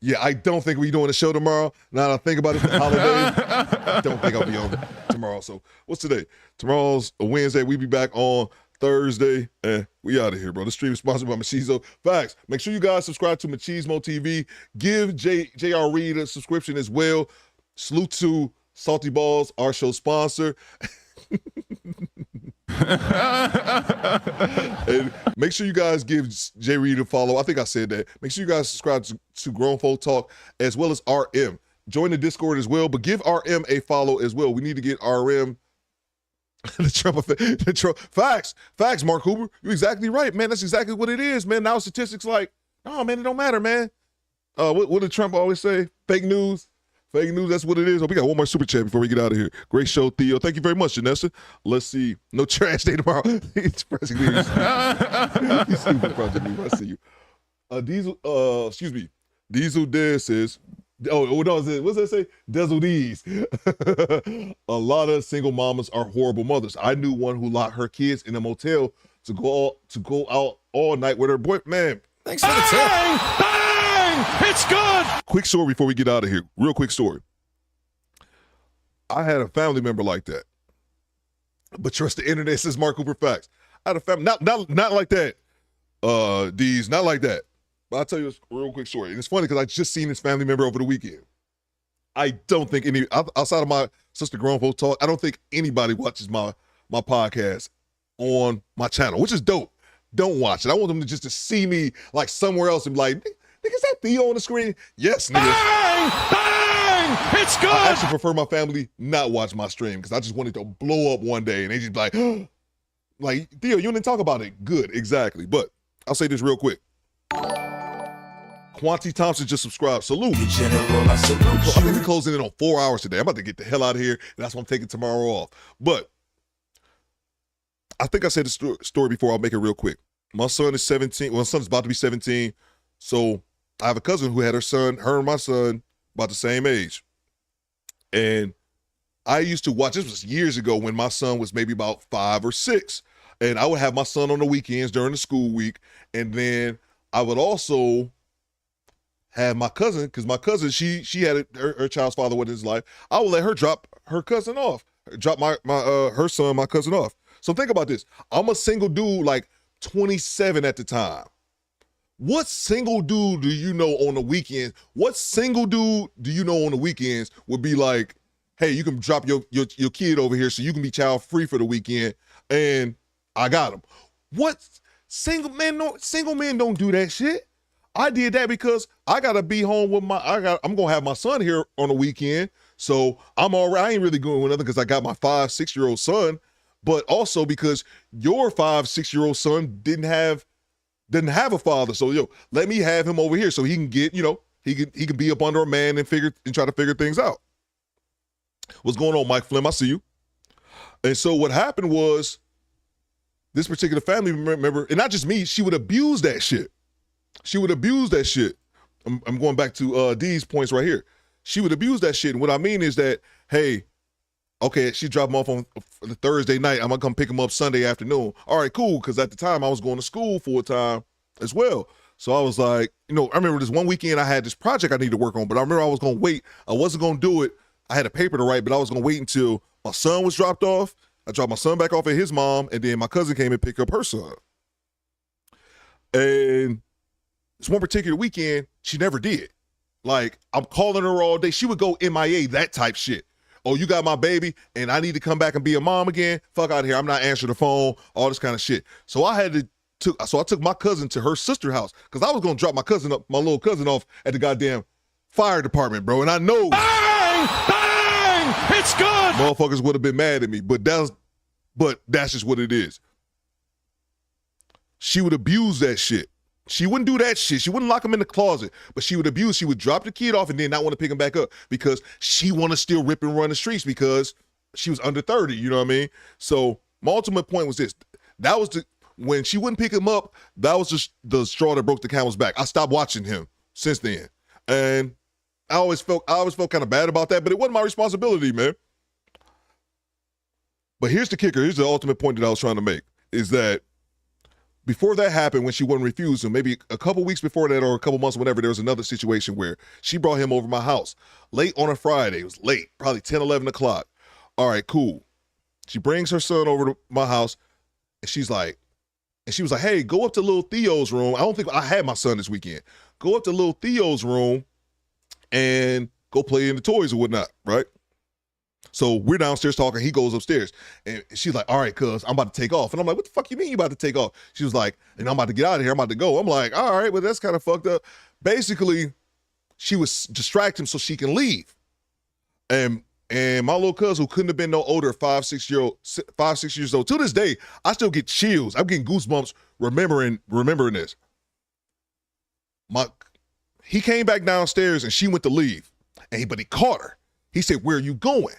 Yeah, I don't think we're doing a show tomorrow. Now that I think about it, the holidays, I don't think I'll be on tomorrow. So what's today? Tomorrow's a Wednesday. We be back on Thursday. And we out of here, bro. The stream is sponsored by Machismo. Facts. Make sure you guys subscribe to Machismo TV. Give J.R. Reed a subscription as well. Salute to Salty Balls, our show sponsor. And make sure you guys give Jay Reed a follow. I think I said that. Make sure you guys subscribe to Grown Folk Talk as well as RM. Join the Discord as well, but give RM a follow as well. We need to get RM the Trump. Facts, Mark Hooper. You're exactly right, man. That's exactly what it is, man. Now statistics like, oh man, it don't matter, man. What did Trump always say? Fake news. Fake news, that's what it is. Oh, we got one more super chat before we get out of here. Great show, Theo. Thank you very much, Janessa. Let's see. No trash day tomorrow. It's pressing news. He's super Project News. I see you. Diesel Dez says, no, what's that say? Dezel D's. A lot of single mamas are horrible mothers. I knew one who locked her kids in a motel to go out all night with her boy. Man, thanks for the tip. It's good. Quick story before we get out of here. Real quick story. I had a family member like that. But trust the internet, says Mark Cooper. Facts. I had a family, not like that. D's, not like that. But I'll tell you a real quick story. And it's funny because I just seen this family member over the weekend. I don't think outside of my sister Grown Folk Talk, I don't think anybody watches my podcast on my channel, which is dope. Don't watch it. I want them to see me like somewhere else and be like, nigga, is that Theo on the screen? Yes, nigga. Bang! It's good. I actually prefer my family not watch my stream because I just wanted to blow up one day and they just be like, like, Theo, you didn't talk about it. Good, exactly. But I'll say this real quick. Quanti Thompson just subscribed. Salute. General, I salute I think you. we're closing in on 4 hours today. I'm about to get the hell out of here. And that's why I'm taking tomorrow off. But I think I said the story before. I'll make it real quick. My son is 17. Well, my son's about to be 17. So I have a cousin who had her and my son about the same age. And I used to watch, this was years ago when my son was maybe about 5 or 6. And I would have my son on the weekends during the school week. And then I would also have my cousin, because my cousin, she had her child's father with his life. I would let her drop her cousin off, drop her son, my cousin off. So think about this. I'm a single dude, like 27 at the time. What single dude do you know on the weekends? What single dude do you know on the weekends would be like, hey, you can drop your kid over here so you can be child free for the weekend, and I got him. What single men don't do that shit. I did that because I gotta be home with I'm gonna have my son here on the weekend, so I'm all right. I ain't really going with nothing because I got my 5-6-year-old son, but also because your 5-6-year-old son didn't have a father. So let me have him over here so he can get, he can be up under a man and try to figure things out. What's going on, Mike Flynn? I see you. And so what happened was this particular family member, and not just me, she would abuse that shit. I'm going back to D's points right here. She would abuse that shit. And what I mean is that, hey, okay, she dropped him off on the Thursday night. I'm going to come pick him up Sunday afternoon. All right, cool. Because at the time I was going to school full time as well. So I was like, I remember this one weekend I had this project I needed to work on, but I remember I was going to wait. I wasn't going to do it. I had a paper to write, but I was going to wait until my son was dropped off. I dropped my son back off at his mom, and then my cousin came and picked up her son. And this one particular weekend, she never did. Like, I'm calling her all day. She would go MIA, that type shit. Oh, you got my baby, and I need to come back and be a mom again? Fuck out of here. I'm not answering the phone, all this kind of shit. So I took my cousin to her sister's house because I was going to drop my little cousin off at the goddamn fire department, bro. And I know. Bang! It's good! Motherfuckers would have been mad at me, but that's just what it is. She would abuse that shit. She wouldn't do that shit. She wouldn't lock him in the closet, but she would drop the kid off and then not want to pick him back up because she want to still rip and run the streets because she was under 30, you know what I mean? So my ultimate point was this. That was when she wouldn't pick him up, that was just the straw that broke the camel's back. I stopped watching him since then. And I always felt kind of bad about that, but it wasn't my responsibility, man. But here's the kicker. Here's the ultimate point that I was trying to make is that before that happened, when she wouldn't refuse him, maybe a couple weeks before that or a couple months, whenever, there was another situation where she brought him over my house late on a Friday. It was late, probably 10, 11 o'clock. All right, cool. She brings her son over to my house, and she was like, hey, go up to little Theo's room. I don't think I had my son this weekend. Go up to little Theo's room and go play in the toys or whatnot, right? So we're downstairs talking. He goes upstairs. And she's like, all right, cuz, I'm about to take off. And I'm like, what the fuck you mean you about to take off? She was like, and I'm about to get out of here. I'm about to go. I'm like, all right, well, that's kind of fucked up. Basically, she was distracting him so she can leave. And my little cousin, who couldn't have been no older, 5, 6 years old, to this day, I still get chills. I'm getting goosebumps remembering this. He came back downstairs and she went to leave. But he caught her. He said, where are you going?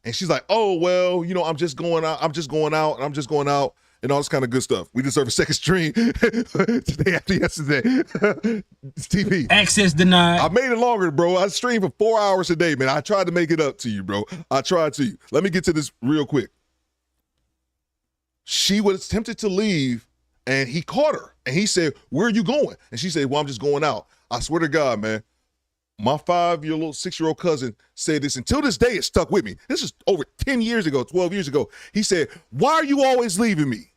And she's like, oh, well, I'm just going out, and all this kind of good stuff. We deserve a second stream today after yesterday. It's TV. Access denied. I made it longer, bro. I streamed for 4 hours a day, man. I tried to make it up to you, bro. I tried to. Let me get to this real quick. She was tempted to leave, and he caught her. And he said, where are you going? And she said, well, I'm just going out. I swear to God, man. My 5-year-old, 6-year-old cousin said this. Until this day, it stuck with me. This is over 10 years ago, 12 years ago. He said, why are you always leaving me?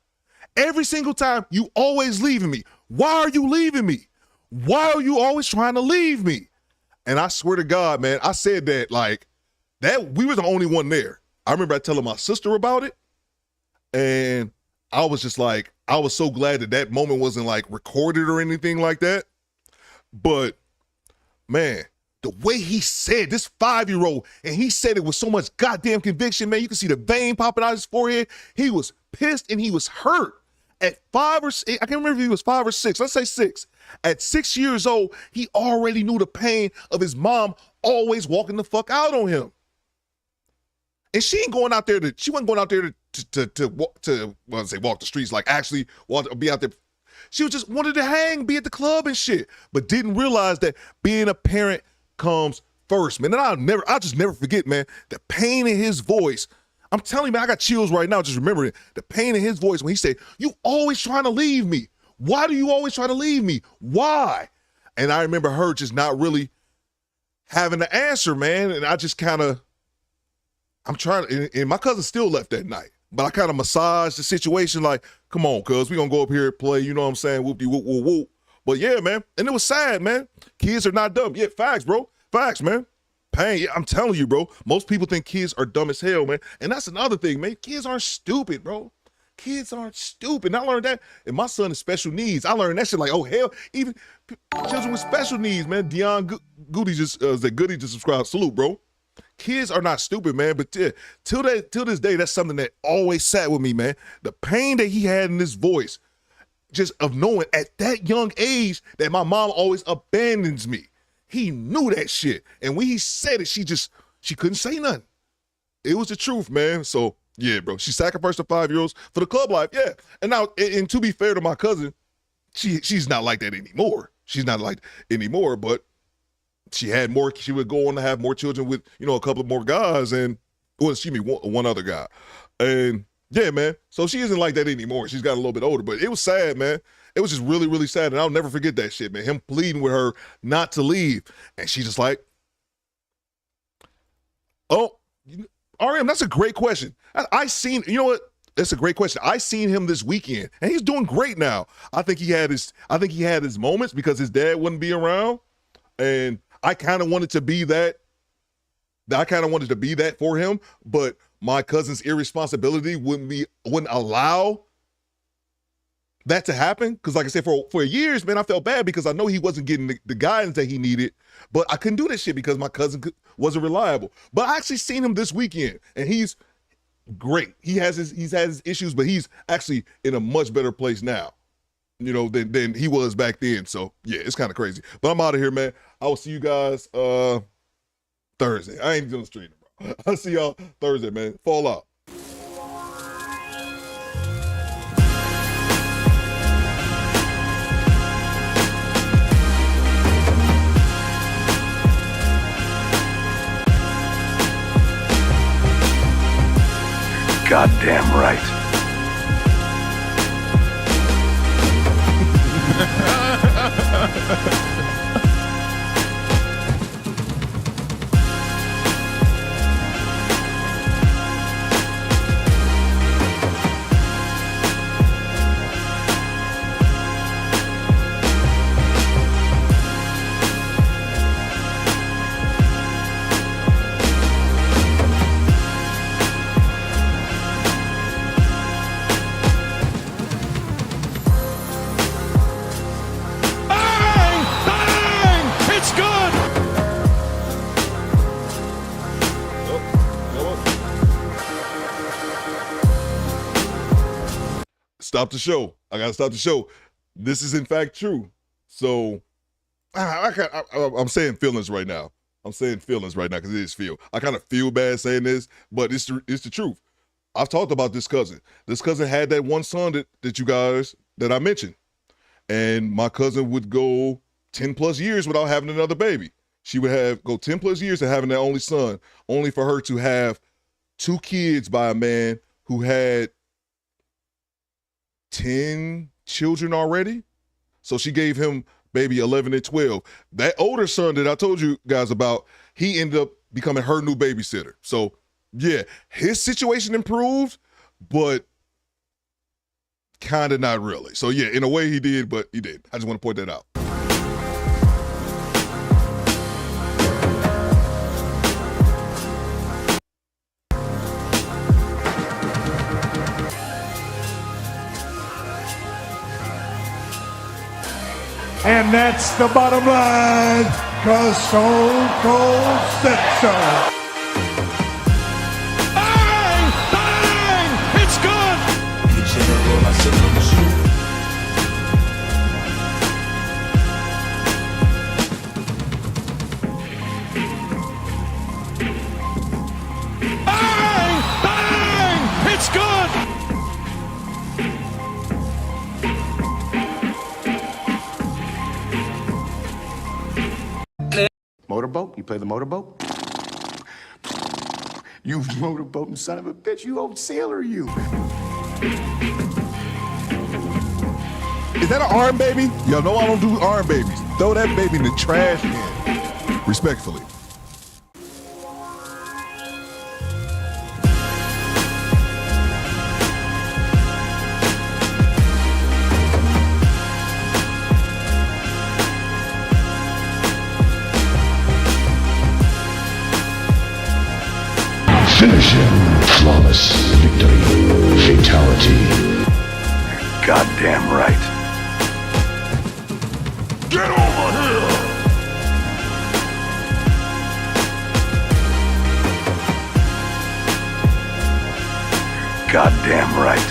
Every single time, you always leaving me. Why are you leaving me? Why are you always trying to leave me? And I swear to God, man, I said that we were the only one there. I remember telling my sister about it. And I was just like, I was so glad that moment wasn't recorded or anything like that. But man, the way he said, this 5-year-old, and he said it with so much goddamn conviction, man. You can see the vein popping out his forehead. He was pissed and he was hurt. At 5 or 6, I can't remember if he was 5 or 6. Let's say 6. At 6 years old, he already knew the pain of his mom always walking the fuck out on him. And she wasn't going out there to walk the streets, actually be out there. She was just wanted to hang, be at the club and shit, but didn't realize that being a parent comes first, man. And I'll just never forget, man, the pain in his voice. I'm telling you, man, I got chills right now just remembering it. The pain in his voice when he said, you always trying to leave me. Why do you always try to leave me? Why? And I remember her just not really having the answer, man. And I just and my cousin still left that night. But I kind of massaged the situation come on, cuz, we gonna go up here and play, you know what I'm saying? Whoop-de-whoop, whoop, whoop. But yeah, man, and it was sad, man. Kids are not dumb. Yeah, facts, bro. Facts, man. Pain, yeah, I'm telling you, bro. Most people think kids are dumb as hell, man. And that's another thing, man. Kids aren't stupid, bro. Kids aren't stupid. And I learned that. And my son has special needs. I learned that shit oh, hell, even children with special needs, man. Dion Goody just subscribed. Salute, bro. Kids are not stupid, man, but till this day, that's something that always sat with me, man. The pain that he had in his voice, just of knowing at that young age that my mom always abandons me. He knew that shit. And when he said it, she couldn't say nothing. It was the truth, man. So, yeah, bro, she sacrificed her 5-year-olds for the club life, yeah. And now, and to be fair to my cousin, she's not like that anymore. She's not like anymore, but she would go on to have more children with, a couple of more guys one other guy. And yeah, man. So she isn't like that anymore. She's got a little bit older, but it was sad, man. It was just really, really sad. And I'll never forget that shit, man. Him pleading with her not to leave. And she just oh, RM, that's a great question. You know what? That's a great question. I seen him this weekend and he's doing great now. I think he had his moments because his dad wouldn't be around. And I kind of wanted to be that. I kind of wanted to be that for him, but my cousin's irresponsibility wouldn't allow that to happen. Because like I said, for years, man, I felt bad because I know he wasn't getting the guidance that he needed, but I couldn't do that shit because my cousin wasn't reliable. But I actually seen him this weekend and he's great. He's had his issues, but he's actually in a much better place now, than he was back then. So yeah, it's kind of crazy. But I'm out of here, man. I will see you guys Thursday. I ain't doing streaming, bro. I'll see y'all Thursday, man. Fall out. Goddamn right. Stop the show. I gotta stop the show. This is in fact true. So I'm saying feelings right now. I'm saying feelings right now because it is feel. I kind of feel bad saying this, but it's the truth. I've talked about this cousin. This cousin had that one son that you guys that I mentioned, and my cousin would go 10 plus years without having another baby. She would go 10 plus years of having that only son, only for her to have 2 kids by a man who had 10 children already. So she gave him baby 11 and 12. That older son that I told you guys about, he ended up becoming her new babysitter. So yeah, his situation improved, but kind of not really. So yeah, in a way he did, but he did. I just want to point that out. And that's the bottom line, cause Stone Cold said so. Bang! Bang! It's good! The general, I salute you. Bang! Bang! It's good! Motorboat? You play the motorboat? You motorboating son of a bitch, you old sailor, you. Is that an arm baby? Y'all know I don't do arm babies. Throw that baby in the trash can. Respectfully. Finish him. Flawless victory. Fatality. Goddamn right. Get over here! Goddamn right.